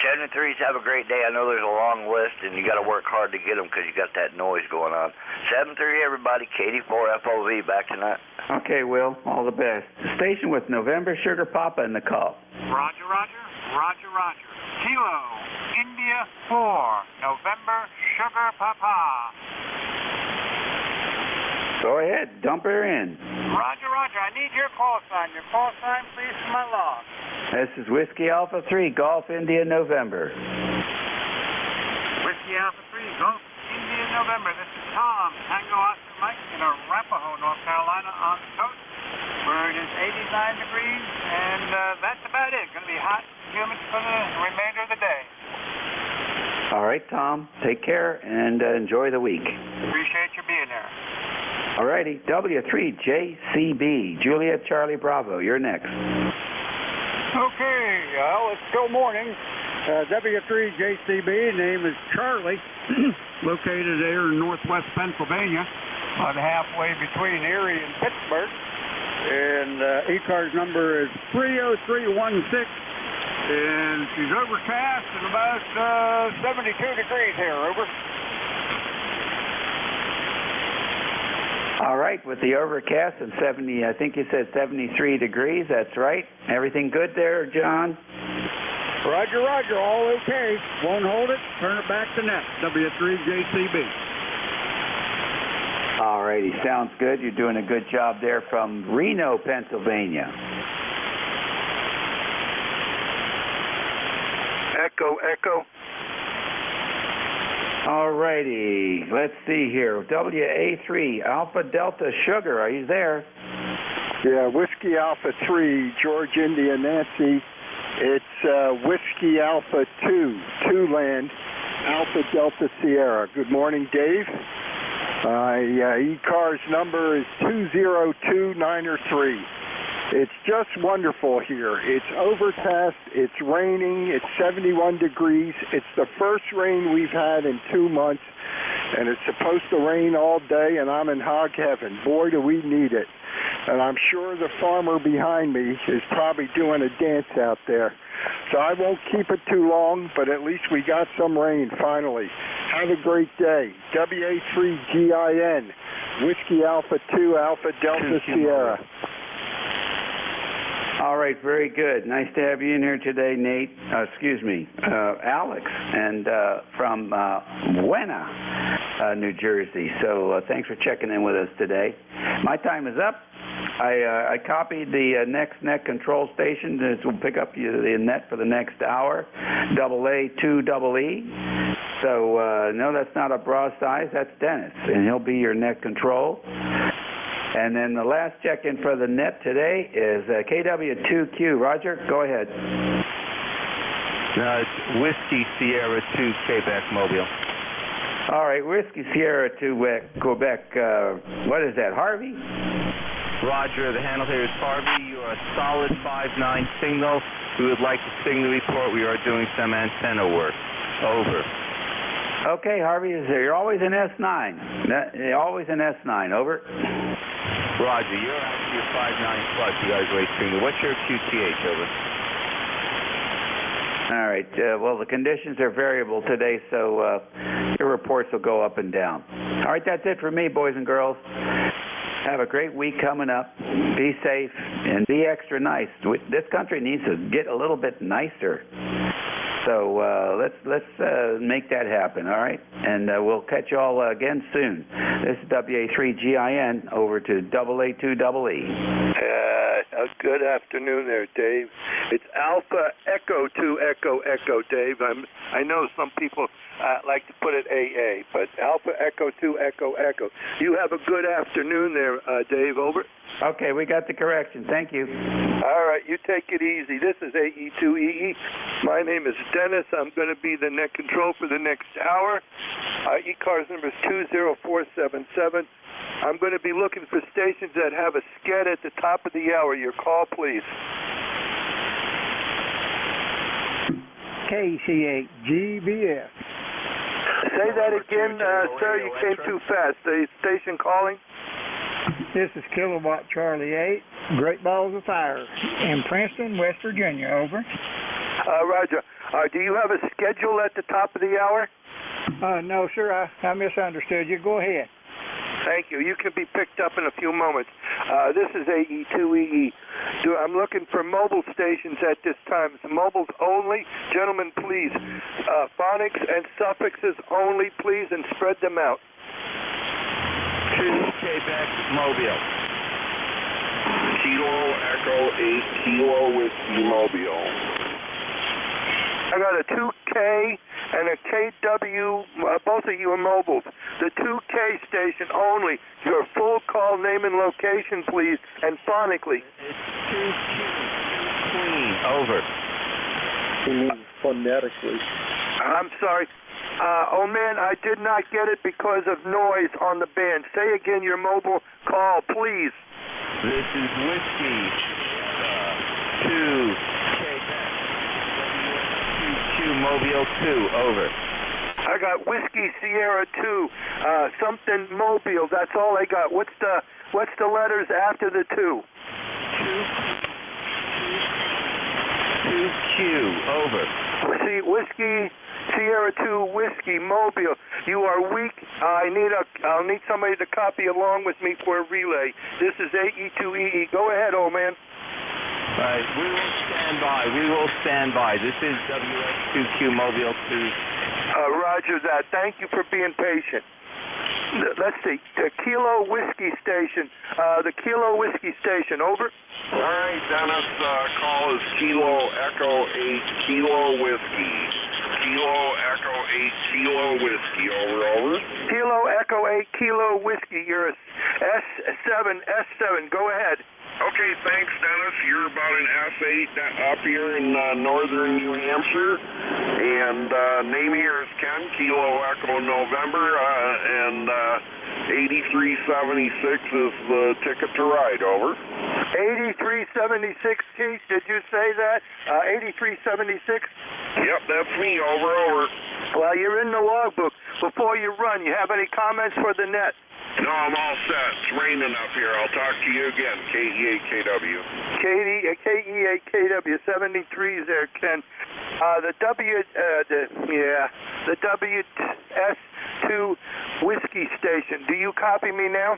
73s, have a great day. I know there's a long list, and you got to work hard to get them because you got that noise going on. 73, everybody. KD4 FOV, back tonight. Okay, Will. All the best. Station with November Sugar Papa in the call. Roger, Roger. Roger, Roger. Kilo, India 4, November Sugar Papa. Go ahead. Dump her in. Roger, Roger. I need your call sign. Your call sign, please, for my log. This is Whiskey Alpha 3, Golf India November. Whiskey Alpha 3, Golf India November. This is Tom, Tango Oscar Mike in Arapahoe, North Carolina on the coast, where it is 89 degrees, and that's about it. Going to be hot and humid for the remainder of the day. All right, Tom. Take care and enjoy the week. Appreciate you being there. All righty. W3JCB, Juliet Charlie Bravo. You're next. Okay, it's still morning. W3JCB, name is Charlie, located there in northwest Pennsylvania, about halfway between Erie and Pittsburgh. And ECARS number is 30316, and she's overcast and about 72 degrees here, over. All right, with the overcast and 70, I think you said 73 degrees. That's right. Everything good there, John? Roger, Roger. All okay. Won't hold it. Turn it back to net. W3JCB. All righty. Sounds good. You're doing a good job there from Reno, Pennsylvania. Echo, echo. All righty. Let's see here. WA3, Alpha Delta Sugar. Are you there? Yeah, Whiskey Alpha 3, George India Nancy. It's Whiskey Alpha 2, Two-Land, Alpha Delta Sierra. Good morning, Dave. ECARS number is 202903. It's just wonderful here. It's overcast, it's raining, it's 71 degrees. It's the first rain we've had in 2 months, and it's supposed to rain all day, and I'm in hog heaven. Boy, do we need it. And I'm sure the farmer behind me is probably doing a dance out there. So I won't keep it too long, but at least we got some rain finally. Have a great day. WA3GIN, Whiskey Alpha 2, Alpha Delta Sierra. All right, very good. Nice to have you in here today, Nate. Alex, and from Buena, New Jersey. So thanks for checking in with us today. My time is up. I copied the next net control station. This will pick up the net for the next hour, AA2EE. So, no, that's not a bra size. That's Dennis, and he'll be your net control. And then the last check-in for the net today is KW2Q. Roger, go ahead. It's Whiskey Sierra 2 Quebec Mobile. All right, Whiskey Sierra 2 Quebec. What is that, Harvey? Roger, the handle here is Harvey. You are a solid 5-9 signal. We would like to signal report. We are doing some antenna work. Over. Okay, Harvey, you're always in S9. Always in S9. Over. Roger, you're actually a 5-9 plus. You guys wait signal. What's your QTH? Over. All right. Well, the conditions are variable today, so your reports will go up and down. All right, that's it for me, boys and girls. Have a great week coming up. Be safe and be extra nice. This country needs to get a little bit nicer. So let's make that happen, all right? And we'll catch you all again soon. This is WA3GIN over to AA2EE. Okay. Good afternoon there, Dave. It's Alpha Echo 2 Echo Echo, Dave. I know some people like to put it AA, but Alpha Echo 2 Echo Echo. You have a good afternoon there, Dave. Over. Okay, we got the correction. Thank you. All right, you take it easy. This is AE2EE. My name is Dennis. I'm going to be the net control for the next hour. ECARS number is 20477. I'm going to be looking for stations that have a sked at the top of the hour. Your call, please. KC8GBS. Say that again, sir. You came too fast. The station calling? This is Kilowatt Charlie 8, Great Balls of Fire in Princeton, West Virginia. Over. Roger. Do you have a schedule at the top of the hour? No, sir. I misunderstood you. Go ahead. Thank you. You can be picked up in a few moments. This is AE2EE. I'm looking for mobile stations at this time. It's mobiles only. Gentlemen, please. Phonics and suffixes only, please, and spread them out. 2 Quebec Mobile. Kilo Echo 8 Kilo Whiskey Mobile. I got a 2K and a KW, both of you are mobiles. The 2K station only. Your full call name and location, please, and phonically. It's 2Q. Queen. Over. He means phonetically. I'm sorry. Oh, man, I did not get it because of noise on the band. Say again your mobile call, please. This is Whiskey 2 Quebec. Mobile 2, over. I got Whiskey Sierra 2, something Mobile. That's all I got. What's the letters after the 2? 2Q, over. See, Whiskey Sierra 2, Whiskey Mobile. You are weak. I'll need somebody to copy along with me for a relay. This is AE2EE. Go ahead, old man. All right, we will stand by. We will stand by. This is WS2Q Mobile 2. Roger that. Thank you for being patient. Let's see. The Kilo Whiskey Station. The Kilo Whiskey Station. Over. All right, Dennis. Call is Kilo Echo 8 Kilo Whiskey. Kilo Echo 8 Kilo Whiskey. Over, over. Kilo Echo 8 Kilo Whiskey. You're a S7. Go ahead. Okay, thanks, Dennis. You're about an S8 up here in northern New Hampshire. And name here is Ken, Kilo Echo November, and 8376 is the ticket to ride, over. 8376, Keith, did you say that? 8376? Yep, that's me, over. Well, you're in the logbook. Before you run, you have any comments for the net? No, I'm all set. It's raining up here. I'll talk to you again. KE8KW. KE8KW 73 there, Ken. The WS2 Whiskey Station. Do you copy me now?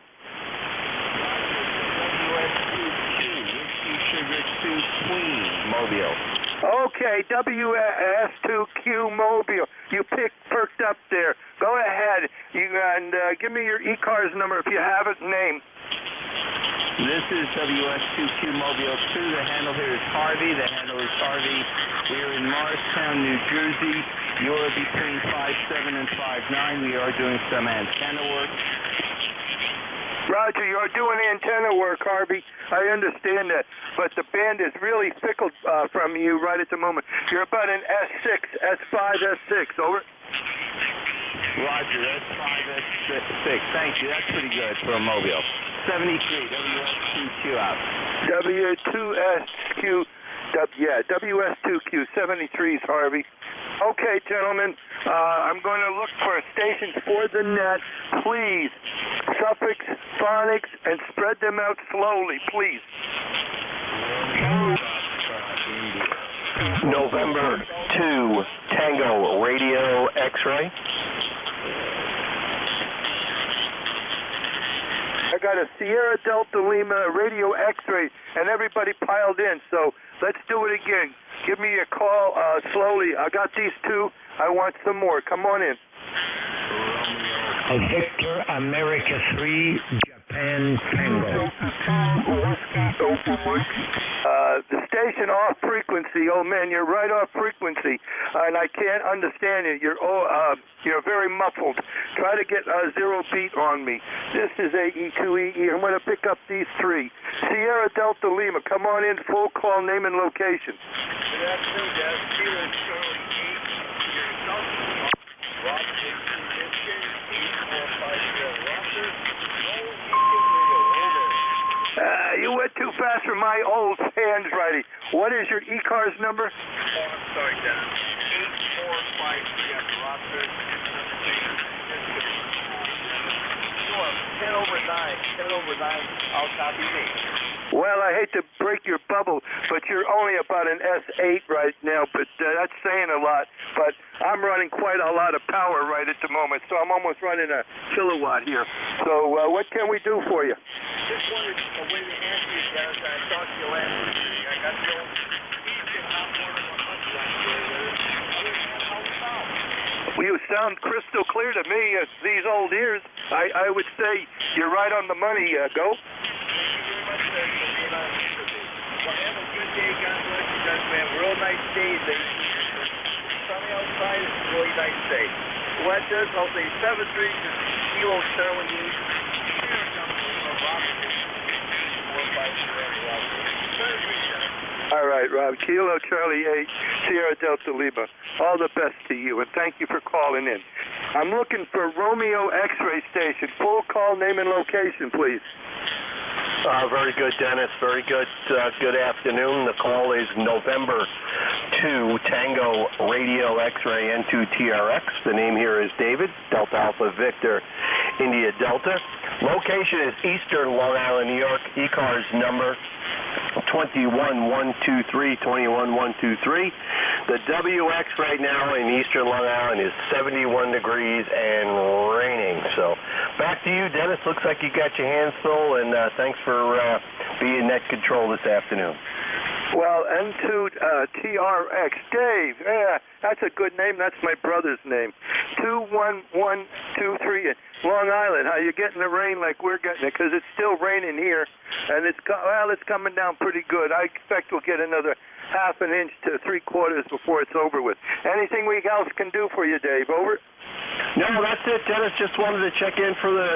WS2Q, Whiskey Sugar 2 Queen, Mobile. Okay, WS2Q Mobile. You perked up there. Go ahead. And give me your ECARS number if you have it. Name. This is WS2Q Mobile 2. The handle here is Harvey. The handle is Harvey. We're in Morristown, New Jersey. You're between 5'7" and 5'9". We are doing some antenna work. Roger, you're doing antenna work, Harvey. I understand that. But the band is really fickle from you right at the moment. You're about an S6, S5, S6. Over. Roger, S5, S6. Thank you. That's pretty good for a mobile. 73, WS2Q out. W2SQ, WS2Q 73s, Harvey. Okay, gentlemen, I'm going to look for stations for the net. Please, suffix, phonics, and spread them out slowly, please. November 2, Tango, Radio X-Ray. I got a Sierra Delta Lima Radio X-Ray, and everybody piled in, so let's do it again. Give me a call slowly. I got these two. I want some more. Come on in. Victor America 3, Japan. Japan Tango. The station off frequency. Oh man, you're right off frequency, and I can't understand you. You're very muffled. Try to get 0 beat on me. This is AE2EE. I'm going to pick up these 3. Sierra Delta Lima. Come on in. Full call, name and location. Good afternoon, guys. Kilo Charlie 8, You went too fast for my old hands, righty. What is your ECARS number? I'm sorry, Dennis. 8453 Rockford. 10 over 9. I'll copy me. Well, I hate to break your bubble, but you're only about an S8 right now, but that's saying a lot. But I'm running quite a lot of power right at the moment, so I'm almost running a kilowatt here. So what can we do for you? Just wanted a way to answer you, Dennis. I talked to you last week. I got so easy not more than 100 right there. You sound crystal clear to me. These old ears, I would say you're right on the money. Go. Well, have a good day. God bless you, guys. We have real nice days. It's sunny outside. It's a really nice day. What does, I'll say 7-3 to Kilo Charlie 8. All right, Rob. Kilo Charlie 8, Sierra Delta Lima. All the best to you, and thank you for calling in. I'm looking for Romeo X-ray station. Full call, name and location, please. Very good, Dennis. Very good. Good afternoon. The call is November 2 Tango Radio X-ray N2 TRX. The name here is David, Delta Alpha Victor, India Delta. Location is Eastern Long Island, New York. ECARS number 21123, 21123. The WX right now in Eastern Long Island is 71 degrees and raining. So back to you, Dennis. Looks like you got your hands full, and thanks for being net control this afternoon. Well, N2 TRX. Dave, yeah, that's a good name. That's my brother's name. 21123. Long Island, how you getting the rain like we're getting it? Because it's still raining here, and it's coming down pretty good. I expect we'll get another half an inch to 3/4 before it's over with. Anything we else can do for you, Dave? Over. No, that's it, Dennis. Just wanted to check in for the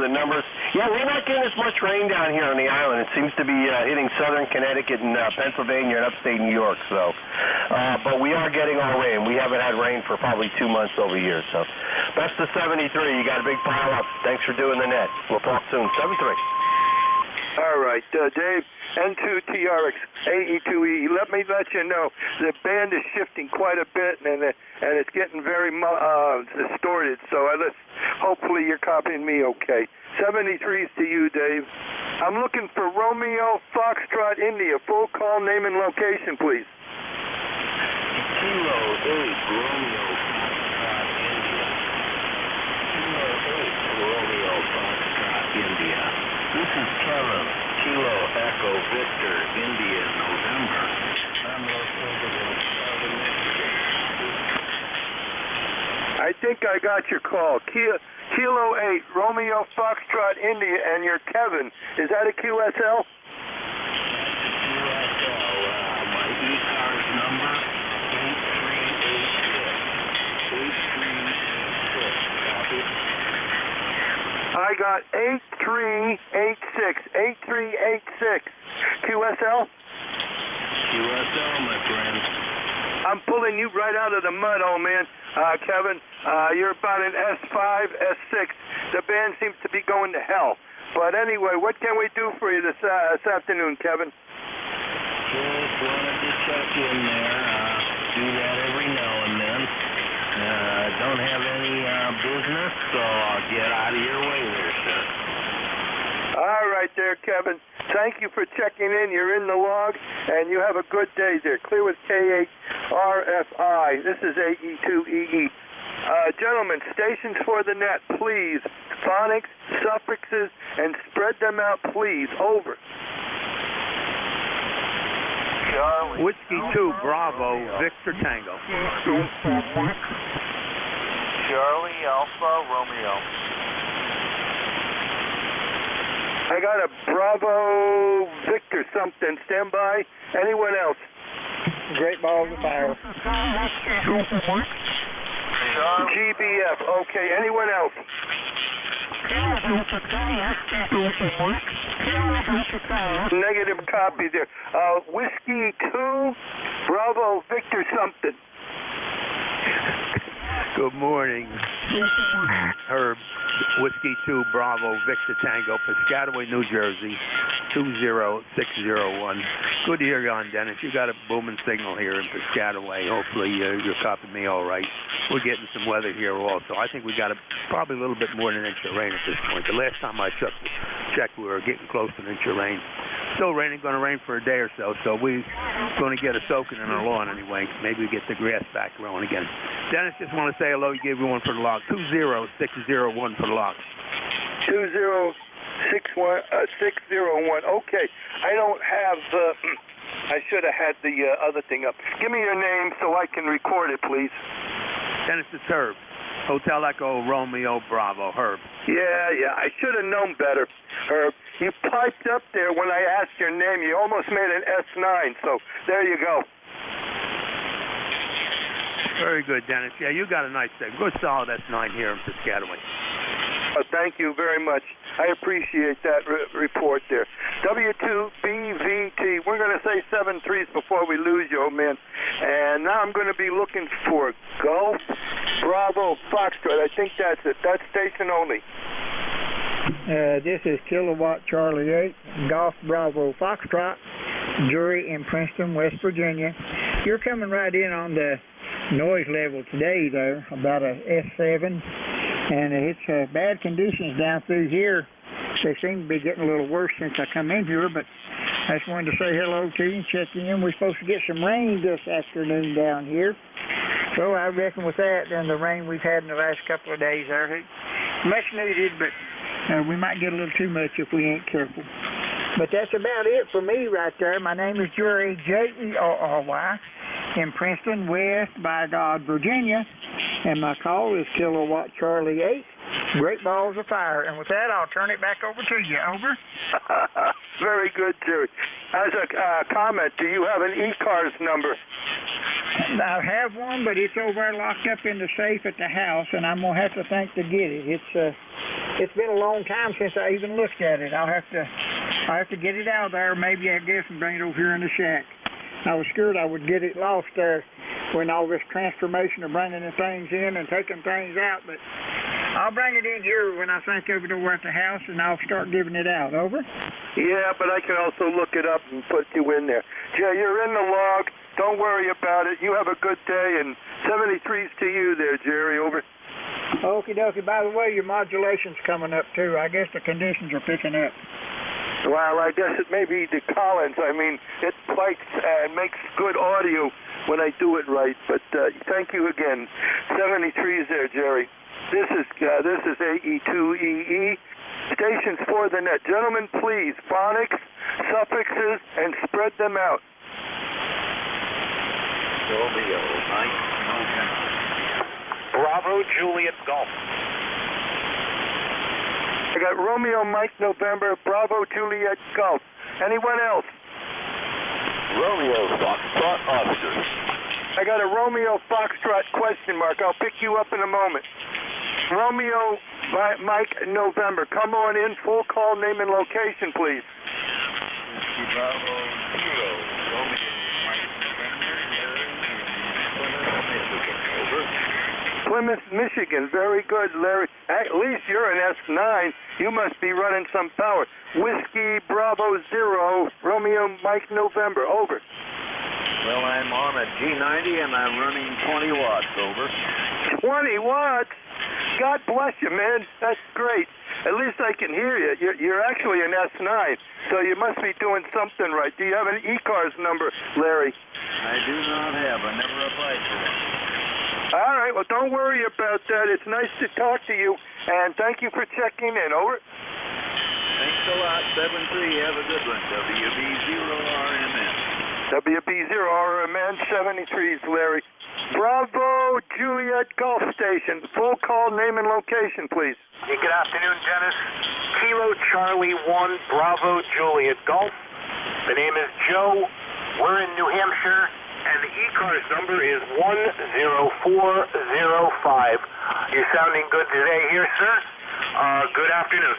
numbers. Yeah, we're not getting as much rain down here on the island. It seems to be hitting southern Connecticut and Pennsylvania and upstate New York. So, but we are getting our rain. We haven't had rain for probably 2 months over here. So, best of 73. You got a big pile up. Thanks for doing the net. We'll talk soon. 7-3. All right, Dave. N2 TRX AE2E. Let me let you know the band is shifting quite a bit, and it's getting very distorted. So hopefully you're copying me okay. 73s to you, Dave. I'm looking for Romeo Foxtrot India. Full call, name and location, please. Kilo 8 Romeo Foxtrot India. Kilo 8 Romeo Foxtrot India. This is Kevin. Kilo Echo Victor, India, November. I'm located in southern Michigan. I think I got your call. Kilo 8, Romeo Foxtrot, India, and you're Kevin. Is that a QSL? QSL. My ECARS number, 8386. 8386. Copy. I got 8386. 8386. QSL? QSL, my friend. I'm pulling you right out of the mud, old man. Kevin, you're about an S5, S6. The band seems to be going to hell. But anyway, what can we do for you this afternoon, Kevin? Just wanted to check in there. Do that every now and then. Don't have any business, so I'll get out of your way there, sir. All right there, Kevin. Thank you for checking in. You're in the log, and you have a good day there. Clear with K8RFI. This is AE2EE. Gentlemen, stations for the net, please. Phonics, suffixes, and spread them out, please. Over. Charlie. Whiskey 2, Bravo, Victor Tango. Charlie Alpha Romeo. I got a Bravo Victor something. Stand by. Anyone else? Great balls of fire. GBF. Okay. Anyone else? Negative copy there. Whiskey 2, Bravo Victor something. Good morning. Herb, Whiskey 2, Bravo, Victor Tango, Piscataway, New Jersey, 20601. Good to hear you on, Dennis. You got a booming signal here in Piscataway. Hopefully you're copying me all right. We're getting some weather here also. I think we got probably a little bit more than an inch of rain at this point. The last time I checked, we were getting close to an inch of rain. Still raining, going to rain for a day or so we're going to get a soaking in our lawn anyway. Maybe we get the grass back growing again. Dennis, just want to say hello. You gave me one for the log. 20601 for the log. 20601. Okay. I don't have, I should have had the other thing up. Give me your name so I can record it, please. Dennis, it's Herb. Hotel Echo Romeo Bravo, Herb. Yeah, I should have known better, Herb. You piped up there when I asked your name. You almost made an S9, so there you go. Very good, Dennis. Yeah, you got a nice thing. Good solid S9 here in Piscataway. Thank you very much. I appreciate that report there. W2BVT. We're going to say 7 3s before we lose you, old man. And now I'm going to be looking for Golf Bravo Foxtrot. I think that's it. That's station only. This is Kilowatt Charlie 8, Golf Bravo Foxtrot, Jury in Princeton, West Virginia. You're coming right in on the noise level today there, about a S7. And it's bad conditions down through here. They seem to be getting a little worse since I come in here, but I just wanted to say hello to you and check in. We're supposed to get some rain this afternoon down here. So I reckon with that and the rain we've had in the last couple of days there, much needed, but we might get a little too much if we ain't careful. But that's about it for me right there. My name is Jerry, Jerry, in Princeton, West by God, Virginia. And my call is Kilowatt Charlie 8, Great Balls of Fire. And with that, I'll turn it back over to you. Over. Very good, Jerry. As a comment, do you have an ECARS number? I have one, but it's over there locked up in the safe at the house, and I'm going to have to think to get it. It's been a long time since I even looked at it. I'll have to get it out there, maybe I guess, and bring it over here in the shack. I was scared I would get it lost there when all this transformation of bringing the things in and taking things out, but I'll bring it in here when I think of it over at the house, and I'll start giving it out. Over. Yeah, but I can also look it up and put you in there. Jay, you're in the log. Don't worry about it. You have a good day, and 73's to you there, Jerry. Over. Okie dokie. By the way, your modulation's coming up, too. I guess the conditions are picking up. Well, I guess it may be the Collins. I mean, it plates and makes good audio when I do it right. But thank you again. 73's there, Jerry. This is AE2EE. Stations for the net. Gentlemen, please, phonics, suffixes, and spread them out. Romeo, Mike, Bravo, Juliet, Golf. I got Romeo, Mike, November, Bravo, Juliet, Golf. Anyone else? Romeo, Foxtrot, Oscar. I got a Romeo, Foxtrot question mark. I'll pick you up in a moment. Romeo, Mike, November. Come on in. Full call, name, and location, please. Bravo, 0, Romeo, Mike, November, Plymouth, Michigan. Very good, Larry. At least you're an S9. You must be running some power. Whiskey, Bravo, 0, Romeo, Mike, November. Over. Well, I'm on a G90 and I'm running 20 watts. Over. 20 watts? God bless you, man. That's great. At least I can hear you. You're actually an S9, so you must be doing something right. Do you have an ECARS number, Larry? I do not have. I never applied for one. All right. Well, don't worry about that. It's nice to talk to you, and thank you for checking in. Over. Thanks a lot. 7-3. Have a good one. WB0RMN. WB0RMN 73's Larry. Bravo, Juliet Golf Station. Full call, name, and location, please. Hey, good afternoon, Dennis. Kilo Charlie 1 Bravo Juliet Golf. The name is Joe. We're in New Hampshire, and the ECARS number is 10405. You're sounding good today here, sir. Good afternoon.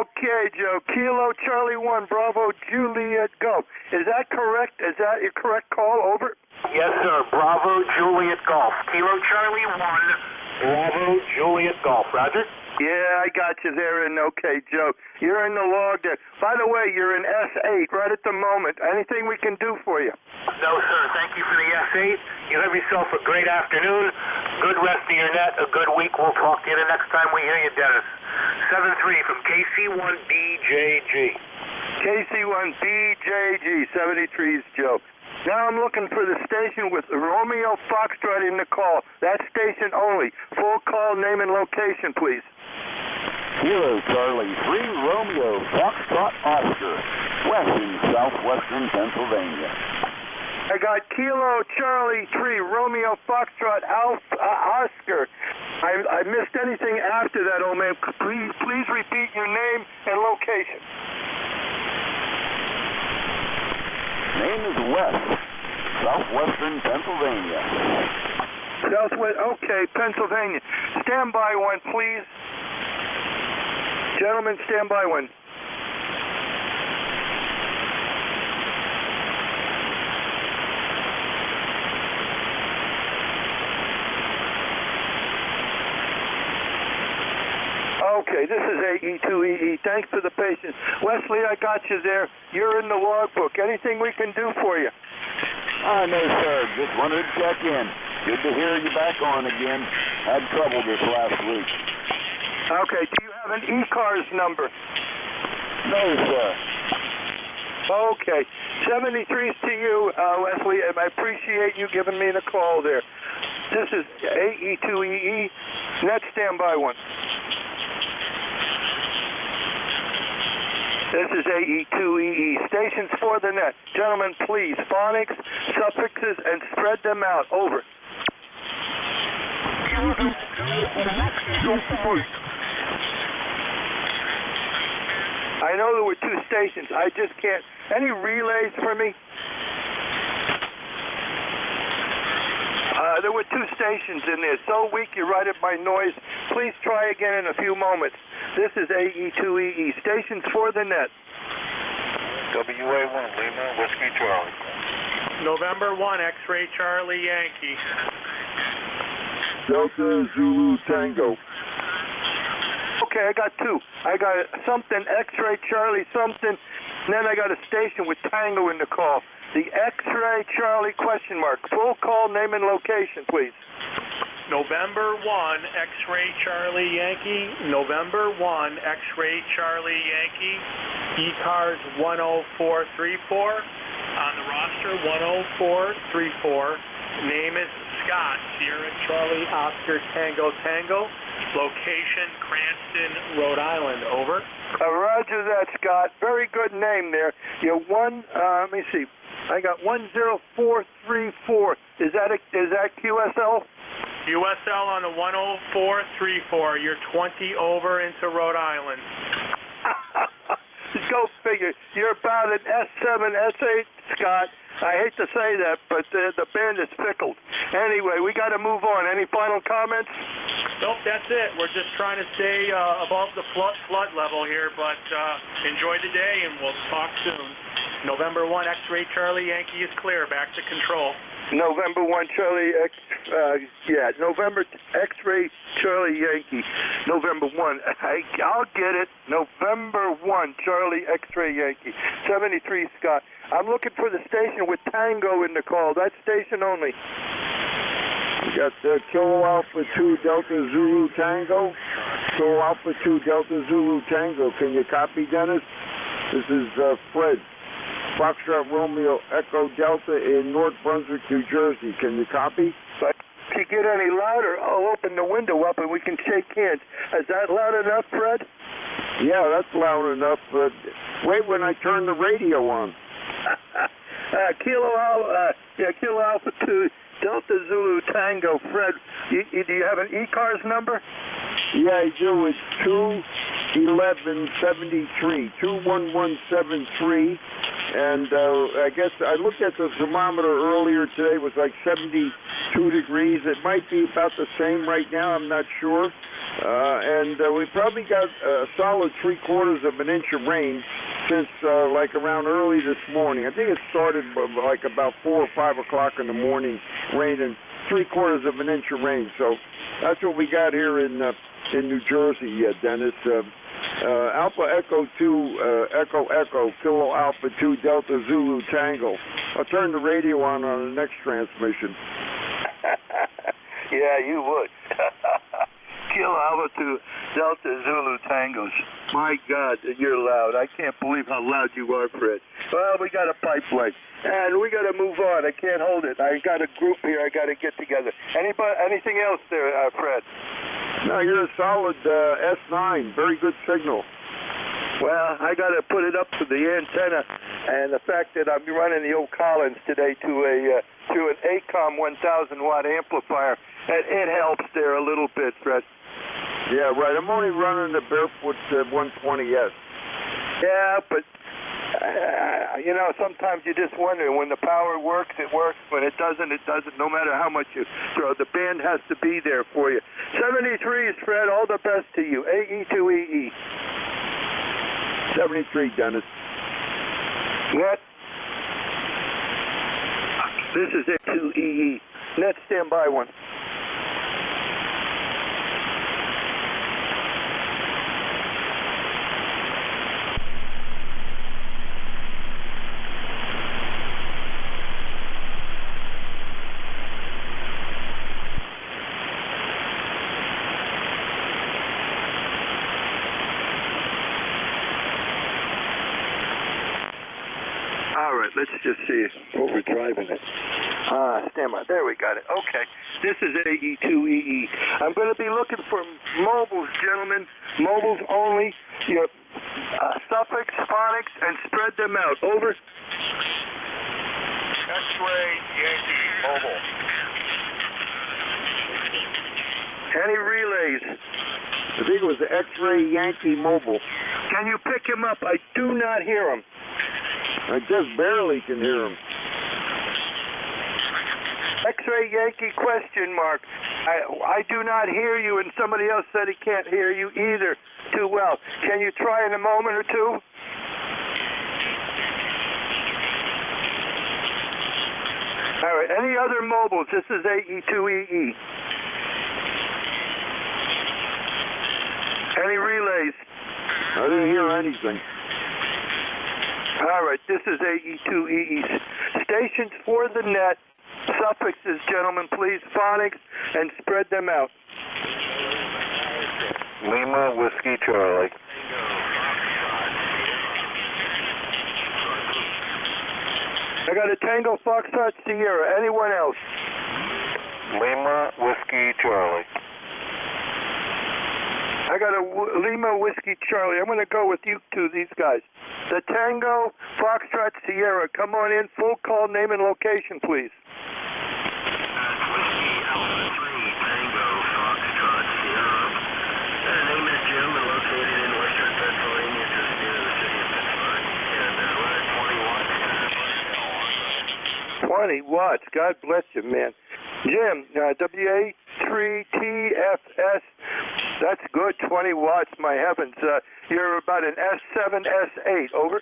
Okay, Joe. Kilo Charlie 1 Bravo Juliet Golf. Is that correct? Is that your correct call? Over. Yes, sir. Bravo Juliet Golf. Kilo Charlie 1 Bravo Juliet Golf. Roger? Yeah, I got you there. And okay, Joe, you're in the log there. By the way, you're in S8 right at the moment. Anything we can do for you? No, sir. Thank you for the S8. You have yourself a great afternoon. Good rest of your net. A good week. We'll talk to you the next time we hear you, Dennis. 7-3 from KC1BJG. KC1BJG, 73's Joe. Now I'm looking for the station with Romeo Foxtrot in the call. That station only. Full call, name and location, please. Kilo Charlie 3 Romeo Foxtrot Oscar, west in southwestern Pennsylvania. I got Kilo Charlie 3 Romeo Foxtrot Oscar. I missed anything after that, old man. Please repeat your name and location. Name is West, southwestern Pennsylvania. Southwest, okay, Pennsylvania. Stand by one, please. Gentlemen, stand by one. Okay, this is AE2EE. Thanks for the patience. Wesley, I got you there. You're in the logbook. Anything we can do for you? No, sir. Just wanted to check in. Good to hear you back on again. Had trouble this last week. Okay, do you have an ECARS number? No, sir. Okay, 73's to you, Wesley, and I appreciate you giving me the call there. This is AE2EE. Net standby one. This is AE2EE. Stations for the net. Gentlemen, please, phonics, suffixes, and spread them out. Over. I know there were two stations. I just can't. Any relays for me? There were two stations in there. So weak you're right at my noise. Please try again in a few moments. This is AE2EE. Stations for the net. WA1, Lima, Whiskey Charlie. November 1, X-Ray Charlie Yankee. Delta Zulu Tango. Okay, I got two. I got something X-Ray Charlie something, and then I got a station with Tango in the call. The X-Ray Charlie question mark. Full call, name and location, please. November 1, X-Ray Charlie Yankee. November 1, X-Ray Charlie Yankee. ECARS 10434. On the roster, 10434. Name is Scott. Sierra Charlie Oscar Tango Tango. Location, Cranston, Rhode Island. Over. Roger that, Scott. Very good name there. You're let me see. I got 10434. Is that QSL? USL on the 10434. You're 20 over into Rhode Island. Go figure. You're about an S7, S8, Scott. I hate to say that, but the band is pickled. Anyway, we got to move on. Any final comments? Nope, that's it. We're just trying to stay above the flood level here, but enjoy the day, and we'll talk soon. November 1, X-Ray Charlie Yankee is clear. Back to control. November 1, Charlie November X-Ray Charlie Yankee. November 1. I'll get it. November 1, Charlie X-Ray Yankee. 73 Scott. I'm looking for the station with Tango in the call. That station only. We got Kilo Alpha 2 Delta Zulu Tango. Kilo Alpha 2 Delta Zulu Tango. Can you copy, Dennis? This is Fred. Foxtrot Romeo Echo Delta in North Brunswick, New Jersey. Can you copy? But if you get any louder, I'll open the window up and we can shake hands. Is that loud enough, Fred? Yeah, that's loud enough, but wait when I turn the radio on. Kilo Alpha 2 Delta Zulu Tango. Fred, do you have an ECARS number? Yeah, I do. It's 1173, 21173. And I guess I looked at the thermometer earlier today. It was like 72 degrees. It might be about the same right now. I'm not sure. And we probably got a solid 3/4 of an inch of rain since like around early this morning. I think it started like about 4 or 5 o'clock in the morning, raining 3/4 of an inch of rain. So that's what we got here in New Jersey, Dennis. Alpha Echo 2, Echo Echo, Kilo Alpha 2, Delta Zulu Tango. I'll turn the radio on the next transmission. Yeah, you would. Kilo Alpha 2, Delta Zulu Tangos. My God, you're loud. I can't believe how loud you are, Fred. Well, we got a pipeline, and we got to move on. I can't hold it. I got a group here I got to get together. Anything else there, Fred? No, you're a solid S9. Very good signal. Well, I got to put it up to the antenna, and the fact that I'm running the old Collins today to an ACOM 1,000 watt amplifier, it helps there a little bit, Fred. Yeah, right. I'm only running the Barefoot 120S. Yeah, but sometimes you just wonder, when the power works, it works. When it doesn't, it doesn't. No matter how much you throw, the band has to be there for you. 73s, Fred. All the best to you. AE2EE. 73, Dennis. Net. This is A2EE. Net, stand by one. Let's just see what we're driving it. Stand by. There, we got it. Okay. This is AE2EE. I'm going to be looking for mobiles, gentlemen. Mobiles only. Your suffix, phonics, and spread them out. Over. X-ray Yankee Mobile. Any relays? I think it was the X-ray Yankee Mobile. Can you pick him up? I do not hear him. I just barely can hear him. X-ray Yankee question mark. I do not hear you, and somebody else said he can't hear you either too well. Can you try in a moment or two? All right. Any other mobiles? This is AE2EE. Any relays? I didn't hear anything. All right, this is AE2EE. Stations for the net, suffixes, gentlemen, please, phonics, and spread them out. Lima Whiskey Charlie. I got a Tango Foxtrot Sierra. Anyone else? Lima Whiskey Charlie. I got a Lima Whiskey Charlie. I'm going to go with you two, these guys. The Tango Foxtrot Sierra. Come on in. Full call, name and location, please. Whiskey Alpha 3 Tango Foxtrot Sierra. Name is Jim and located in western Pennsylvania, just near the city of Pittsburgh. And run at 20 watts. 20 watts. God bless you, man. Jim, WA3TFS. That's good, 20 watts, my heavens. You're about an S7, S8, over.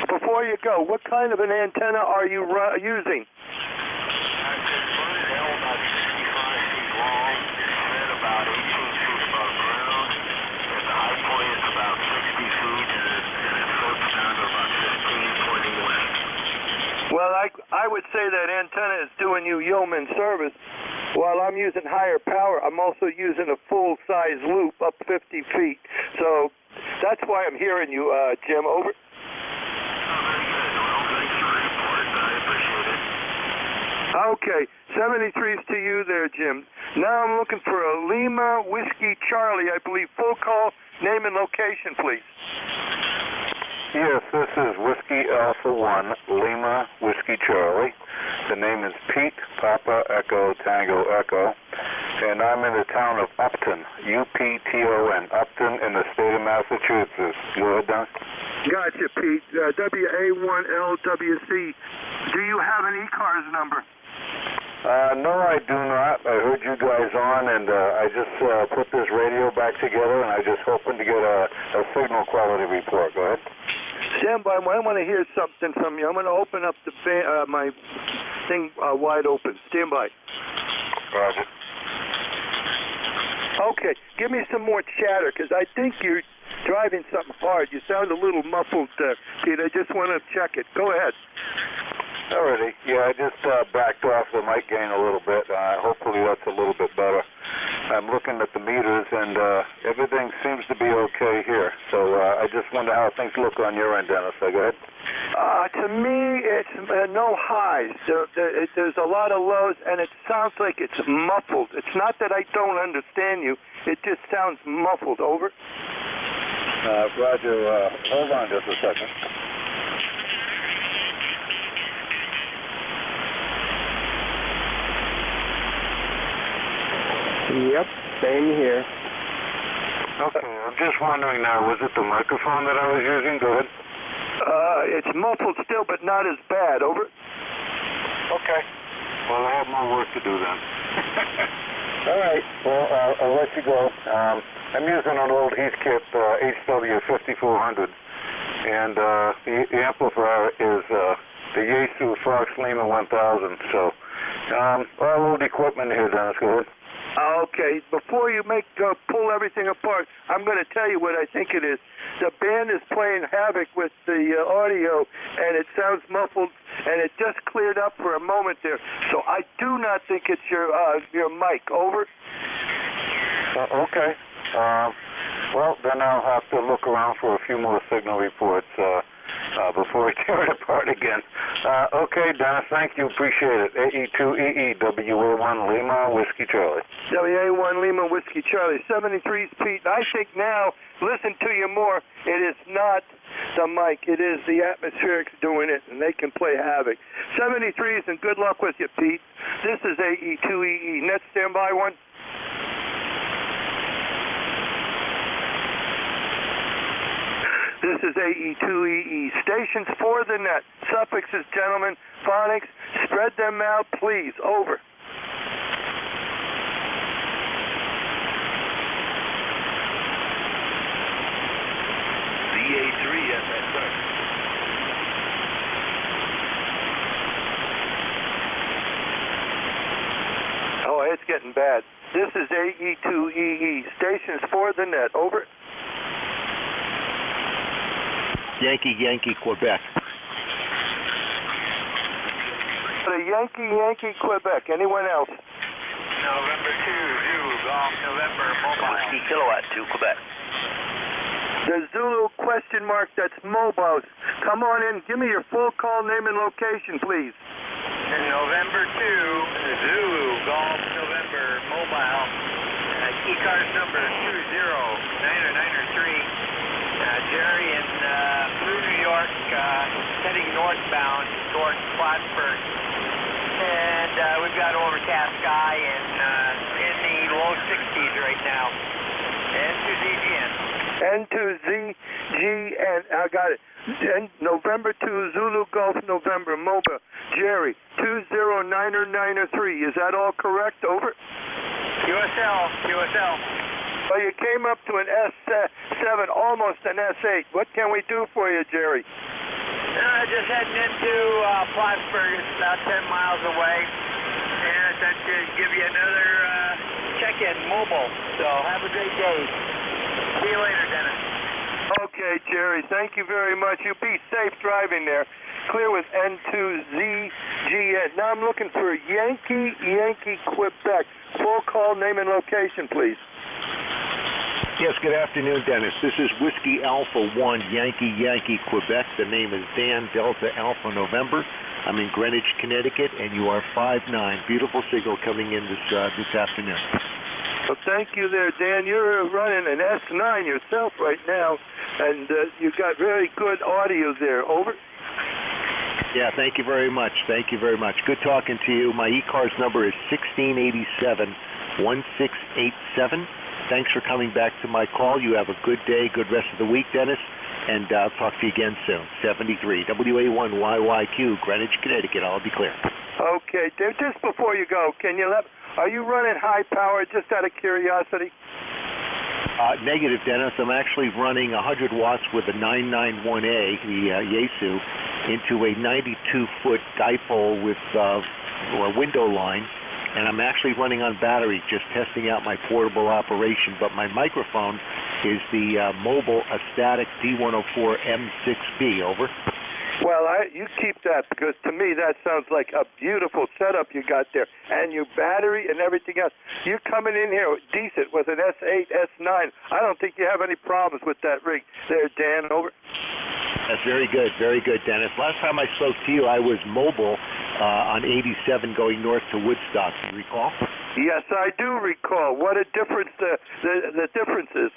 Before you go, what kind of an antenna are you using? Well, I would say that antenna is doing you yeoman service. While I'm using higher power, I'm also using a full-size loop up 50 feet. So that's why I'm hearing you, Jim. Over. Okay, 73's to you there, Jim. Now I'm looking for a Lima Whiskey Charlie, I believe. Full call, name and location, please. Yes, this is Whiskey Alpha 1, Lima, Whiskey Charlie. The name is Pete, Papa Echo Tango Echo, and I'm in the town of Upton, U-P-T-O-N, Upton in the state of Massachusetts. Go ahead, Don. Gotcha, Pete. WA1LWC. Do you have an ECARS number? No, I do not. I heard you guys on, and I just put this radio back together, and I just hoping to get a signal quality report. Go ahead. Stand by. I want to hear something from you. I'm going to open up the my thing wide open. Stand by. Roger. Okay, give me some more chatter, because I think you're driving something hard. You sound a little muffled, Pete. I just want to check it. Go ahead. Alrighty. Yeah, I just backed off the mic gain a little bit. Hopefully that's a little bit better. I'm looking at the meters, and everything seems to be okay here. So I just wonder how things look on your end, Dennis. So go ahead. To me, it's no highs. There's a lot of lows, and it sounds like it's muffled. It's not that I don't understand you. It just sounds muffled. Over. Roger. Hold on just a second. Yep, same here. Okay, I'm just wondering now, was it the microphone that I was using? Go ahead. It's muffled still, but not as bad. Over. Okay. Well, I have more work to do then. All right. Well, I'll let you go. I'm using an old Heathkit HW5400, and the amplifier is the Yaesu Fox Lima 1000. So, all old equipment here, Dennis. Go ahead. Okay, before you pull everything apart, I'm going to tell you what I think it is. The band is playing havoc with the audio, and it sounds muffled, and it just cleared up for a moment there. So I do not think it's your mic. Over. Okay. Well, then I'll have to look around for a few more signal reports before we tear it apart again. Okay, Dennis, thank you. Appreciate it. AE2EE, WA1 Lima, Whiskey Charlie. WA1 Lima, Whiskey Charlie. 73's Pete. I think now, listen to you more, it is not the mic. It is the atmospherics doing it, and they can play havoc. 73's, and good luck with you, Pete. This is AE2EE. Net standby one. This is AE2EE. Stations for the net. Suffixes, gentlemen. Phonics. Spread them out, please. Over. VA3FSR. Oh, it's getting bad. This is AE2EE. Stations for the net. Over. Yankee, Quebec. The Yankee, Quebec. Anyone else? November 2, Zulu, Golf, November, mobile. Whiskey Kilowatt 2, Quebec. The Zulu question mark, that's mobile. Come on in. Give me your full call name and location, please. November 2, Zulu, Golf, November, mobile. ECARS number 20993. Jerry in through New York, heading northbound towards Plattsburgh. And we've got overcast sky and in the low 60s right now. N2ZGN. I got it. November 2, Zulu Golf, November, mobile. Jerry, 20993. Is that all correct? Over. QSL. Well, you came up to an S7, almost an S8. What can we do for you, Jerry? Just heading into Plattsburgh. It's about 10 miles away. And that should give you another check-in mobile. So have a great day. See you later, Dennis. Okay, Jerry. Thank you very much. You be safe driving there. Clear with N2ZGN. Now I'm looking for Yankee, Quebec. Full call name and location, please. Yes, good afternoon, Dennis. This is Whiskey Alpha 1, Yankee, Quebec. The name is Dan Delta Alpha November. I'm in Greenwich, Connecticut, and you are 5'9". Beautiful signal coming in this afternoon. Well, thank you there, Dan. You're running an S9 yourself right now, and you've got very good audio there. Over. Yeah, thank you very much. Thank you very much. Good talking to you. My ECARS number is 1687-1687. Thanks for coming back to my call. You have a good day, good rest of the week, Dennis, and I'll talk to you again soon. 73 WA1YYQ, Greenwich, Connecticut. I'll be clear. Okay, Dave, just before you go, are you running high power, just out of curiosity? Negative, Dennis. I'm actually running 100 watts with a 991A, the Yaesu, into a 92-foot dipole with a window line, and I'm actually running on battery, just testing out my portable operation. But my microphone is the mobile Astatic D104M6B. Over. Well, you keep that, because to me that sounds like a beautiful setup you got there. And your battery and everything else. You're coming in here decent with an S8, S9. I don't think you have any problems with that rig there, Dan. Over. That's very good, Dennis. Last time I spoke to you, I was mobile on 87 going north to Woodstock. Do you recall? Yes, I do recall. What a difference the difference is.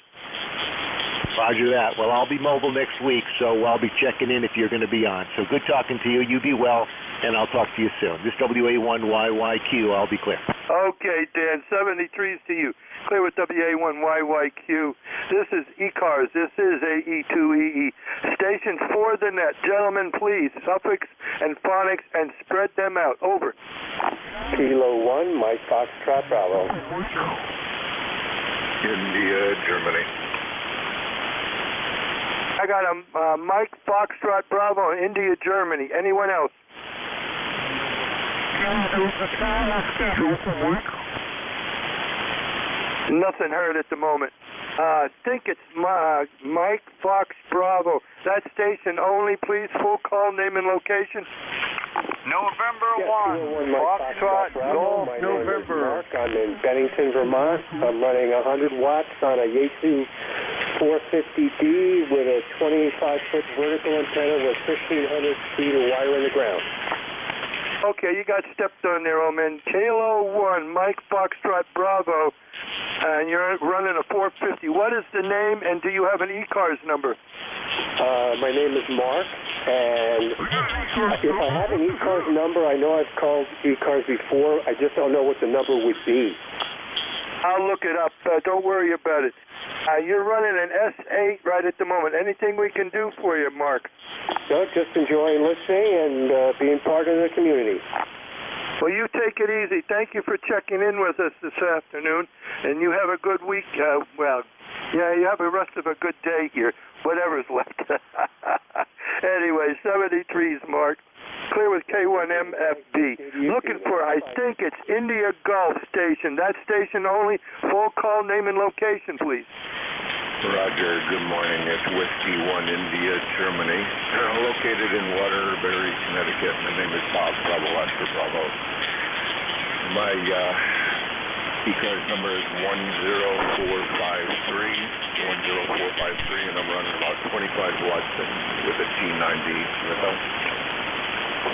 Roger that. Well, I'll be mobile next week, so I'll be checking in if you're going to be on. So good talking to you. You be well, and I'll talk to you soon. This WA1YYQ, I'll be clear. Okay, Dan. 73's to you. Clear with WA1YYQ. This is ECARS. This is AE2EE. Stations for the net. Gentlemen, please, suffix and phonics, and spread them out. Over. Kilo 1, Mike Foxtrot Bravo. India, Germany. I got a Mike Foxtrot Bravo in India, Germany. Anyone else? Nothing heard at the moment. I think it's Mike Fox Bravo. That station only, please. Full call, name and location. November 1. Foxtrot, Golf, My November. name is Mark. I'm in Bennington, Vermont. I'm running 100 watts on a Yaesu 450D with a 25-foot vertical antenna with 1,500 feet of wire in the ground. Okay, you got stepped on there, old man. Kilo 1, Mike Foxtrot Bravo, and you're running a 450. What is the name, and do you have an ECARS number? My name is Mark, and if I have an ECARS number, I know I've called ECARS before. I just don't know what the number would be. I'll look it up. Don't worry about it. You're running an S8 right at the moment. Anything we can do for you, Mark? No, just enjoying listening and being part of the community. Well, you take it easy. Thank you for checking in with us this afternoon, and you have a good week. You have the rest of a good day here, whatever's left. Anyway, 73's Mark. Clear with K1MFB. Looking for, I think it's India Gulf Station. That station only. Full call, name and location, please. Roger, good morning. It's Whiskey 1 India, Germany. Located in Waterbury, Connecticut. My name is Bob Bravo, Oscar Bravo. My ECARS number is 10453, and I'm running about 25 watts with a T90 rhythm.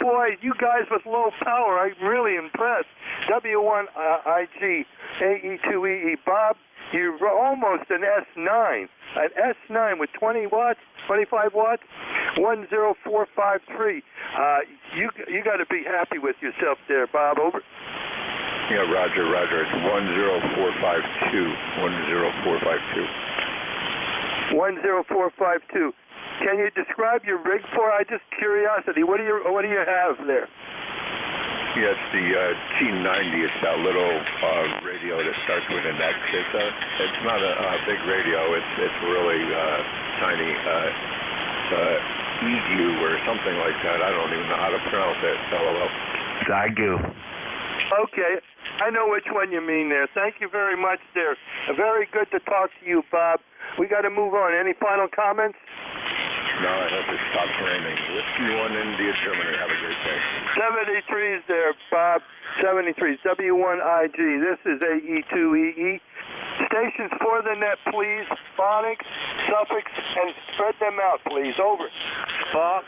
Boy, you guys with low power, I'm really impressed. W1IG, AE2EE. Bob, you're almost an S9. An S9 with 20 watts, 25 watts, 10453. You got to be happy with yourself there, Bob. Over. Yeah, Roger. It's 10452. 10452. Can you describe your rig for? Just curiosity. What do you have there? Yeah, it's the T90. It's that little radio that starts with an X. It's not a big radio. It's really tiny. EGU or something like that. I don't even know how to pronounce it. LOL. Zagu. Okay, I know which one you mean there. Thank you very much there. Very good to talk to you, Bob. We got to move on. Any final comments? No, I hope it stops raining. Whiskey 1 India, Germany. Have a great day. 73's there, Bob. 73's. W1IG. This is AE2EE. Stations for the net, please. Phonics, suffix, and spread them out, please. Over. Fox,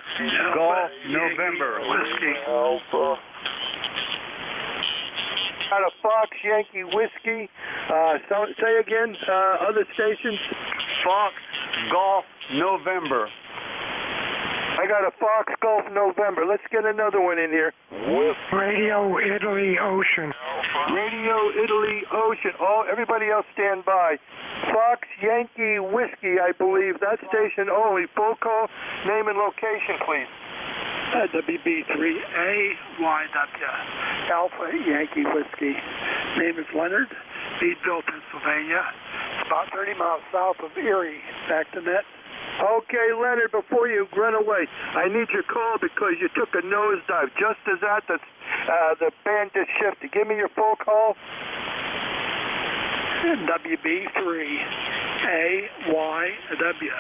Golf, November, Whiskey. Alpha. Got a Fox Yankee Whiskey. Say again, other stations. Fox Golf November. I got a Fox Golf November. Let's get another one in here. Radio Italy Ocean. Radio Italy Ocean. Oh, everybody else stand by. Fox Yankee Whiskey, I believe. That station only. Full call, name and location, please. WB3AYW. Alpha Yankee Whiskey. Name is Leonard. Meadville, Pennsylvania. It's about 30 miles south of Erie. Back to net. Okay, Leonard, before you run away, I need your call because you took a nosedive. Just as the band just shifted. Give me your full call. WB3AYW.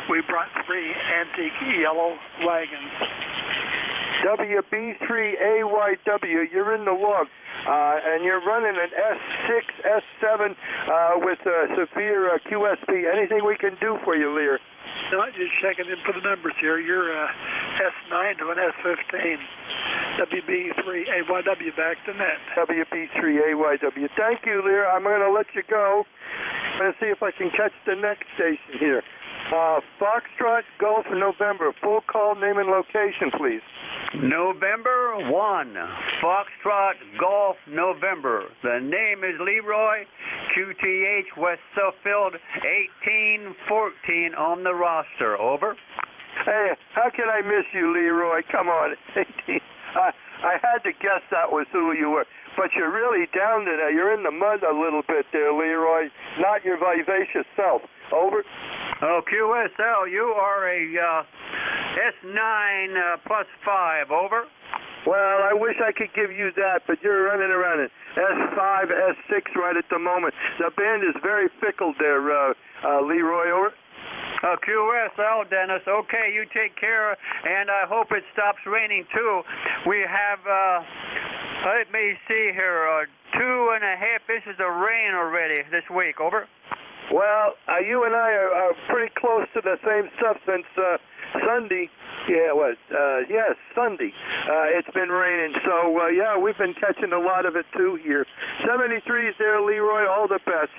We brought 3 antique yellow wagons. WB3AYW, you're in the log. And you're running an S6, S7 with severe QSP. Anything we can do for you, Lear? No, just checking in for the numbers here. You're S9 to an S15. WB3AYW back to net. WB3AYW. Thank you, Lear. I'm going to let you go. I'm going to see if I can catch the next station here. Foxtrot Golf November. Full call, name and location, please. November 1, Foxtrot Golf November. The name is Leroy, QTH West Suffield, 1814 on the roster. Over. Hey, how can I miss you, Leroy? Come on. 18. I had to guess that was who you were. But you're really down today. You're in the mud a little bit there, Leroy. Not your vivacious self. Over. Oh, QSL, you are a S9 plus 5. Over. Well, I wish I could give you that, but you're running around it. S5, S6 right at the moment. The band is very fickle there, Leroy. Over. QSL, Dennis. Okay, you take care, and I hope it stops raining, too. We have, let me see here, 2.5 inches of rain already this week. Over. Well, you and I are pretty close to the same stuff since Sunday. Yeah, yes, Sunday. It's been raining, so yeah, we've been catching a lot of it too here. 73's there, Leroy. All the best.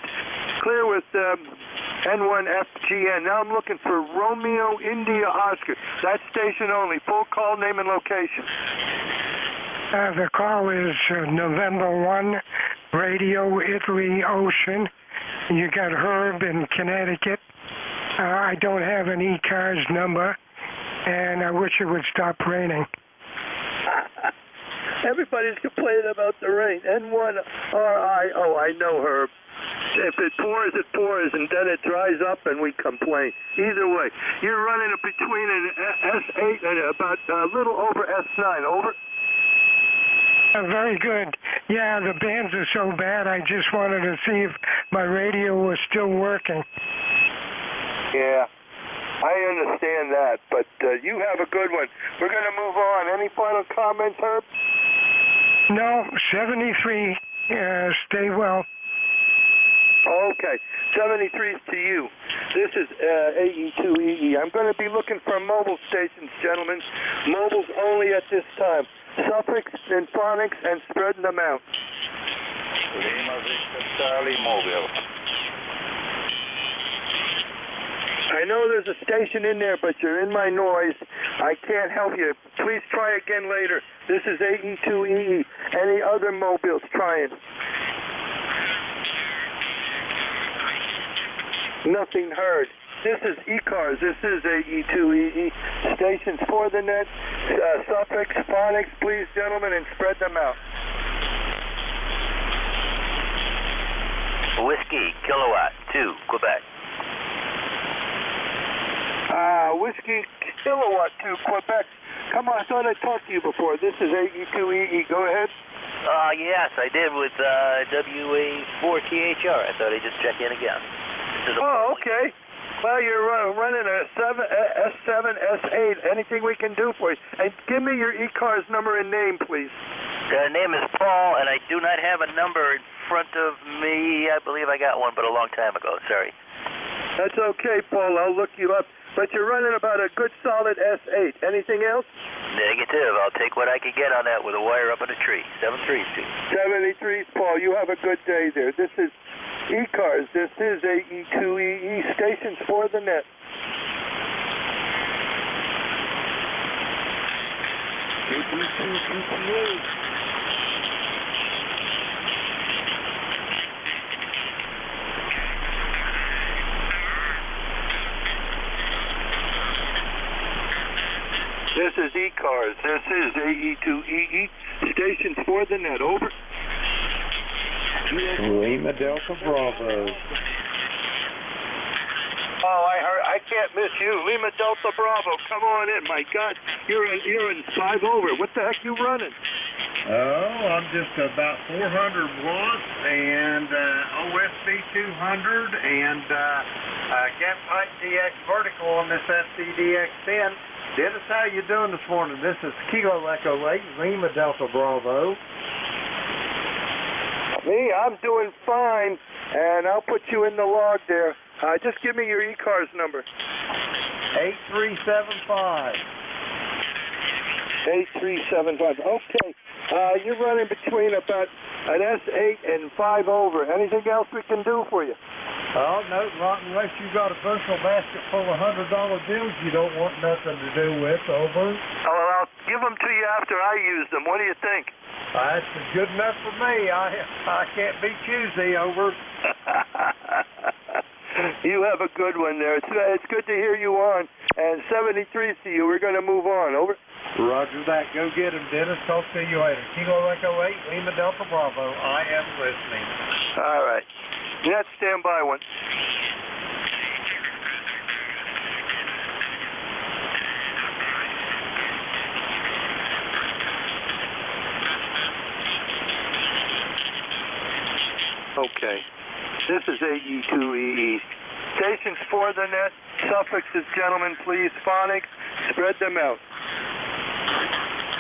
Clear with N1FGN. Now I'm looking for Romeo India Oscar. That station only. Full call, name and location. The call is November 1, Radio Italy Ocean. You got Herb in Connecticut. I don't have an ECARS number, and I wish it would stop raining. Everybody's complaining about the rain. N1RI. Oh, I know, Herb. If it pours, and then it dries up, and we complain. Either way, you're running between an S8 and about a little over S9. Over. Very good. Yeah, the bands are so bad, I just wanted to see if my radio was still working. Yeah, I understand that, but you have a good one. We're going to move on. Any final comments, Herb? No, 73. Stay well. Okay, 73's to you. This is AE2EE. I'm going to be looking for mobile stations, gentlemen. Mobiles only at this time. Suffix and phonics and spreading them out. I know there's a station in there, but you're in my noise. I can't help you. Please try again later. This is AE2EE. Any other mobiles trying? Nothing heard. This is ECARS. This is AE2EE. Stations for the net. Suffix, phonics, please, gentlemen, and spread them out. Whiskey, Kilowatt, 2, Quebec. Whiskey, Kilowatt, 2, Quebec. Come on, I thought I talked to you before. This is AE2EE. Go ahead. Yes, I did with WA4THR. I thought I'd just check in again. Oh, okay. Well, you're running a S7, S8. Anything we can do for you. And give me your ECARS number and name, please. The name is Paul, and I do not have a number in front of me. I believe I got one, but a long time ago. Sorry. That's okay, Paul. I'll look you up. but you're running about a good solid S8. Anything else? Negative. I'll take what I can get on that with a wire up in a tree. 73's, Steve. 73's, Paul. You have a good day there. This is ECARS. This is AE2EE. Stations for the net. This is ECARS. This is AE2EE. Stations for the net. Over. Lima Delta Bravo. Oh, I can't miss you. Lima Delta Bravo. Come on in. My God, you're in 5 over. What the heck you running? Oh, I'm just about 400 watts and OSB 200 and gap pipe DX vertical on this FCDX10. Dennis, how you doing this morning? This is Kilo Echo 8, Lima Delta Bravo. Me, I'm doing fine, and I'll put you in the log there. Just give me your ECARS number. 8375. 8375. Okay. You're running between about an S8 and 5 over. Anything else we can do for you? Oh, no, not unless you got a bushel basket full of $100 bills you don't want nothing to do with. Over. Oh, well, I'll give them to you after I use them. What do you think? That's good enough for me. I can't be choosy. Over. You have a good one there. It's good to hear you on. And 73's to you. We're going to move on. Over. Roger that. Go get him, Dennis. Talk to you later. Kilo Echo 8, Lima Delta Bravo. I am listening. All right. Net standby one. Okay. This is AE2EE. Stations for the net. Suffixes, gentlemen, please. Phonics. Spread them out.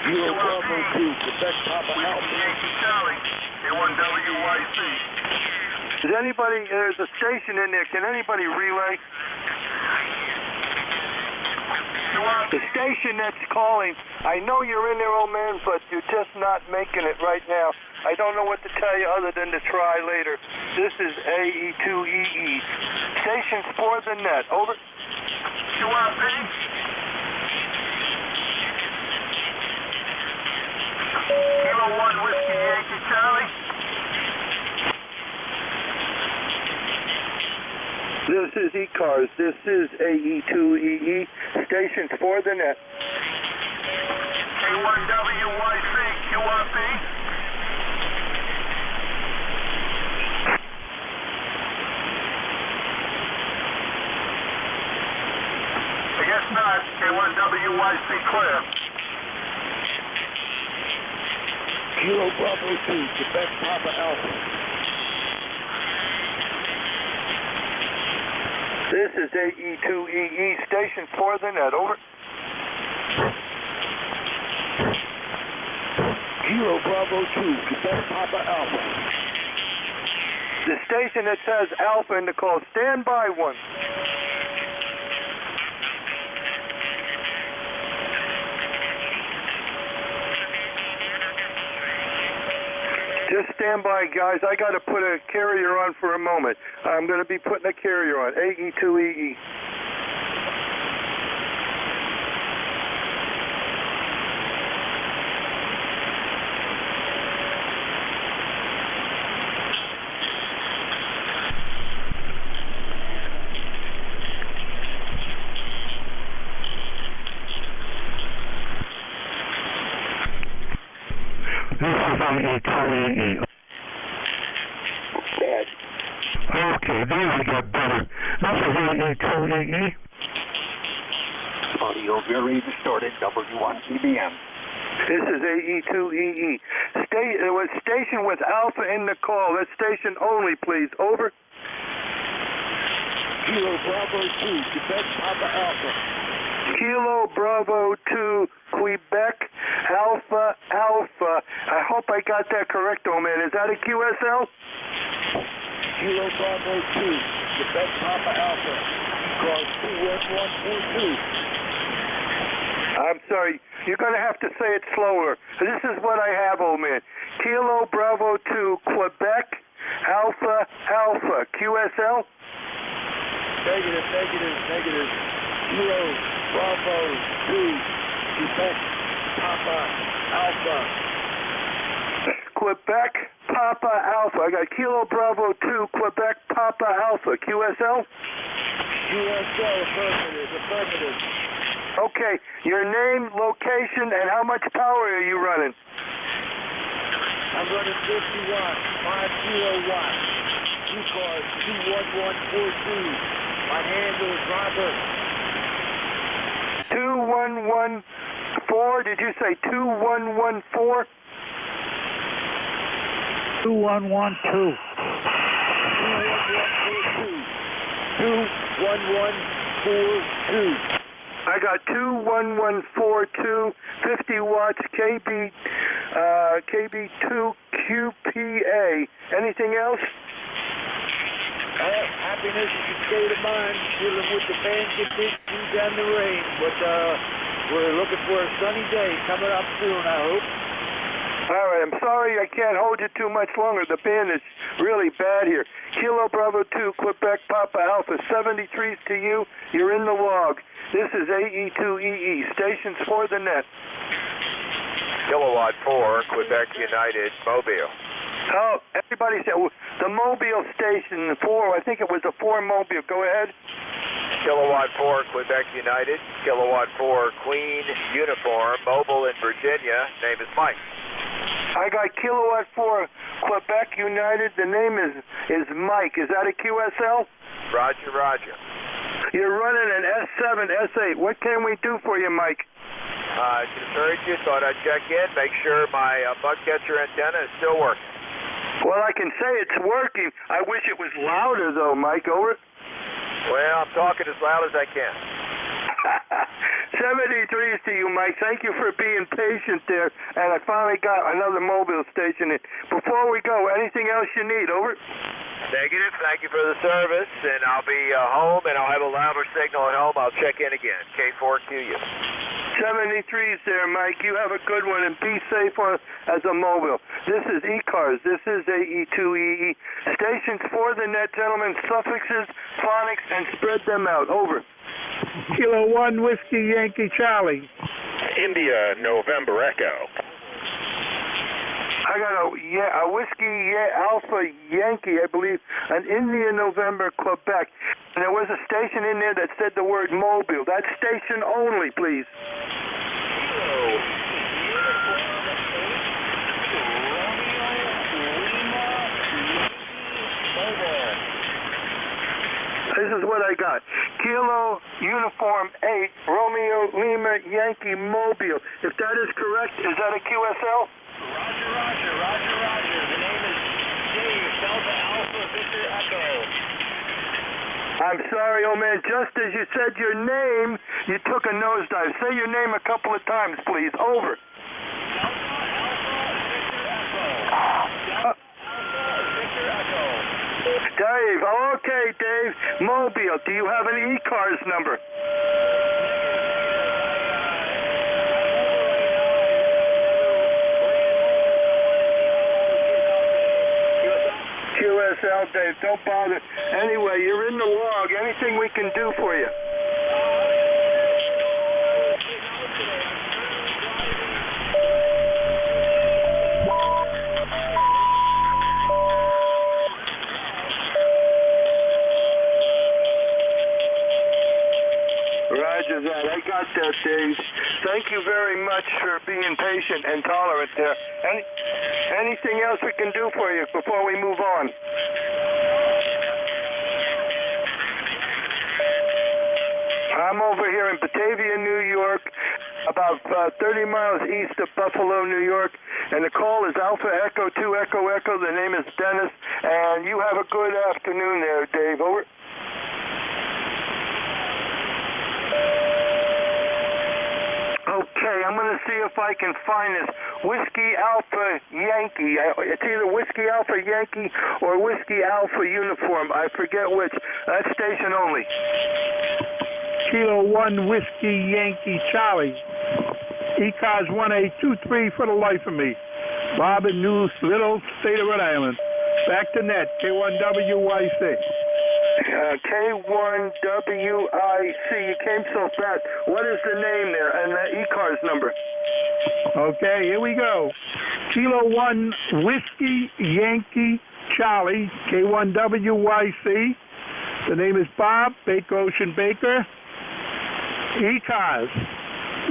Kilo Bravo 2, Quebec Papa Alpha. Charlie, A1WYC. Is anybody, there's a station in there, can anybody relay? The station that's calling, I know you're in there, old man, but you're just not making it right now. I don't know what to tell you other than to try later. This is AE2EE. Stations for the net. Over. QRP. Kilo 1 Whiskey Yankee Charlie. This is ECARS. This is AE2EE. Stations for the net. A1WYC QRP. I guess not. K1WYC clear. Kilo Bravo 2, Quebec Papa Alpha. This is AE2EE. Station for the net. Over. Kilo Bravo 2, Quebec Papa Alpha. The station that says Alpha in the call. Stand by one. Just stand by, guys. I got to put a carrier on for a moment. I'm going to be putting a carrier on. AE2EE. This is AE2EE. Okay, there we got better. This is AE2EE. Audio very distorted, W1 CBM. This is AE2EE. Station with Alpha in the call. That's station only, please. Over. Kilo Bravo 2, Quebec Papa Alpha. Kilo Bravo 2, Quebec Alpha Alpha. I hope I got that correct, old man. Is that a QSL? Kilo Bravo 2, Quebec Papa Alpha. ECARS 21142. I'm sorry. You're going to have to say it slower. This is what I have, old man. Kilo Bravo 2, Quebec, Alpha, Alpha, QSL? Negative. Kilo Bravo 2, Quebec, Papa, Alpha. Quebec, Papa, Alpha. I got Kilo Bravo 2, Quebec, Papa, Alpha, QSL? QSL, affirmative. Okay, your name, location, and how much power are you running? I'm running 50 watts, 50 watts. ECARS 21142. My handle is Robert. 2114, did you say 2114? 2112. 21142. I got 21142, 50 watts, KB2QPA. Anything else? Happiness is a state of mind, dealing with the band conditions and the rain, but we're looking for a sunny day coming up soon, I hope. All right, I'm sorry I can't hold you too much longer. The band is really bad here. Kilo Bravo 2, Quebec, Papa Alpha, 73s to you. You're in the log. This is AE2EE, stations for the net. Kilowatt 4, Quebec United, Mobile. Oh, everybody said the Mobile station 4. I think it was a 4 Mobile. Go ahead. Kilowatt 4, Quebec United. Kilowatt 4, Queen Uniform, Mobile in Virginia. Name is Mike. I got Kilowatt 4, Quebec United. The name is Mike. Is that a QSL? Roger. You're running an S7, S8. What can we do for you, Mike? Just heard you. Thought I'd check in, make sure my bug catcher antenna is still working. Well, I can say it's working. I wish it was louder, though, Mike. Over. Well, I'm talking as loud as I can. 73s to you, Mike. Thank you for being patient there. And I finally got another mobile station in. Before we go, anything else you need? Over. Negative. Thank you for the service. And I'll be home, and I'll have a louder signal at home. I'll check in again. K4QU. 73s there, Mike. You have a good one, and be safe as a mobile. This is ECARS. This is AE2EE. Stations for the net, gentlemen. Suffixes, phonics, and spread them out. Over. Kilo 1 Whiskey Yankee Charlie. India, November Echo. I got a Whiskey Alpha Yankee, I believe, an India November Quebec. And there was a station in there that said the word Mobile. That station only, please. This is what I got. Kilo Uniform 8, Romeo Lima Yankee Mobile. If that is correct, is that a QSL? Roger. The name is Dave, Delta Alpha Victor Echo. I'm sorry, old man. Just as you said your name, you took a nosedive. Say your name a couple of times, please. Over. Delta Alpha Victor Echo. Victor Echo. Dave. Okay, Dave. Mobile. Do you have an ECARS number? QSL, Dave. Don't bother. Anyway, you're in the log. Anything we can do for you? Roger that. I got that, Dave. Thank you very much for being patient and tolerant there. Anything else we can do for you before we move on? I'm over here in Batavia, New York, about 30 miles east of Buffalo, New York, and the call is Alpha Echo 2 Echo Echo. The name is Dennis, and you have a good afternoon there, Dave. Over. Okay, I'm going to see if I can find this Whiskey Alpha Yankee. It's either Whiskey Alpha Yankee or Whiskey Alpha Uniform. I forget which. That's station only. Kilo 1 Whiskey Yankee Charlie. ECARS 1823 for the life of me. Bob in New Little, State of Rhode Island. Back to net, K1WYC. K1WIC. You came so fast. What is the name there and the ECARS number? Okay, here we go. Kilo 1 Whiskey Yankee Charlie, K1WYC. The name is Bob, Baker Ocean Baker. ECARS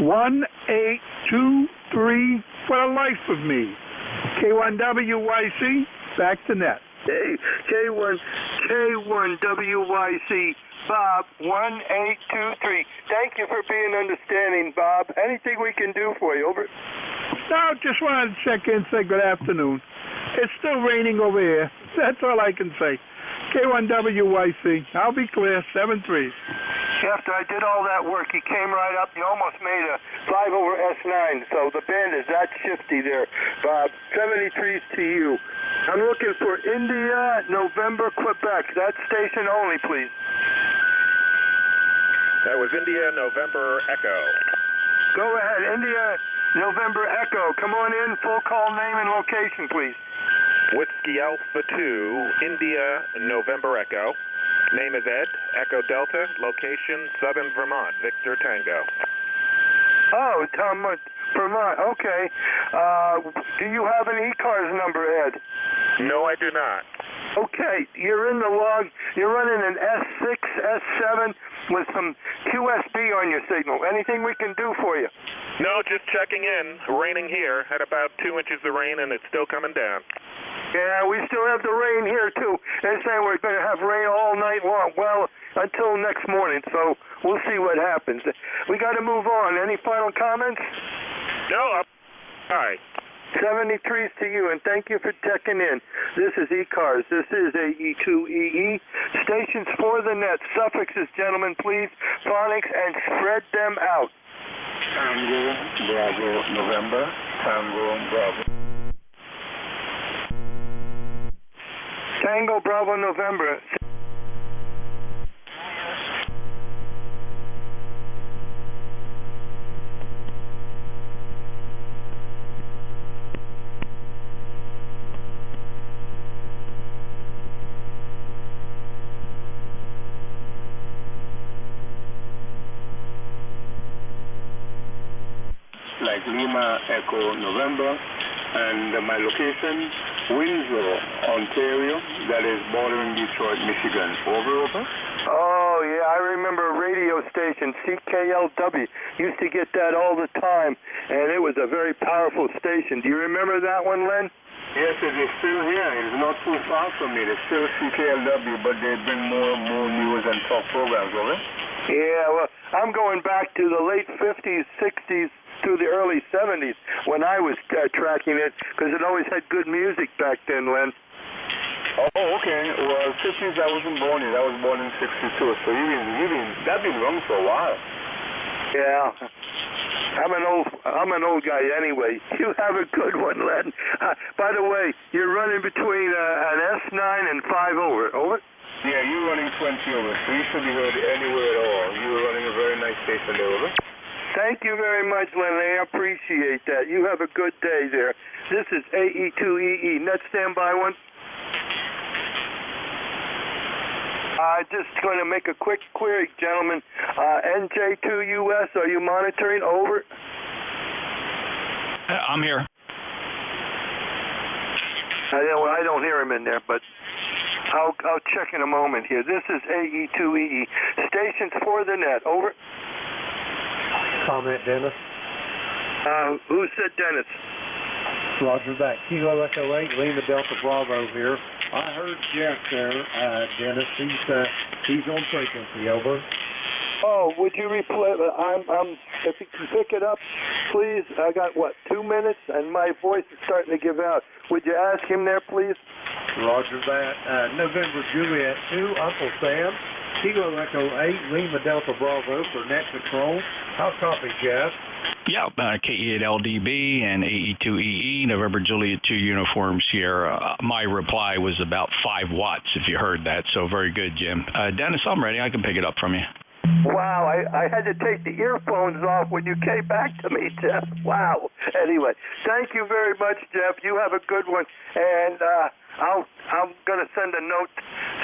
1823 for the life of me. K1WYC, back to net. K1WYC, Bob 1823. Thank you for being understanding, Bob. Anything we can do for you? Over. No, just wanted to check in and say good afternoon. It's still raining over here. That's all I can say. K1WYC. I'll be clear, 7-3. After I did all that work, he came right up. You almost made a 5 over S9, so the band is that shifty there, Bob. 73's to you. I'm looking for India, November, Quebec. That station only, please. That was India, November, Echo. Go ahead, India, November, Echo. Come on in, full call name and location, please. Whiskey Alpha 2, India, November, Echo. Name is Ed, Echo Delta, location Southern Vermont, Victor Tango. Oh, Vermont, okay. Do you have an ECARS number, Ed? No, I do not. Okay, you're in the log. You're running an S6, S7 with some QSB on your signal. Anything we can do for you? No, just checking in. Raining here. Had about 2 inches of rain, and it's still coming down. Yeah, we still have the rain here, too. They're saying we're going to have rain all night long. Well, until next morning, so we'll see what happens. We got to move on. Any final comments? No, all right. 73's to you, and thank you for checking in. This is ECARS. This is AE2EE. Stations for the net. Suffixes, gentlemen, please. Phonics, and spread them out. Tango, Bravo, November. Tango, Bravo. Tango, Bravo, November. Like Lima, Echo, November, and my location, Windsor, Ontario, that is bordering Detroit, Michigan. Over. Oh, yeah, I remember a radio station, CKLW. Used to get that all the time, and it was a very powerful station. Do you remember that one, Len? Yes, it is still here. It's not too far from me. It's still CKLW, but they bring more news and talk programs, over. Yeah, well, I'm going back to the late 50s, 60s, to the early 70s when I was tracking it, because it always had good music back then, Len. Oh, okay. Well, 50s I wasn't born in. I was born in 62, so that's been running for a while. Yeah. I'm an old guy anyway. You have a good one, Len. By the way, you're running between an S9 and 5 over. Over? Yeah, you're running 20 over, so you should be heard anywhere at all. You're running a very nice station there, over. Thank you very much, Len. I appreciate that. You have a good day there. This is AE2EE. Net standby one. Just going to make a quick query, gentlemen. NJ2US, are you monitoring? Over. I'm here. I don't hear him in there, but I'll check in a moment here. This is AE2EE. Stations for the net. Over. Comment, Dennis. Who said Dennis? Roger that. Kilo Echo 8, Lima Delta Bravo here. I heard Jeff there, Dennis. He's on frequency, over. Oh, would you replay? If you can pick it up, please. I got, 2 minutes, and my voice is starting to give out. Would you ask him there, please? Roger that. November Juliet 2, Uncle Sam. Kilo Echo 8, Lima Delta Bravo for net control. How copy, Jeff? Yeah, KE8LDB and AE2EE, November Juliet 2 Uniform Sierra. My reply was about 5 watts, if you heard that, so very good, Jim. Dennis, I'm ready. I can pick it up from you. Wow, I had to take the earphones off when you came back to me, Jeff. Wow. Anyway, thank you very much, Jeff. You have a good one. And I'm going to send a note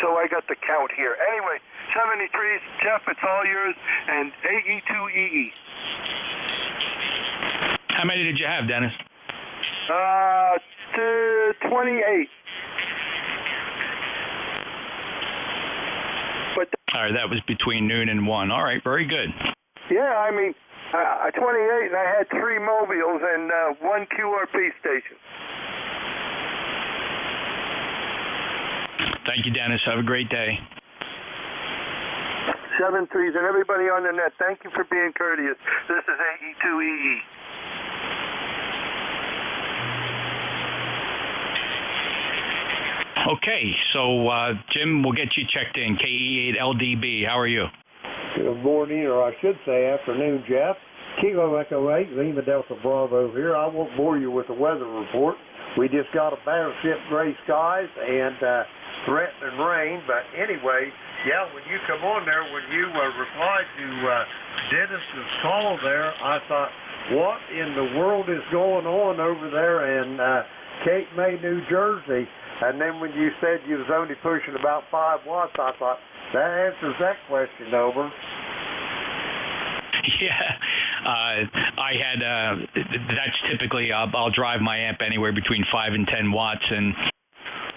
so I got the count here. Anyway, 73s, Jeff, it's all yours, and AE2EE. How many did you have, Dennis? 28. All right, that was between noon and 1. All right, very good. Yeah, I mean, 28, and I had 3 mobiles and 1 QRP station. Thank you, Dennis. Have a great day. 73s, and everybody on the net, thank you for being courteous. This is AE2EE. Okay, so Jim, we'll get you checked in. KE8LDB, how are you? Good morning, or I should say afternoon, Jeff. Kilo Echo 8, Lima Delta Bravo here. I won't bore you with the weather report. We just got a battleship gray skies and threatening rain, but anyway, yeah, when you come on there, when you replied to Dennis's call there, I thought, what in the world is going on over there in Cape May, New Jersey? And then when you said you was only pushing about 5 watts, I thought, that answers that question, over. Yeah, I had, that's typically, I'll drive my amp anywhere between 5 and 10 watts, and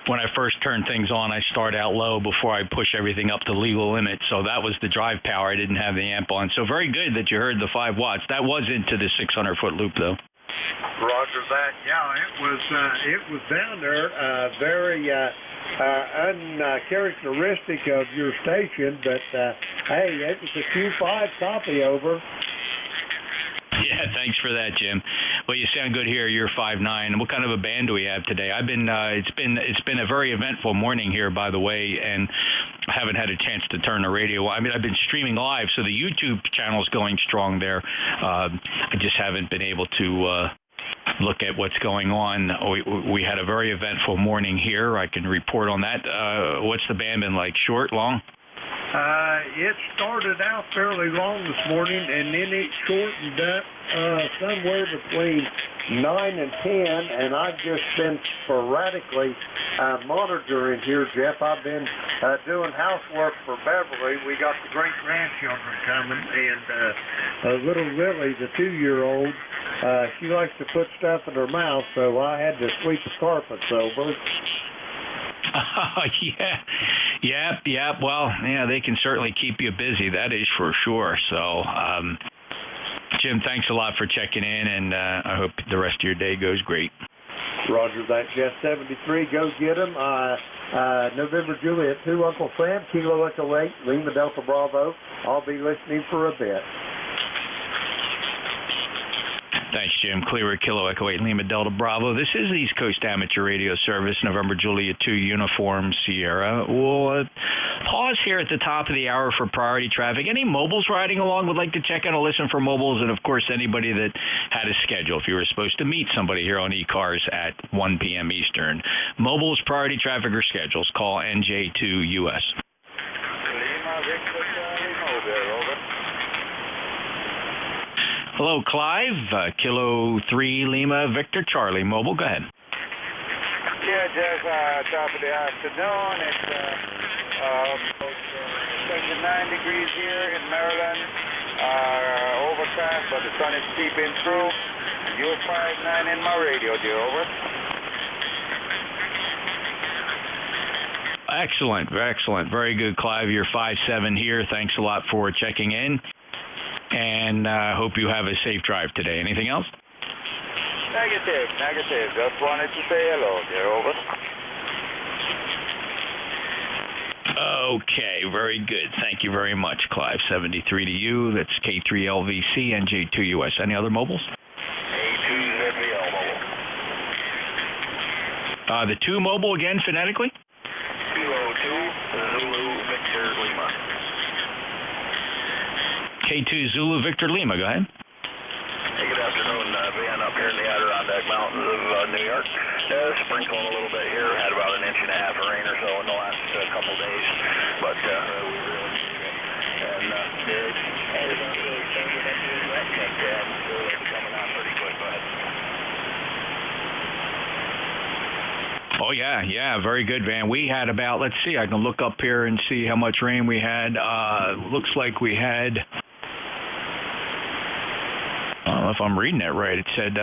when I first turn things on, I start out low before I push everything up to legal limit, so that was the drive power. I didn't have the amp on, so very good that you heard the 5 watts. That was into the 600-foot loop, though. Roger that. Yeah, it was down there, very uncharacteristic of your station, but hey, it was a Q5 copy, over. Yeah, thanks for that, Jim. Well, you sound good here. You're 5'9". What kind of a band do we have today? It's been a very eventful morning here, by the way, and I haven't had a chance to turn the radio. I mean, I've been streaming live, so the YouTube channel's going strong there. I just haven't been able to look at what's going on. We had a very eventful morning here. I can report on that. What's the band been like? Short, long? It started out fairly long this morning, and then it shortened up somewhere between 9 and 10, and I've just been sporadically monitoring here, Jeff. I've been doing housework for Beverly. We got the great-grandchildren coming, and little Lily, the 2-year-old, she likes to put stuff in her mouth, so I had to sweep the carpets over. Yeah. Well, yeah, they can certainly keep you busy. That is for sure. So, Jim, thanks a lot for checking in, and I hope the rest of your day goes great. Roger that, Jeff. 73, go get them. November Juliet 2, Uncle Sam, Kilo Echo 8, Lima Delta Bravo. I'll be listening for a bit. Thanks, Jim. Clear Kilo Echo 8 Lima Delta Bravo. This is the East Coast Amateur Radio Service, November Juliet 2 Uniform Sierra. We'll pause here at the top of the hour for priority traffic. Any mobiles riding along would like to check out and listen for mobiles, and of course anybody that had a schedule. If you were supposed to meet somebody here on ECARS at 1 p.m. Eastern. Mobiles, priority traffic, or schedules, call NJ2US. Hello, Clive. Kilo 3 Lima Victor Charlie. Mobile, go ahead. Yeah, Jeff, top of the afternoon. It's 79 degrees here in Maryland. Overcast, but the sun is seeping through. You're 5'9" in my radio, dear. Over. Excellent. Very good, Clive. You're 5'7" here. Thanks a lot for checking in. And hope you have a safe drive today. Anything else? Negative. Just wanted to say hello, dear. Over. Okay, very good. Thank you very much, Clive. 73 to you. That's K3LVC, NJ2US. Any other mobiles? A2ZBL mobile. The 2 mobile again, phonetically? Kilo 2, Zulu, Victor, Lima. K2 Zulu Victor Lima, go ahead. Hey, good afternoon, Ben, up here in the Adirondack Mountains of New York. Sprinkling a little bit here. Had about 1.5 inches of rain or so in the last couple days, but we really need it. And Yeah, very good, Van. We had about, let's see, I can look up here and see how much rain we had. Looks like we had, I don't know if I'm reading that right. It said,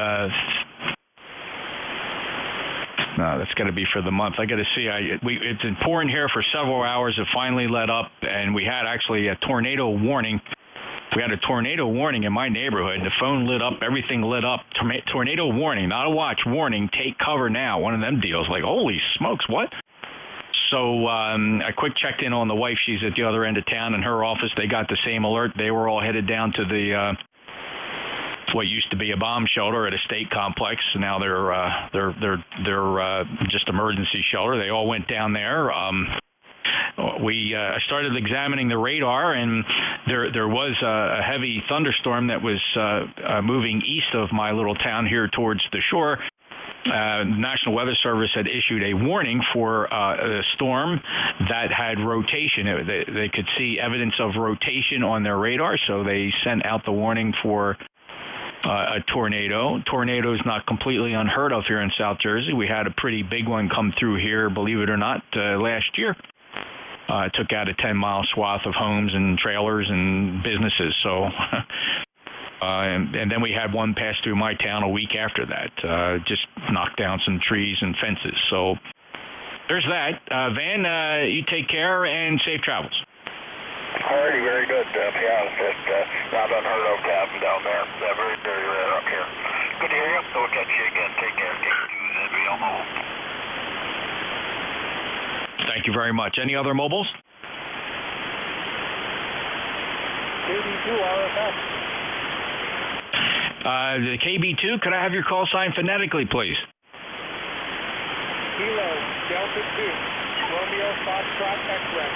no, that's got to be for the month. I got to see. It's been pouring here for several hours. It finally let up, and we had actually a tornado warning. We had a tornado warning in my neighborhood. The phone lit up. Everything lit up. Tornado warning, not a watch. Warning, take cover now. One of them deals. Like, holy smokes, what? So I quick checked in on the wife. She's at the other end of town. In her office, they got the same alert. They were all headed down to the what used to be a bomb shelter at a state complex. Now they're just emergency shelter. They all went down there. I started examining the radar, and there was a heavy thunderstorm that was moving east of my little town here towards the shore. The National Weather Service had issued a warning for a storm that had rotation. They could see evidence of rotation on their radar, so they sent out the warning for a tornado. Tornado is not completely unheard of here in South Jersey. We had a pretty big one come through here, believe it or not, last year. It took out a 10-mile swath of homes and trailers and businesses. So, and then we had one pass through my town a week after that. Just knocked down some trees and fences. So there's that. Van, you take care and safe travels. Alrighty, very good. Yeah, it's just not unheard of to have them down there. They're very, very rare up here. Good to hear you. So we'll catch you again. Take care. K2 mobile. Thank you very much. Any other mobiles? KB2 RFX. The KB2, could I have your call sign phonetically, please? Kilo Delta 2 Romeo Foxtrot X-Ray.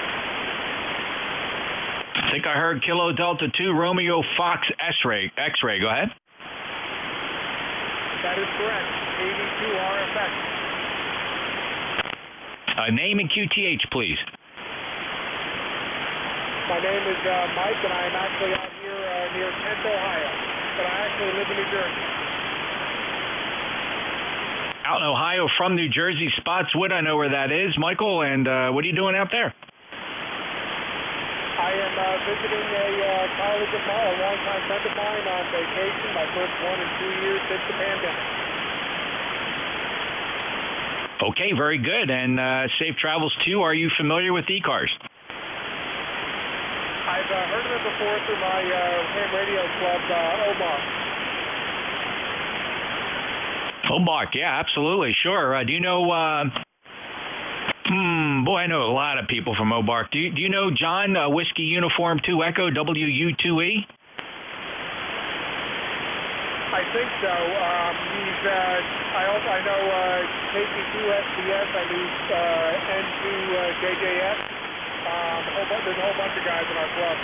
I think I heard Kilo Delta 2 Romeo Fox X-Ray. Go ahead. That is correct. KB2 RFX. Name and QTH, please. My name is Mike, and I am actually out here near Kent, Ohio. But I actually live in New Jersey. Out in Ohio from New Jersey, Spotswood. I know where that is, Michael. And what are you doing out there? I am visiting a colleague of mine, a longtime friend of mine, on vacation. My first 1 in 2 years since the pandemic. Okay, very good. And safe travels to you. Are you familiar with ECARS? I've heard of it before through my ham radio club, Omar, yeah, absolutely, sure. Do you know, boy, I know a lot of people from Obark. Do you know John, Whiskey Uniform 2 Echo, WU2E? I think so. I know KP2SDS, I knew N2JJS. There's a whole bunch of guys in our club.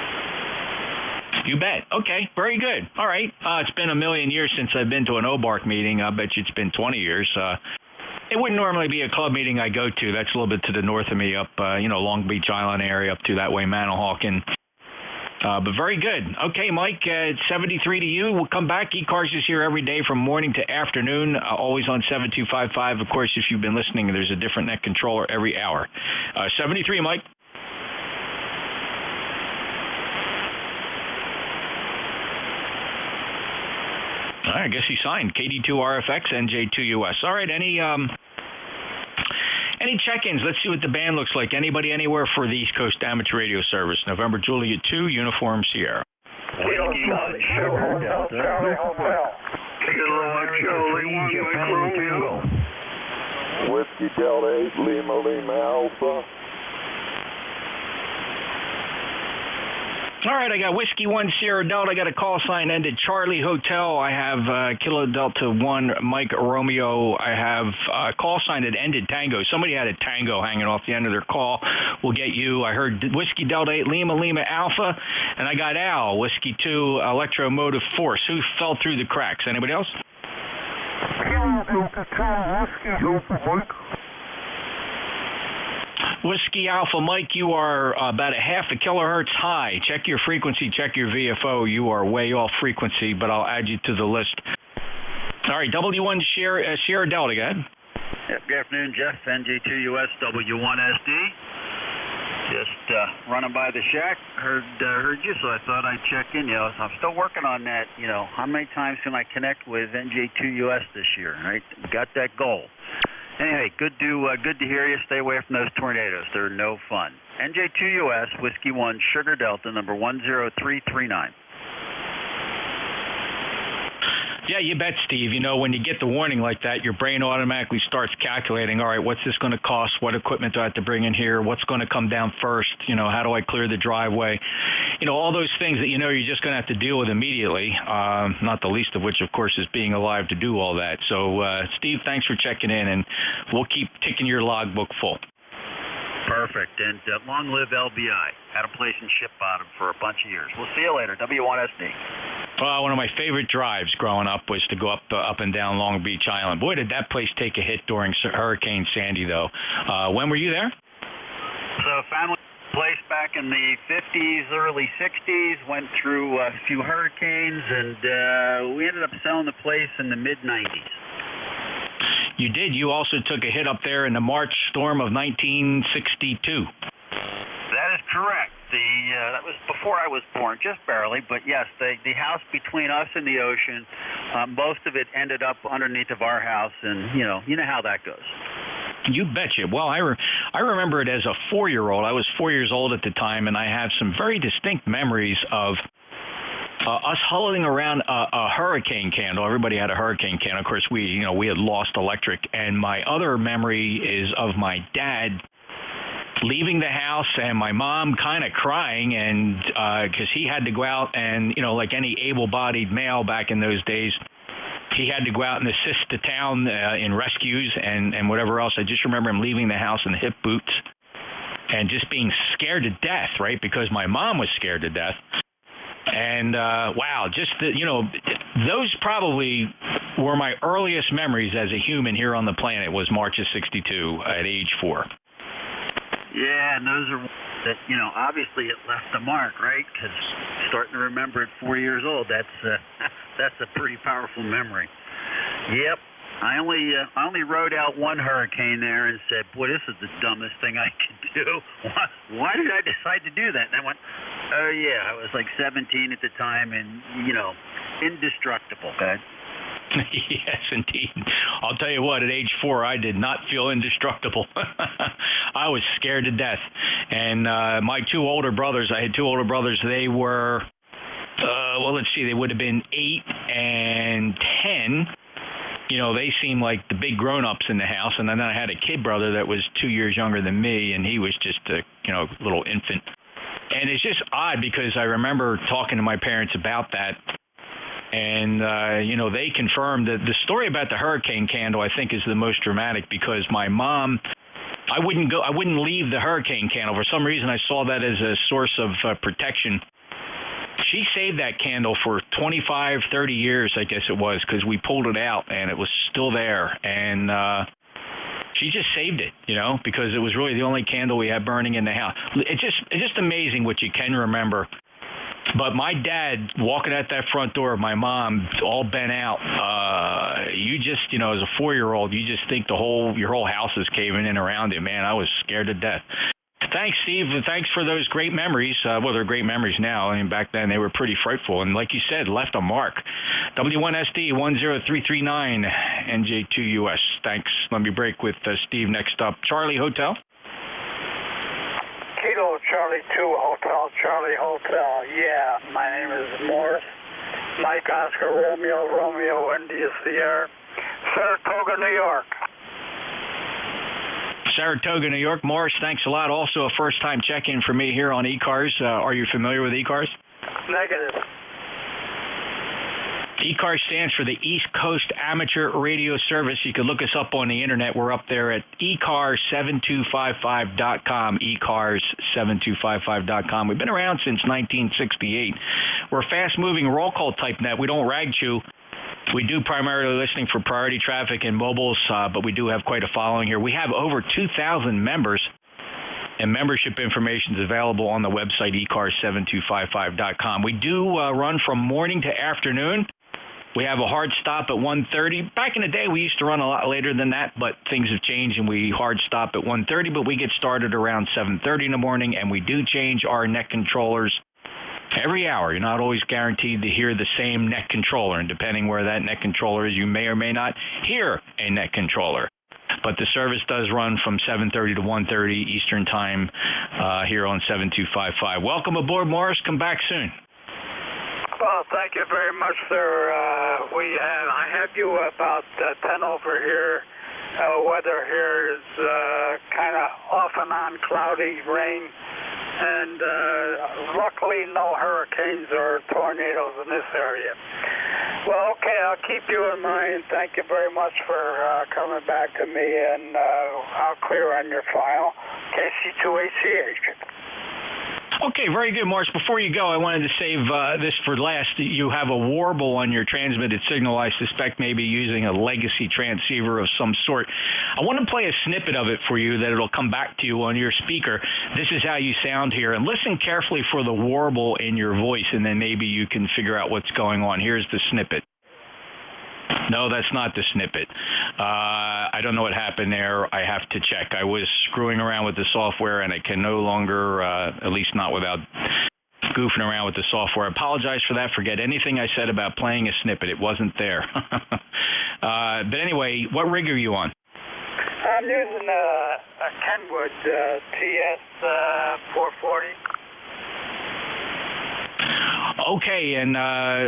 You bet. Okay, very good. All right. It's been a million years since I've been to an Obark meeting. I bet you it's been 20 years. It wouldn't normally be a club meeting I go to. That's a little bit to the north of me, up, Long Beach Island area, up to that way, Manahawkin. But very good. Okay, Mike, it's 73 to you. We'll come back. ECARS is here every day from morning to afternoon, always on 7255. Of course, if you've been listening, there's a different net controller every hour. 73, Mike. All right, I guess he signed. KD2 RFX, NJ2US. All right, any check-ins? Let's see what the band looks like. Anybody anywhere for the East Coast Amateur Radio Service? November Juliet 2, Uniform Sierra. Whiskey Delta 8 Lima Alpha. All right, I got Whiskey 1 Sierra Delta. I got a call sign ended Charlie Hotel. I have Kilo Delta 1 Mike Romeo. I have call sign that ended Tango. Somebody had a Tango hanging off the end of their call. We'll get you. I heard Whiskey Delta 8 Lima Alpha, and I got Al Whiskey 2 Electromotive Force. Who fell through the cracks? Anybody else? Kilo Delta 2 Whiskey Alpha Mike. Whiskey Alpha Mike, you are about a half a kilohertz high. Check your frequency, check your VFO. You are way off frequency, but I'll add you to the list. All right, W1 Sierra Delta, go ahead. Yep, good afternoon, Jeff, NJ2US W1SD. Just running by the shack, heard you, so I thought I'd check in. I'm still working on that. How many times can I connect with NJ2US this year? Right, got that goal. Anyway, good to hear you. Stay away from those tornadoes; they're no fun. NJ2US Whiskey 1 Sugar Delta number 10339. Yeah, you bet, Steve. When you get the warning like that, your brain automatically starts calculating, all right, what's this going to cost? What equipment do I have to bring in here? What's going to come down first? How do I clear the driveway? All those things that you're just going to have to deal with immediately, not the least of which, of course, is being alive to do all that. So, Steve, thanks for checking in, and we'll keep ticking your logbook full. Perfect. And long live LBI. Had a place in Ship Bottom for a bunch of years. We'll see you later. W1SD. One of my favorite drives growing up was to go up and down Long Beach Island. Boy, did that place take a hit during Hurricane Sandy, though. When were you there? So, family place back in the 50s, early 60s, went through a few hurricanes, and we ended up selling the place in the mid-90s. You did. You also took a hit up there in the March storm of 1962. That is correct. That was before I was born, just barely. But yes, the house between us and the ocean, most of it ended up underneath of our house, and you know how that goes. You betcha. Well, I remember it as a 4-year-old. I was 4 years old at the time, and I have some very distinct memories of us holding around a hurricane candle. Everybody had a hurricane candle. Of course, we had lost electric. And my other memory is of my dad leaving the house and my mom kind of crying, and because he had to go out and, like any able-bodied male back in those days, he had to go out and assist the town in rescues and whatever else. I just remember him leaving the house in hip boots and just being scared to death, right, because my mom was scared to death. And, wow, just, those probably were my earliest memories as a human here on the planet, was March of 62 at age 4. Yeah, and those are that, obviously it left a mark, right? Because starting to remember at 4 years old, that's a pretty powerful memory. Yep. I only rode out one hurricane there and said, boy, this is the dumbest thing I could do. Why did I decide to do that? And I went, oh, yeah, I was like 17 at the time and, indestructible, okay? Yes, indeed. I'll tell you what, at age 4, I did not feel indestructible. I was scared to death. And my two older brothers, I had two older brothers, they were, they would have been 8 and 10. They seemed like the big grown-ups in the house. And then I had a kid brother that was 2 years younger than me, and he was just a, little infant. And it's just odd because I remember talking to my parents about that. And, they confirmed that the story about the hurricane candle, I think, is the most dramatic, because my mom, I wouldn't leave the hurricane candle. For some reason, I saw that as a source of protection. She saved that candle for 25, 30 years, I guess it was, because we pulled it out and it was still there. And she just saved it, because it was really the only candle we had burning in the house. It's just amazing what you can remember. But my dad walking out that front door of my mom, all bent out, you just, as a 4-year-old, you just think your whole house is caving in around you. Man, I was scared to death. Thanks, Steve. Thanks for those great memories. Well, they're great memories now. I mean, back then they were pretty frightful. And like you said, left a mark. W1SD 10339 NJ2US. Thanks. Let me break with Steve next up. Charlie Hotel. Kilo Charlie 2 Hotel, Charlie Hotel. Yeah, my name is Morris. Mike Oscar Romeo India Sierra, Saratoga, New York. Saratoga, New York. Morris, thanks a lot. Also a first-time check-in for me here on ECARS. Are you familiar with ECARS? Negative. ECARS stands for the East Coast Amateur Radio Service. You can look us up on the internet. We're up there at ECARS7255.com, ECARS7255.com. We've been around since 1968. We're a fast-moving roll call type net. We don't rag chew. We do primarily listening for priority traffic and mobiles, but we do have quite a following here. We have over 2,000 members, and membership information is available on the website, ECARS7255.com. We do run from morning to afternoon. We have a hard stop at 1:30. Back in the day, we used to run a lot later than that, but things have changed, and we hard stop at 1:30, but we get started around 7:30 in the morning, and we do change our neck controllers every hour. You're not always guaranteed to hear the same neck controller, and depending where that neck controller is, you may or may not hear a neck controller. But the service does run from 7:30 to 1:30 Eastern Time here on 7255. Welcome aboard, Morris. Come back soon. Well, thank you very much, sir. I have you about 10 over here. Weather here is kind of off and on cloudy, rain, and luckily no hurricanes or tornadoes in this area. Well, okay, I'll keep you in mind. Thank you very much for coming back to me, and I'll clear on your file, KC2ACH. Okay, very good, Morris. Before you go, I wanted to save this for last. You have a warble on your transmitted signal. I suspect maybe using a legacy transceiver of some sort. I want to play a snippet of it for you that it'll come back to you on your speaker. This is how you sound here. And listen carefully for the warble in your voice, and then maybe you can figure out what's going on. Here's the snippet. No, that's not the snippet. I don't know what happened there. I have to check. I was screwing around with the software, and I can no longer, at least not without goofing around with the software. I apologize for that. Forget anything I said about playing a snippet. It wasn't there. But anyway, what rig are you on? I'm using a Kenwood TS440. Okay, and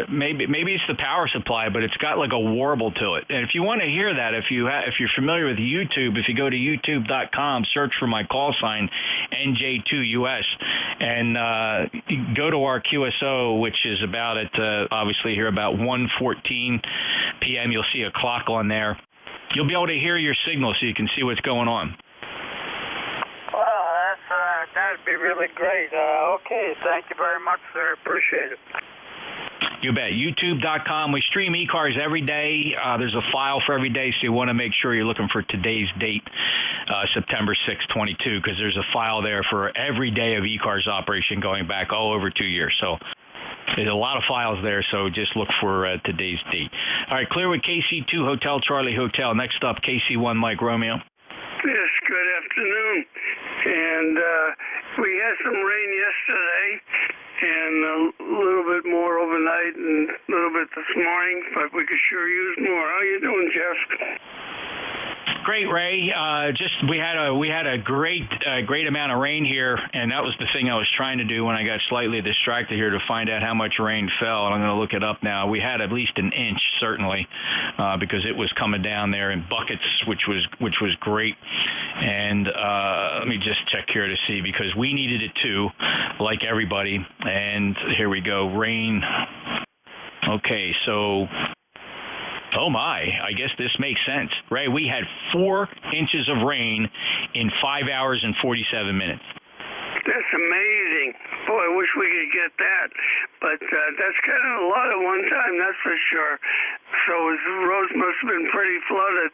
maybe it's the power supply, but it's got like a warble to it. And if you want to hear that, if you're familiar with YouTube, if you go to youtube.com, search for my call sign NJ2US, and go to our QSO, which is about at obviously here about 1:14 p.m. You'll see a clock on there. You'll be able to hear your signal, so you can see what's going on. That'd be really great. Okay, thank you very much, sir. Appreciate it. You bet. YouTube.com. We stream ECARS every day. There's a file for every day, so you want to make sure you're looking for today's date, September 6, 22, because there's a file there for every day of ECARS operation going back all over 2 years. So there's a lot of files there, so just look for today's date. All right, clear with KC2 Hotel Charlie Hotel. Next up, KC1 Mike Romeo. Yes, good afternoon. And we had some rain yesterday and a little bit more overnight and a little bit this morning, but we could sure use more. How you doing, Jeff? Great, Ray. We had a great amount of rain here, and that was the thing I was trying to do when I got slightly distracted here to find out how much rain fell. And I'm going to look it up now. We had at least an inch, certainly, because it was coming down there in buckets, which was great. And let me just check here to see, because we needed it too, like everybody. And here we go, rain. Okay, so. Oh my, I guess this makes sense. Ray, we had 4 inches of rain in 5 hours and 47 minutes. That's amazing. Boy, I wish we could get that. But that's kind of a lot at one time, that's for sure. So the roads must have been pretty flooded.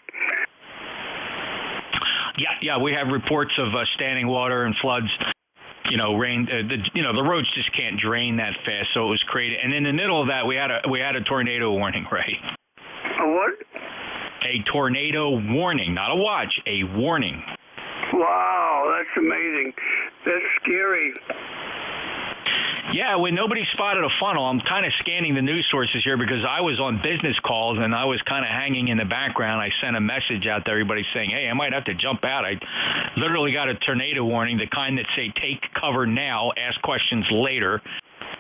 Yeah, we have reports of standing water and floods. Rain. The roads just can't drain that fast, so it was created. And in the middle of that, we had a tornado warning, Ray. A what? A tornado warning, not a watch, a warning. Wow, that's amazing. That's scary. Yeah, when nobody spotted a funnel, I'm kind of scanning the news sources here because I was on business calls and I was kind of hanging in the background. I sent a message out to everybody saying, hey, I might have to jump out. I literally got a tornado warning, the kind that say take cover now, ask questions later,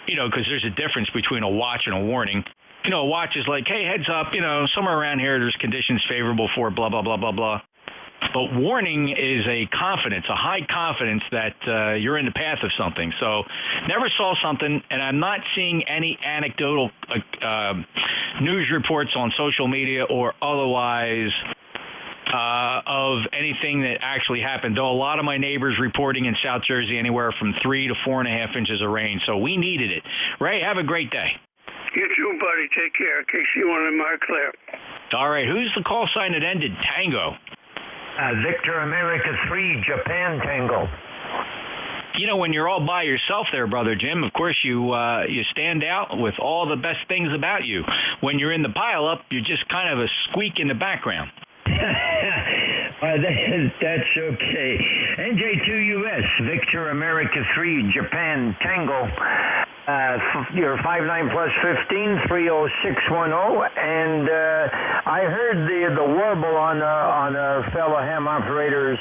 because there's a difference between a watch and a warning. A watch is like, hey, heads up, somewhere around here there's conditions favorable for blah, blah, blah, blah, blah. But warning is a confidence, a high confidence that you're in the path of something. So never saw something, and I'm not seeing any anecdotal news reports on social media or otherwise of anything that actually happened, though a lot of my neighbors reporting in South Jersey anywhere from 3 to 4.5 inches of rain. So we needed it. Ray, have a great day. You too, buddy. Take care. KC1 and Mark Claire. All right. Who's the call sign that ended Tango? Victor America 3, Japan Tango. you know, when you're all by yourself there, Brother Jim, of course you stand out with all the best things about you. When you're in the pileup, you're just kind of a squeak in the background. That's okay. NJ2US, Victor America 3, Japan Tango. You're 59 plus 15, 30610, and I heard the warble on our fellow ham operator's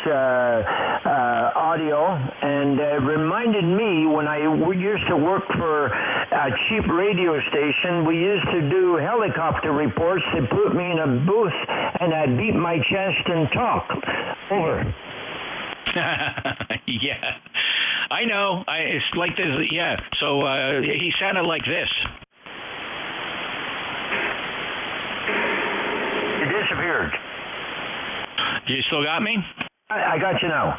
audio, and it reminded me when we used to work for a cheap radio station. We used to do helicopter reports. They put me in a booth, and I'd beat my chest and talk. Over. Yeah, I know. It's like this. Yeah. So he sounded like this. You disappeared. You still got me? I got you now.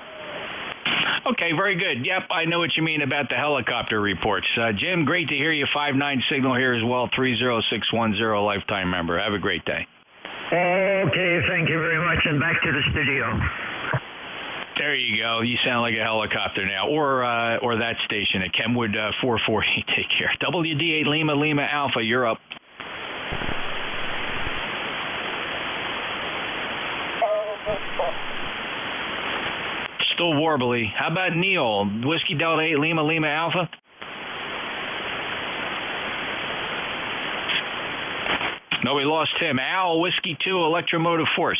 Okay, very good. Yep, I know what you mean about the helicopter reports. Jim, great to hear you. 5-9 signal here as well. 30610 lifetime member. Have a great day. Okay, thank you very much, and back to the studio. There you go. You sound like a helicopter now, or that station at Kenwood 440. Take care. WD8 Lima Alpha. You're up. Still warbly. How about Neil? Whiskey Delta 8 Lima Alpha. No, we lost him. Al Whiskey 2 Electromotive Force.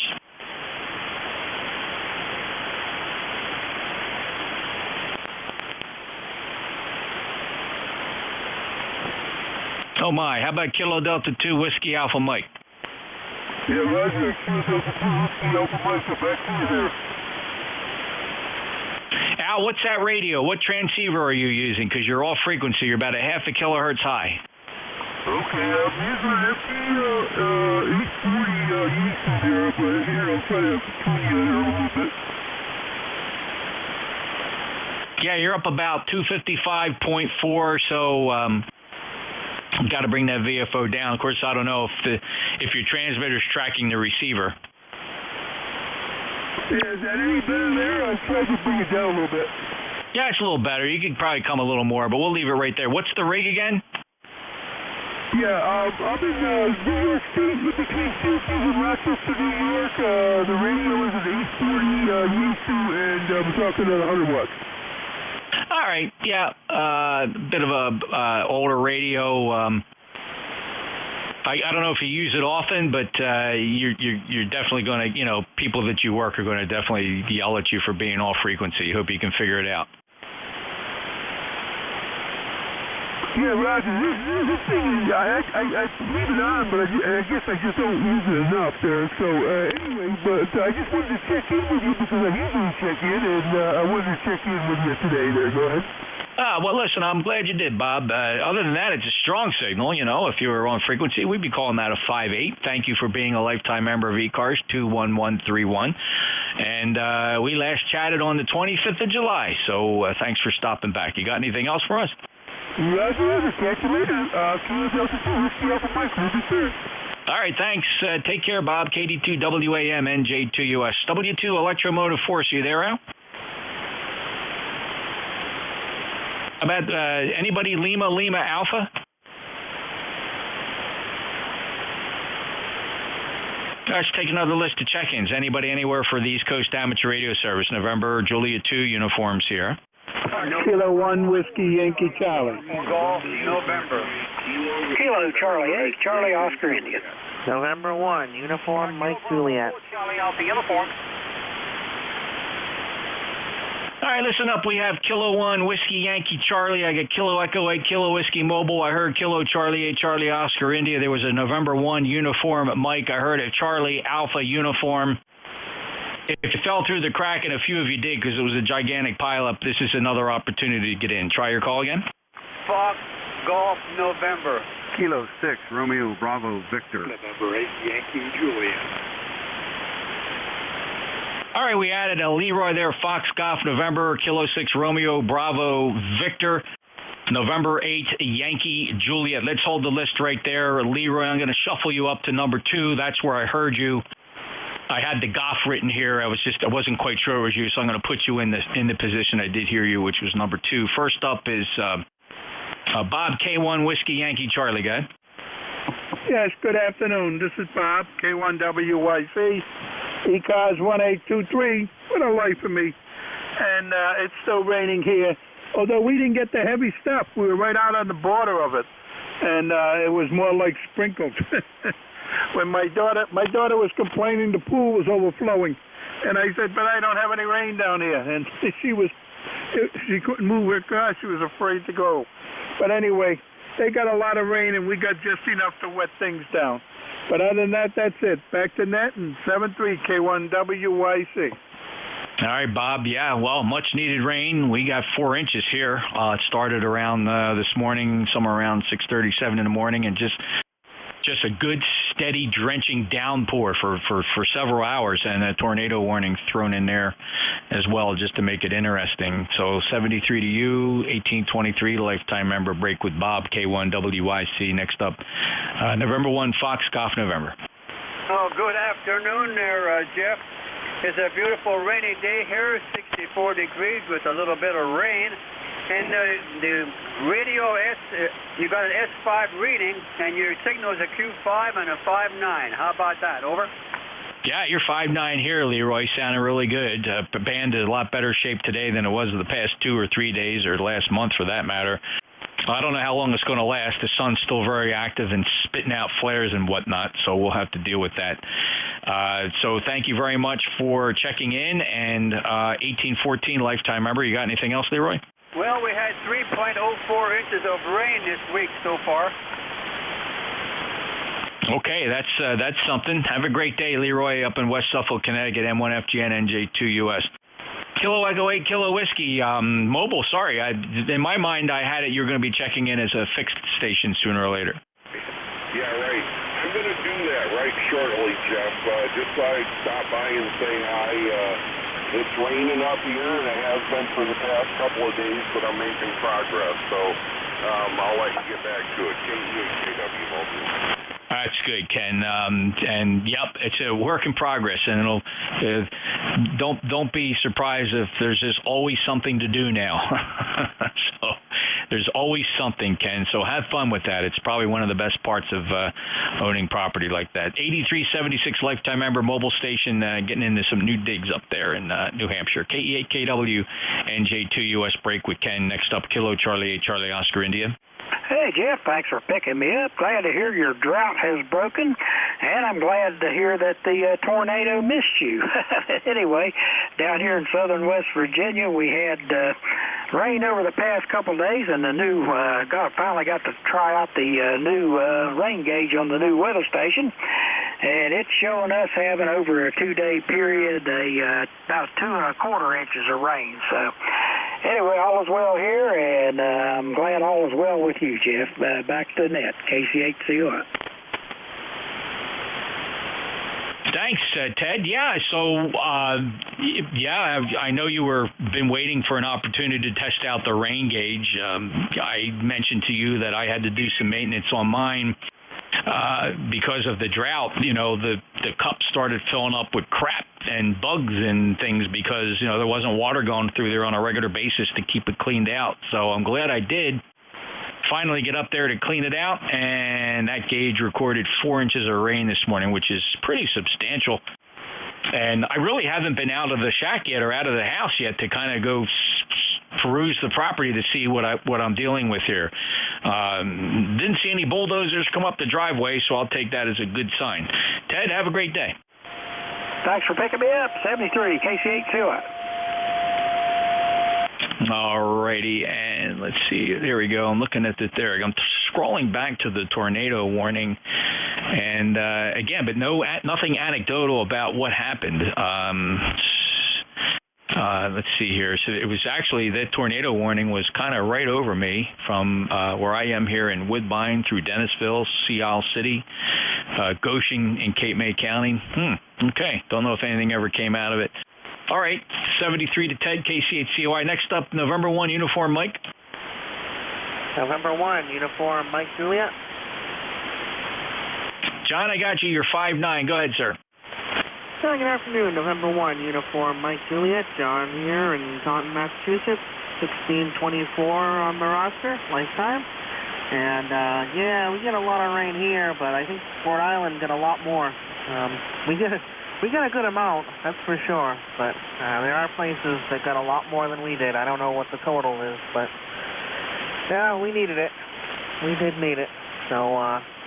Oh my, how about Kilo Delta 2 Whiskey Alpha Mike? Yeah, Roger. Kilo Delta 2 Whiskey Alpha Mike, so back to you there. Al, what's that radio? What transceiver are you using? Because you're off frequency. You're about a half a kilohertz high. Okay, I'm using an FD 840 there, but here I'll try to tune you in a little bit. Yeah, you're up about 255.4, so got to bring that VFO down. Of course, I don't know if your transmitter's tracking the receiver. Yeah, is that any better there? I'll try to bring it down a little bit. Yeah, it's a little better. You could probably come a little more, but we'll leave it right there. What's the rig again? Yeah, I'm in New York State, between Syracuse and Rochester, New York. The radio is an 840 U2, and I'm talking at 100 watts. All right, yeah, bit of a older radio. I don't know if you use it often, but you're definitely going to, people that you work are going to definitely yell at you for being off frequency. Hope you can figure it out. Yeah, Roger, this thing is, I leave it on, but I guess I just don't use it enough there. So, anyway, but I just wanted to check in with you because I usually check in, and I wanted to check in with you today there. Go ahead. Well, listen, I'm glad you did, Bob. Other than that, it's a strong signal. If you were on frequency, we'd be calling that a 5-8. Thank you for being a lifetime member of ECARS, 21131. And we last chatted on the 25th of July, so thanks for stopping back. You got anything else for us? Roger, catch you later. All right, thanks. Take care, Bob. KD2WAM, NJ2US. W2 Electromotive Force, you there, Al? About anybody Lima Alpha? Let's take another list of check-ins. Anybody anywhere for the East Coast Amateur Radio Service? November, Julia 2 uniforms here. Kilo 1 Whiskey Yankee Charlie. Golf, November. Kilo Charlie 8, Charlie Oscar India. November 1, uniform Mike Juliet. Charlie Alpha uniform. All right, listen up. We have Kilo 1 Whiskey Yankee Charlie. I got Kilo Echo 8, Kilo Whiskey Mobile. I heard Kilo Charlie 8, Charlie Oscar India. There was a November 1 uniform Mike. I heard a Charlie Alpha uniform. If it fell through the crack, and a few of you did because it was a gigantic pileup, this is another opportunity to get in. Try your call again. Fox, Golf, November. Kilo 6, Romeo, Bravo, Victor. November 8, Yankee, Juliet. All right, we added a Leroy there, Fox, Golf, November, Kilo 6, Romeo, Bravo, Victor. November 8, Yankee, Juliet. Let's hold the list right there. Leroy, I'm going to shuffle you up to number 2. That's where I heard you. I had the Goff written here. I wasn't quite sure it was you, so I'm going to put you in the position. I did hear you, which was number 2. First up is Bob, K1 Whiskey Yankee Charlie, guy. Yes, good afternoon. This is Bob, K1WYC, ECARS 1823, for the life of me. And it's still raining here. Although we didn't get the heavy stuff, we were right out on the border of it. And it was more like sprinkled. When my daughter was complaining the pool was overflowing. And I said, but I don't have any rain down here. And she couldn't move her car. She was afraid to go. But anyway, they got a lot of rain, and we got just enough to wet things down. But other than that, that's it. Back to net and 7-3 K1WYC. All right, Bob. Yeah, well, much needed rain. We got 4 inches here. It started around this morning, somewhere around 6:37 in the morning, and just a good, steady, drenching downpour for several hours, and a tornado warning thrown in there as well, just to make it interesting. So 73 to you, 1823, lifetime member break with Bob, K1WYC. Next up, November 1, Fox Golf November. Oh, good afternoon there, Jeff. It's a beautiful rainy day here, 64 degrees with a little bit of rain. And the radio you got an S5 reading, and your signal is a Q5 and a 5.9. How about that? Over. Yeah, your 5.9 here, Leroy, sounded really good. The band is a lot better shape today than it was the past 2 or 3 days, or last month for that matter. I don't know how long it's going to last. The sun's still very active and spitting out flares and whatnot, so we'll have to deal with that. So thank you very much for checking in, and 1814 lifetime member. You got anything else, Leroy? Well, we had 3.04 inches of rain this week so far. Okay, that's something. Have a great day, Leroy, up in West Suffolk, Connecticut, M1FGN, NJ2US. Kilo Echo 8 Kilo Whiskey, mobile, sorry. In my mind, I had it you're going to be checking in as a fixed station sooner or later. Yeah, right. I'm going to do that right shortly, Jeff. Just thought I'd stop by and say hi. It's raining up here, and it has been for the past couple of days, but I'm making progress, so I'll let you get back to it. KW Mobile. That's good, Ken. And yep, it's a work in progress, and it'll don't be surprised if there's just always something to do now. So there's always something, Ken. So have fun with that. It's probably one of the best parts of owning property like that. 8376 lifetime member, mobile station, getting into some new digs up there in New Hampshire. KE8KW NJ2US break with Ken. Next up, Kilo Charlie 8 Charlie Oscar India. Hey, Jeff, thanks for picking me up. Glad to hear your drought has broken, and I'm glad to hear that the tornado missed you. Anyway, down here in southern West Virginia, we had rain over the past couple of days, and the new finally got to try out the new rain gauge on the new weather station, and it's showing us having over a 2-day period about 2.25 inches of rain. So anyway, all is well here, and I'm glad all is well with you, Jeff. Back to the net, KC8COI. Thanks, Ted. Yeah, so, I know you were been waiting for an opportunity to test out the rain gauge. I mentioned to you that I had to do some maintenance on mine because of the drought. You know, the cup started filling up with crap and bugs and things because, you know, there wasn't water going through there on a regular basis to keep it cleaned out. So I'm glad I did finally get up there to clean it out, and that gauge recorded 4 inches of rain this morning, which is pretty substantial. And I really haven't been out of the shack yet or out of the house yet to kind of go peruse the property to see what I'm dealing with here. Didn't see any bulldozers come up the driveway, so I'll take that as a good sign. Ted, have a great day. Thanks for picking me up. 73 KC8COI. All righty, and let's see. There we go. I'm looking at it there. I'm scrolling back to the tornado warning, and again, but nothing anecdotal about what happened. Let's see here. So it was actually, that tornado warning was kind of right over me from where I am here in Woodbine through Dennisville, Sea Isle City, Goshen in Cape May County. Okay. Don't know if anything ever came out of it. All right. 73 to Ted, KC8COI. Next up, November 1, Uniform Mike. November 1, Uniform Mike Juliet. John, I got you. You're 5'9". Go ahead, sir. Good afternoon, November 1, Uniform Mike Juliet, John here in Taunton, Massachusetts, 1624 on the roster, lifetime. And, yeah, we get a lot of rain here, but I think Fort Island got a lot more. We get a good amount, that's for sure, but there are places that got a lot more than we did. I don't know what the total is, but, yeah, we needed it. We did need it. So,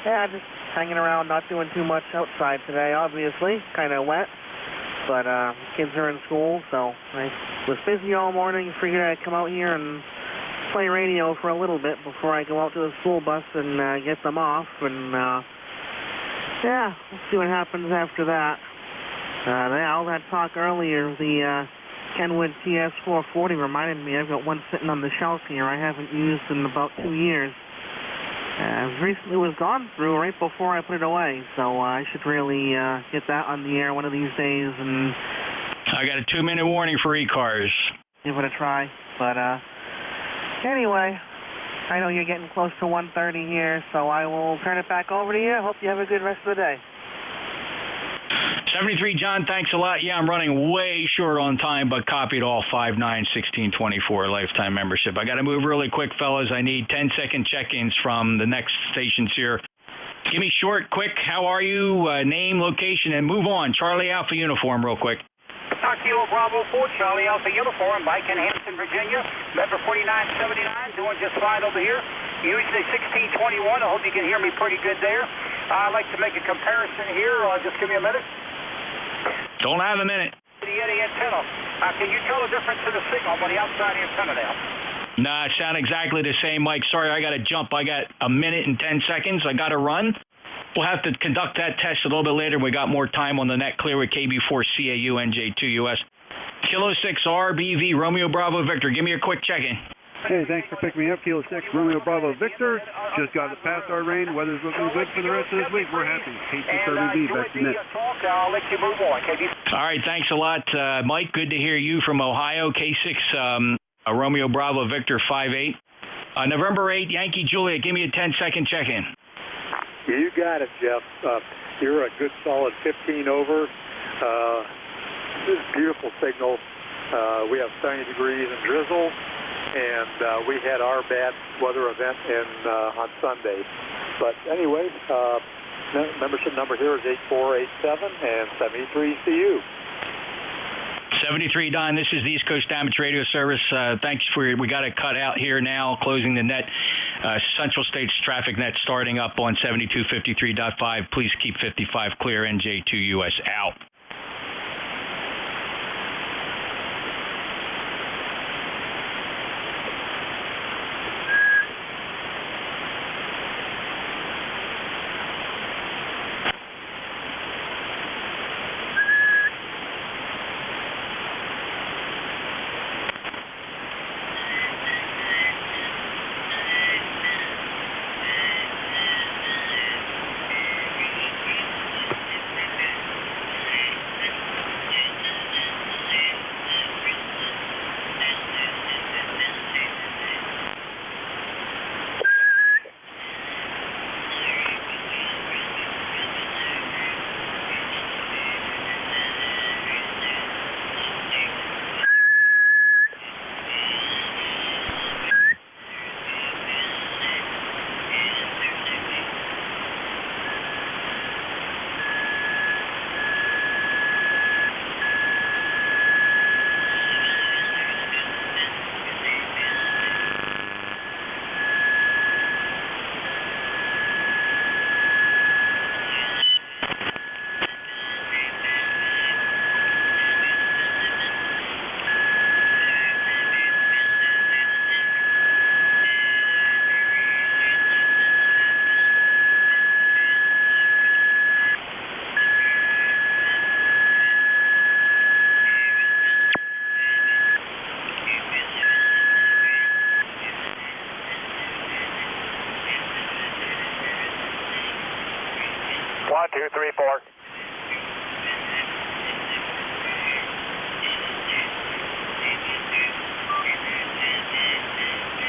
yeah, just hanging around, not doing too much outside today, obviously. Kind of wet, but kids are in school, so I was busy all morning. Figured I'd come out here and play radio for a little bit before I go out to the school bus and get them off. And, yeah, we'll see what happens after that. All that talk earlier, the Kenwood TS440 reminded me I've got one sitting on the shelf here I haven't used in about 2 years. Recently was gone through right before I put it away, so I should really get that on the air one of these days. And I got a 2-minute warning for ECARS. Give it a try. But anyway, I know you're getting close to 1:30 here, so I will turn it back over to you. Hope you have a good rest of the day. 73 John, thanks a lot. Yeah, I'm running way short on time, but copied all 591624 lifetime membership. I got to move really quick, fellas. I need 10-second check-ins from the next stations here. Give me short, quick. How are you? Name, location, and move on. Charlie Alpha uniform, real quick. Kilo Bravo 4, Charlie Alpha uniform, bike in Hampton, Virginia. Member 4979, doing just fine over here. Usually 1621. I hope you can hear me pretty good there. I'd like to make a comparison here. Just give me a minute. Don't have a minute. The Yeti antenna. Can you tell the difference in the signal on the outside antenna now? Nah, it sounds exactly the same, Mike. Sorry, I got to jump. I got a minute and 10 seconds. I got to run. We'll have to conduct that test a little bit later. We got more time on the net clear with KB4CAU NJ2US. Kilo 6 RBV Romeo Bravo Victor. Give me a quick check-in. Hey, thanks for picking me up, Kilo 6 Romeo Bravo Victor. Just got past our rain. Weather's looking good for the rest of this week. We're happy. K6RBV, back to net. I'll let you move on, KB. All right, thanks a lot, Mike. Good to hear you from Ohio. K6 Romeo Bravo Victor 58. November 8, Yankee Juliet. Give me a 10-second check-in. You got it, Jeff. You're a good solid 15 over. This is a beautiful signal. We have 70 degrees and drizzle, and we had our bad weather event on Sunday. But anyway, membership number here is 8487 and 73CU. 73 Don, this is the East Coast Amateur Radio Service. Thanks we got it cut out here now, closing the net. Central States traffic net starting up on 7253.5. Please keep 55 clear. NJ2US out.